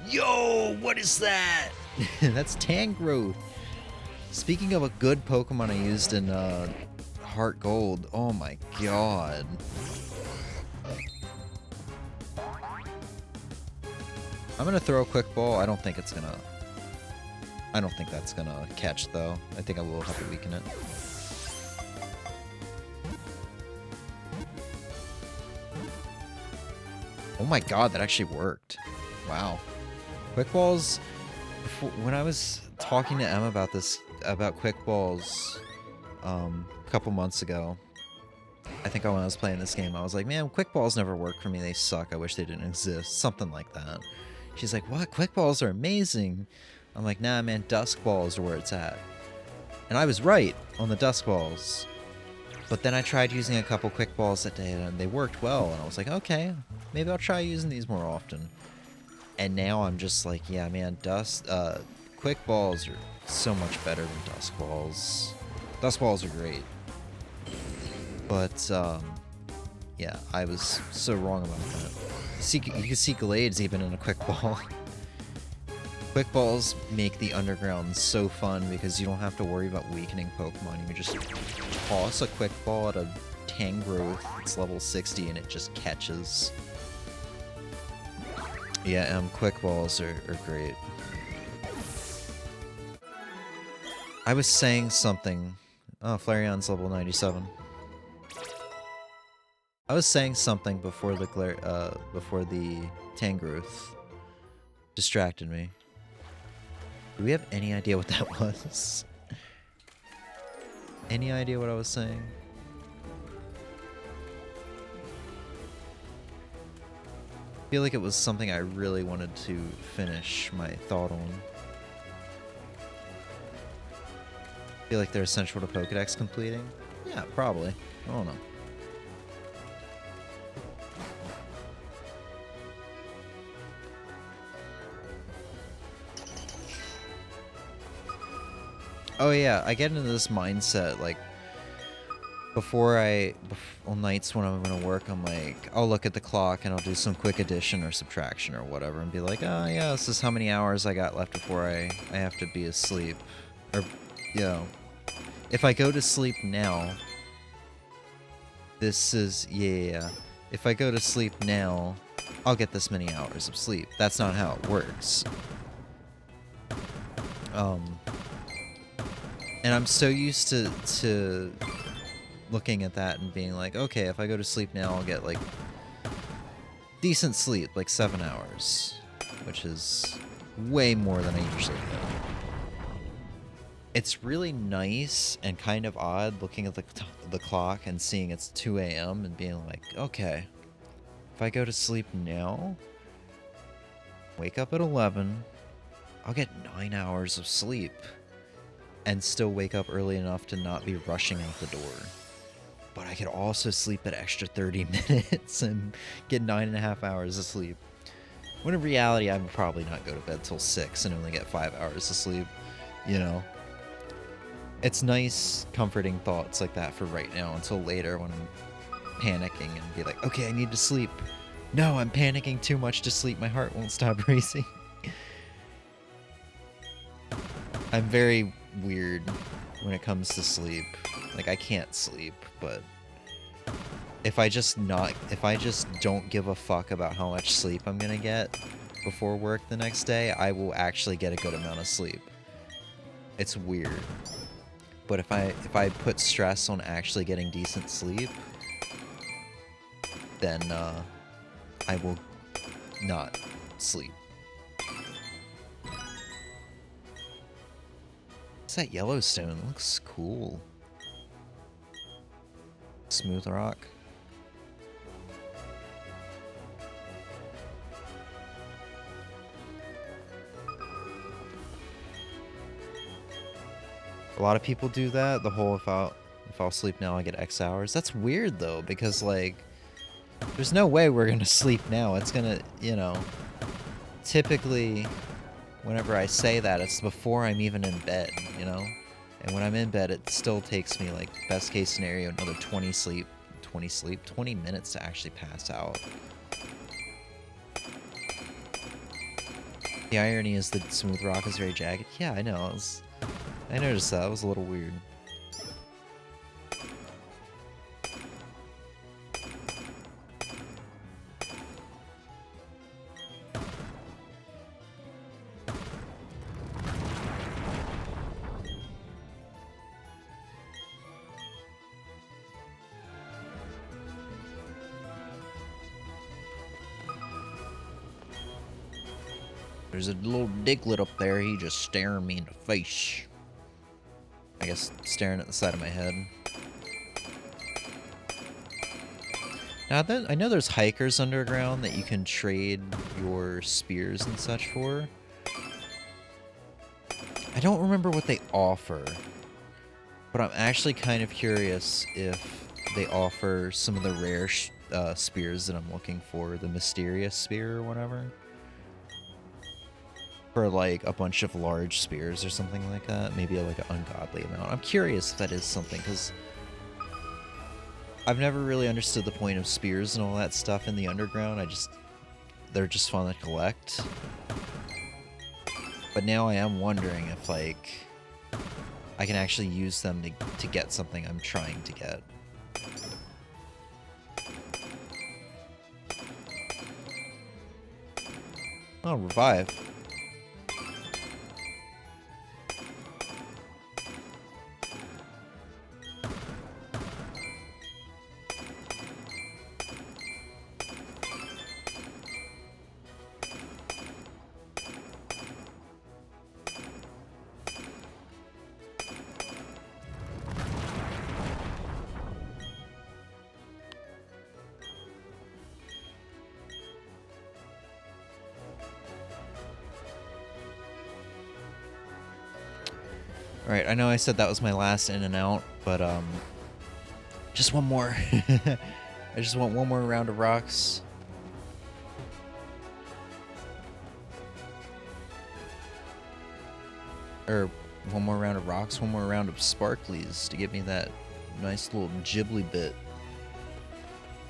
Yo, what is that? That's Tangrowth. Speaking of a good Pokemon I used in Heart Gold, oh my god. I'm gonna throw a quick ball. I don't think that's gonna catch though. I think I will have to weaken it. Oh my god, that actually worked. Wow. Quick balls, when I was talking to Emma about quick balls a couple months ago, I think when I was playing this game, I was like, man, quick balls never work for me. They suck. I wish they didn't exist. Something like that. She's like, what? Quick balls are amazing. I'm like, nah, man, dusk balls are where it's at. And I was right on the dusk balls. But then I tried using a couple quick balls that day, and they worked well. And I was like, okay, maybe I'll try using these more often. And now I'm just like, yeah, man, quick balls are so much better than dusk balls. Dusk balls are great. But, yeah, I was so wrong about that. You can see Glades even in a quick ball. Quick balls make the underground so fun because you don't have to worry about weakening Pokemon. You can just toss a quick ball at a Tangrowth. It's level 60 and it just catches. Yeah, quick balls are great. I was saying something. Oh, Flareon's level 97. I was saying something before the Tangrowth. distracted me. Do we have any idea what that was? Any idea what I was saying? I feel like it was something I really wanted to finish my thought on. Feel like they're essential to Pokedex completing? Yeah, probably. I don't know. Oh yeah, I get into this mindset, like, on nights when I'm gonna work, I'm like, I'll look at the clock and I'll do some quick addition or subtraction or whatever and be like, oh yeah, this is how many hours I got left before I have to be asleep. Or, you know, if I go to sleep now, this is, yeah. If I go to sleep now, I'll get this many hours of sleep. That's not how it works. And I'm so used to looking at that and being like, okay, if I go to sleep now, I'll get, like, decent sleep, like 7 hours, which is way more than I usually get. It's really nice and kind of odd looking at the clock and seeing it's 2 a.m. and being like, okay, if I go to sleep now, wake up at 11, I'll get 9 hours of sleep and still wake up early enough to not be rushing out the door. But I could also sleep that extra 30 minutes and get 9.5 hours of sleep. When in reality, I would probably not go to bed till 6 and only get 5 hours of sleep, you know? It's nice, comforting thoughts like that for right now until later when I'm panicking and be like, okay, I need to sleep. No, I'm panicking too much to sleep. My heart won't stop racing. I'm very weird when it comes to sleep. Like, I can't sleep, but if I just don't give a fuck about how much sleep I'm gonna get before work the next day, I will actually get a good amount of sleep. It's weird. But if I put stress on actually getting decent sleep, then I will not sleep. What's that Yellowstone? It looks cool. Smooth rock. A lot of people do that. The whole if I'll sleep now, I get X hours. That's weird though, because like, there's no way we're gonna sleep now. It's gonna, you know. Typically, whenever I say that, it's before I'm even in bed, you know. And when I'm in bed, it still takes me, like, best case scenario, another 20 minutes to actually pass out. The irony is that smooth rock is very jagged. Yeah, I know. I noticed that. It was a little weird. There's a little diglet up there. He just staring me in the face. I guess staring at the side of my head. Now, I know there's hikers underground that you can trade your spears and such for. I don't remember what they offer. But I'm actually kind of curious if they offer some of the rare spears that I'm looking for. The mysterious spear or whatever. For like a bunch of large spears or something like that. Maybe like an ungodly amount. I'm curious if that is something, because I've never really understood the point of spears and all that stuff in the underground. They're just fun to collect. But now I am wondering if like I can actually use them to get something I'm trying to get. Oh, revive. Alright, I know I said that was my last in and out, but just one more. I just want one more round of rocks. Or one more round of rocks, one more round of sparklies to give me that nice little Ghibli bit.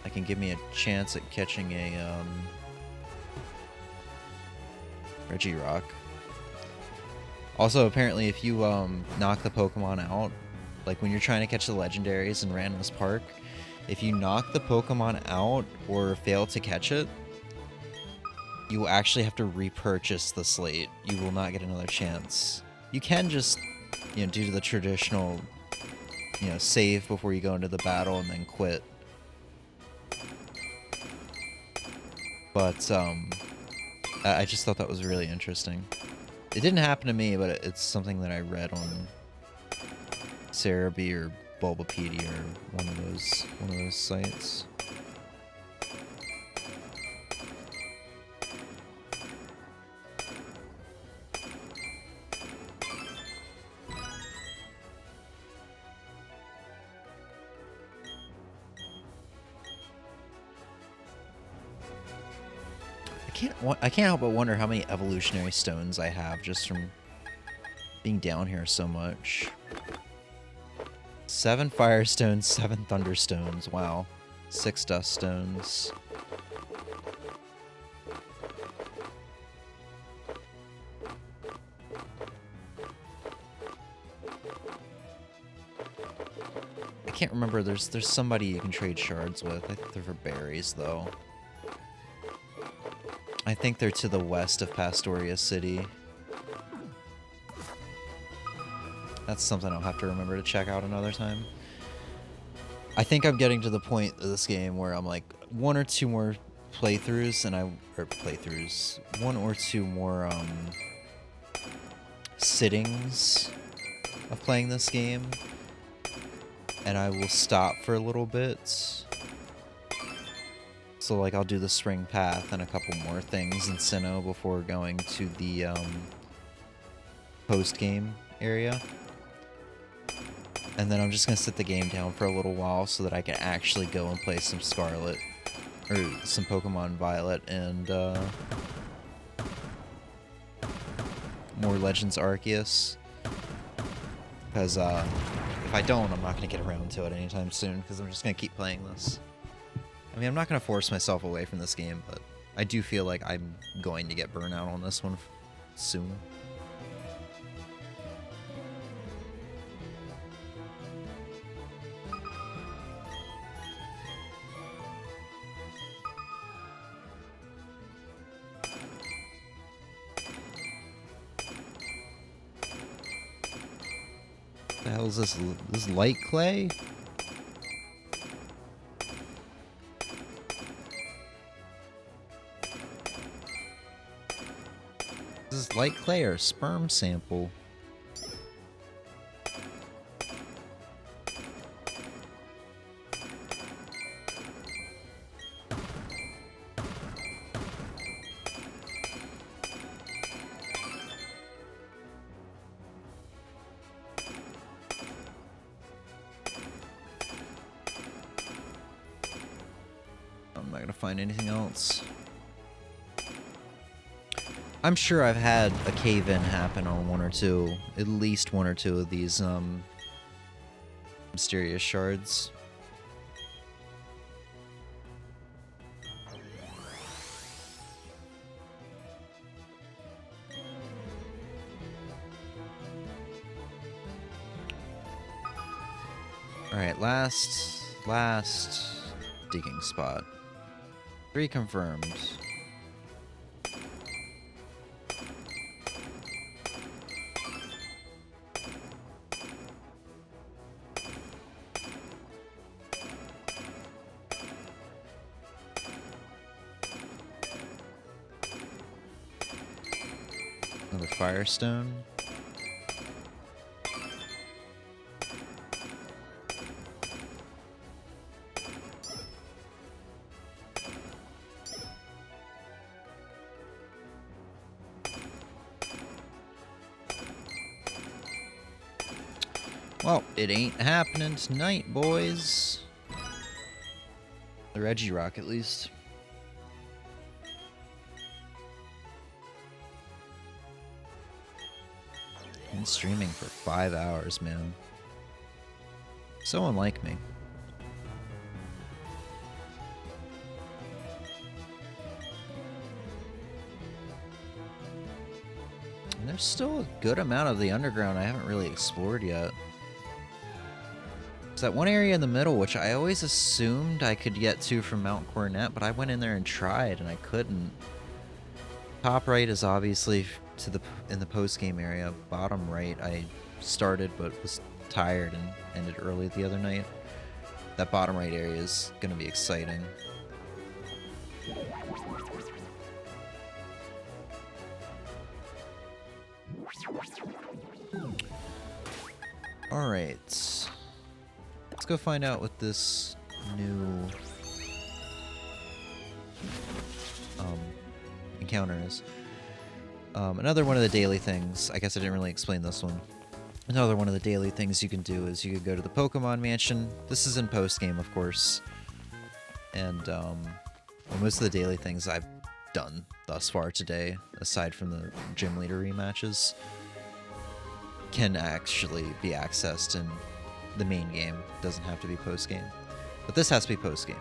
That can give me a chance at catching a Regirock. Also, apparently, if you knock the Pokemon out, like when you're trying to catch the legendaries in Random's Park, if you knock the Pokemon out or fail to catch it, you will actually have to repurchase the slate. You will not get another chance. You can just, you know, do the traditional, you know, save before you go into the battle and then quit. But I just thought that was really interesting. It didn't happen to me, but it's something that I read on Cerebi or Bulbapedia or one of those sites. I can't help but wonder how many evolutionary stones I have just from being down here so much. 7 fire stones, 7 thunder stones. Wow. 6 dust stones. I can't remember. There's somebody you can trade shards with. I think they're for berries though. I think they're to the west of Pastoria City. That's something I'll have to remember to check out another time. I think I'm getting to the point of this game where I'm like 1 or 2 more playthroughs and 1 or 2 more sittings of playing this game, and I will stop for a little bit. So like I'll do the Spring Path and a couple more things in Sinnoh before going to the post-game area. And then I'm just going to sit the game down for a little while so that I can actually go and play some Scarlet, or some Pokemon Violet, and more Legends Arceus. Because if I don't, I'm not going to get around to it anytime soon, because I'm just going to keep playing this. I mean, I'm not going to force myself away from this game, but I do feel like I'm going to get burnout on this one soon. What the hell is this? This is light clay? Is this light clay or a sperm sample? I'm not gonna find anything else. I'm sure I've had a cave-in happen on at least one or two of these, mysterious shards. Alright, last digging spot. 3 confirmed. Another Firestone. Well, it ain't happening tonight, boys. The Reggie Rock, at least. Been streaming for 5 hours, man. So unlike me. And there's still a good amount of the underground I haven't really explored yet. There's that one area in the middle which I always assumed I could get to from Mount Coronet, but I went in there and tried and I couldn't. Top right is obviously in the post-game area. Bottom right I started but was tired and ended early the other night. That bottom right area is going to be exciting. Alright. Let's go find out what this new encounter is. Another one of the daily things, I guess I didn't really explain this one. Another one of the daily things you can do is you could go to the Pokemon Mansion. This is in post-game, of course. And well, most of the daily things I've done thus far today, aside from the gym leader rematches, can actually be accessed in the main game. It doesn't have to be post-game. But this has to be post-game.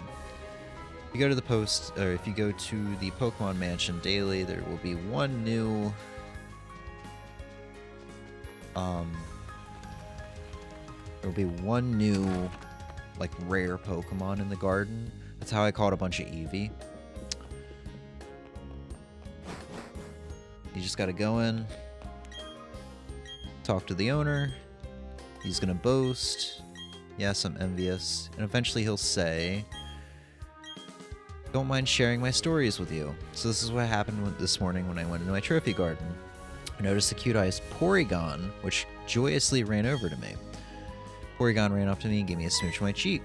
If you go to the if you go to the Pokemon Mansion daily, there will be one new like rare Pokemon in the garden. That's how I caught a bunch of Eevee. You just gotta go in, talk to the owner. He's gonna boast, yes, I'm envious, and eventually he'll say, don't mind sharing my stories with you. So this is what happened this morning when I went into my trophy garden. I noticed the cute-eyed Porygon, which joyously ran over to me. Porygon ran up to me and gave me a smooch on my cheek.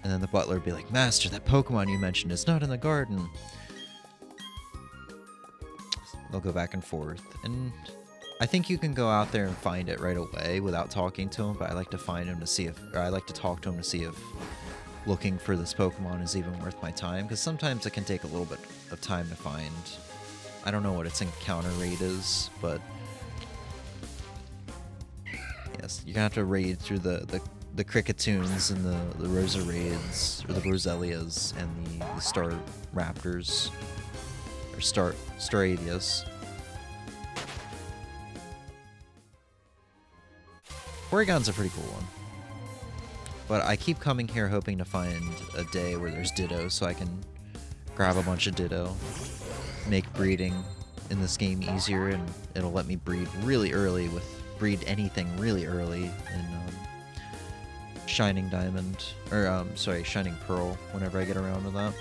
And then the butler would be like, Master, that Pokemon you mentioned is not in the garden. They'll go back and forth. And I think you can go out there and find it right away without talking to him, but I like to find him to see if, or I like to talk to him to see if looking for this Pokemon is even worth my time, because sometimes it can take a little bit of time to find. I don't know what its encounter rate is, but yes, you're gonna have to raid through the Cricketoons and the Roseraids, or the Roselias, and the Star Raptors, or Staradias. Porygon's a pretty cool one. But I keep coming here hoping to find a day where there's Ditto so I can grab a bunch of Ditto, make breeding in this game easier, and it'll let me breed really early breed anything really early in Shining Diamond, or sorry, Shining Pearl, whenever I get around to that.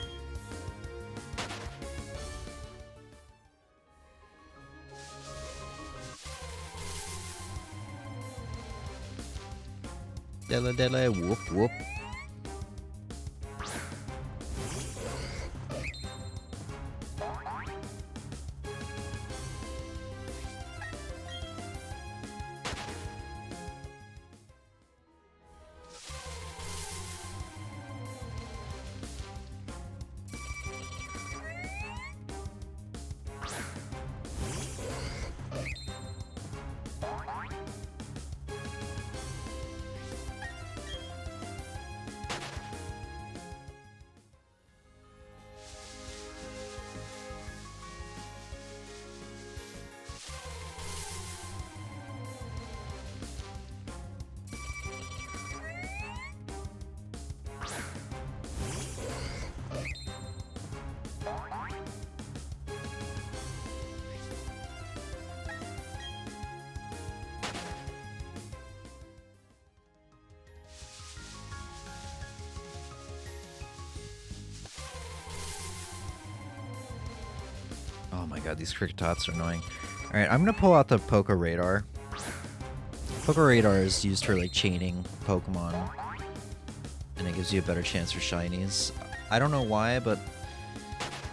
Dele dele, whoop whoop. Oh my god, these Cricketots are annoying. Alright, I'm gonna pull out the Poké Radar. Poké Radar is used for like chaining Pokemon, and it gives you a better chance for shinies. I don't know why, but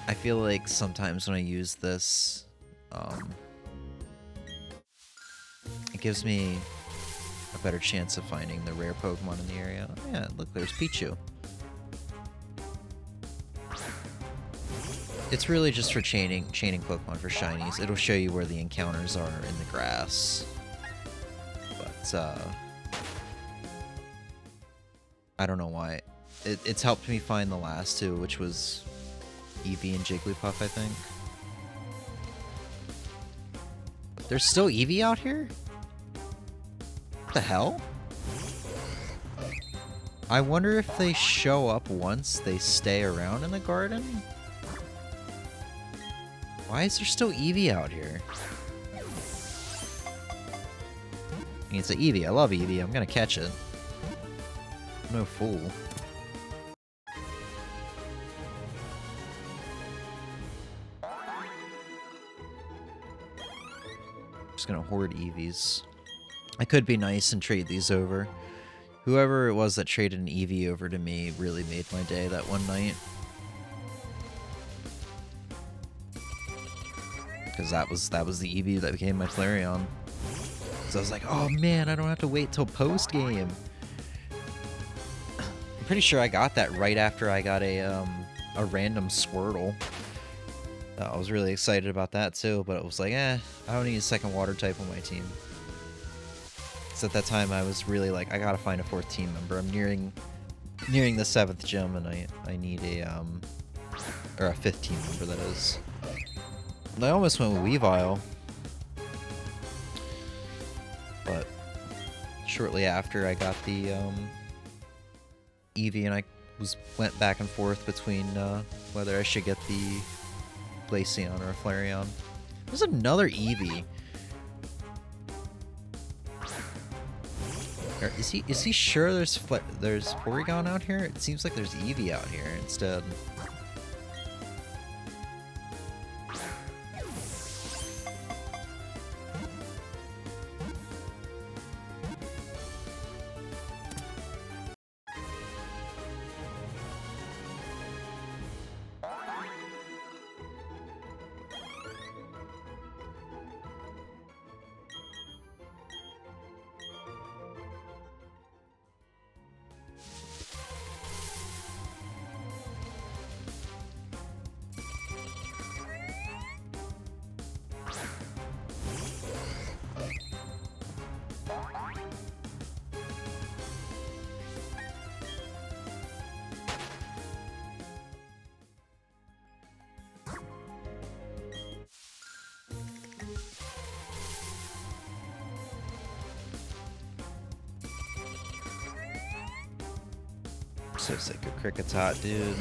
I feel like sometimes when I use this, it gives me a better chance of finding the rare Pokemon in the area. Oh, yeah, look, there's Pichu. It's really just for chaining Pokemon for shinies. It'll show you where the encounters are in the grass. But, I don't know why. It's helped me find the last two, which was Eevee and Jigglypuff, I think. There's still Eevee out here? What the hell? I wonder if they show up once they stay around in the garden? Why is there still Eevee out here? I mean, it's an Eevee. I love Eevee. I'm gonna catch it. I'm no fool. Just gonna hoard Eevees. I could be nice and trade these over. Whoever it was that traded an Eevee over to me really made my day that one night. Because that was the Eevee that became my Flareon. So I was like, oh man, I don't have to wait till post game. I'm pretty sure I got that right after I got a random Squirtle. I was really excited about that too, but it was like, I don't need a second water type on my team. So at that time I was really like, I gotta find a 4th team member. I'm nearing the 7th gym, and I need a 5th team member, that is. And I almost went with Weavile, but shortly after I got the Eevee, and I went back and forth between whether I should get the Glaceon or a Flareon. There's another Eevee. Is he sure there's Porygon out here? It seems like there's Eevee out here instead. So sick of Kricketot, dude.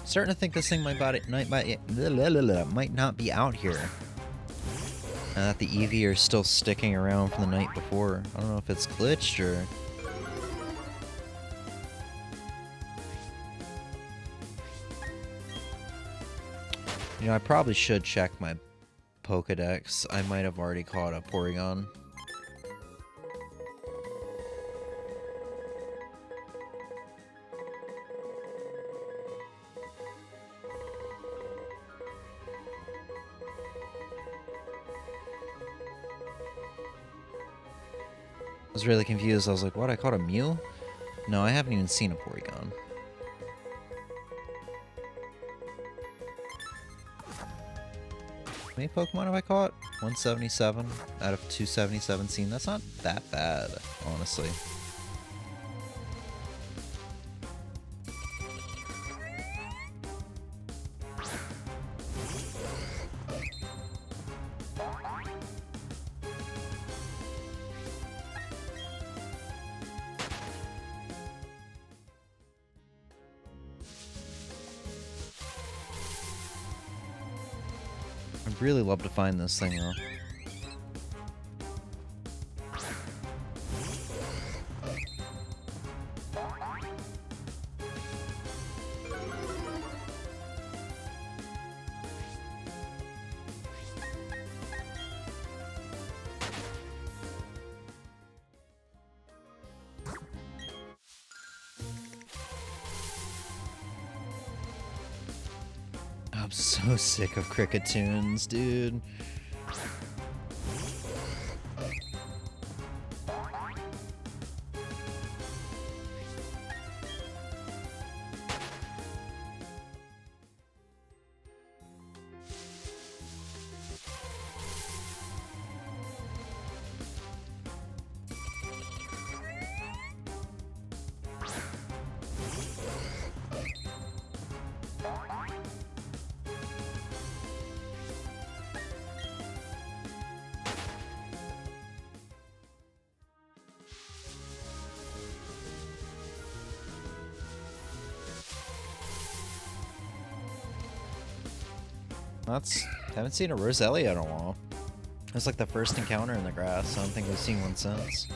Starting to think this thing might not be out here. And that the Eevee are still sticking around from the night before. I don't know if it's glitched or... You know, I probably should check my Pokedex. I might have already caught a Porygon. I was really confused. I was like, what? I caught a Mew? No, I haven't even seen a Porygon. How many Pokemon have I caught? 177 out of 277 seen. That's not that bad, honestly. I'd really love to find this thing though. I'm so sick of cricket tunes, dude. Haven't seen a Roselia in a while. It was like the first encounter in the grass. I don't think we've seen one since.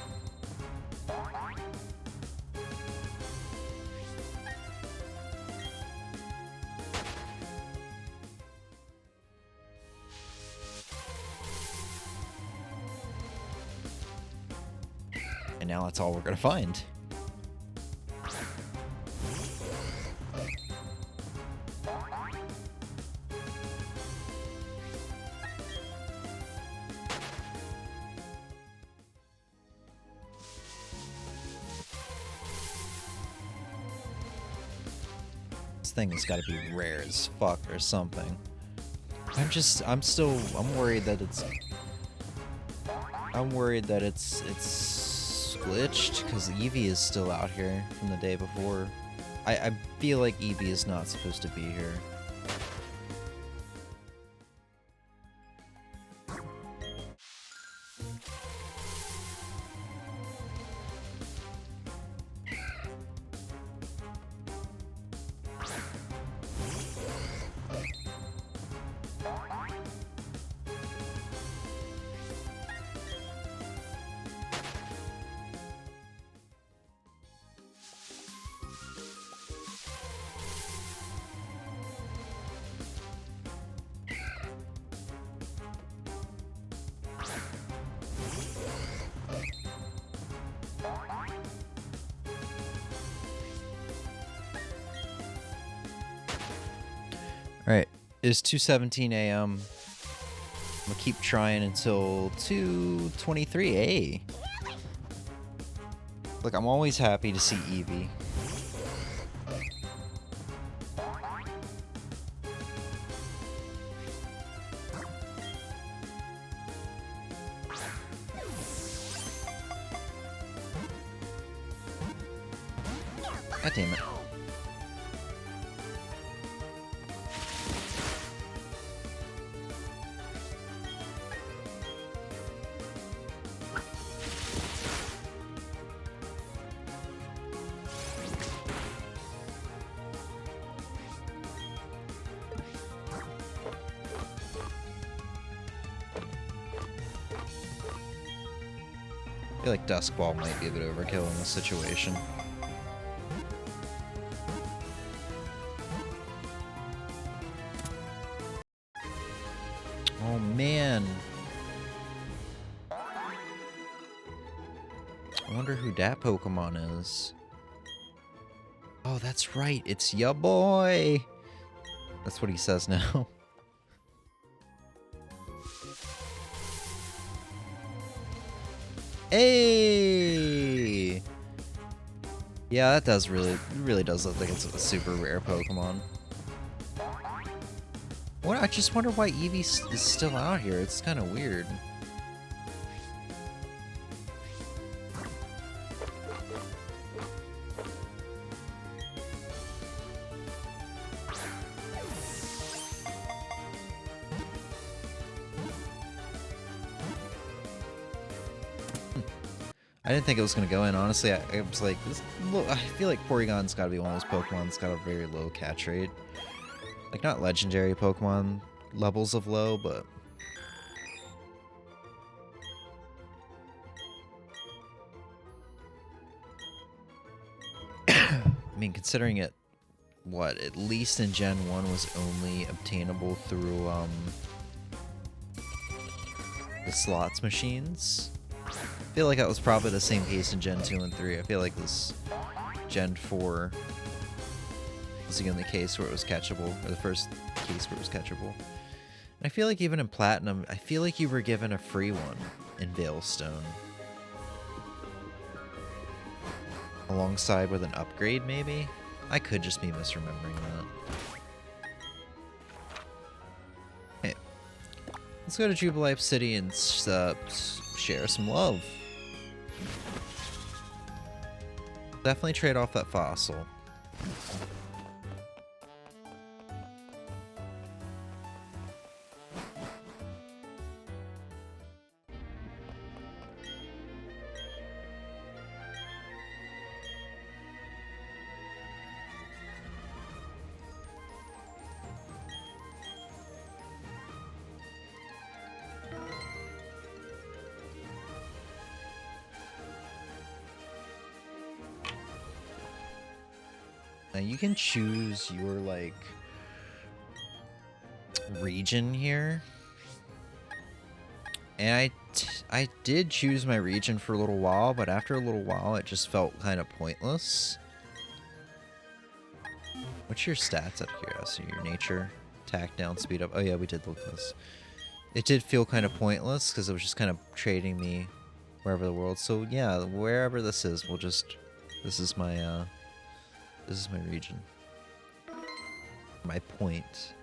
And now that's all we're gonna find. Thing has got to be rare as fuck or something. I'm worried that it's glitched because Eevee is still out here from the day before. I feel like Eevee is not supposed to be here. Alright, it's 2:17 a.m. I'm gonna keep trying until 2:23 a.m. Look, I'm always happy to see Eevee. God damn it. I feel like Dusk Ball might be a bit overkill in this situation. Oh man. I wonder who that Pokemon is. Oh, that's right. It's ya boy. That's what he says now. Hey! Yeah, that does really does look like it's a super rare Pokemon. What? I just wonder why Eevee is still out here. It's kind of weird. I didn't think it was going to go in, honestly. I was like, I feel like Porygon's got to be one of those Pokemon that's got a very low catch rate. Like, not legendary Pokemon levels of low, but... I mean, considering it, what, at least in Gen 1 was only obtainable through, the slots machines? I feel like that was probably the same case in Gen 2 and 3. I feel like this Gen 4 was the only case where it was catchable, or the first case where it was catchable. And I feel like even in Platinum, I feel like you were given a free one in Veilstone. Alongside with an upgrade, maybe? I could just be misremembering that. Hey, let's go to Jubilife City and share some love. Definitely trade off that fossil. Now you can choose your, like, region here. And I did choose my region for a little while, but after a little while it just felt kind of pointless. What's your stats out of curiosity? Your nature, attack down, speed up. Oh yeah, we did look at this. It did feel kind of pointless because it was just kind of trading me wherever the world. So yeah, wherever this is, we'll just, this is my region. My point.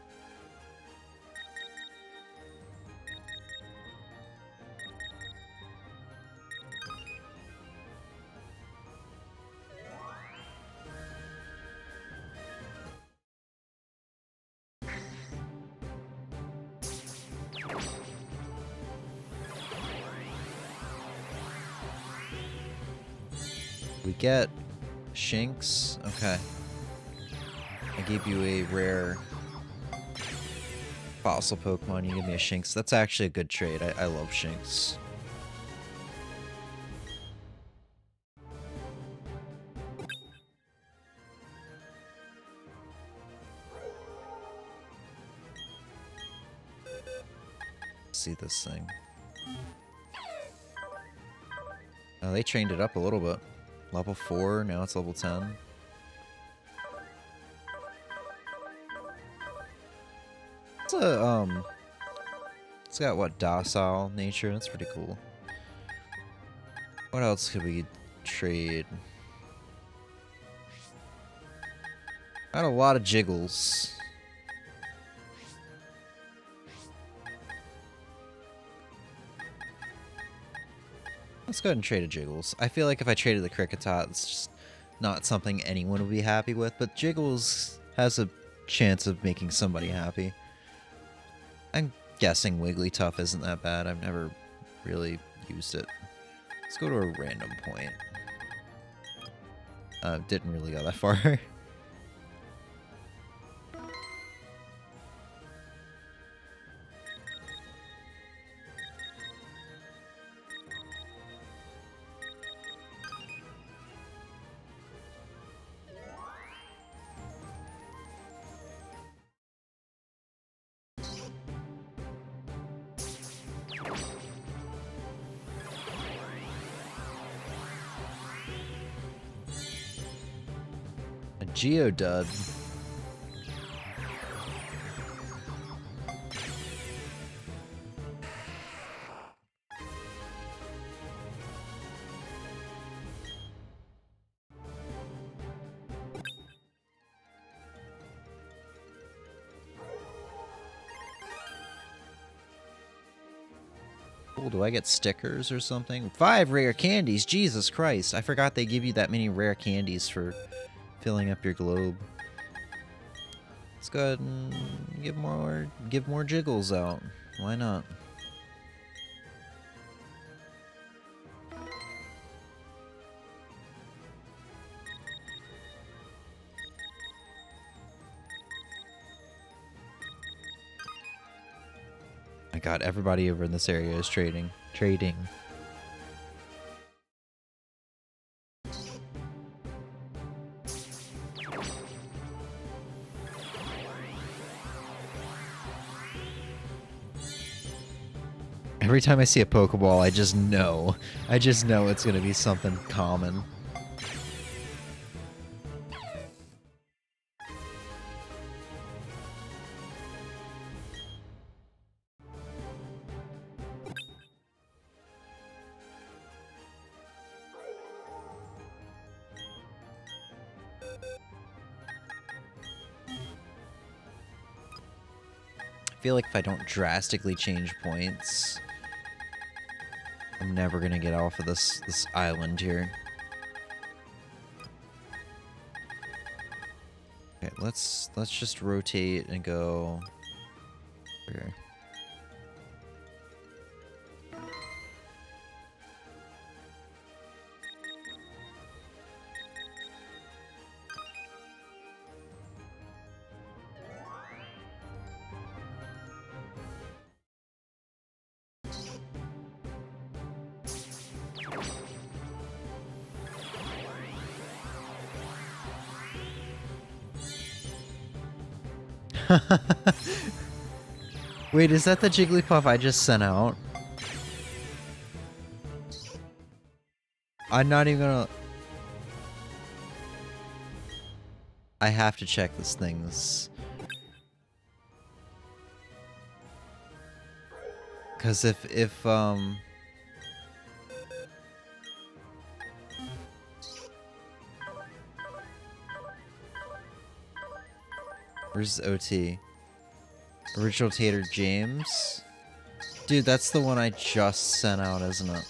We get Shinx. Okay. I gave you a rare fossil Pokemon. You give me a Shinx. That's actually a good trade. I love Shinx. See this thing. Oh, they trained it up a little bit. Level 4, now it's level 10. It's got what, docile nature? That's pretty cool. What else could we trade? Got a lot of Jiggles. Let's go ahead and trade a Jiggles. I feel like if I traded the Kricketot, it's just not something anyone would be happy with, but Jiggles has a chance of making somebody happy. I'm guessing Wigglytuff isn't that bad. I've never really used it. Let's go to a random point. Didn't really go that far. A Geodude. Cool, do I get stickers or something? 5 rare candies, Jesus Christ. I forgot they give you that many rare candies for filling up your globe. Let's go ahead and give more Jiggles out. Why not? My god, everybody over in this area is trading. Every time I see a Pokeball, I just know it's gonna be something common. feel like if I don't drastically change points, I'm never gonna get off of this island here. Okay, let's just rotate and go here. Wait, is that the Jigglypuff I just sent out? I'm not even gonna... I have to check this thing. Because if where's OT? Original Tater James? Dude, that's the one I just sent out, isn't it?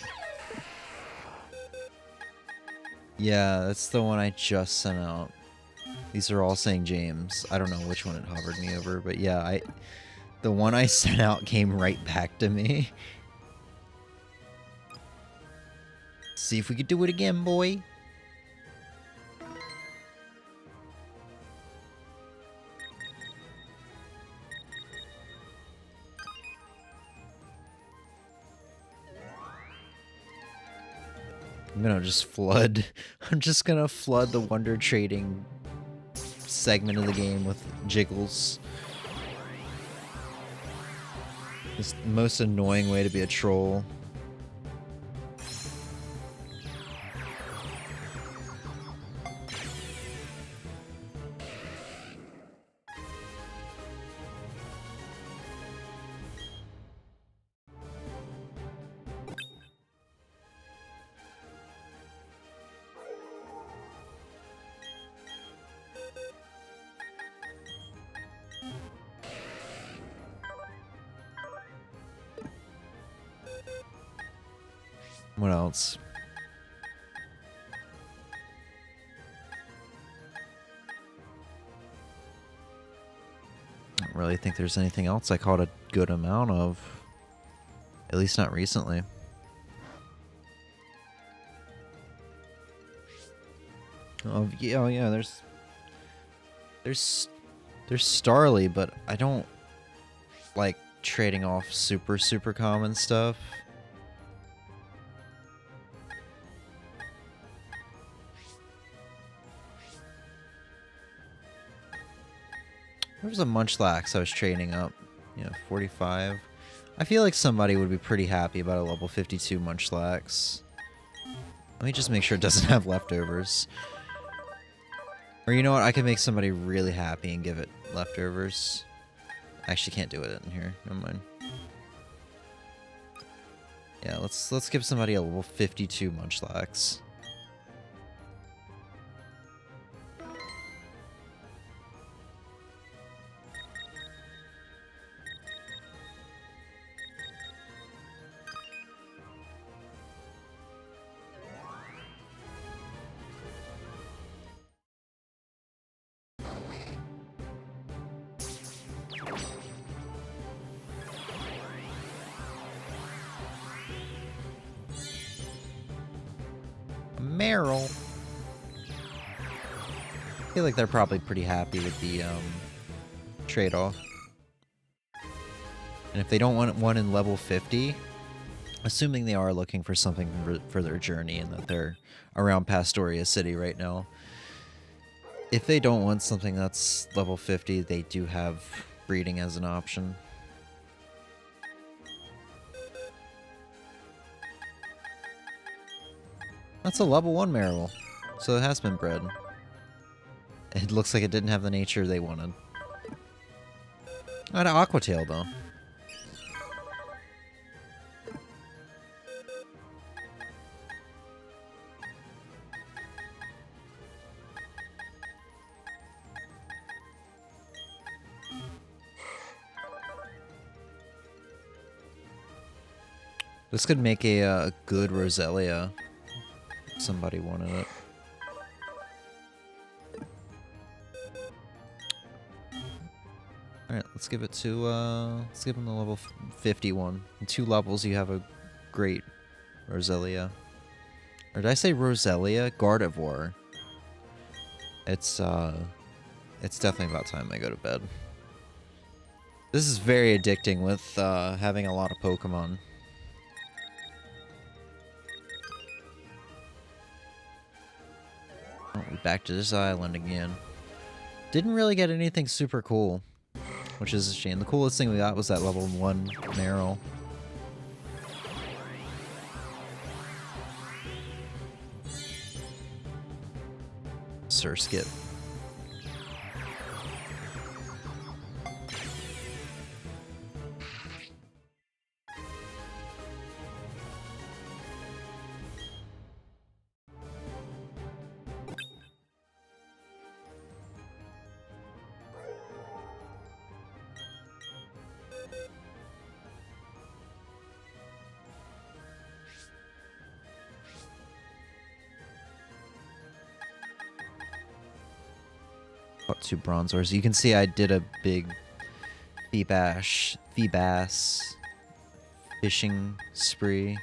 Yeah, that's the one I just sent out. These are all saying James. I don't know which one it hovered me over, but yeah, the one I sent out came right back to me. See if we could do it again, boy. I'm gonna just flood. I'm just gonna flood the Wonder Trading segment of the game with Jiggles. It's the most annoying way to be a troll. What else? I don't really think there's anything else I caught a good amount of. At least not recently. Oh yeah, there's Starly, but I don't like trading off super common stuff. There was a Munchlax I was trading up. You know, 45. I feel like somebody would be pretty happy about a level 52 Munchlax. Let me just make sure it doesn't have leftovers. Or you know what? I could make somebody really happy and give it leftovers. I actually can't do it in here. Never mind. Yeah, let's give somebody a level 52 Munchlax. Meryl. I feel like they're probably pretty happy with the trade-off. And if they don't want one in level 50, assuming they are looking for something for their journey and that they're around Pastoria City right now, if they don't want something that's level 50, they do have breeding as an option. That's a level 1 Marill, so it has been bred. It looks like it didn't have the nature they wanted. Not an Aquatail, though. This could make a good Roselia. Somebody wanted it. Alright, let's give it to, let's give him the level 51. In 2 levels, you have a great Roselia. Or did I say Roselia? Gardevoir. It's definitely about time I go to bed. This is very addicting with, having a lot of Pokemon. Oh, we're back to this island again. Didn't really get anything super cool, which is a shame. The coolest thing we got was that level 1 Meryl. Surskit. Got 2 Bronzors. You can see I did a big Feebas fishing spree.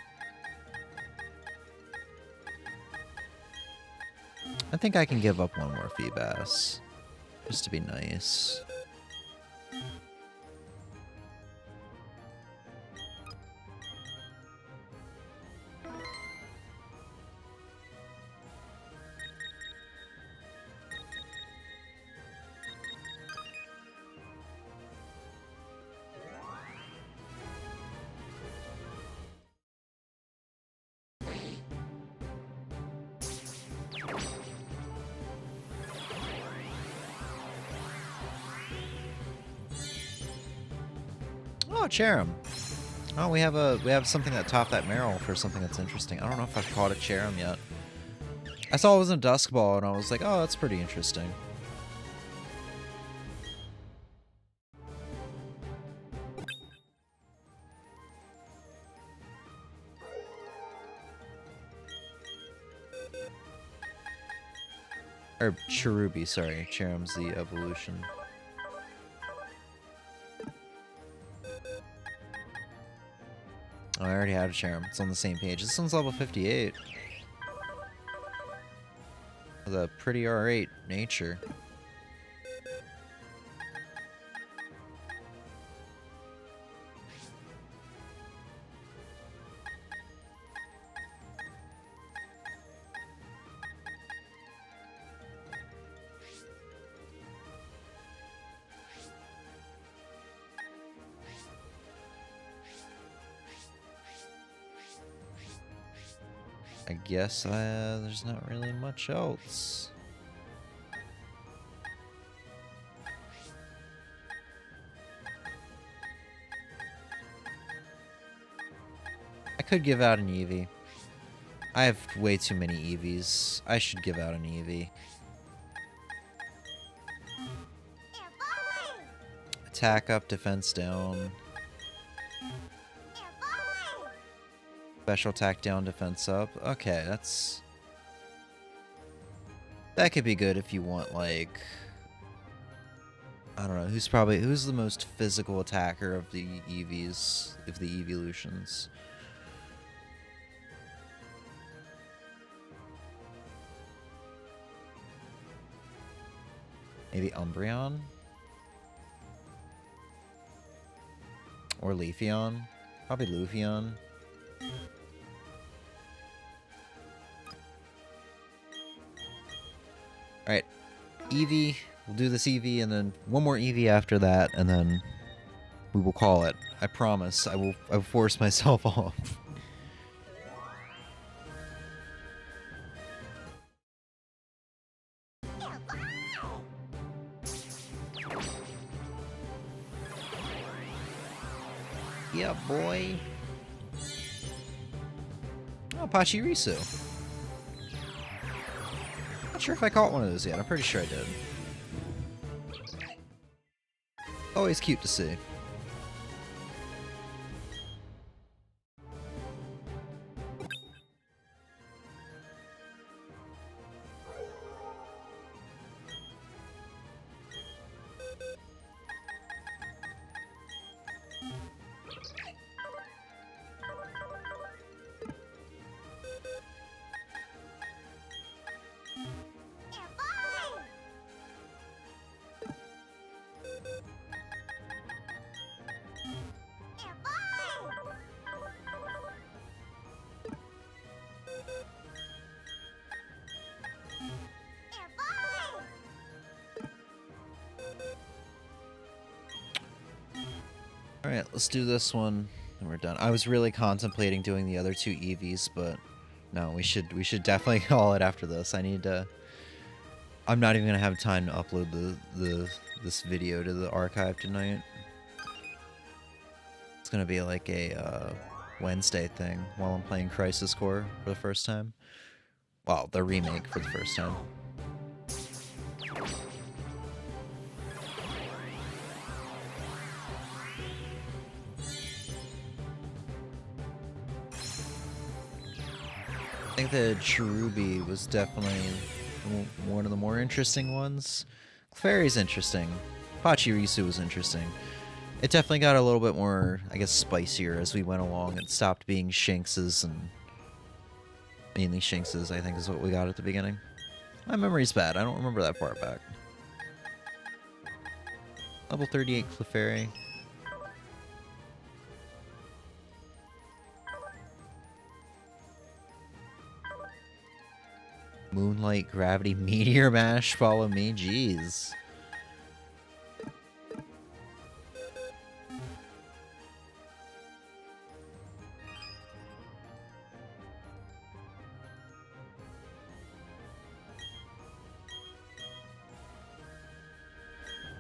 I think I can give up 1 more Feebas, just to be nice. Oh, Cherim. Oh, we have something that topped that Meryl for something that's interesting. I don't know if I've caught a Cherim yet. I saw it was a Dusk Ball, and I was like, oh, that's pretty interesting. Or Cherubi, sorry. Cherim's the evolution. Oh, I already had a Cherim. It's on the same page. This one's level 58. With a pretty R8 nature. I guess there's not really much else. I could give out an Eevee. I have way too many Eevees. I should give out an Eevee. Attack up, defense down. Special attack down, defense up. Okay, that could be good if you want, like, I don't know, who's the most physical attacker of the Eevees, of the evolutions? Maybe Umbreon? Or Leafeon? Probably Luffeon. Alright, Eevee, we'll do this Eevee, and then 1 more Eevee after that, and then we will call it. I promise, I will force myself off. Yeah, boy. Oh, Pachirisu. Not sure if I caught one of those yet. I'm pretty sure I did. Always cute to see. Alright, let's do this one, and we're done. I was really contemplating doing the other 2 EVs, but no, we should definitely call it after this. I need to... I'm not even gonna have time to upload this video to the archive tonight. It's gonna be like a Wednesday thing while I'm playing Crisis Core for the first time. Well, the remake for the first time. I think the Cherubi was definitely one of the more interesting ones. Clefairy's interesting. Pachirisu was interesting. It definitely got a little bit more, I guess, spicier as we went along. It stopped being Shinx's and mainly Shinx's, I think, is what we got at the beginning. My memory's bad. I don't remember that far back. Level 38 Clefairy. Moonlight, Gravity, Meteor Mash, follow me. Jeez.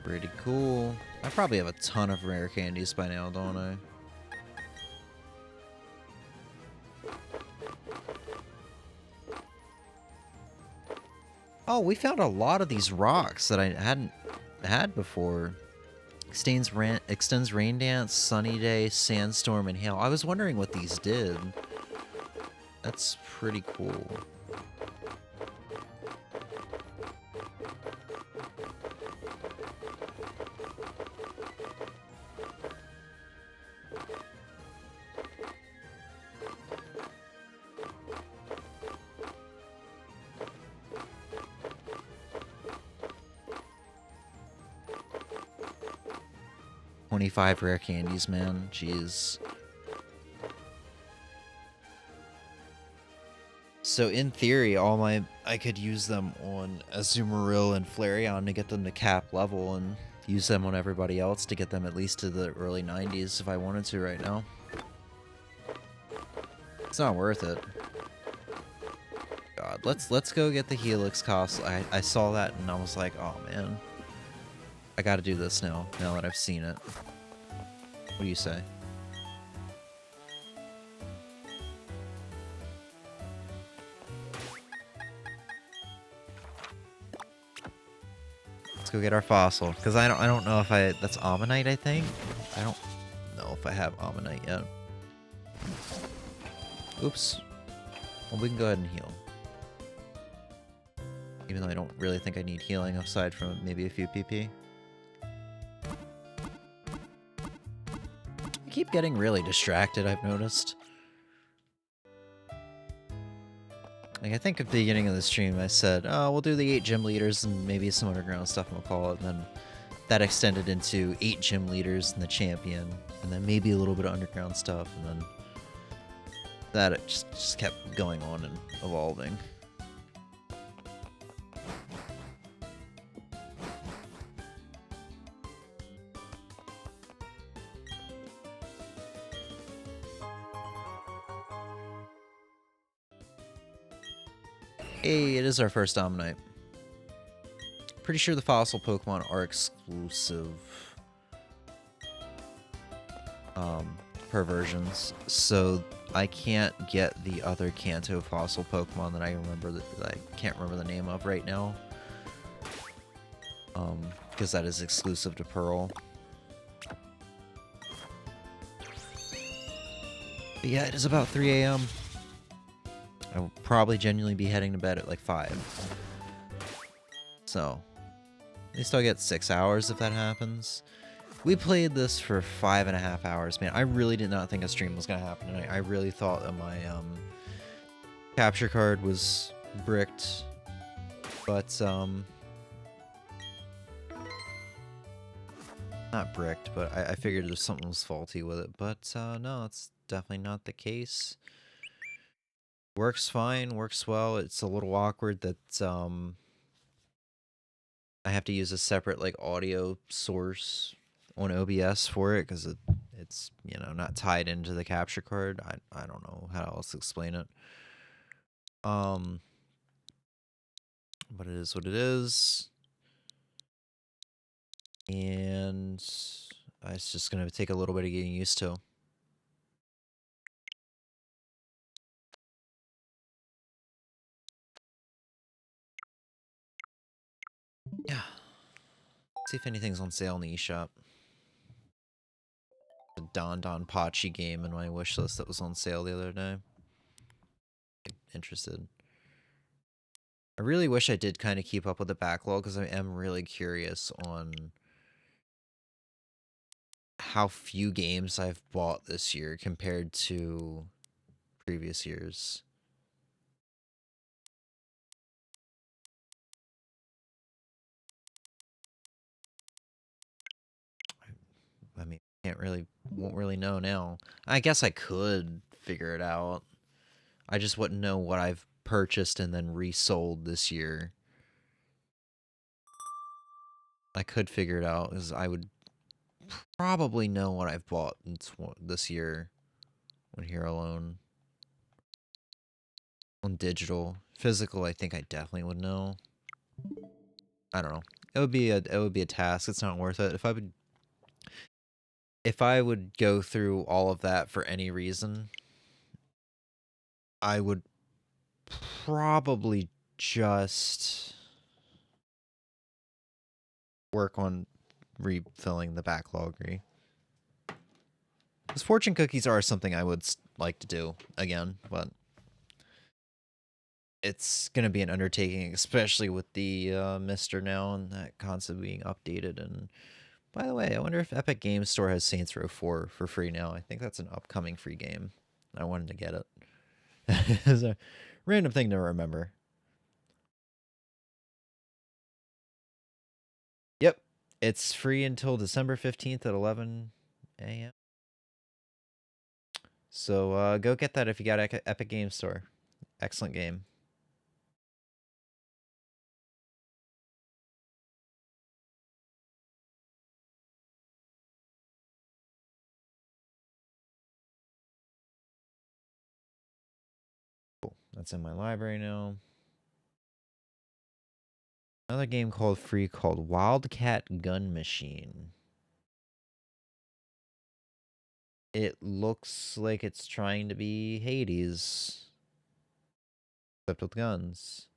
Pretty cool. I probably have a ton of rare candies by now, don't I? Oh, we found a lot of these rocks that I hadn't had before. Extends Rain Dance, Sunny Day, Sandstorm, and Hail. I was wondering what these did. That's pretty cool. $25 rare candies, man. Jeez. So in theory, I could use them on Azumarill and Flareon to get them to cap level and use them on everybody else to get them at least to the early 90s if I wanted to right now. It's not worth it. God, let's go get the Helix cost. I saw that and I was like, oh man. I gotta do this now that I've seen it. What do you say? Let's go get our fossil, because I don't know if that's Ammonite, I think. I don't know if I have Ammonite yet. Oops. Well, we can go ahead and heal. Even though I don't really think I need healing aside from maybe a few PP. I keep getting really distracted, I've noticed. Like, I think at the beginning of the stream I said, oh, we'll do the 8 gym leaders and maybe some underground stuff and we'll call it. And then that extended into 8 gym leaders and the champion. And then maybe a little bit of underground stuff. And then that it just kept going on and evolving. Hey, it is our first Ammonite. Pretty sure the fossil Pokemon are exclusive perversions, so I can't get the other Kanto fossil Pokemon that I remember that I can't remember the name of right now. Because that is exclusive to Pearl. But yeah, it is about 3 AM. I will probably genuinely be heading to bed at like 5. So, at least I'll get 6 hours if that happens. We played this for 5.5 hours, man. I really did not think a stream was going to happen tonight. I really thought that my capture card was bricked. But, not bricked, but I figured there's something was faulty with it. But, no, it's definitely not the case. Works fine, works well. It's a little awkward that I have to use a separate like audio source on OBS for it because it it's, you know, not tied into the capture card. I don't know how else to explain it. But it is what it is. And it's just going to take a little bit of getting used to. Yeah. See if anything's on sale in the eShop. The Don Pachi game in my wish list that was on sale the other day. Interested. I really wish I did kind of keep up with the backlog because I am really curious on how few games I've bought this year compared to previous years. I mean, won't really know now. I guess I could figure it out. I just wouldn't know what I've purchased and then resold this year. I could figure it out because I would probably know what I've bought this year when here alone. On digital. Physical, I think I definitely would know. I don't know. It would be a task. It's not worth it. If I would go through all of that for any reason, I would probably just work on refilling the backlog. Because fortune cookies are something I would like to do again, but it's going to be an undertaking, especially with the Mister now and that concept being updated. And by the way, I wonder if Epic Games Store has Saints Row 4 for free now. I think that's an upcoming free game. I wanted to get it. It's a random thing to remember. Yep. It's free until December 15th at 11 a.m. So go get that if you got Epic Games Store. Excellent game. Cool. That's in my library now. Another game called free called Wildcat Gun Machine. It looks like it's trying to be Hades. Except with guns.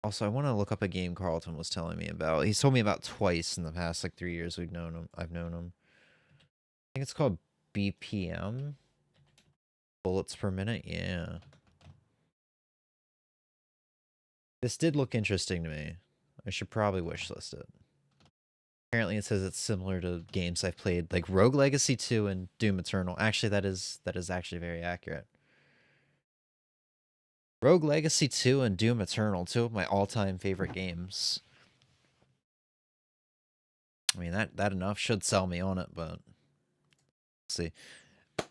Also, I want to look up a game Carlton was telling me about. He's told me about twice in the past, like 3 years I've known him. I think it's called BPM. Bullets per minute, yeah. This did look interesting to me. I should probably wishlist it. Apparently it says it's similar to games I've played, like Rogue Legacy 2 and Doom Eternal. Actually, that is actually very accurate. Rogue Legacy 2 and Doom Eternal, two of my all-time favorite games. I mean, that enough should sell me on it, but let's see.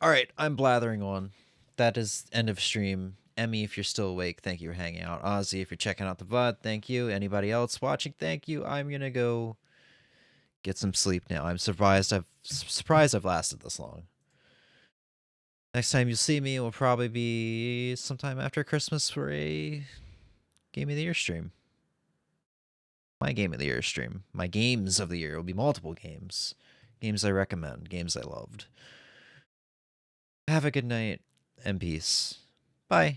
All right, I'm blathering on. That is end of stream. Emmy, if you're still awake, thank you for hanging out. Ozzy, if you're checking out the VOD, thank you. Anybody else watching, thank you. I'm gonna go get some sleep now. I'm surprised I've lasted this long. Next time you see me will probably be sometime after Christmas for a Game of the Year stream. My Game of the Year stream. My games of the year will be multiple games. Games I recommend. Games I loved. Have a good night and peace. Bye.